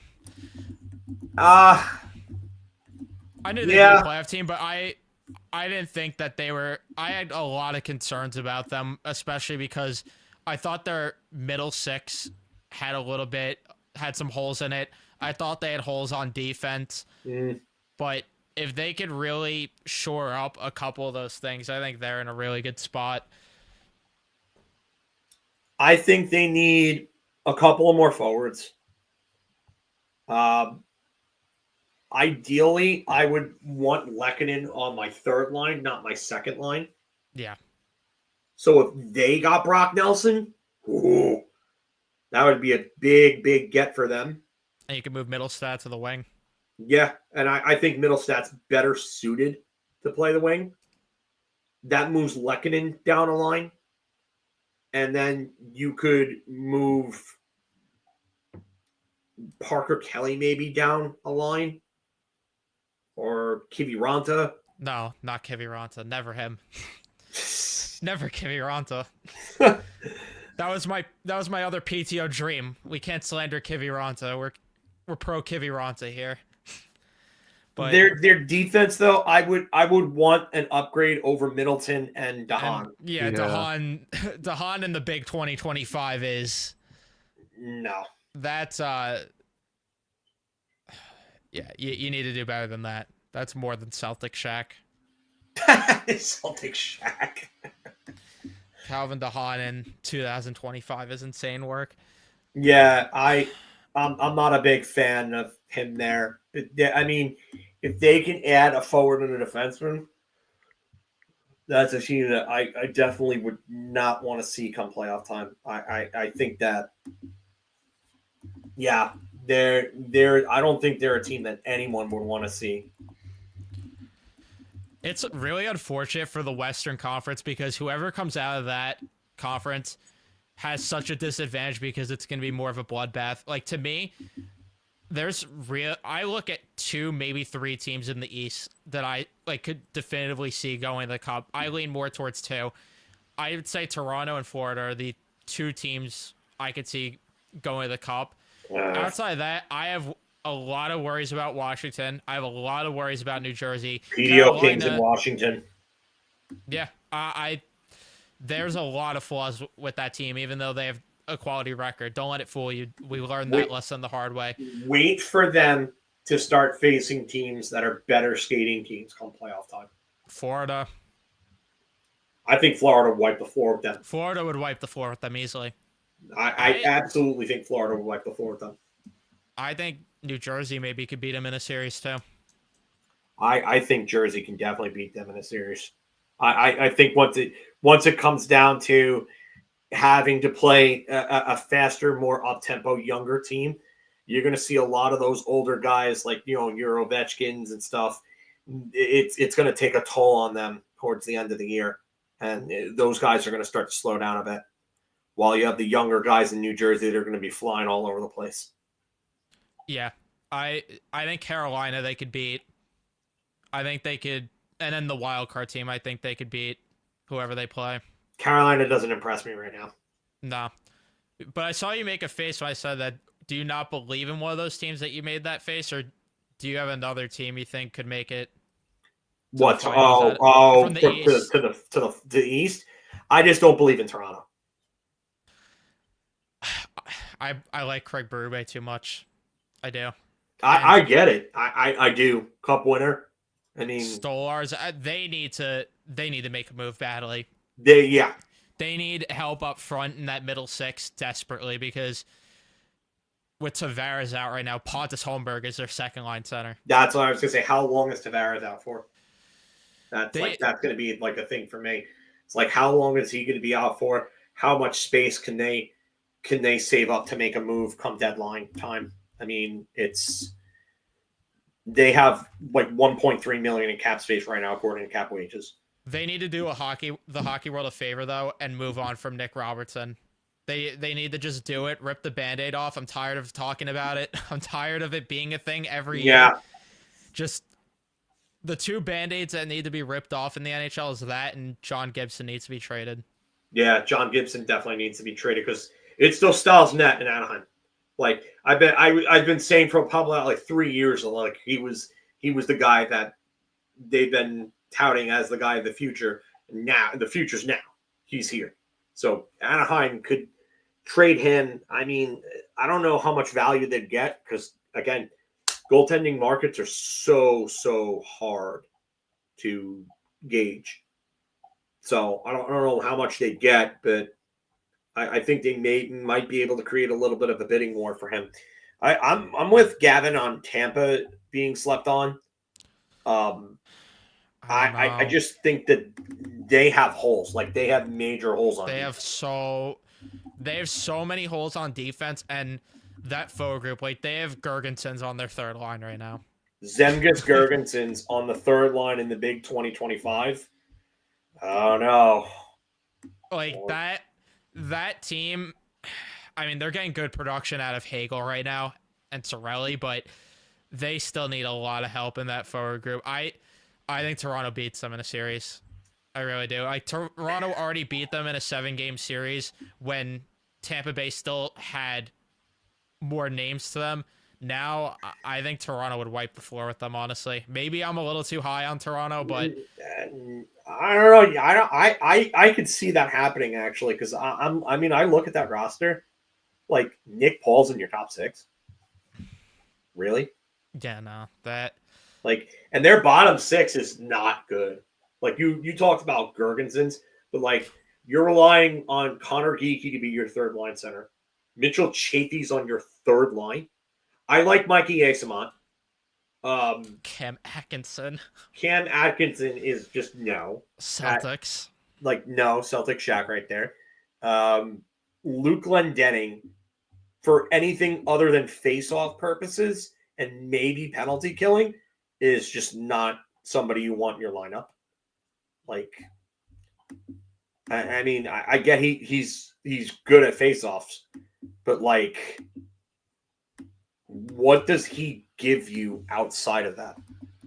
I knew they'd be a playoff team, but I didn't think that they were. I had a lot of concerns about them, especially because I thought their middle six had some holes in it. I thought they had holes on defense, but if they could really shore up a couple of those things, I think they're in a really good spot. I think they need a couple of more forwards. Ideally, I would want Lehkonen on my third line, not my second line. Yeah. So if they got Brock Nelson, that would be a big, big get for them. And you can move Middlestat to the wing. Yeah, and I think Middlestat's better suited to play the wing. That moves Lehkonen down a line. And then you could move Parker Kelly maybe down a line. Or Kiviranta. No, not Kiviranta. Never him. Never Kiviranta. That was my other PTO dream. We can't slander Kiviranta. We're pro Kiviranta here. But their defense though, I would want an upgrade over Middleton and Dahan. and yeah, Dahan in the big 2025 is No. that's yeah, you need to do better than that. That's more than Celtic Shaq. Celtic Shaq. Calvin Dahan in 2025 is insane work. Yeah, I'm not a big fan of him there. I mean, if they can add a forward and a defenseman, that's a team that I definitely would not want to see come playoff time. I think that, yeah, they're I don't think they're a team that anyone would want to see. It's really unfortunate for the Western Conference because whoever comes out of that conference has such a disadvantage because it's going to be more of a bloodbath. Like, to me, I look at 2, maybe 3 teams in the East that I could definitively see going to the Cup. I lean more towards 2. I would say Toronto and Florida are the 2 teams I could see going to the Cup. Outside of that, I have a lot of worries about Washington. I have a lot of worries about New Jersey. PDO Kings in Washington. Yeah, there's a lot of flaws with that team, even though they have a quality record. Don't let it fool you. We learned that lesson the hard way. Wait for them to start facing teams that are better skating teams come playoff time. Florida. I think Florida would wipe the floor with them. Florida would wipe the floor with them easily. I absolutely think Florida would wipe the floor with them. I think New Jersey maybe could beat them in a series too. I think Jersey can definitely beat them in a series. I think once it comes down to having to play a faster, more up-tempo, younger team, you're going to see a lot of those older guys like, your Ovechkins and stuff. It's going to take a toll on them towards the end of the year. And those guys are going to start to slow down a bit. While you have the younger guys in New Jersey, they're going to be flying all over the place. Yeah. I think Carolina they could beat. I think they could, and then the wild card team, I think they could beat whoever they play. Carolina doesn't impress me right now. No. But I saw you make a face when I said that. Do you not believe in one of those teams that you made that face, or do you have another team you think could make it? What? From the East. To the East? I just don't believe in Toronto. I like Craig Berube too much. I do. I get it. I do. Cup winner. I mean, Stolars. They need to make a move badly. They need help up front in that middle 6 desperately because with Tavares out right now, Pontus Holmberg is their second line center. That's what I was gonna say. How long is Tavares out for? That's gonna be like a thing for me. It's like, how long is he gonna be out for? How much space can they save up to make a move come deadline time? I mean, they have like 1.3 million in cap space right now, according to Cap Wages. They need to do the hockey world a favor though, and move on from Nick Robertson. They need to just do it, rip the Band-Aid off. I'm tired of talking about it. I'm tired of it being a thing every year. Just the 2 Band-Aids that need to be ripped off in the NHL is that, and John Gibson needs to be traded. Yeah, John Gibson definitely needs to be traded because it's still Styles net in Anaheim. Like, I've been saying for probably like 3 years, like he was the guy that they've been touting as the guy of the future. Now the future's now. He's here. So Anaheim could trade him. I mean, I don't know how much value they'd get because, again, goaltending markets are so hard to gauge. So I don't know how much they'd get, but I think they might be able to create a little bit of a bidding war for him. I'm with Gavin on Tampa being slept on. I just think that they have holes. Like, they have major holes on defense. They have so many holes on defense, and that forward group, like, they have Gergensons on their third line right now. Zemgus Gergensons on the third line in the big 2025. Oh no. Like, that team, I mean, they're getting good production out of Hagel right now and Cirelli, but they still need a lot of help in that forward group. I think Toronto beats them in a series. I really do. Like, Toronto already beat them in a 7-game series when Tampa Bay still had more names to them. Now, I think Toronto would wipe the floor with them. Honestly, maybe I'm a little too high on Toronto, but I don't know. I could see that happening actually because I mean I look at that roster, like Nick Paul's in your top 6. Really? yeah, no, that Like, and their bottom 6 is not good. Like you talked about Gergensons, but like you're relying on Connor Geeky to be your third line center. Mitchell Chafee's on your third line. I like Mikey Asamont. Cam Atkinson, Cam Atkinson is just no. Celtics. No, Celtic Shack right there. Luke Glendening, for anything other than face-off purposes and maybe penalty killing, is just not somebody you want in your lineup. Like, I mean, I get he's good at face-offs, but like, what does he give you outside of that?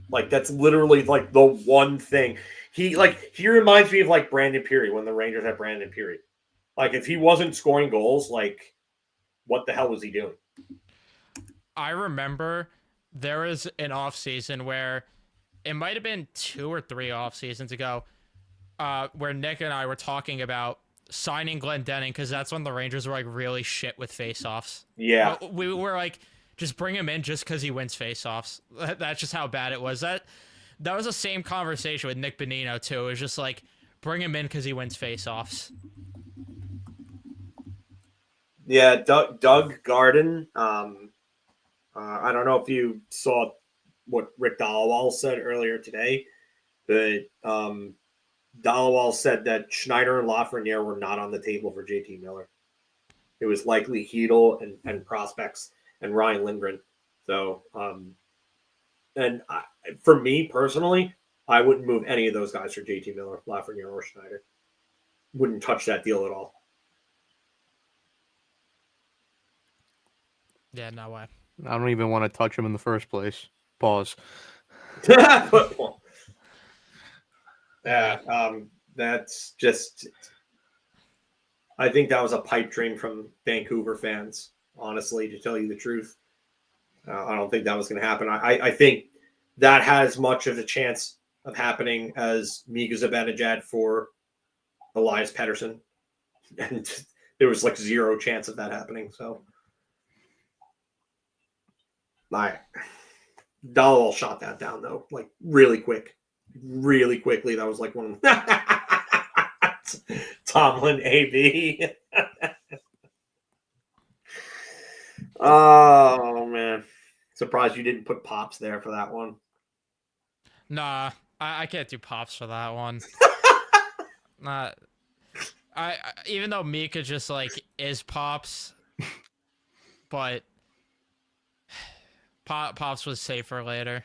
Like, that's literally like the one thing. He reminds me of like Brandon Peary when the Rangers had Brandon Peary. Like, if he wasn't scoring goals, like, what the hell was he doing? I remember there was an off season where it might have been 2 or 3 off seasons ago, where Nick and I were talking about signing Glendening because that's when the Rangers were like really shit with faceoffs. Yeah, We were like, just bring him in just because he wins faceoffs. That's just how bad it was. That was the same conversation with Nick Bonino too. It was just like, bring him in because he wins faceoffs. yeah. Doug Garden. I don't know if you saw what Rick Dollawall said earlier today, but Dollawall said that Schneider and Lafreniere were not on the table for JT Miller. It was likely Hedel and prospects and Ryan Lindgren. So, for me personally, I wouldn't move any of those guys for JT Miller, Lafreniere, or Schneider. Wouldn't touch that deal at all. Yeah, no way. I don't even want to touch him in the first place. Pause. That's just. I think that was a pipe dream from Vancouver fans. Honestly, to tell you the truth, I don't think that was going to happen. I think that has much of a chance of happening as Mika Zibanejad for Elias Pettersson, and there was like zero chance of that happening. So, Dahlwall shot that down though, like really quickly. That was like one of Tomlin AB. Oh man, surprised you didn't put Pops there for that one. Nah, I can't do Pops for that one. Not. I even though Mika just like is Pops, but Pops was safer later.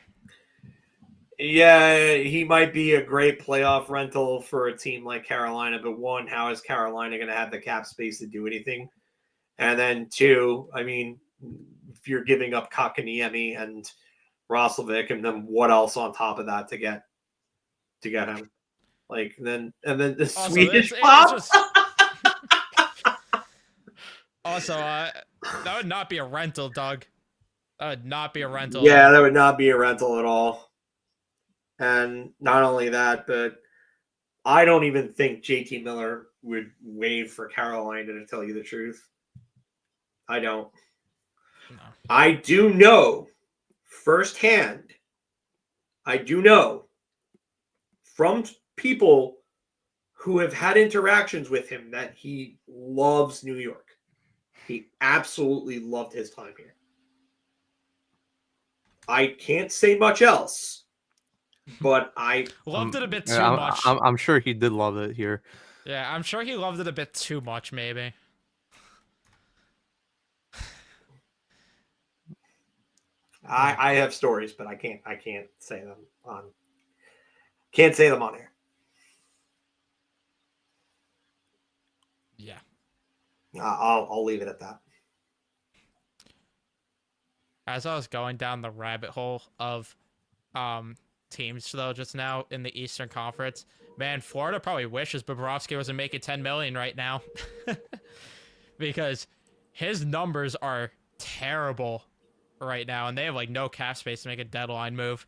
Yeah, he might be a great playoff rental for a team like Carolina, but one, how is Carolina going to have the cap space to do anything? And then two, I mean, if you're giving up Kakaniemi and Roslovic, and then what else on top of that to get him? Like then the Also, Swedish it's pop. just... Also, that would not be a rental, Doug. That would not be a rental. Yeah, that would not be a rental at all. And not only that, but I don't even think JT Miller would waive for Carolina, to tell you the truth. I don't. No. I do know firsthand, from people who have had interactions with him that he loves New York. He absolutely loved his time here. I can't say much else, but I loved it a bit too Yeah, much. I'm sure he did love it here. Yeah, I'm sure he loved it a bit too much, maybe. I have stories, but I can't say them on air. Yeah. I'll leave it at that. As I was going down the rabbit hole of teams though just now in the Eastern Conference, man, Florida probably wishes Bobrovsky wasn't making $10 million right now. Because his numbers are terrible right now, and they have like no cap space to make a deadline move.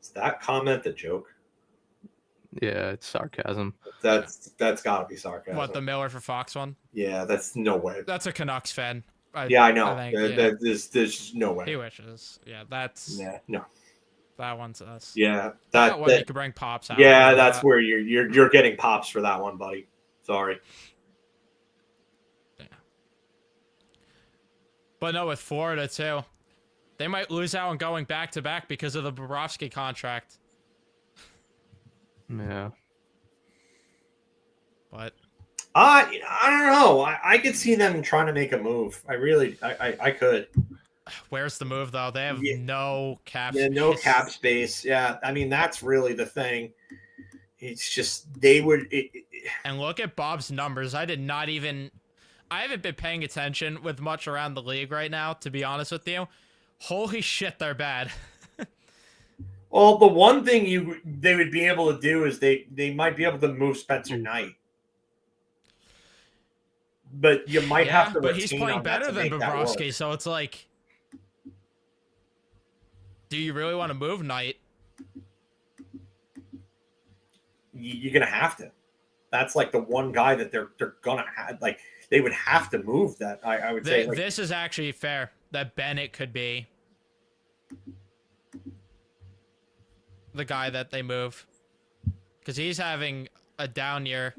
Is that comment a joke? Yeah, it's sarcasm. That's got to be sarcasm. What, the Miller for Fox one? Yeah, that's no way. That's a Canucks fan. Yeah, I know. I think, There's just no way. he wishes. Yeah, that's no. that one's us. Yeah, That one you could bring Pops out. Yeah, that's where you're getting Pops for that one, buddy. Sorry. Yeah. But no, with Florida too, they might lose out on going back to back because of the Bobrovsky contract. Yeah. But I don't know. I could see them trying to make a move. I could. where's the move though? They have no cap. Yeah, no cap space. Yeah, I mean that's really the thing. It's just they would. And look at Bob's numbers. I haven't been paying attention with much around the league right now, to be honest with you. Holy shit, they're bad. Well, the one thing they would be able to do is they might be able to move Spencer Knight. But you might have to. But he's playing better than Bobrovsky, so it's like, do you really want to move Knight? You're gonna have to. That's like the one guy that they're gonna have. Like they would have to move that. I would say. Like, this is actually fair that Bennett could be the guy that they move, because he's having a down year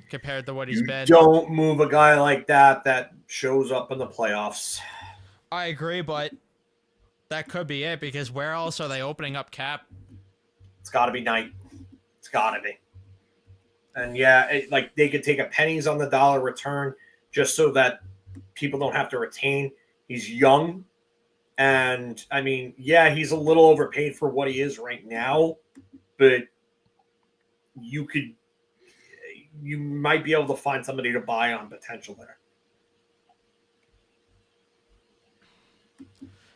compared to what he's been. Don't move a guy like that shows up in the playoffs. I agree, but that could be it, because where else are they opening up cap? It's got to be Knight. It's got to be. And yeah, like they could take a pennies on the dollar return just so that people don't have to retain. He's young. And I mean, yeah, he's a little overpaid for what he is right now, but you might be able to find somebody to buy on potential there.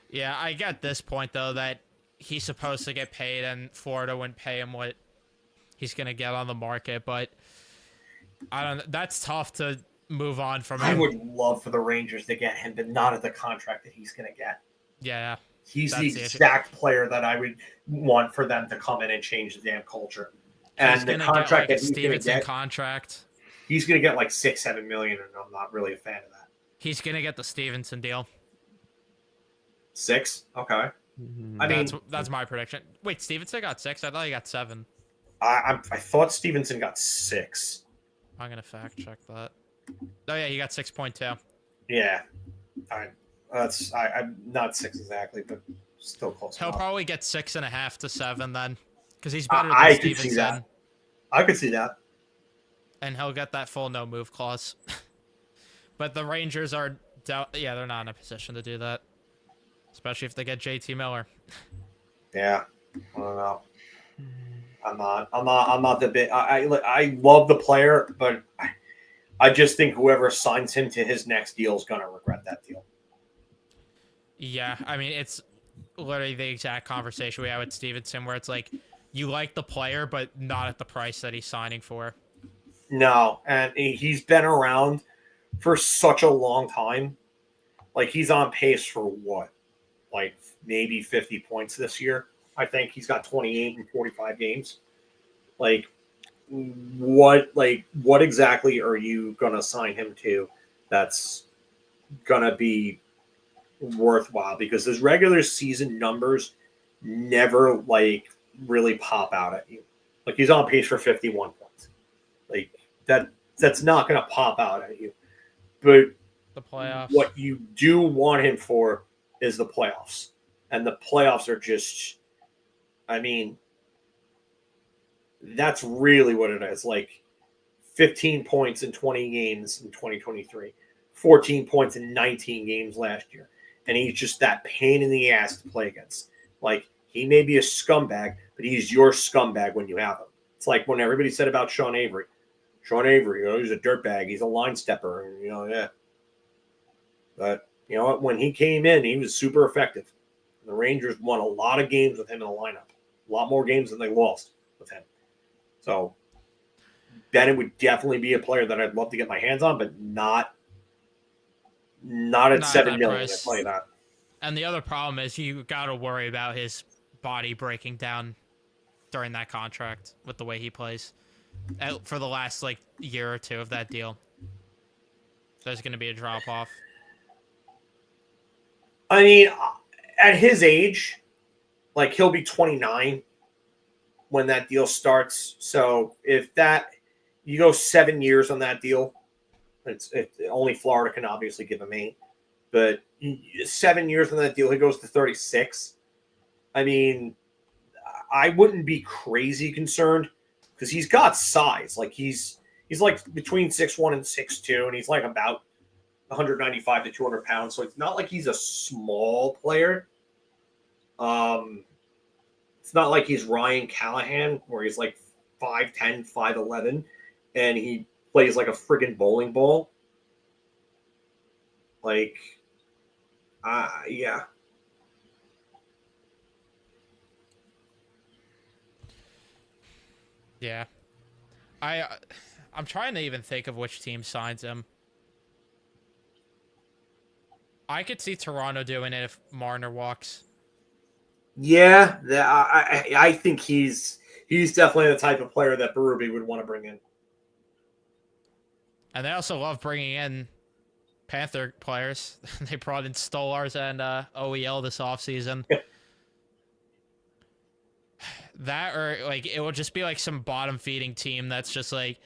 Yeah, I get this point though, that he's supposed to get paid and Florida wouldn't pay him what he's going to get on the market, but that's tough to move on from him. I would love for the Rangers to get him, but not at the contract that he's going to get. Yeah. He's the exact player that I would want for them to come in and change the damn culture. And the contract that he's going to get, contract. He's going to get like $6-7 million, and I'm not really a fan of that. He's going to get the Stevenson deal. 6? Okay. I mean, that's my prediction. Wait, Stevenson got 6? I thought he got 7. I thought Stevenson got 6. I'm gonna fact check that. Oh yeah, he got 6.2. Yeah, I'm not 6 exactly, but still close. He'll enough. probably get 6.5 to 7 then, because he's better than I Stevenson. could see that. I could see that. And he'll get that full no move clause. But the Rangers are they're not in a position to do that, especially if they get JT Miller. Yeah, I don't know. I'm not the bit. I love the player, but I just think whoever signs him to his next deal is gonna regret that deal. Yeah, I mean, it's literally the exact conversation we had with Stevenson, where it's like, you like the player, but not at the price that he's signing for. No, and he's been around for such a long time. Like, he's on pace for what? Like, maybe 50 points this year. I think he's got 28 in 45 games. Like, what exactly are you going to sign him to that's going to be worthwhile? Because his regular season numbers never, like, really pop out at you. Like, he's on pace for 51 points. Like, that's not going to pop out at you. But the playoffs, what you do want him for is the playoffs. And the playoffs are just, I mean, that's really what it is. Like 15 points in 20 games in 2023, 14 points in 19 games last year. And he's just that pain in the ass to play against. Like, he may be a scumbag, but he's your scumbag when you have him. It's like when everybody said about Sean Avery. Sean Avery, he's a dirtbag. He's a line stepper. And, yeah. But, you know what? When he came in, he was super effective. The Rangers won a lot of games with him in the lineup. A lot more games than they lost with him. So, Bennett would definitely be a player that I'd love to get my hands on, but not at $7 million. I tell you that. And the other problem is you got to worry about his body breaking down during that contract with the way he plays. For the last like year or two of that deal, there's going to be a drop off. I mean, at his age, like he'll be 29 when that deal starts. So if that you go 7 years on that deal, it's only Florida can obviously give him 8, but 7 years on that deal, he goes to 36. I mean, I wouldn't be crazy concerned because he's got size. Like he's like between 6'1" and 6'2", and he's like about 195 to 200 pounds. So it's not like he's a small player. It's not like he's Ryan Callahan where he's like 5'10", 5'11", and he plays like a friggin' bowling ball. Like, yeah. Yeah. I'm trying to even think of which team signs him. I could see Toronto doing it if Marner walks. Yeah, I think he's definitely the type of player that Berube would want to bring in. And they also love bringing in Panther players. They brought in Stolars and OEL this offseason. That or like it will just be like some bottom feeding team that's just like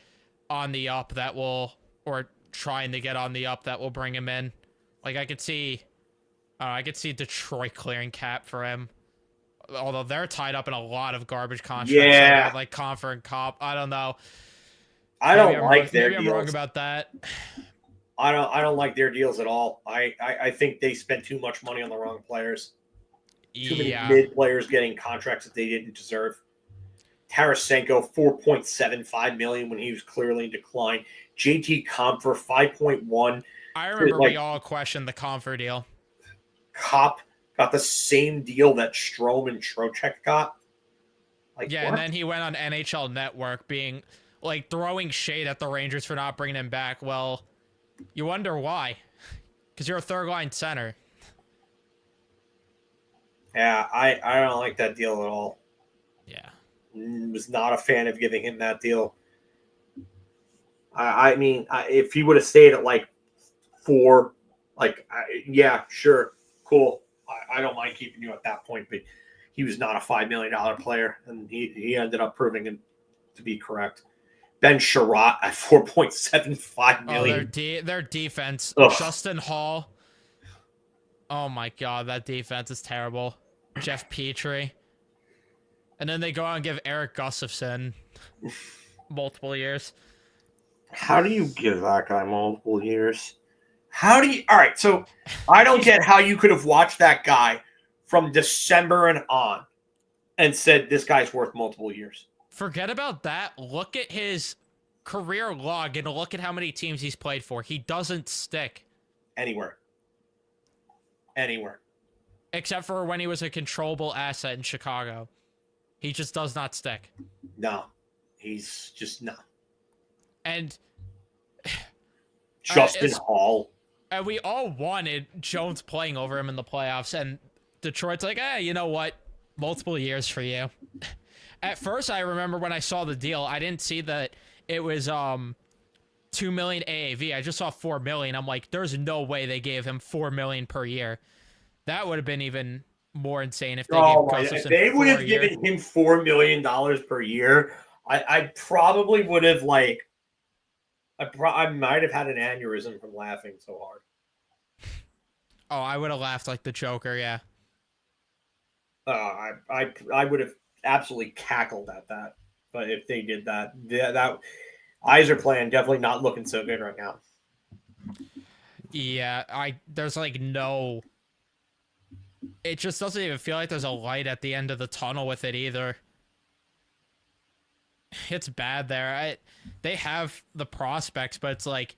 on the up that will, or trying to get on the up that will bring him in. Like I could see Detroit clearing cap for him. Although they're tied up in a lot of garbage contracts. Yeah. Like Confer and Cop. I don't know. I don't like their deals. Maybe I'm wrong about that. I don't like their deals at all. I think they spent too much money on the wrong players. Too many mid players getting contracts that they didn't deserve. Tarasenko, $4.75 million when he was clearly in decline. JT Compher, $5.1. I remember we all questioned the Compher deal. Cop got the same deal that Strome and Trocheck got. Like, yeah, what? And then he went on NHL Network being like throwing shade at the Rangers for not bringing him back. Well, you wonder why. Because you're a third line center. Yeah, I don't like that deal at all. Yeah. Was not a fan of giving him that deal. I mean, if he would have stayed at like 4, yeah, sure, cool. I don't mind keeping you at that point, but he was not a $5 million player, and he ended up proving him to be correct. Ben Sherratt at $4.75 million. Oh, their defense. Ugh. Justin Hall. Oh my God, that defense is terrible. Jeff Petrie. And then they go out and give Eric Gustafson multiple years. How do you give that guy multiple years? All right, so I don't get how you could have watched that guy from December and on and said this guy's worth multiple years. Forget about that. Look at his career log and look at how many teams he's played for. He doesn't stick. Anywhere. Except for when he was a controllable asset in Chicago. He just does not stick. No. He's just not. And Justin Hall. And we all wanted Jones playing over him in the playoffs, and Detroit's like, you know what? Multiple years for you. At first, I remember when I saw the deal, I didn't see that it was $2 million AAV. I just saw $4 million. I'm like, there's no way they gave him $4 million per year. That would have been even more insane if they gave Gustafson. If they would have given him $4 million per year, I probably would have I might have had an aneurysm from laughing so hard. Oh, I would have laughed like the Joker, yeah. I would have absolutely cackled at that. But if they did that Yzer plan definitely not looking so good right now. Yeah, there's like no. It just doesn't even feel like there's a light at the end of the tunnel with it either. It's bad there. They have the prospects, but it's like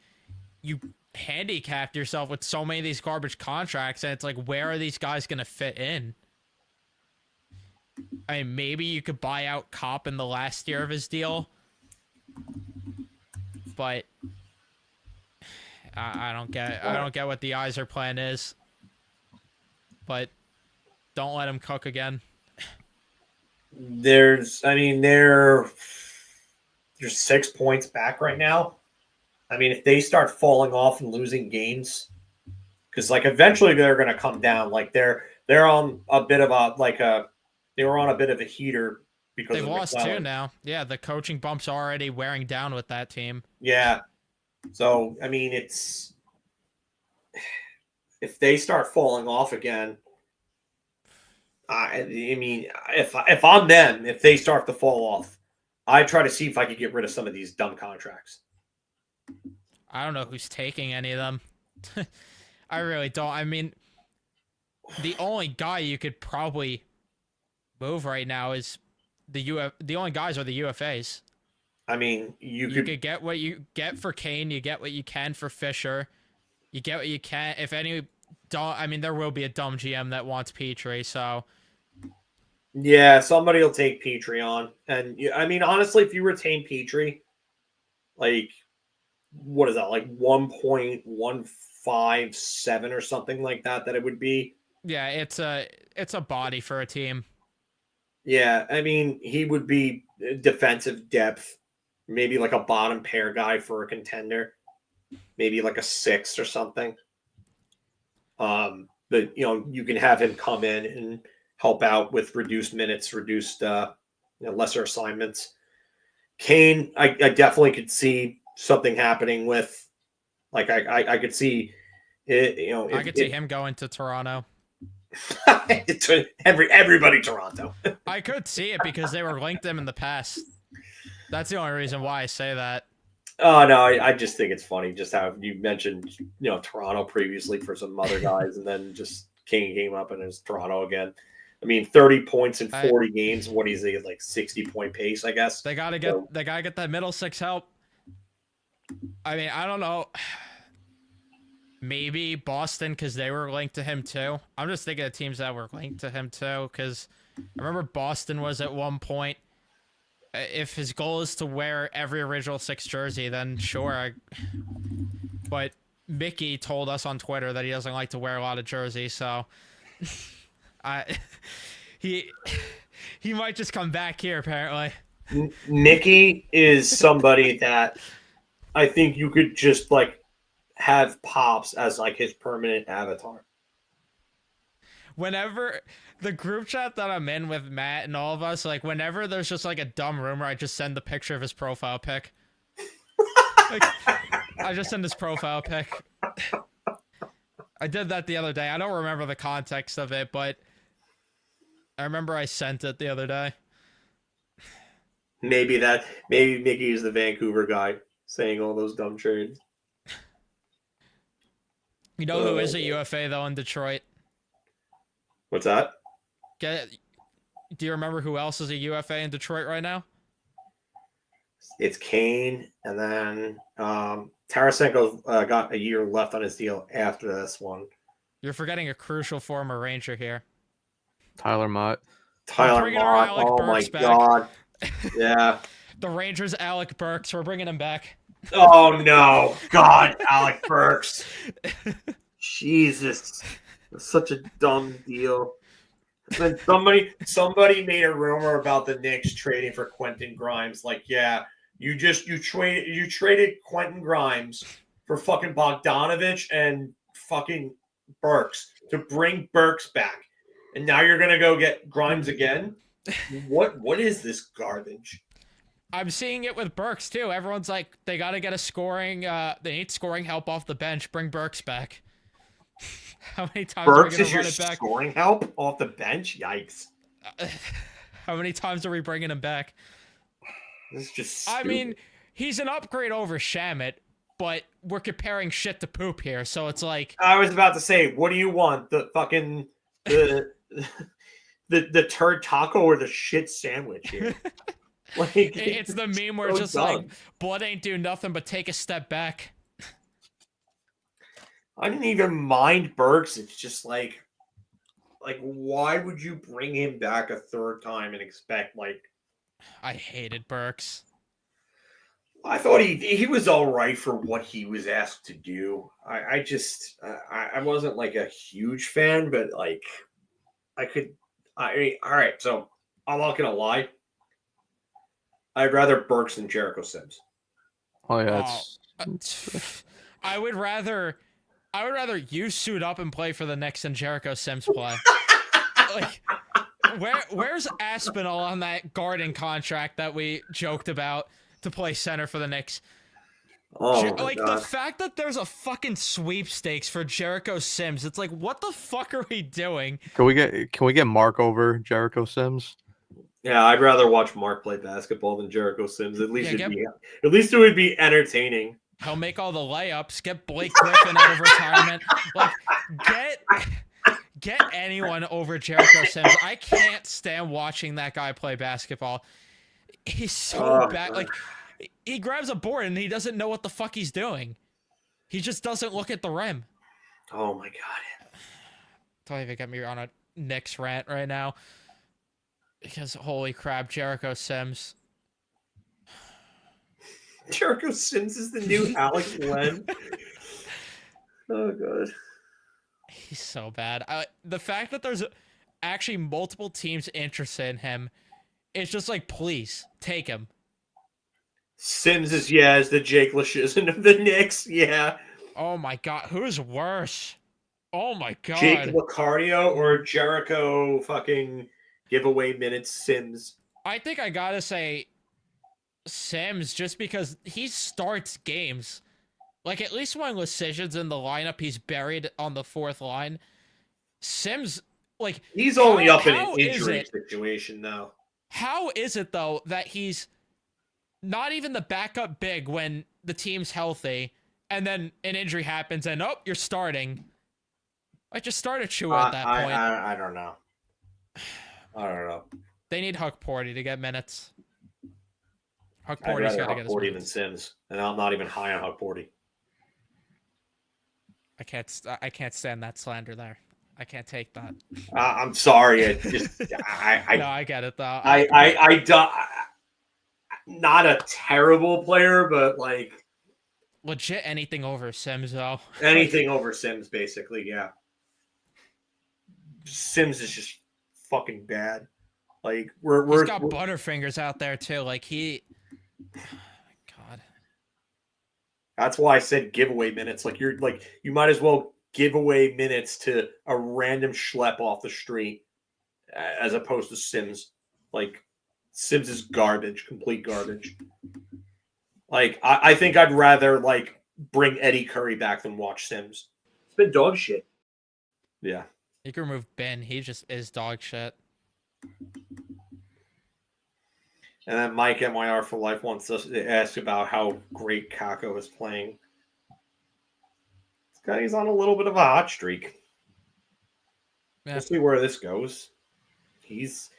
you handicapped yourself with so many of these garbage contracts, and it's like, where are these guys going to fit in? I mean, maybe you could buy out Kopp in the last year of his deal, but I don't get what the Yzer plan is. but don't let him cook again. They're 6 points back right now. I mean, if they start falling off and losing games, because like eventually they're going to come down. Like they're on a bit of they were on a bit of a heater because They've of lost McClellan. 2 now. Yeah, the coaching bump's already wearing down with that team. Yeah. So I mean, it's if they start falling off again. I mean, if I'm them, if they start to fall off, I try to see if I could get rid of some of these dumb contracts. I don't know who's taking any of them. I really don't. I mean, the only guy you could probably move right now is the only guys are the UFAs. I mean, you could get what you get for Kane, you get what you can for Fisher. You get what you can. If any there will be a dumb GM that wants Petrie, so yeah, somebody will take Petrie on. And I mean, honestly, if you retain Petrie, like what is that, like 1.157 or something like that it would be. Yeah, it's a body for a team. Yeah, I mean, he would be defensive depth, maybe like a bottom pair guy for a contender, maybe like a 6 or something. But you can have him come in and help out with reduced minutes, reduced lesser assignments. Kane, I definitely could see something happening with. Like I could see it. I could see him going to Toronto. Everybody Toronto. I could see it because they were linked them in the past. That's the only reason why I say that. Oh no, I just think it's funny just how you mentioned Toronto previously for some other guys, and then just King came up and it's Toronto again. I mean, 30 points in 40 games. What is it, like 60-point pace? I guess they gotta get that middle 6 help. I mean, I don't know. Maybe Boston because they were linked to him too. I'm just thinking of teams that were linked to him too because I remember Boston was at one point. If his goal is to wear every original 6 jersey, then sure. But Mickey told us on Twitter that he doesn't like to wear a lot of jerseys, so he might just come back here apparently. Mickey is somebody that I think you could just like have Pops as like his permanent avatar. Whenever the group chat that I'm in with Matt and all of us, like whenever there's just like a dumb rumor, I just send the picture of his profile pic. I just send his profile pic. I did that the other day. I don't remember the context of it, but I remember I sent it the other day. Maybe Mickey is the Vancouver guy saying all those dumb trades. You know who is a UFA though in Detroit? What's that? Do you remember who else is a UFA in Detroit right now? It's Kane, and then Tarasenko got a year left on his deal after this one. You're forgetting a crucial former Ranger here. Tyler Mott. Tyler Mott. Oh my God. Yeah. The Rangers, Alec Burks. We're bringing him back. Oh no, God, Alec Burks. Jesus, that's such a dumb deal. And then somebody made a rumor about the Knicks trading for Quentin Grimes. Like, yeah, you traded Quentin Grimes for fucking Bogdanovich and fucking Burks to bring Burks back, and now you're gonna go get Grimes again. What is this garbage? I'm seeing it with Burks too. Everyone's like, they got to get they need scoring help off the bench. Bring Burks back. How many times Burks are we is going your to run it back? Scoring help off the bench? Yikes. How many times are we bringing him back? This is just stupid. I mean, he's an upgrade over Shamit, but we're comparing shit to poop here. So it's like, I was about to say, what do you want? The fucking the turd taco or the shit sandwich here? Like, it's the meme where it's just dumb. like, blood ain't do nothing but take a step back. I didn't even mind Burks. It's just like why would you bring him back a third time and expect like? I hated Burks. I thought he was all right for what he was asked to do. I wasn't like a huge fan, but like I mean, all right. So I'm not gonna lie. I'd rather Burks than Jericho Sims. Oh yeah, Oh, I would rather you suit up and play for the Knicks than Jericho Sims play. Like, where's Aspinall on that guarding contract that we joked about to play center for the Knicks? Oh my Like God. the fact that there's a fucking sweepstakes for Jericho Sims, it's like, what the fuck are we doing? Can we get Mark over Jericho Sims? Yeah, I'd rather watch Mark play basketball than Jericho Sims. At least Yeah, at least it would be entertaining. He'll make all the layups. Get Blake Griffin out of retirement. Like, get anyone over Jericho Sims. I can't stand watching that guy play basketball. He's so bad. Like, he grabs a board and he doesn't know what the fuck he's doing. He just doesn't look at the rim. Oh my God. Don't even get me on a Knicks rant right now. Because holy crap, Jericho Sims. Jericho Sims is the new Alex Len. Oh God. He's so bad. The fact that there's actually multiple teams interested in him, it's just like, please take him. Sims is is the Jake LaShizzon of the Knicks. Yeah. Oh my God, who's worse? Oh my God. Jake Lucario or Jericho fucking giveaway minutes Sims. I think I gotta say Sims, just because he starts games. Like, at least when Lecision's in the lineup, he's buried on the fourth line. Sims, like, he's only up in how an injury is it- situation though. How is it though that he's not even the backup big when the team's healthy, and then an injury happens and you're starting? I just started Chua at that point. I don't know. I don't know. They need Huck Porty to get minutes. Huck I'd Porty's rather got to Huck get his Porty than minutes. Sims, and I'm not even high on Huck Porty. I can't stand that slander there. I can't take that. I'm sorry. I No, I get it though. Not a terrible player, but like Legit anything over Sims though. anything over Sims, basically. Yeah. Sims is just fucking bad. Like He's got Butterfingers out there too. Like he. Oh my God. That's why I said giveaway minutes. Like you might as well give away minutes to a random schlep off the street as opposed to Sims. Like Sims is garbage, complete garbage. Like I think I'd rather like bring Eddie Curry back than watch Sims. It's been dog shit. Yeah. You can remove Ben. He just is dog shit. And then Mike MYR for Life wants us to ask about how great Kako is playing. This guy's on a little bit of a hot streak. Yeah. We'll see where this goes. He's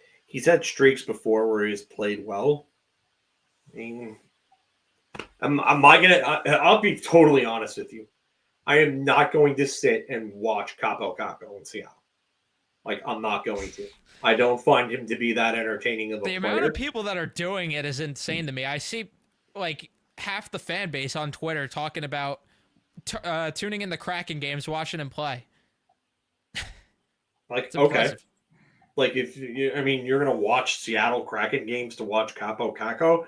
had streaks before where he's played well. I mean, I'll be totally honest with you. I am not going to sit and watch Capo in Seattle. Like, I'm not going to. I don't find him to be that entertaining of a player. The amount of people that are doing it is insane to me. I see, like, half the fan base on Twitter talking about tuning in the Kraken games, watching him play. Like, It's okay. impressive. Like, if you, I mean, you're going to watch Seattle Kraken games to watch Capo Kako.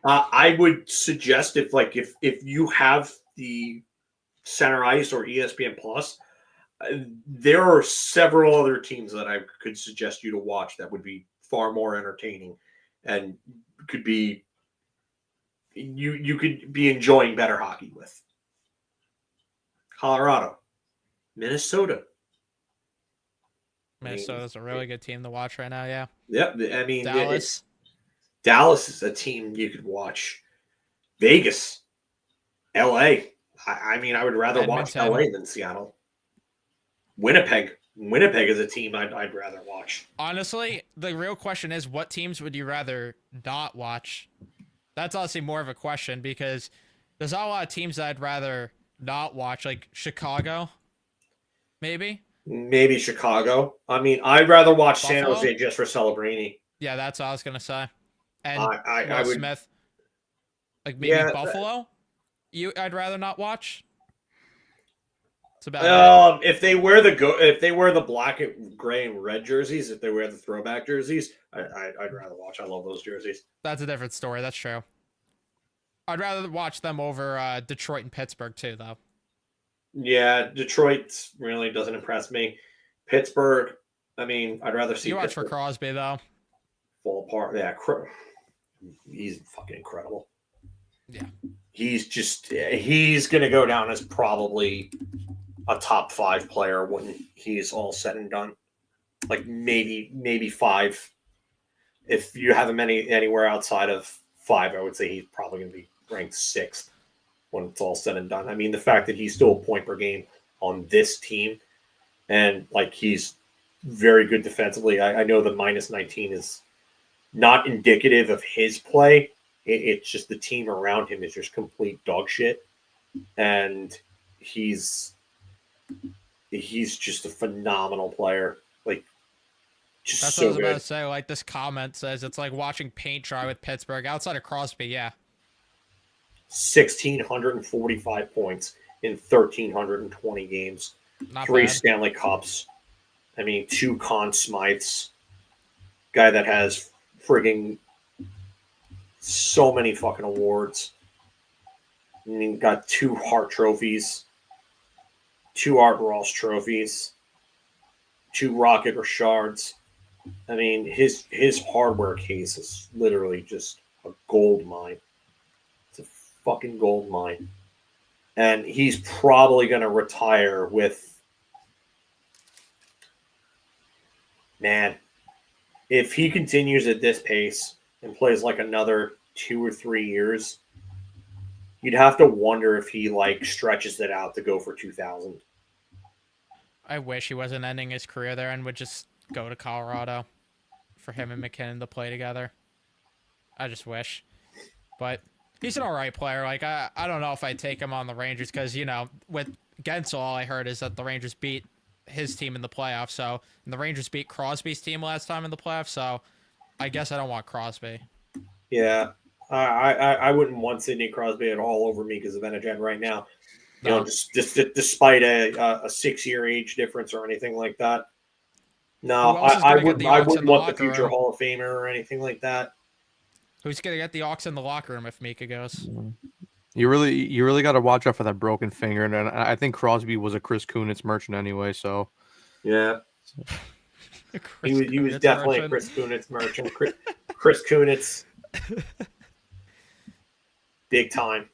I would suggest if you have the Center Ice or ESPN Plus, there are several other teams that I could suggest you to watch that would be far more entertaining and could be you could be enjoying better hockey with. Colorado, Minnesota. Minnesota's a really good team to watch right now, yeah. Yep, I mean Dallas. Dallas is a team you could watch. Vegas, LA. I mean, I would rather watch Edmonton. LA than Seattle. Winnipeg is a team I'd rather watch. Honestly, the real question is, what teams would you rather not watch? That's honestly more of a question because there's not a lot of teams that I'd rather not watch, like Chicago, maybe. Maybe Chicago. I mean, I'd rather watch San Buffalo? Jose just for Celebrini. Yeah, that's what I was gonna say. And I Will would. Smith. Like maybe Yeah. Buffalo. I'd rather not watch. It's about it. If they wear the black and gray and red jerseys, if they wear the throwback jerseys, I'd rather watch. I love those jerseys. That's a different story. That's true. I'd rather watch them over Detroit and Pittsburgh too, though. Yeah, Detroit really doesn't impress me. Pittsburgh, I mean, I'd rather see You watch Pittsburgh for Crosby though. fall apart. Yeah, he's fucking incredible. Yeah. He's gonna go down as probably a top 5 player when he's all said and done. Like maybe 5. If you have him anywhere outside of 5, I would say he's probably gonna be ranked 6th when it's all said and done. I mean, the fact that he's still a point per game on this team, and like he's very good defensively. I know the -19 is not indicative of his play. It's just the team around him is just complete dog shit, and he's just a phenomenal player. Like, just That's so what I was good. about to say. Like this comment says, it's like watching paint dry with Pittsburgh outside of Crosby. Yeah. 1,645 points in 1,320 games. Not 3 bad. Stanley Cups. I mean, 2 Conn Smythes. Guy that has frigging so many fucking awards. I mean, got 2 Hart trophies, 2 Art Ross trophies, 2 Rocket Richards. I mean, his hardware case is literally just a gold mine. It's a fucking gold mine. And he's probably going to retire with, man, if he continues at this pace and plays like another 2 or 3 years, you'd have to wonder if he like stretches it out to go for 2,000. I wish he wasn't ending his career there and would just go to Colorado for him and McKinnon to play together. I just wish. But he's an all right player. Like, I don't know if I'd take him on the Rangers because, you know, with Gensel, all I heard is that the Rangers beat his team in the playoffs. So, and the Rangers beat Crosby's team last time in the playoffs. So, I guess I don't want Crosby. Yeah. I wouldn't want Sidney Crosby at all over me because of Anagen right now. You know, just despite a 6-year age difference or anything like that. No, I wouldn't want the future Hall of Famer or anything like that. Who's gonna get the aux in the locker room if Mika goes? You really got to watch out for that broken finger, and I think Crosby was a Chris Kunitz merchant anyway. So yeah, he was definitely merchant. A Chris Kunitz merchant. Chris Kunitz, big time.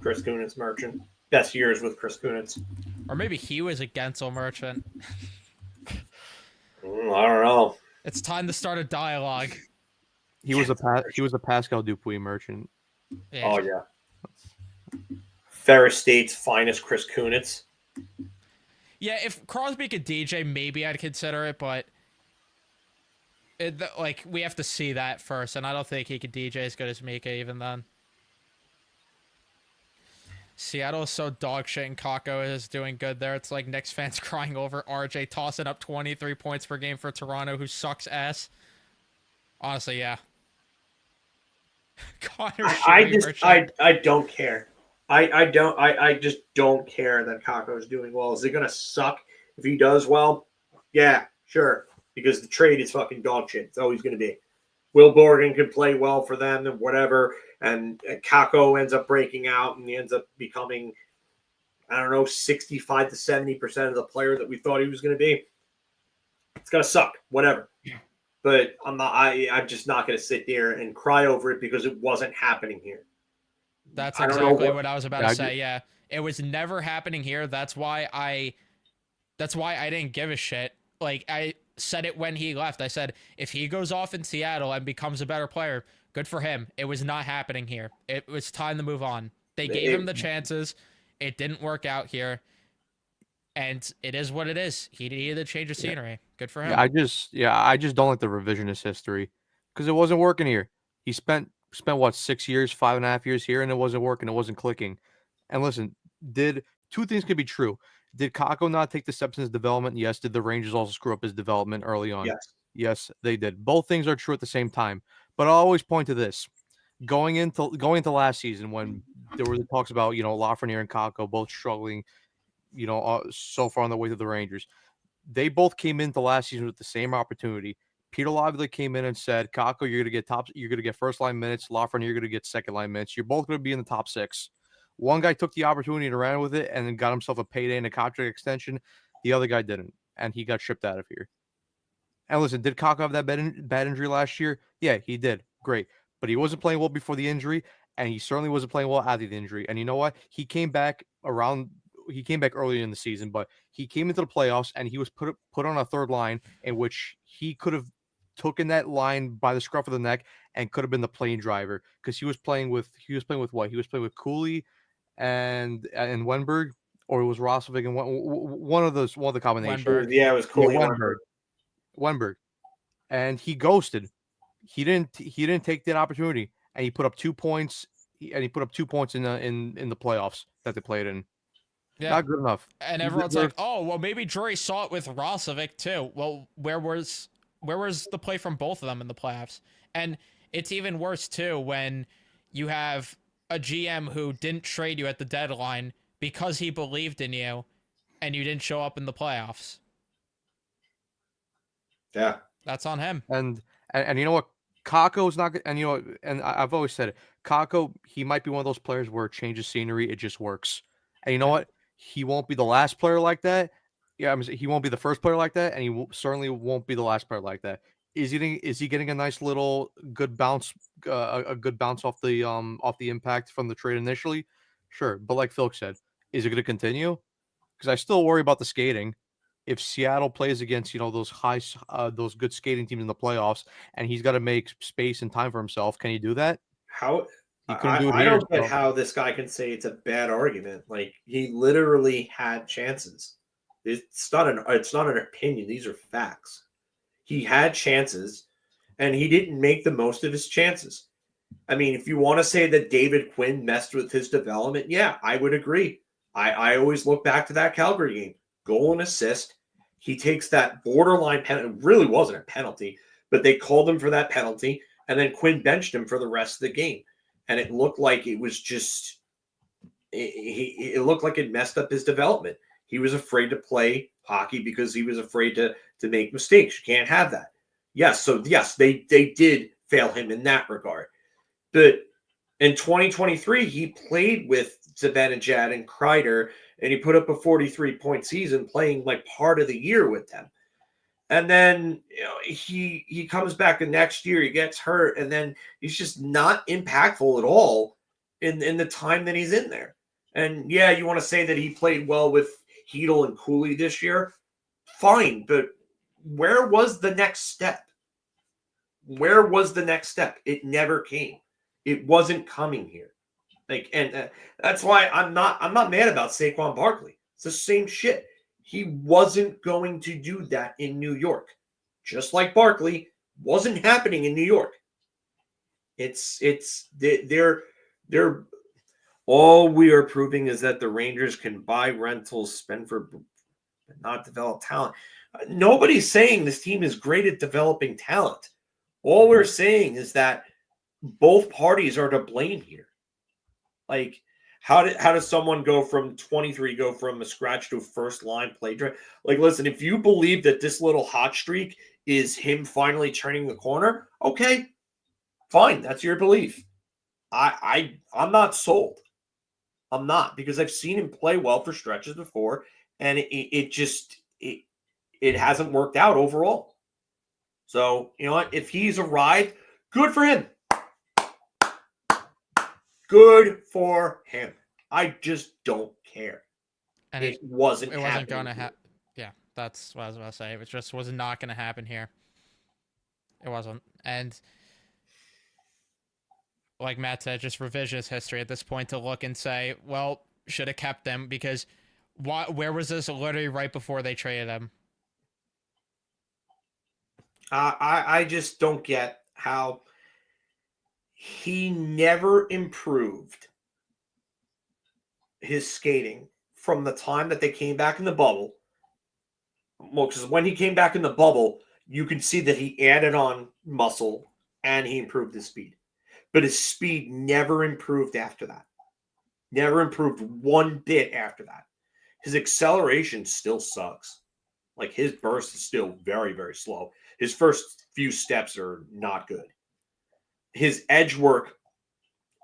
Chris Kunitz merchant. Best years with Chris Kunitz. Or maybe he was a Gensel merchant. I don't know. It's time to start a dialogue. He was a Pascal Dupuis merchant. Yeah. Oh yeah. Ferris State's finest Chris Kunitz. Yeah, if Crosby could DJ, maybe I'd consider it, but we have to see that first, and I don't think he could DJ as good as Mika even then. Seattle is so dog shit, and Kakko is doing good there. It's like Knicks fans crying over RJ tossing up 23 points per game for Toronto, who sucks ass. Honestly, yeah. I don't care. I just don't care that Kakko is doing well. Is it gonna suck if he does well? Yeah, sure. Because the trade is fucking dog shit. It's always gonna be. Will Borgen can play well for them and whatever, and Kakko ends up breaking out and he ends up becoming, I don't know, 65 to 70% of the player that we thought he was gonna be. It's gonna suck. Whatever. But I'm just not going to sit there and cry over it because it wasn't happening here. That's exactly what I was about to say. Yeah, it was never happening here. That's why I didn't give a shit. Like I said it when he left. I said if he goes off in Seattle and becomes a better player, good for him. It was not happening here. It was time to move on. They gave him the chances. It didn't work out here. And it is what it is. He needed a change of scenery. Yeah. Good for him. I just don't like the revisionist history because it wasn't working here. He spent what 6 years, 5.5 years here, and it wasn't working. It wasn't clicking. And listen, two things could be true. Did Kakko not take the steps in his development? Yes. Did the Rangers also screw up his development early on? Yes. Yes, they did. Both things are true at the same time. But I always point to this. going into last season when there were the talks about Lafreniere and Kakko both struggling, so far on the way to the Rangers. They both came into last season with the same opportunity. Peter Laviolette came in and said, "Kakko, you're gonna get first line minutes. Lafreniere, you're gonna get second line minutes. You're both gonna be in the top 6." One guy took the opportunity and ran with it and then got himself a payday and a contract extension. The other guy didn't, and he got shipped out of here. And listen, did Kakko have that bad injury last year? Yeah, he did. Great. But he wasn't playing well before the injury, and he certainly wasn't playing well after the injury. And you know what? He came back earlier in the season, but he came into the playoffs and he was put on a third line in which he could have taken that line by the scruff of the neck and could have been the plane driver because he was playing with what? He was playing with Cooley and Wenberg, or it was Roslovic and one of the combinations. Wenberg. Yeah, it was cool. Yeah, Wenberg. And he ghosted. He didn't take that opportunity, and he put up 2 points. And he put up 2 points in the playoffs that they played in. Yeah. Not good enough. And everyone's like, "Oh, well, maybe Drury saw it with Roslovic too." Well, where was the play from both of them in the playoffs? And it's even worse too when you have a GM who didn't trade you at the deadline because he believed in you, and you didn't show up in the playoffs. Yeah, that's on him. And you know what? Kakko's not good. And and I've always said it. Kakko, he might be one of those players where it changes scenery, it just works. And you know what? He won't be the last player like that. Yeah, he won't be the first player like that, and he certainly won't be the last player like that. Is he getting a nice little good bounce, a good bounce off the impact from the trade initially? Sure, but like Phil said, is it going to continue? Because I still worry about the skating. If Seattle plays against those good skating teams in the playoffs, and he's got to make space and time for himself, can he do that? How he couldn't do it I here, don't get how this guy can say it's a bad argument. Like, he literally had chances. It's not an opinion. These are facts. He had chances, and he didn't make the most of his chances. I mean, if you want to say that David Quinn messed with his development, yeah, I would agree. I always look back to that Calgary game. Goal and assist. He takes that borderline penalty. It really wasn't a penalty, but they called him for that penalty, and then Quinn benched him for the rest of the game. And it looked like it was just it looked like it messed up his development. He was afraid to play hockey because he was afraid to make mistakes. You can't have that. Yes, so yes, they did fail him in that regard. But in 2023, he played with Zibanejad and Kreider, and he put up a 43-point season playing like part of the year with them. And then he comes back the next year, he gets hurt, and then he's just not impactful at all in the time that he's in there. And yeah, you want to say that he played well with Hedl and Cooley this year? Fine, but where was the next step? Where was the next step? It never came. It wasn't coming here. And that's why I'm not mad about Saquon Barkley. It's the same shit. He wasn't going to do that in New York. Just like Barkley wasn't happening in New York. They're all we are proving is that the Rangers can buy rentals, spend for, but not develop talent. Nobody's saying this team is great at developing talent. All we're saying is that both parties are to blame here. Like, how does someone go from 23, go from a scratch to a first line play drive? Like, listen, if you believe that this little hot streak is him finally turning the corner, okay, fine, that's your belief. I'm not sold. I'm not, because I've seen him play well for stretches before, and it hasn't worked out overall. So, you know what? If he's arrived, good for him. Good for him. I just don't care. And it wasn't going to happen. Yeah, that's what I was about to say. It just was not going to happen here. It wasn't. And like Matt said, just revisionist history at this point to look and say, well, should have kept them, because where was this literally right before they traded him? I just don't get how he never improved his skating from the time that they came back in the bubble. Well, because when he came back in the bubble, you could see that he added on muscle and he improved his speed. but his speed never improved after that. Never improved one bit after that. His acceleration still sucks. Like, his burst is still very, very slow. His first few steps are not good. His edge work,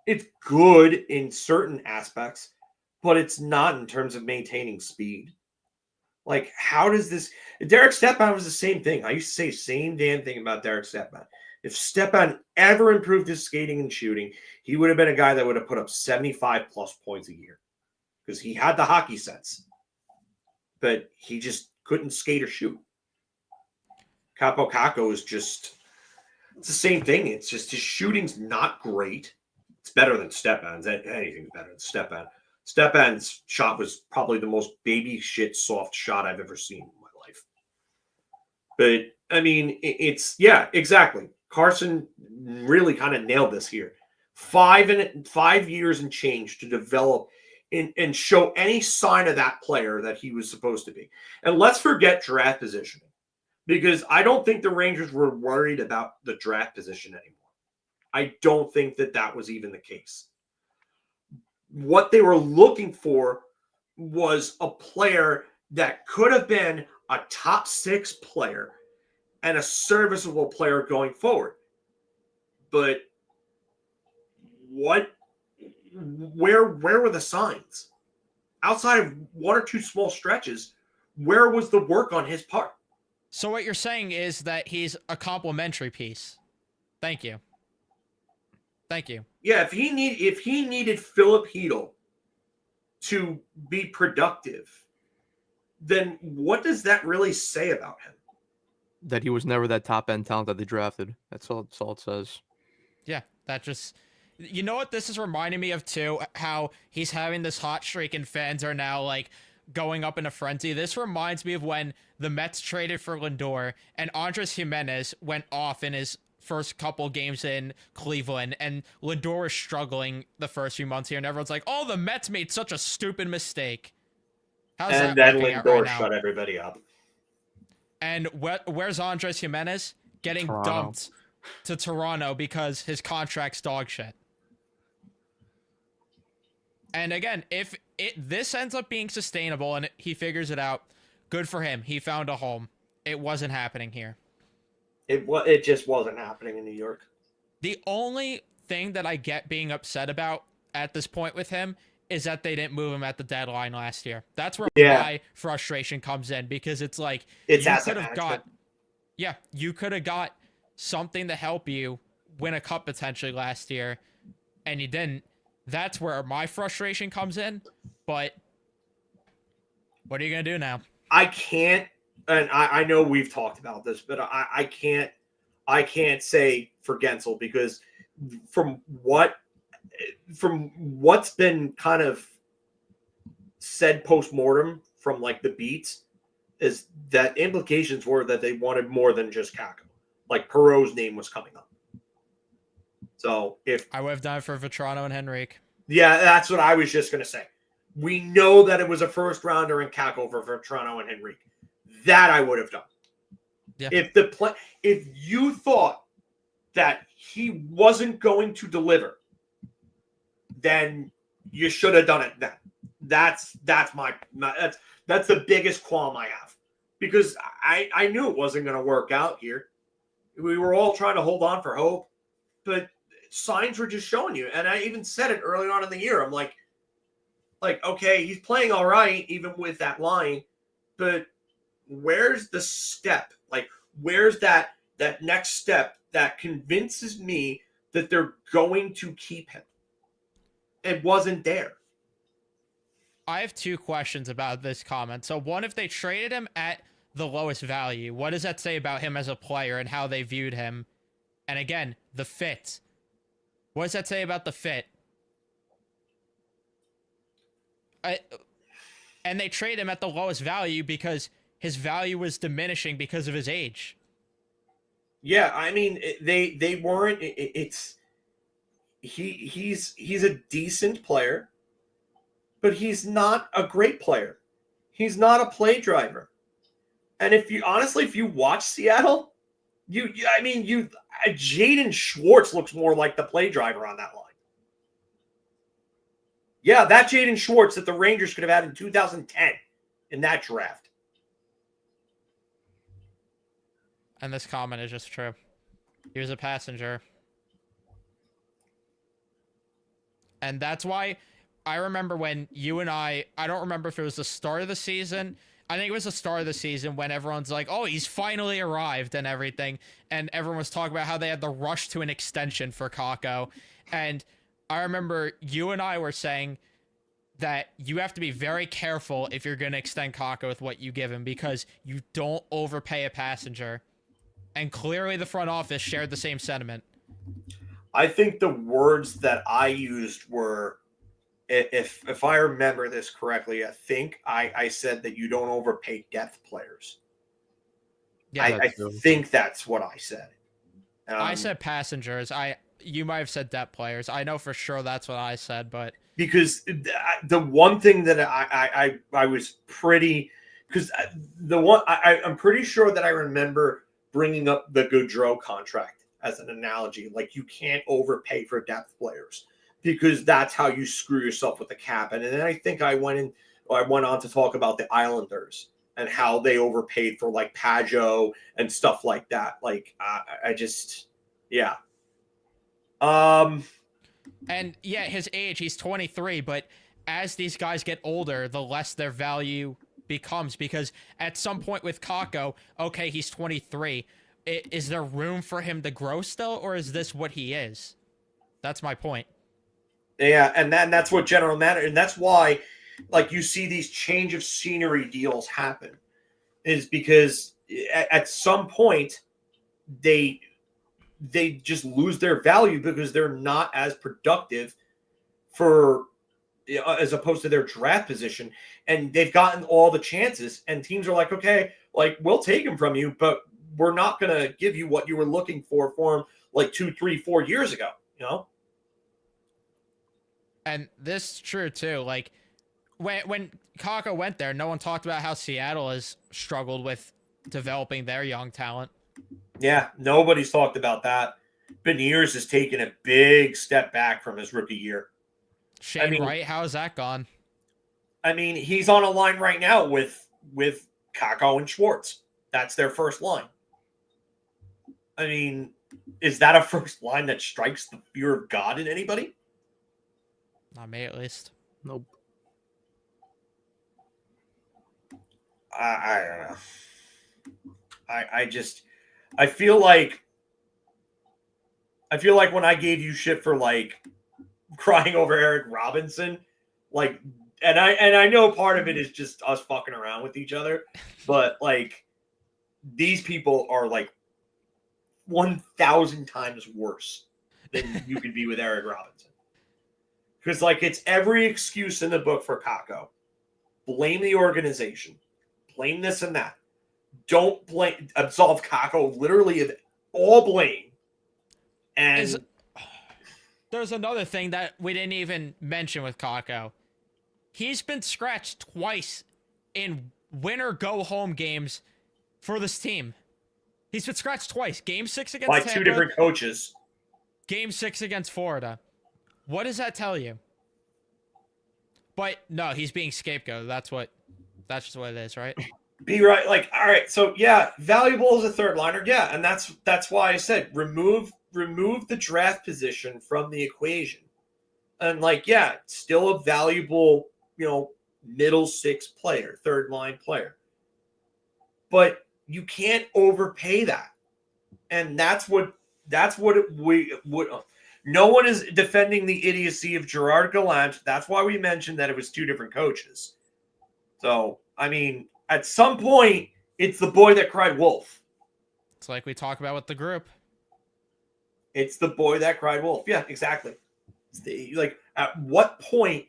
it's good in certain aspects, but it's not in terms of maintaining speed. Like, how does this... Derek Stepan was the same thing. I used to say the same damn thing about Derek Stepan. If Stepan ever improved his skating and shooting, he would have been a guy that would have put up 75-plus points a year because he had the hockey sense, but he just couldn't skate or shoot. Capo Caco is just... It's the same thing. It's just his shooting's not great. It's better than Stepan's. Anything's better than Stepan. Stepan's shot was probably the most baby shit soft shot I've ever seen in my life. But, I mean, it's... Yeah, exactly. Carson really kind of nailed this here. 5 years and change to develop and show any sign of that player that he was supposed to be. And let's forget draft positioning, because I don't think the Rangers were worried about the draft position anymore. I don't think that was even the case. What they were looking for was a player that could have been a top 6 player and a serviceable player going forward. But where were the signs? Outside of 1 or 2 small stretches, where was the work on his part? So what you're saying is that he's a complimentary piece. Thank you. Thank you. Yeah, if he needed Philip Hedl to be productive, then what does that really say about him? That he was never that top end talent that they drafted. That's all it says. Yeah, that just... You know what this is reminding me of, too? How he's having this hot streak and fans are now, like, going up in a frenzy. This reminds me of when the Mets traded for Lindor and Andres Jimenez went off in his first couple games in Cleveland, and Lindor was struggling the first few months here, and everyone's like, oh, the Mets made such a stupid mistake. How's and that then working out Lindor right now? shut everybody up. And where's Andres Jimenez? Getting Toronto. dumped to Toronto because his contract's dog shit. And again, if this ends up being sustainable and he figures it out, good for him. He found a home. It wasn't happening here. It just wasn't happening in New York. The only thing that I get being upset about at this point with him is that they didn't move him at the deadline last year. That's where my frustration comes in, because it's like It's you asset could have management. you could have got something to help you win a cup potentially last year, and you didn't. That's where my frustration comes in. But what are you gonna do now? I can't, and I know we've talked about this, but I can't say for Gensel, because from what's been kind of said post-mortem from like the beats is that implications were that they wanted more than just Kako. Like Perot's name was coming up. So if I would have done it for Vetrano and Henrique. yeah, that's what I was just going to say. We know that it was a first rounder in Kako for Vetrano and Henrique. That I would have done. Yeah. If you thought that he wasn't going to deliver, then you should have done it then. That's the biggest qualm I have, because I knew it wasn't going to work out here. We were all trying to hold on for hope, but signs were just showing you. And I even said it early on in the year. I'm like, okay, he's playing all right, even with that line, but where's the step? Like, where's that next step that convinces me that they're going to keep him? It wasn't there. I have 2 questions about this comment. So one, if they traded him at the lowest value, what does that say about him as a player and how they viewed him? And again, the fit. What does that say about the fit? And they trade him at the lowest value because his value was diminishing because of his age. Yeah, I mean, they weren't. He's a decent player, but he's not a great player. He's not a play driver. And if you watch Seattle, Jaden Schwartz looks more like the play driver on that line. Yeah, that Jaden Schwartz that the Rangers could have had in 2010 in that draft. And this comment is just true. He was a passenger. And that's why I remember when you and I don't remember if it was the start of the season. I think it was the start of the season when everyone's like, oh, he's finally arrived and everything. And everyone was talking about how they had the rush to an extension for Kakko. And I remember you and I were saying that you have to be very careful if you're going to extend Kakko with what you give him because you don't overpay a passenger. And clearly the front office shared the same sentiment. I think the words that I used were, if I remember this correctly, I think I said that you don't overpay depth players. Yeah, I think that's what I said. I said passengers. You might have said depth players. I know for sure that's what I said, but because the one thing that I was pretty, because I'm pretty sure that I remember bringing up the Gaudreau contract as an analogy. Like, you can't overpay for depth players because that's how you screw yourself with the cap. And then I think I went on to talk about the Islanders and how they overpaid for like Pajot and stuff like that. Like, I just, yeah. And yeah, his age, he's 23, but as these guys get older, the less their value becomes, because at some point with Kakko, okay, he's 23. Is there room for him to grow still, or is this what he is? That's my point. Yeah, and that's what general manager, and that's why, like, you see these change of scenery deals happen, is because at some point they just lose their value because they're not as productive for, as opposed to their draft position, and they've gotten all the chances, and teams are like, okay, like, we'll take him from you, but we're not going to give you what you were looking for him like 2, 3, 4 years ago, you know? And this is true too. Like, when Kakko went there, no one talked about how Seattle has struggled with developing their young talent. Yeah, nobody's talked about that. Beniers has taken a big step back from his rookie year. Shane Wright, how has that gone? I mean, he's on a line right now with Kakko and Schwartz. That's their first line. I mean, is that a first line that strikes the fear of God in anybody? Not me, at least. Nope. I don't know. I feel like when I gave you shit for like crying over Eric Robinson, like, and I know part of it is just us fucking around with each other, but like, these people are like 1,000 times worse than you could be with Eric Robinson. Because, like, it's every excuse in the book for Kakko. Blame the organization. Blame this and that. Don't absolve Kakko literally of all blame. And there's another thing that we didn't even mention with Kakko. He's been scratched twice in winner go-home games for this team. He's been scratched twice. Game 6 against Tampa. By 2 different coaches. Game 6 against Florida. What does that tell you? But no, he's being scapegoated. That's just what it is, right? Be right. Like, all right. So yeah, valuable as a third liner. Yeah. And that's why I said remove the draft position from the equation. And like, yeah, still a valuable, middle 6 player, third line player. But you can't overpay that. And that's what no one is defending the idiocy of Gerard Gallant. That's why we mentioned that it was 2 different coaches. So, I mean, at some point, it's the boy that cried wolf. It's like we talk about with the group. It's the boy that cried wolf. Yeah, exactly. Like, at what point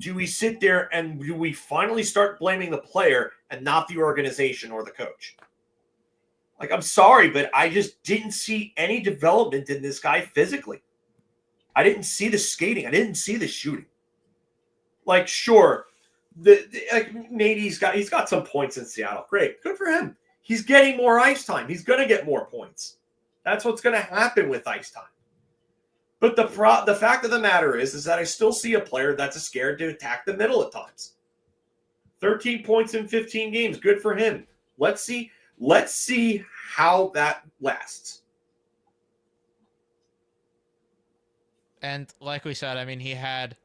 do we sit there and do we finally start blaming the player and not the organization or the coach? Like, I'm sorry, but I just didn't see any development in this guy physically. I didn't see the skating. I didn't see the shooting. Like, sure, maybe he's got some points in Seattle. Great, good for him. He's getting more ice time. He's gonna get more points. That's what's going to happen with ice time. But the fact of the matter is that I still see a player that's scared to attack the middle at times. 13 points in 15 games, good for him. Let's see how that lasts. And like we said, I mean, he had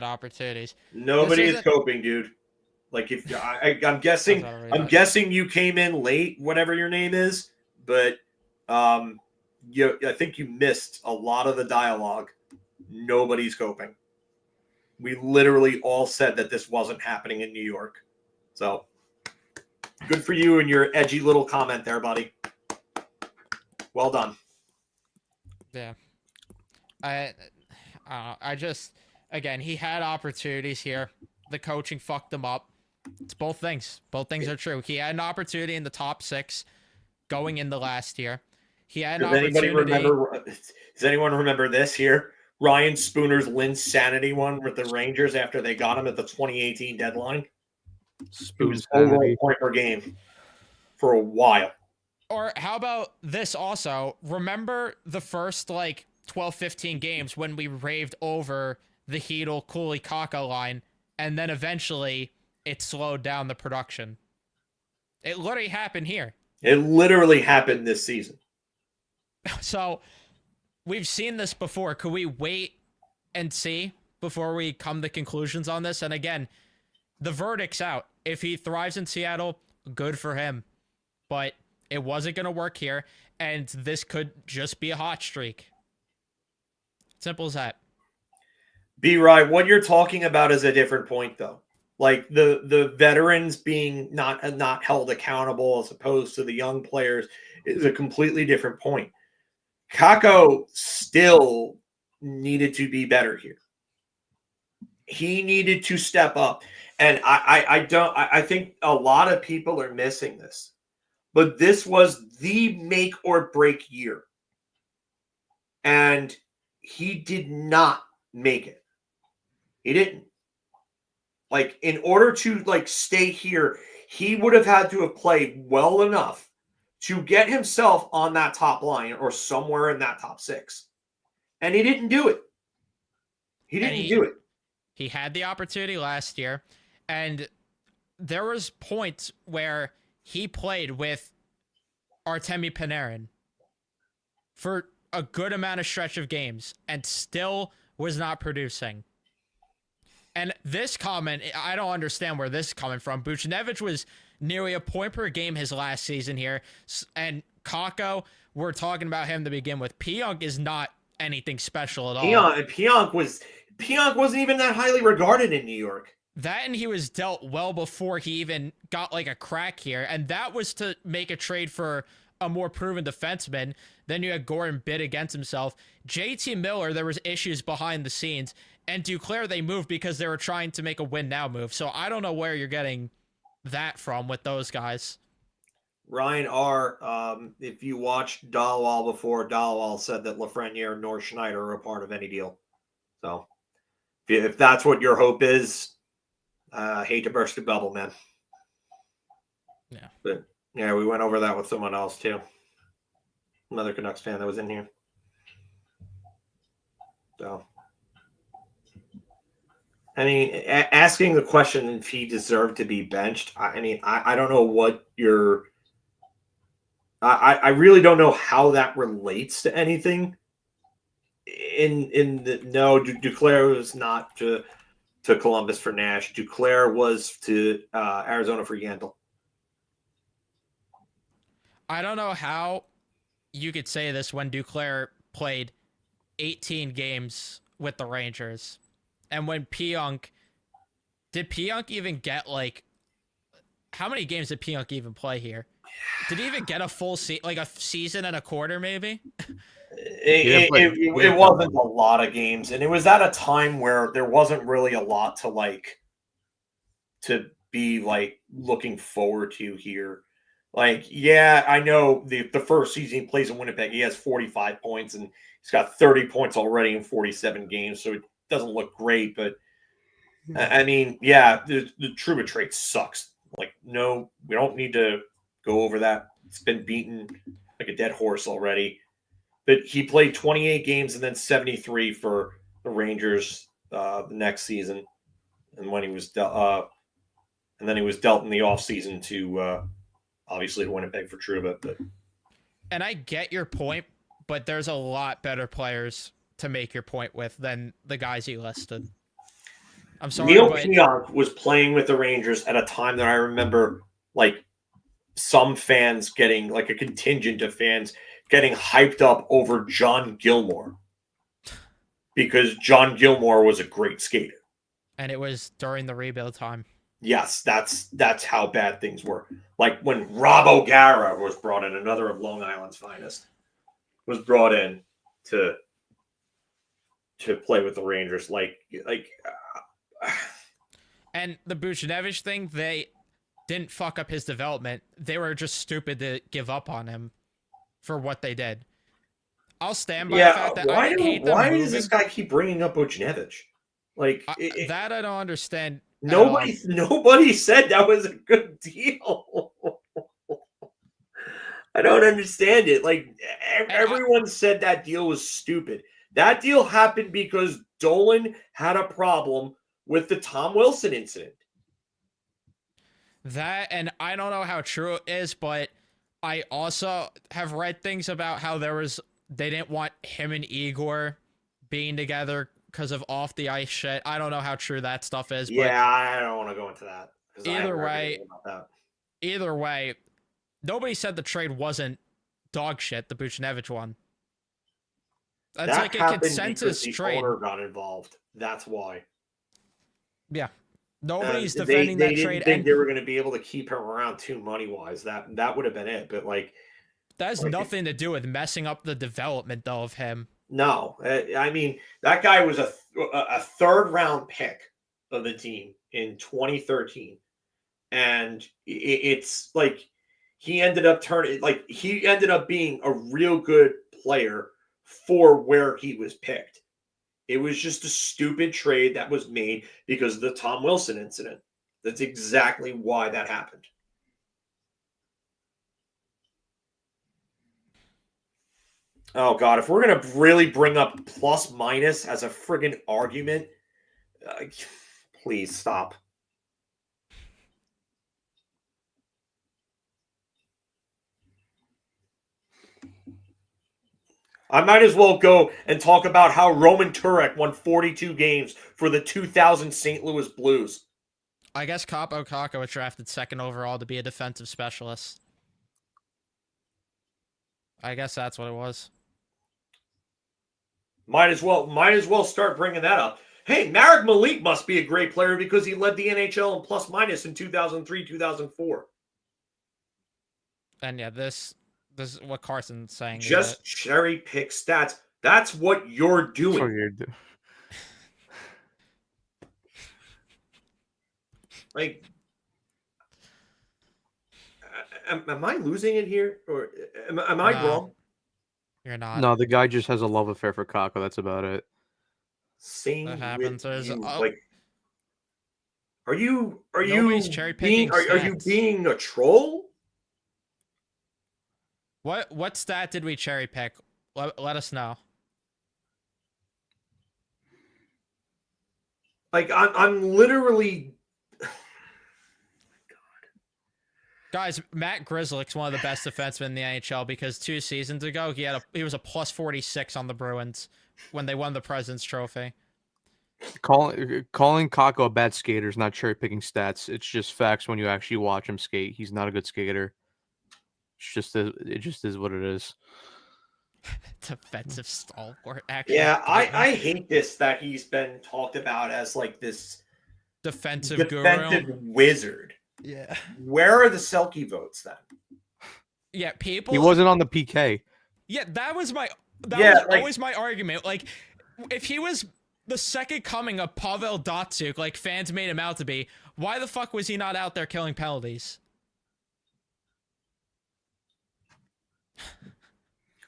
opportunities. Nobody is coping, dude. Like if I'm guessing you came in late, whatever your name is, but I think you missed a lot of the dialogue. Nobody's coping. We literally all said that this wasn't happening in New York. So good for you and your edgy little comment there, buddy. Well done. Yeah. I just, again, he had opportunities here. The coaching fucked him up. It's both things. Both things are true. He had an opportunity in the top 6 going into last year. He had an opportunity. Does anyone remember this here? Ryan Spooner's Linsanity one with the Rangers after they got him at the 2018 deadline. It was over a point per game for a while. Or how about this also? Remember the first 12, 15 games when we raved over the Hedl, Cooley, Kakko line, and then eventually it slowed down the production. It literally happened here. It literally happened this season. So we've seen this before. Could we wait and see before we come to conclusions on this? And again, the verdict's out. If he thrives in Seattle, good for him. But it wasn't going to work here, and this could just be a hot streak. Simple as that. B-Rye, what you're talking about is a different point, though. Like the veterans being not held accountable as opposed to the young players is a completely different point. Kakko still needed to be better here. He needed to step up. And I think a lot of people are missing this. But this was the make or break year. And he did not make it. He didn't. In order to stay here, he would have had to have played well enough to get himself on that top line or somewhere in that top 6. And he didn't do it. He didn't do it. He had the opportunity last year, and there was points where he played with Artemi Panarin for a good amount of stretch of games and still was not producing. And this comment, I don't understand where this is coming from. Buchnevich was nearly a point per game his last season here. And Kakko, we're talking about him to begin with. Pionk is not anything special at all. Pionk wasn't even that highly regarded in New York. That, and he was dealt well before he even got a crack here. And that was to make a trade for a more proven defenseman. Then you had Gordon bid against himself. JT Miller, there was issues behind the scenes. And Duclair, they moved because they were trying to make a win now move. So I don't know where you're getting that from with those guys. Ryan R., if you watched Dahlwall before, Dahlwall said that Lafreniere nor Schneider are a part of any deal. So if that's what your hope is, hate to burst the bubble, man. Yeah. But yeah, we went over that with someone else too. Another Canucks fan that was in here. So, I mean, asking the question if he deserved to be benched, I don't know what your I really don't know how that relates to anything. Duclair was not to Columbus for Nash. Duclair was to Arizona for Yandel. I don't know how you could say this when Duclair played 18 games with the Rangers. And when did Pionk even get how many games did Pionk even play here? Did he even get a full a season and a quarter maybe? It wasn't a lot of games, and it was at a time where there wasn't really a lot to be looking forward to here. Yeah, I know the first season he plays in Winnipeg, he has 45 points, and he's got 30 points already in 47 games, so it doesn't look great. But I mean, yeah, the Trouba trade sucks. No, we don't need to go over that. It's been beaten like a dead horse already. But he played 28 games and then 73 for the Rangers the next season, and when he was and then he was dealt in the offseason to obviously to Winnipeg for Trouba. But And I get your point, but there's a lot better players to make your point with than the guys you listed. I'm sorry, Neil but Pionk was playing with the Rangers at a time that I remember, like some fans getting, like a contingent of fans getting hyped up over John Gilmore because John Gilmore was a great skater. and it was during the rebuild time. Yes, that's how bad things were. Like when Rob O'Gara was brought in, another of Long Island's finest, was brought in to play with the Rangers. And the Buchnevich thing, they didn't fuck up his development. They were just stupid to give up on him for what they did. I'll stand by the fact that I didn't hate them why moving. does this guy keep bringing up Buchnevich? Like that I don't understand. Nobody said that was a good deal. I don't understand it. Like everyone said that deal was stupid. That deal happened because Dolan had a problem with the Tom Wilson incident. That, and I don't know how true it is, but I also have read things about how they didn't want him and Igor being together because of off the ice shit. I don't know how true that stuff is. Yeah, but I don't want to go into that. Either way, nobody said the trade wasn't dog shit, the Buchnevich one. That's that like a consensus the trade. Owner got involved. That's why. Yeah. Nobody's defending that trade. They didn't think they were going to be able to keep him around too money-wise. That would have been it. But that has nothing to do with messing up the development, though, of him. No. I mean, that guy was a third-round pick of the team in 2013. And it's like he ended up being a real good player for where he was picked. It was just a stupid trade that was made because of the Tom Wilson incident. That's exactly why that happened. Oh, God. If we're going to really bring up plus minus as a friggin' argument, please stop. I might as well go and talk about how Roman Turek won 42 games for the 2000 St. Louis Blues. I guess Kaapo Kakko was drafted second overall to be a defensive specialist. I guess that's what it was. Might as well start bringing that up. Hey, Marek Malik must be a great player because he led the NHL in plus minus in 2003, 2004. And yeah, this is what Carson's saying. Just cherry pick stats. That's what you're doing. That's what you're doing. Like, am I losing it here, or am I wrong? You're not. No, the guy just has a love affair for Kakko. That's about it. Same that happens. with you. Oh, like, are you cherry picking? Are you being a troll? What stat did we cherry pick? Let us know. Like I'm literally. Guys, Matt Grzelcyk's one of the best defensemen in the NHL because 2 seasons ago he was a plus 46 on the Bruins when they won the President's Trophy. Calling Kakko a bad skater is not cherry picking stats. It's just facts when you actually watch him skate. He's not a good skater. It just is what it is. Defensive stalwart, actually. Yeah, I hate this that he's been talked about as like this defensive guru. wizard. Yeah. Where are the Selke votes then? Yeah, people. He wasn't on the PK. Yeah, that was always my argument. Like, if he was the second coming of Pavel Datsyuk, like fans made him out to be, why the fuck was he not out there killing penalties?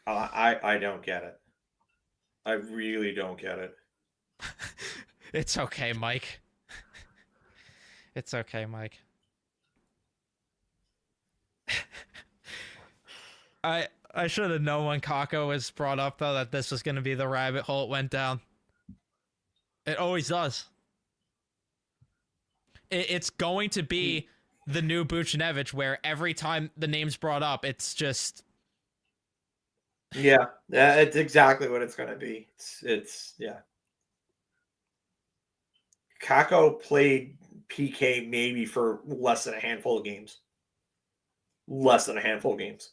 I don't get it. I really don't get it. It's okay, Mike. It's okay, Mike. I should have known when Kako was brought up, though, that this was going to be the rabbit hole it went down. It always does. It's going to be the new Buchnevich, where every time the name's brought up, it's just... Yeah, it's exactly what it's going to be. Yeah. Kako played PK maybe for less than a handful of games. Less than a handful of games.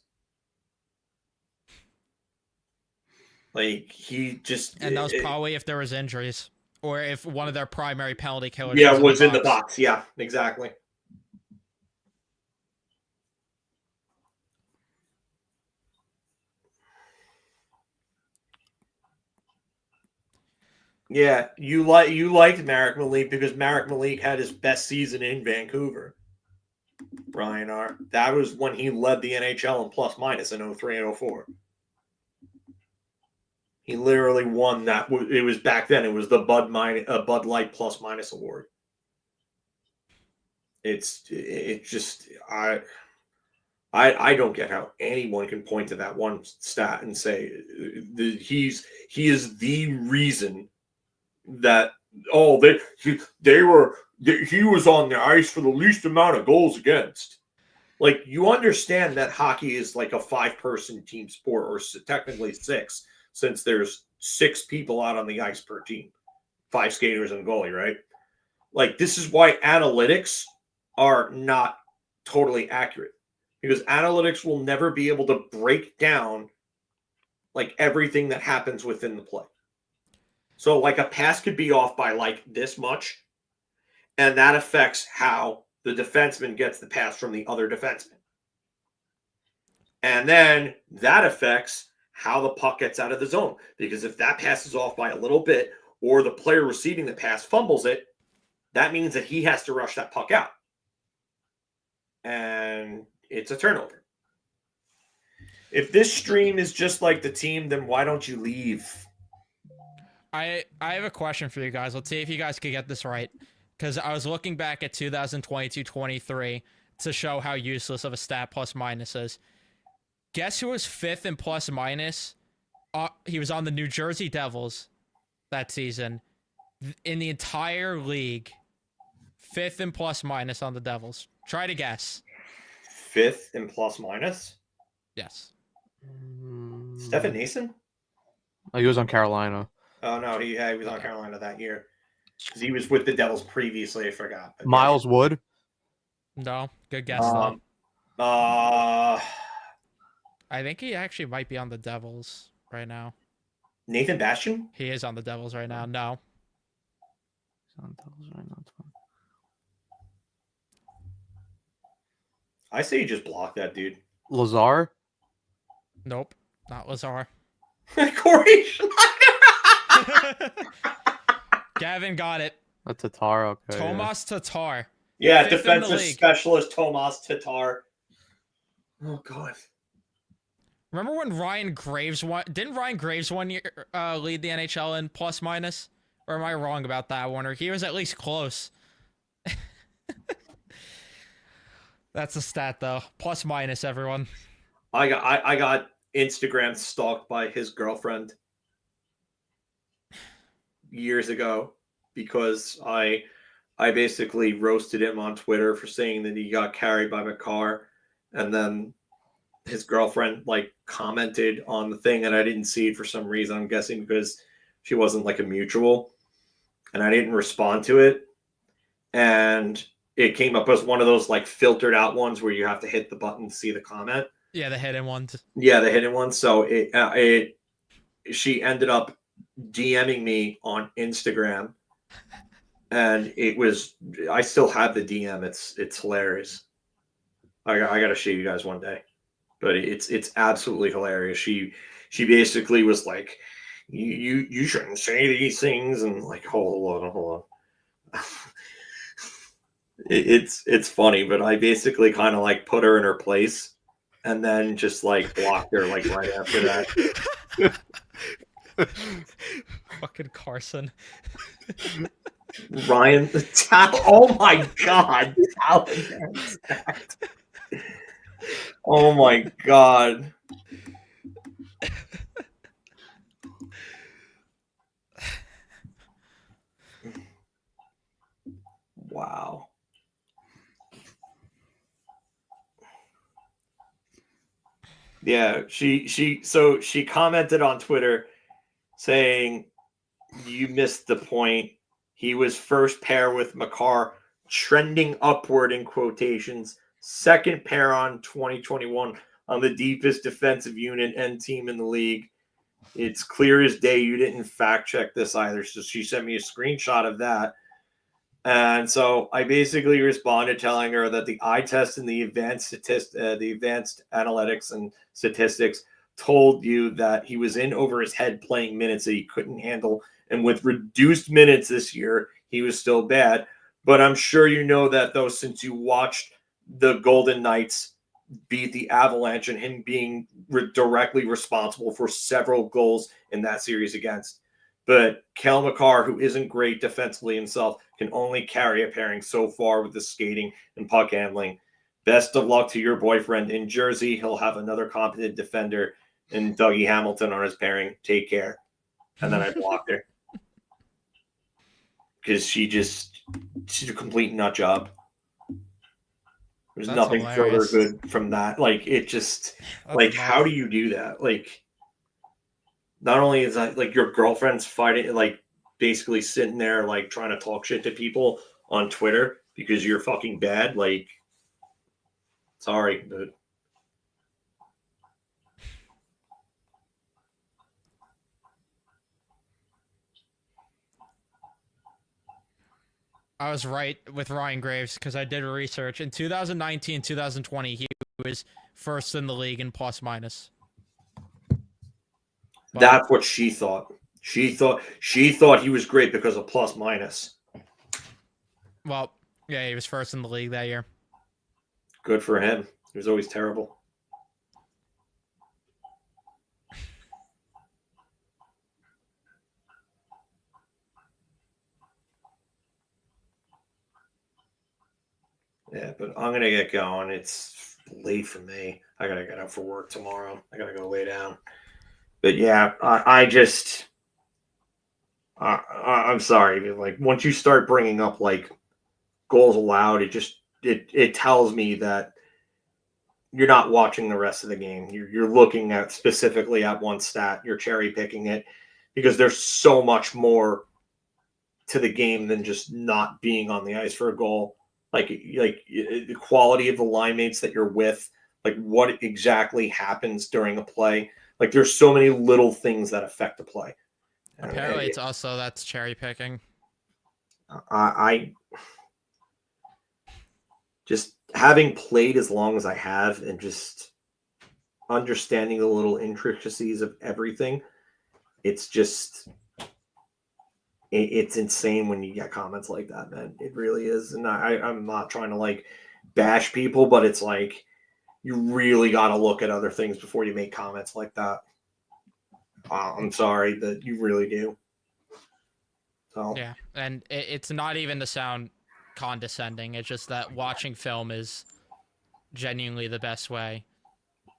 Like, he just... And that was probably if there was injuries. Or if one of their primary penalty killers was in the box. Yeah, exactly. Yeah, you liked Marek Malik because Marek Malik had his best season in Vancouver. Ryan R. That was when he led the NHL in plus minus in 03 and 04. He literally won that. It was back then. It was the Bud Light plus minus award. I don't get how anyone can point to that one stat and say he is the reason that he was on the ice for the least amount of goals against. Like, you understand that hockey is like a 5-person team sport, or technically 6, since there's 6 people out on the ice per team, 5 skaters and a goalie, right? Like, this is why analytics are not totally accurate, because analytics will never be able to break down like everything that happens within the play. So like a pass could be off by like this much, and that affects how the defenseman gets the pass from the other defenseman. And then that affects how the puck gets out of the zone, because if that pass is off by a little bit, or the player receiving the pass fumbles it, that means that he has to rush that puck out. And it's a turnover. If this stream is just like the team, then why don't you leave? I have a question for you guys. Let's see if you guys can get this right. Because I was looking back at 2022-23 to show how useless of a stat plus minus is. Guess who was 5th in plus minus? He was on the New Jersey Devils that season. In the entire league, 5th in plus minus on the Devils. Try to guess. 5th in plus minus? Yes. Stefan Nason? Oh, he was on Carolina. Oh, no, he was on Carolina that year. Because he was with the Devils previously, I forgot. But Miles Wood? No, good guess, though. I think he actually might be on the Devils right now. Nathan Bastian? He is on the Devils right now. No. He's on the Devils right now. I say you just block that dude. Lazar? Nope, not Lazar. Corey Schneider! Gavin got it. A Tatar, okay. Tomas Tatar. Yeah, 5th in the defensive league. specialist Tomas Tatar. Oh, God. Remember when Ryan Graves won? Didn't Ryan Graves one year lead the NHL in plus minus? Or am I wrong about that one? Or he was at least close. That's a stat, though. Plus minus, everyone. I got Instagram stalked by his girlfriend years ago because I basically roasted him on Twitter for saying that he got carried by my car, and then his girlfriend like commented on the thing, and I didn't see it for some reason. I'm guessing because she wasn't like a mutual, and I didn't respond to it, and it came up as one of those like filtered out ones where you have to hit the button to see the comment. Yeah, the hidden ones. Yeah, the hidden ones. So she ended up DMing me on Instagram, and I still have the DM. It's hilarious. I got to show you guys one day, but it's absolutely hilarious. She basically was like, you shouldn't say these things, and like, hold on. It's funny, but I basically kind of like put her in her place, and then just like blocked her like right after that. Fucking Carson. Ryan, oh my God. Oh my God. Yeah, she commented on Twitter saying you missed the point. He was first pair with Makar, trending upward in quotations. Second pair on 2021 on the deepest defensive unit and team in the league. It's clear as day you didn't fact check this either. So she sent me a screenshot of that. And so I basically responded telling her that the eye test and the advanced analytics and statistics told you that he was in over his head playing minutes that he couldn't handle, and with reduced minutes this year, he was still bad. But I'm sure you know that though, since you watched the Golden Knights beat the Avalanche and him being directly responsible for several goals in that series against. But Kel McCarr, who isn't great defensively himself, can only carry a pairing so far with the skating and puck handling. Best of luck to your boyfriend in Jersey. He'll have another competent defender and Dougie Hamilton on his pairing. Take care. And then I blocked her. Because she's a complete nut job. There's That's nothing hilarious. further good from that. Like, it just, That's like, enough. how do you do that? Like, not only is that, like, your girlfriend's fighting, like, basically sitting there, like, trying to talk shit to people on Twitter because you're fucking bad. Like, sorry, but. I was right with Ryan Graves because I did research. In 2019, 2020, he was first in the league in plus minus. But, That's what she thought. She thought he was great because of plus minus. well, yeah, he was first in the league that year. Good for him. He was always terrible. Yeah, but I'm gonna get going. It's late for me. I gotta get up for work tomorrow. I gotta go lay down. But yeah, I'm sorry. But like, once you start bringing up like goals allowed, it tells me that you're not watching the rest of the game. You're looking at specifically at one stat. You're cherry picking it because there's so much more to the game than just not being on the ice for a goal. Like the quality of the line mates that you're with, like what exactly happens during a play. Like there's so many little things that affect the play. Apparently, it's also that's cherry picking. I just having played as long as I have and just understanding the little intricacies of everything, it's just it's insane when you get comments like that, man. It really is. And I'm not trying to like bash people, but it's like you really got to look at other things before you make comments like that. I'm sorry that you really do. So Yeah, and it's not even to sound condescending. It's just that watching film is genuinely the best way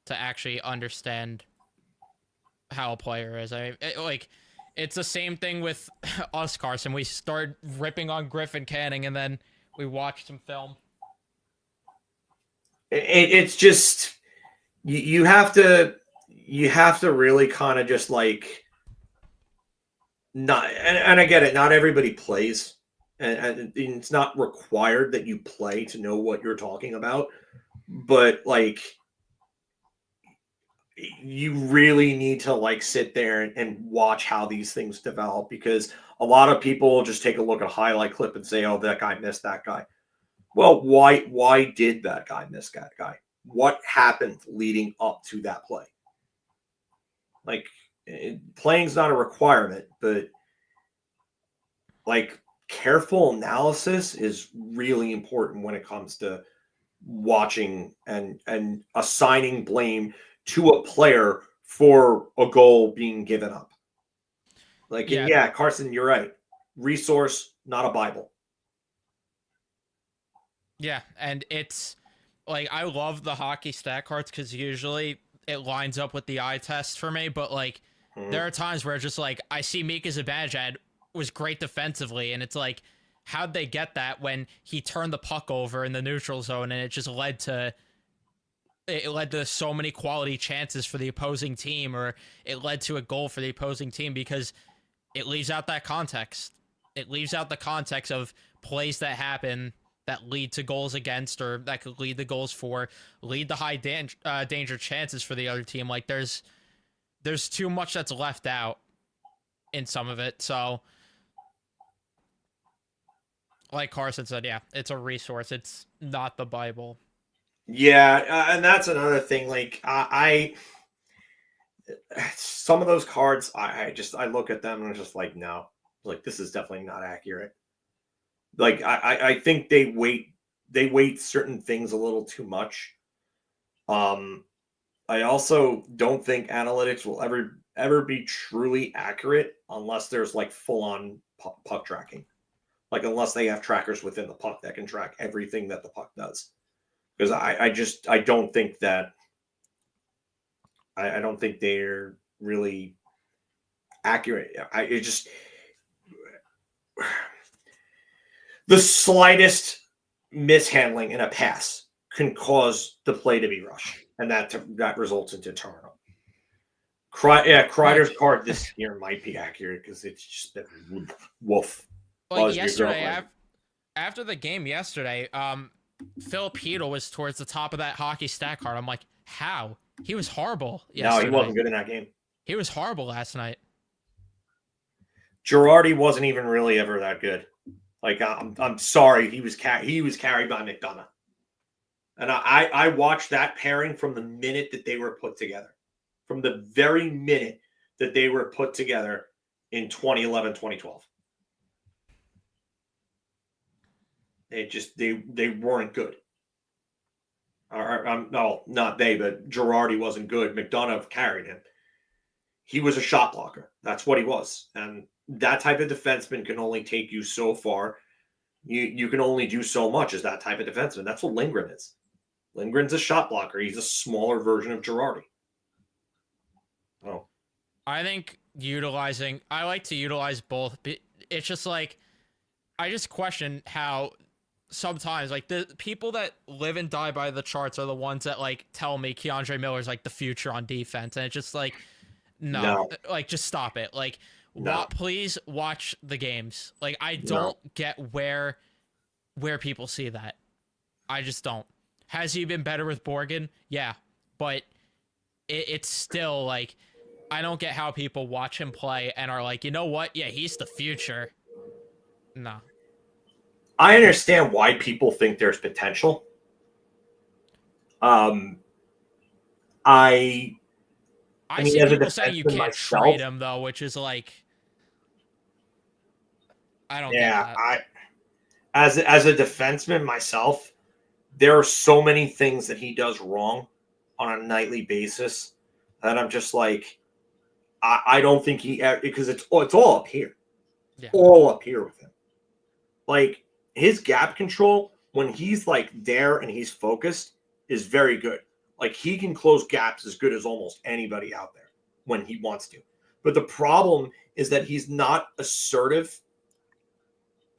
to actually understand how a player is. It's the same thing with us, Carson. We start ripping on Griffin Canning, and then we watch some film. it's just you have to really kind of just like not and I get it. Not everybody plays, and it's not required that you play to know what you're talking about. But like you really need to like sit there and watch how these things develop because a lot of people just take a look at a highlight clip and say, "Oh, that guy missed that guy." Well, why did that guy miss that guy? What happened leading up to that play? Like playing's not a requirement, but like careful analysis is really important when it comes to watching and assigning blame to a player for a goal being given up. Like, Yeah. and yeah, Carson, you're right. Resource, not a Bible. Yeah, and it's like I love the hockey stat cards because usually it lines up with the eye test for me, but like there are times where it's just like I see Mika Zibanejad was great defensively, and it's like, how'd they get that when he turned the puck over in the neutral zone and it just led to it led to so many quality chances for the opposing team, or it led to a goal for the opposing team, because it leaves out that context. It leaves out the context of plays that happen that lead to goals against, or that could lead the goals for, lead to high danger chances for the other team. Like there's too much that's left out in some of it. So like Carson said, yeah, it's a resource. It's not the Bible. Yeah, and that's another thing. Like I some of those cards, I look at them and I'm just like, no, like this is definitely not accurate. Like I think they weight certain things a little too much. I also don't think analytics will ever be truly accurate unless there's like full on puck tracking. Like unless they have trackers within the puck that can track everything that the puck does. Because I don't think that I don't think they're really accurate. It just the slightest mishandling in a pass can cause the play to be rushed, and that results into turnover. Kreider's card this year might be accurate because it's just been woof. Like yesterday, after the game yesterday, Phil Petal was towards the top of that hockey stat card. I'm like, how? He was horrible yesterday. No, he wasn't good in that game. He was horrible last night. Girardi wasn't even really ever that good. Like I'm sorry, he was carried by McDonough, and I watched that pairing from the minute that they were put together, from the very minute that they were put together in 2011, 2012. They weren't good. No, not they, but Girardi wasn't good. McDonough carried him. He was a shot blocker. That's what he was. And that type of defenseman can only take you so far. You can only do so much as that type of defenseman. That's what Lindgren is. Lindgren's a shot blocker. He's a smaller version of Girardi. Oh. I think I like to utilize both. It's just like, I just question how sometimes like the people that live and die by the charts are the ones that like tell me Keandre Miller's like the future on defense, and it's just like no. Like just stop it. Like please watch the games. Like I don't get where people see that. I just don't. Has he been better with Borgen? Yeah, but it's still like I don't get how people watch him play and are like, you know what? Yeah, he's the future. No. I understand why people think there's potential. I mean, see people saying you can't trade him though, which is like, I don't get that. As a defenseman myself, there are so many things that he does wrong on a nightly basis that I'm just like, I don't think because it's all up here. Yeah. All up here with him. Like, his gap control, when he's like there and he's focused, is very good. Like he can close gaps as good as almost anybody out there when he wants to. But the problem is that he's not assertive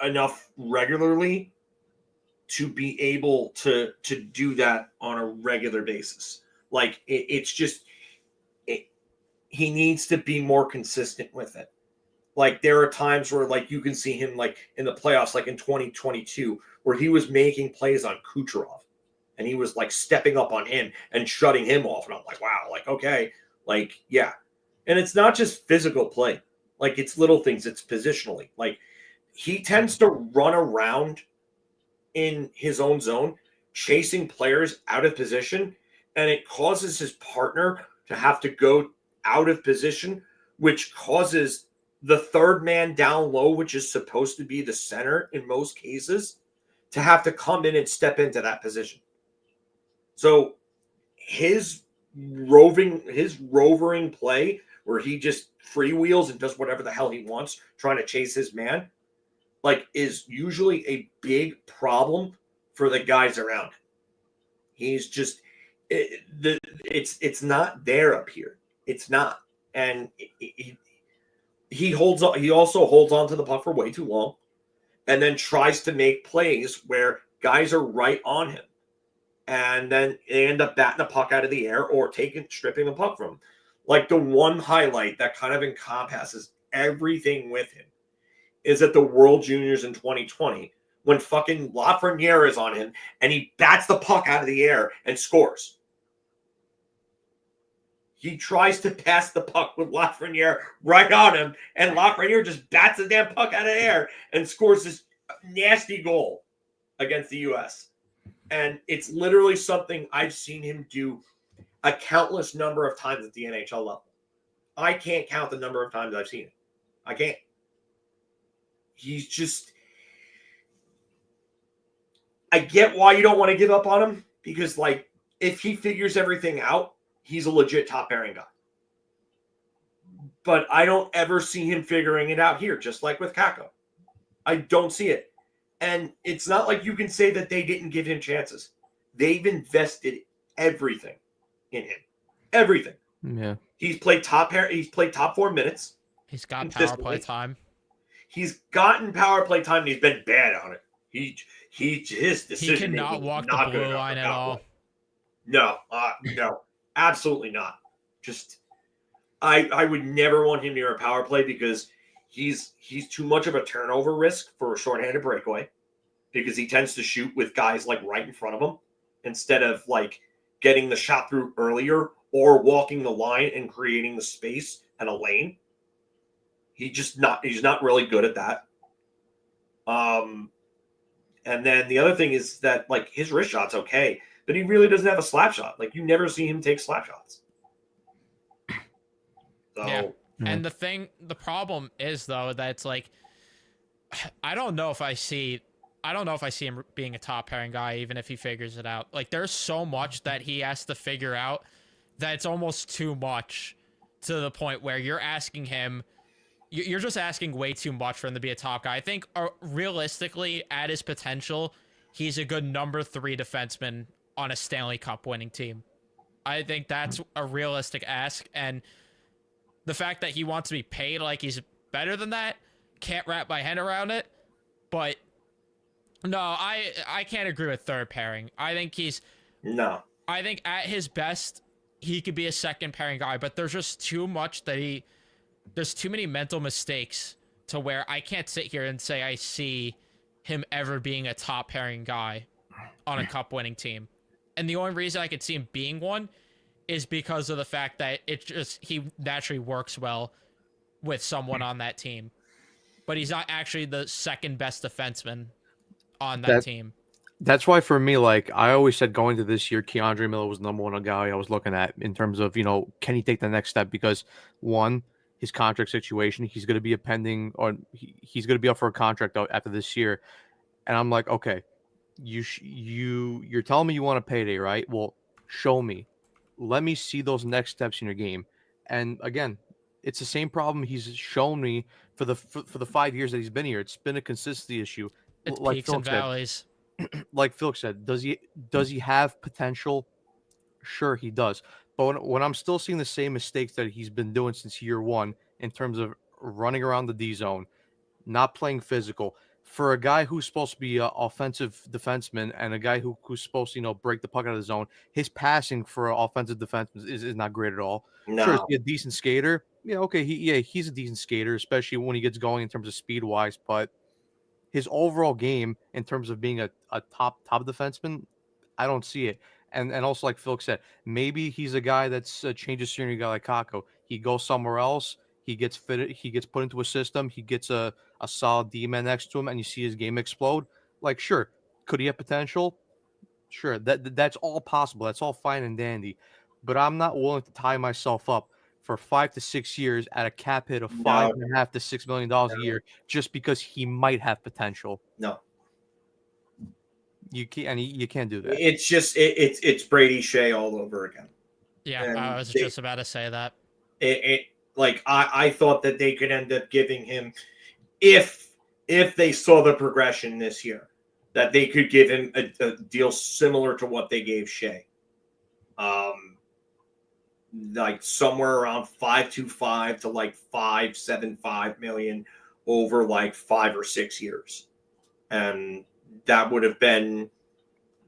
enough regularly to be able to do that on a regular basis. Like it's just he needs to be more consistent with it. Like there are times where like you can see him like in the playoffs, like in 2022, where he was making plays on Kucherov and he was like stepping up on him and shutting him off. And I'm like, wow, like, okay, like, yeah. And it's not just physical play. Like it's little things. It's positionally. Like he tends to run around in his own zone, chasing players out of position. And it causes his partner to have to go out of position, which causes the third man down low, which is supposed to be the center in most cases, to have to come in and step into that position. So his rovering play where he just freewheels and does whatever the hell he wants, trying to chase his man, like is usually a big problem for the guys around him. He's just it's not there up here. It's not. And he holds on. He also holds on to the puck for way too long, and then tries to make plays where guys are right on him. and then they end up batting the puck out of the air or stripping the puck from him. Like the one highlight that kind of encompasses everything with him is at the World Juniors in 2020 when fucking Lafreniere is on him and he bats the puck out of the air and scores. He tries to pass the puck with Lafreniere right on him, and Lafreniere just bats the damn puck out of the air and scores this nasty goal against the U.S. And it's literally something I've seen him do a countless number of times at the NHL level. I can't count the number of times I've seen it. I can't. He's just... I get why you don't want to give up on him, because, like, if he figures everything out, he's a legit top pairing guy. But I don't ever see him figuring it out here, just like with Kakko. I don't see it. And it's not like you can say that they didn't give him chances. They've invested everything in him. Everything. Yeah. He's played top 4 minutes. He's got power play time. He's gotten power play time and he's been bad on it. His decision he cannot walk the blue line at all. No, absolutely not. Just I would never want him near a power play because he's too much of a turnover risk for a shorthanded breakaway, because he tends to shoot with guys like right in front of him instead of like getting the shot through earlier or walking the line and creating the space and a lane. He's not really good at that. And then the other thing is that, like, his wrist shot's okay, but he really doesn't have a slap shot. Like, you never see him take slap shots. So, yeah. And the problem is, though, that it's like, I don't know if I see him being a top pairing guy, even if he figures it out. Like, there's so much that he has to figure out that it's almost too much, to the point where you're just asking way too much for him to be a top guy. I think realistically, at his potential, he's a good number 3 defenseman on a Stanley Cup winning team. I think that's a realistic ask, and the fact that he wants to be paid like he's better than that, can't wrap my head around it. But no, I can't agree with third pairing. I think at his best, he could be a second pairing guy, but there's just too much that there's too many mental mistakes to where I can't sit here and say I see him ever being a top pairing guy on a cup winning team. And the only reason I could see him being one is because of the fact that he naturally works well with someone on that team. But he's not actually the second best defenseman on that team. That's why, for me, like, I always said going to this year, Keandre Miller was the number one guy I was looking at in terms of, can he take the next step? Because, one, his contract situation, he's going to be he's going to be up for a contract after this year. And I'm like, okay, you're telling me you want a payday, right? Well, show me. Let me see those next steps in your game. And again, it's the same problem he's shown me for the 5 years that he's been here. It's been a consistency issue. It's like peaks and valleys. Like Phil said, does he have potential? Sure, he does. But when I'm still seeing the same mistakes that he's been doing since year one in terms of running around the D zone, not playing physical, for a guy who's supposed to be an offensive defenseman and a guy who's supposed to break the puck out of the zone, his passing for an offensive defenseman is not great at all. No. Sure, is he a decent skater? Yeah, okay, he's a decent skater, especially when he gets going in terms of speed wise. But his overall game in terms of being a top defenseman, I don't see it. And also, like Phil said, maybe he's a guy that's a change of scenery guy like Kakko. He goes somewhere else. He gets fitted. He gets put into a system. He gets a solid D-man next to him, and you see his game explode. Like, sure, could he have potential? Sure, that's all possible. That's all fine and dandy. But I'm not willing to tie myself up for 5 to 6 years at a cap hit of $5.5 to $6 million a year just because he might have potential. No. You can't do that. It's just it's Brady Shea all over again. Yeah, and I was just about to say that. I thought that they could end up giving him, if they saw the progression this year, that they could give him a deal similar to what they gave Shea. Like somewhere around 5.25 to like 5.75 million over like 5 or 6 years. And that would have been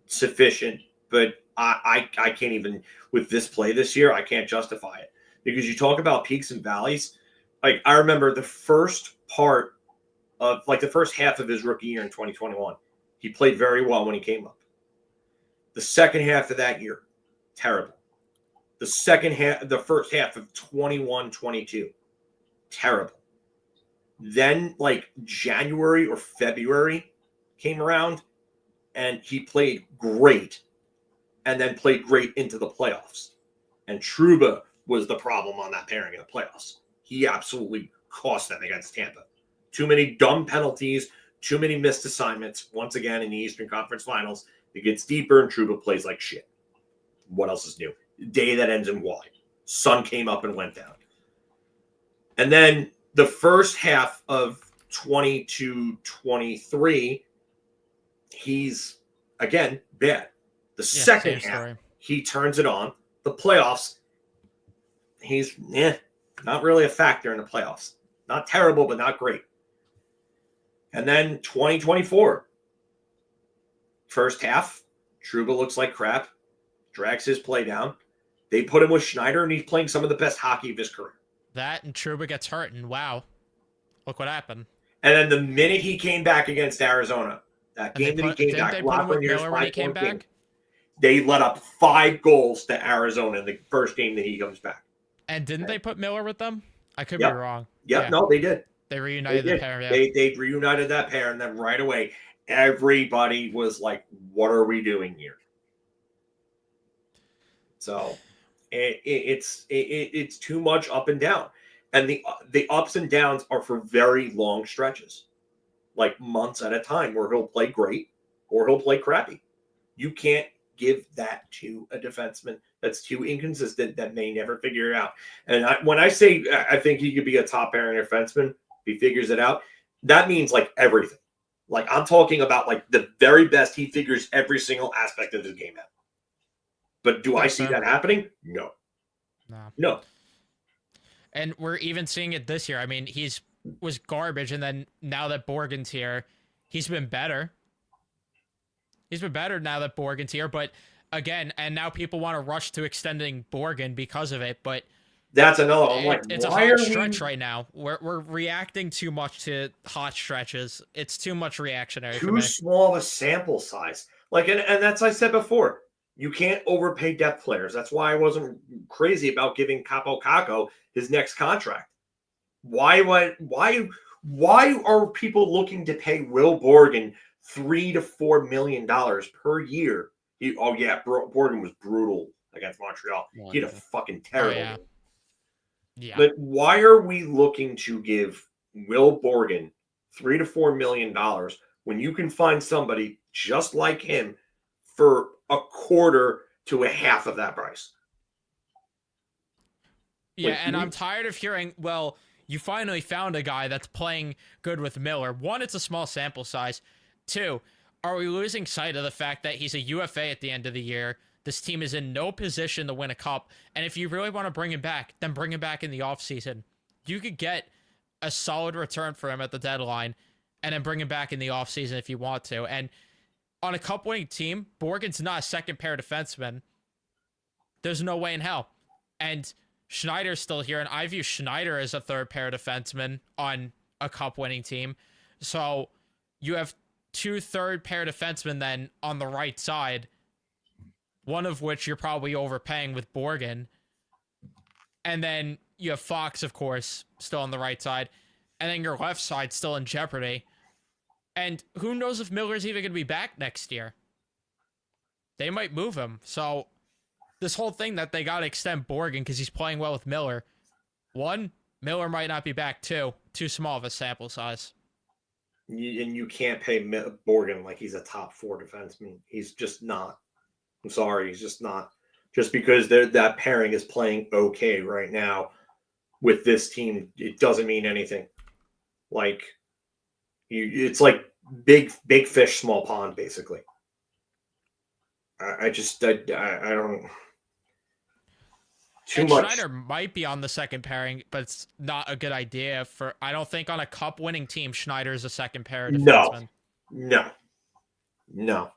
sufficient But I can't even, with this play this year, I can't justify it. Because you talk about peaks and valleys. Like, I remember the first part of, like, the first half of his rookie year in 2021. He played very well when he came up. The second half of that year, terrible. The first half of 21-22, terrible. Then, like, January or February came around, and he played great, and then played great into the playoffs. And Trouba was the problem on that pairing in the playoffs. He absolutely cost them against Tampa. Too many dumb penalties, too many missed assignments. Once again, in the Eastern Conference Finals, it gets deeper, and Trouba plays like shit. What else is new? Day that ends in Y. Sun came up and went down. And then the first half of 22-23, he's, again, bad. The second half, he turns it on. The playoffs, he's not really a factor in the playoffs. Not terrible, but not great. And then 2024, first half, Trouba looks like crap, drags his play down. They put him with Schneider, and he's playing some of the best hockey of his career. That and Trouba gets hurt, and wow, look what happened. And then the minute he came back against Arizona, that game that he came back, didn't they put him with Miller when he came back? They let up 5 goals to Arizona in the first game that he comes back. And didn't they put Miller with them? I could be wrong. Yeah, no, they did. They reunited the pair. Yeah. They reunited that pair, and then right away, everybody was like, "What are we doing here?" So it's too much up and down, and the ups and downs are for very long stretches, like months at a time, where he'll play great or he'll play crappy. You can't give that to a defenseman that's too inconsistent, that may never figure it out. And when I say I think he could be a top pairing defenseman, if he figures it out, that means like everything. Like, I'm talking about like the very best. He figures every single aspect of his game out. But do I see that happening? No. No. And we're even seeing it this year. I mean, was garbage, and then now that Borgen's here, he's been better. He's been better now that Borgen's here, but again, and now people want to rush to extending Borgen because of it, but that's another one. It's a hot stretch right now. We're reacting too much to hot stretches. It's too much reactionary. Too small of a sample size. Like, and that's, I said before, you can't overpay depth players. That's why I wasn't crazy about giving Capo Caco his next contract. Why are people looking to pay Will Borgen $3 to $4 million per year? Borgen was brutal against Montreal. He had a fucking terrible game. Yeah. But why are we looking to give Will Borgen $3 to $4 million when you can find somebody just like him for a quarter to a half of that price? Yeah, and I'm tired of hearing, well, you finally found a guy that's playing good with Miller. 1, it's a small sample size. 2, are we losing sight of the fact that he's a UFA at the end of the year? This team is in no position to win a cup. And if you really want to bring him back, then bring him back in the offseason. You could get a solid return for him at the deadline and then bring him back in the offseason if you want to. And on a cup-winning team, Borgen's not a second-pair defenseman. There's no way in hell. And Schneider's still here, and I view Schneider as a third-pair defenseman on a cup-winning team. So you have 2 third-pair defensemen then on the right side, one of which you're probably overpaying with Borgen. And then you have Fox, of course, still on the right side. And then your left side still in jeopardy. And who knows if Miller's even going to be back next year. They might move him. So this whole thing that they got to extend Borgen because he's playing well with Miller. 1, Miller might not be back. 2, too small of a sample size. And you can't pay Borgen like he's a top 4 defenseman. He's just not. I'm sorry, he's just not. Just because that pairing is playing okay right now with this team, it doesn't mean anything. Like, it's like big fish, small pond, basically. I don't. Too much. Schneider might be on the second pairing, but it's not a good idea for. I don't think on a cup-winning team, Schneider is a second pair defenseman. No.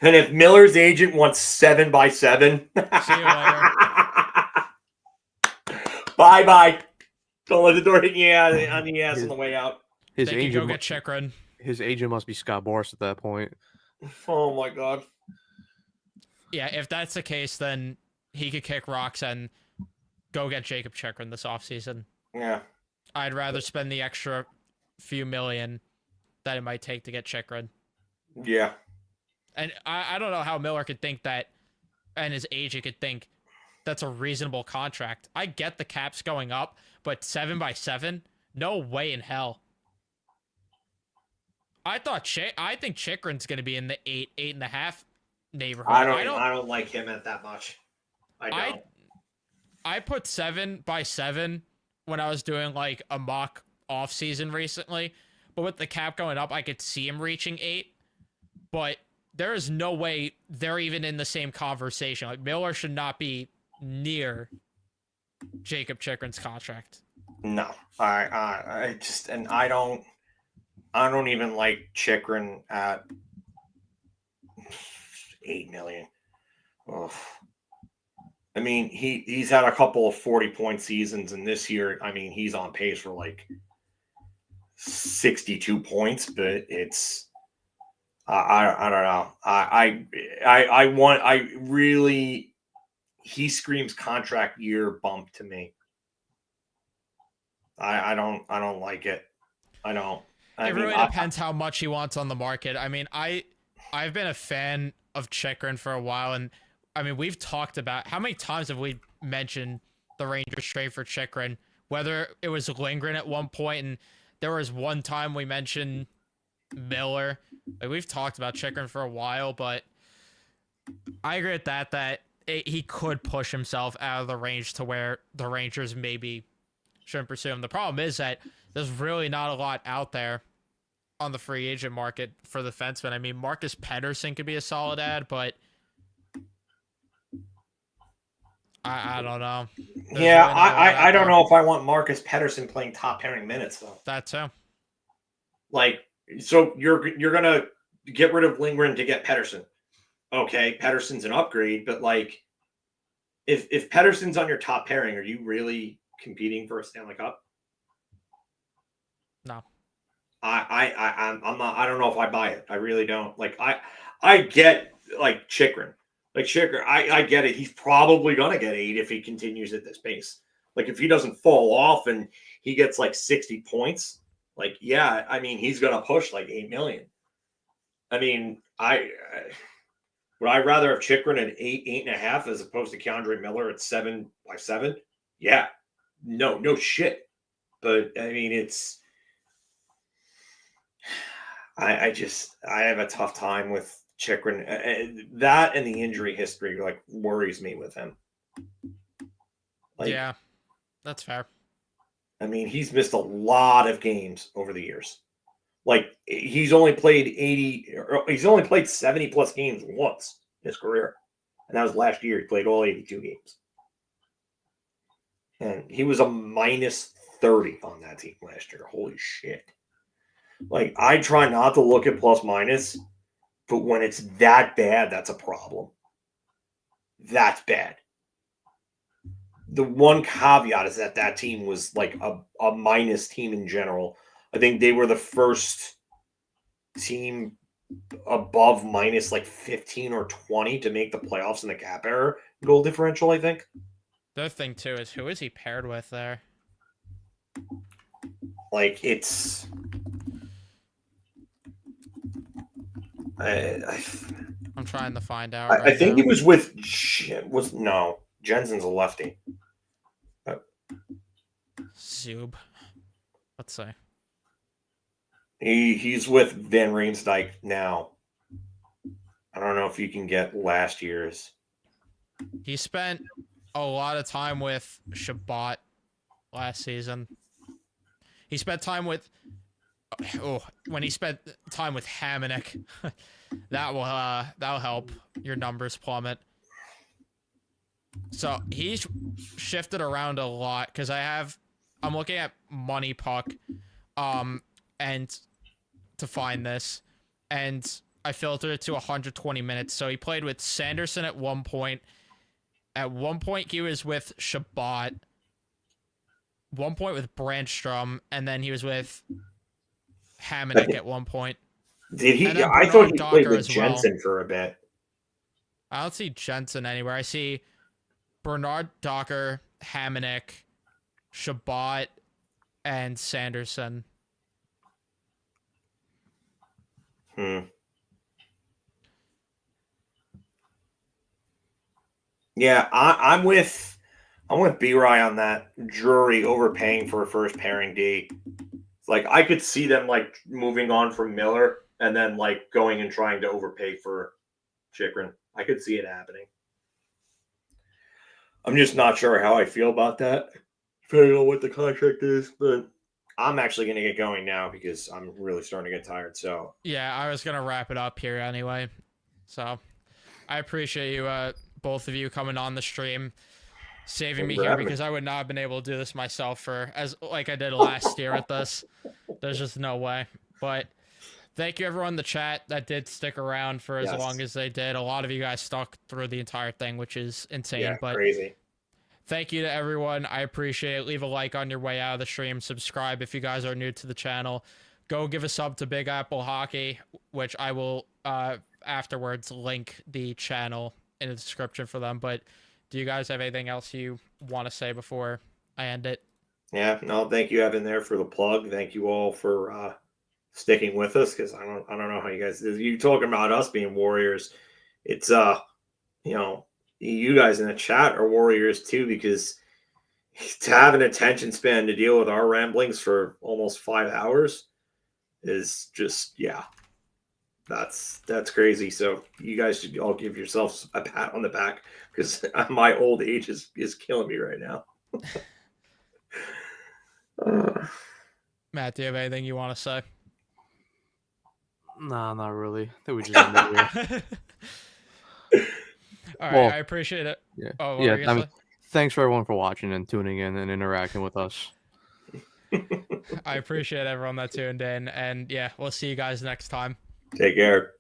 And if Miller's agent wants 7x7, See you later. Bye. Don't let the door hit you on the ass on the way out. His They can go agent, get Chikrin. his agent must be Scott Boras at that point. Oh my god. Yeah, if that's the case, then he could kick rocks and go get Jacob Chikrin this offseason. Yeah. I'd rather spend the extra few million that it might take to get Chikrin. Yeah. And I don't know how Miller could think that, and his agent could think that's a reasonable contract. I get the cap's going up, but 7x7? No way in hell. I think Chikrin's going to be in the 8.5 neighborhood. I don't like him at that much. I don't. I put 7x7 when I was doing like a mock off season recently, but with the cap going up, I could see him reaching 8. But there is no way they're even in the same conversation. Like Miller should not be near Jacob Chikrin's contract. No, I don't even like Chikrin at $8 million. Ugh. I mean, he's had a couple of 40-point seasons, and this year, I mean, he's on pace for like 62 points, but it's I don't know. He screams contract year bump to me. I don't like it. I don't. It really depends how much he wants on the market. I mean, I've been a fan of Chikrin for a while, and I mean, we've talked about how many times have we mentioned the Rangers trade for Chikrin, whether it was Lindgren at one point, and there was one time we mentioned Miller. Like, we've talked about Chikrin for a while, but I agree with that he could push himself out of the range to where the Rangers maybe shouldn't pursue him. The problem is that there's really not a lot out there on the free agent market for the defenseman. I mean, Marcus Pettersson could be a solid ad, but I don't know. Yeah, I don't know if I want Marcus Pettersson playing top pairing minutes though. That too. Like, so you're gonna get rid of Lindgren to get Pettersson. Okay, Pettersson's an upgrade, but like, if Pettersson's on your top pairing, are you really competing for a Stanley Cup? No. I'm not. I don't know if I buy it. I really don't. Like, I get like Chikrin. Like Chikrin, I get it. He's probably gonna get 8 if he continues at this pace. Like, if he doesn't fall off and he gets like 60 points, like, yeah, I mean, he's gonna push like 8 million. I mean, would I rather have Chikrin at 8.5 as opposed to Keandre Miller at 7x7? Yeah, no shit. But I mean, it's. I have a tough time with Chikrin. That and the injury history like worries me with him. Like, yeah, that's fair. I mean, he's missed a lot of games over the years. Like, he's only played 70 plus games once in his career. And that was last year. He played all 82 games. And he was a minus 30 on that team last year. Holy shit. Like, I try not to look at plus minus, but when it's that bad, that's a problem. That's bad. The one caveat is that team was like a minus team in general. I think they were the first team above minus like 15 or 20 to make the playoffs in the cap error goal differential, I think. The other thing, too, is who is he paired with there? Like, it's... I'm trying to find out. I think he was with... No, Jensen's a lefty. Zub. Let's see. He's with Van Riemsdyk now. I don't know if you can get last year's. He spent a lot of time with Shabbat last season. He spent time with... when he spent time with Hamonic, that'll help your numbers plummet. So he's shifted around a lot because I'm looking at Money Puck, and to find this, and I filtered it to 120 minutes. So he played with Sanderson at one point. At one point, he was with Shabbat. One point with Brandstrom, and then he was with Hamonic at one point. Did he? And then I thought he Bernard played Docker with as well. Jensen for a bit. I don't see Jensen anywhere. I see Bernard Docker, Hamonic, Shabbat, and Sanderson. Yeah, I'm with B-Rye on that. Drury overpaying for a first pairing D. Like, I could see them like moving on from Miller and then like going and trying to overpay for Chychrun. I could see it happening. I'm just not sure how I feel about that, depending on what the contract is. But I'm actually going to get going now because I'm really starting to get tired. So yeah, I was gonna wrap it up here anyway. So I appreciate you, both of you, coming on the stream, saving me here, because I would not have been able to do this myself for as like I did last year with this. There's just no way. But thank you everyone in the chat that did stick around for as long as they did. A lot of you guys stuck through the entire thing, which is insane. yeah, but crazy. Thank you to everyone. I appreciate it. Leave a like on your way out of the stream. Subscribe if you guys are new to the channel. Go give a sub to Big Apple Hockey, which I will afterwards link the channel in the description for them. But do you guys have anything else you want to say before I end it? Yeah, no, thank you, Evan, there for the plug. Thank you all for sticking with us, because I don't know how you guys, you talking about us being warriors. It's you guys in the chat are warriors too, because to have an attention span to deal with our ramblings for almost 5 hours is just, yeah, that's crazy. So you guys should all give yourselves a pat on the back, because my old age is killing me right now. Matt, do you have anything you want to say? Nah, not really. I think we just ended here. All right, Well, I appreciate it. Yeah. Oh, what were you gonna say? Thanks for everyone for watching and tuning in and interacting with us. I appreciate everyone that tuned in, and yeah, we'll see you guys next time. Take care.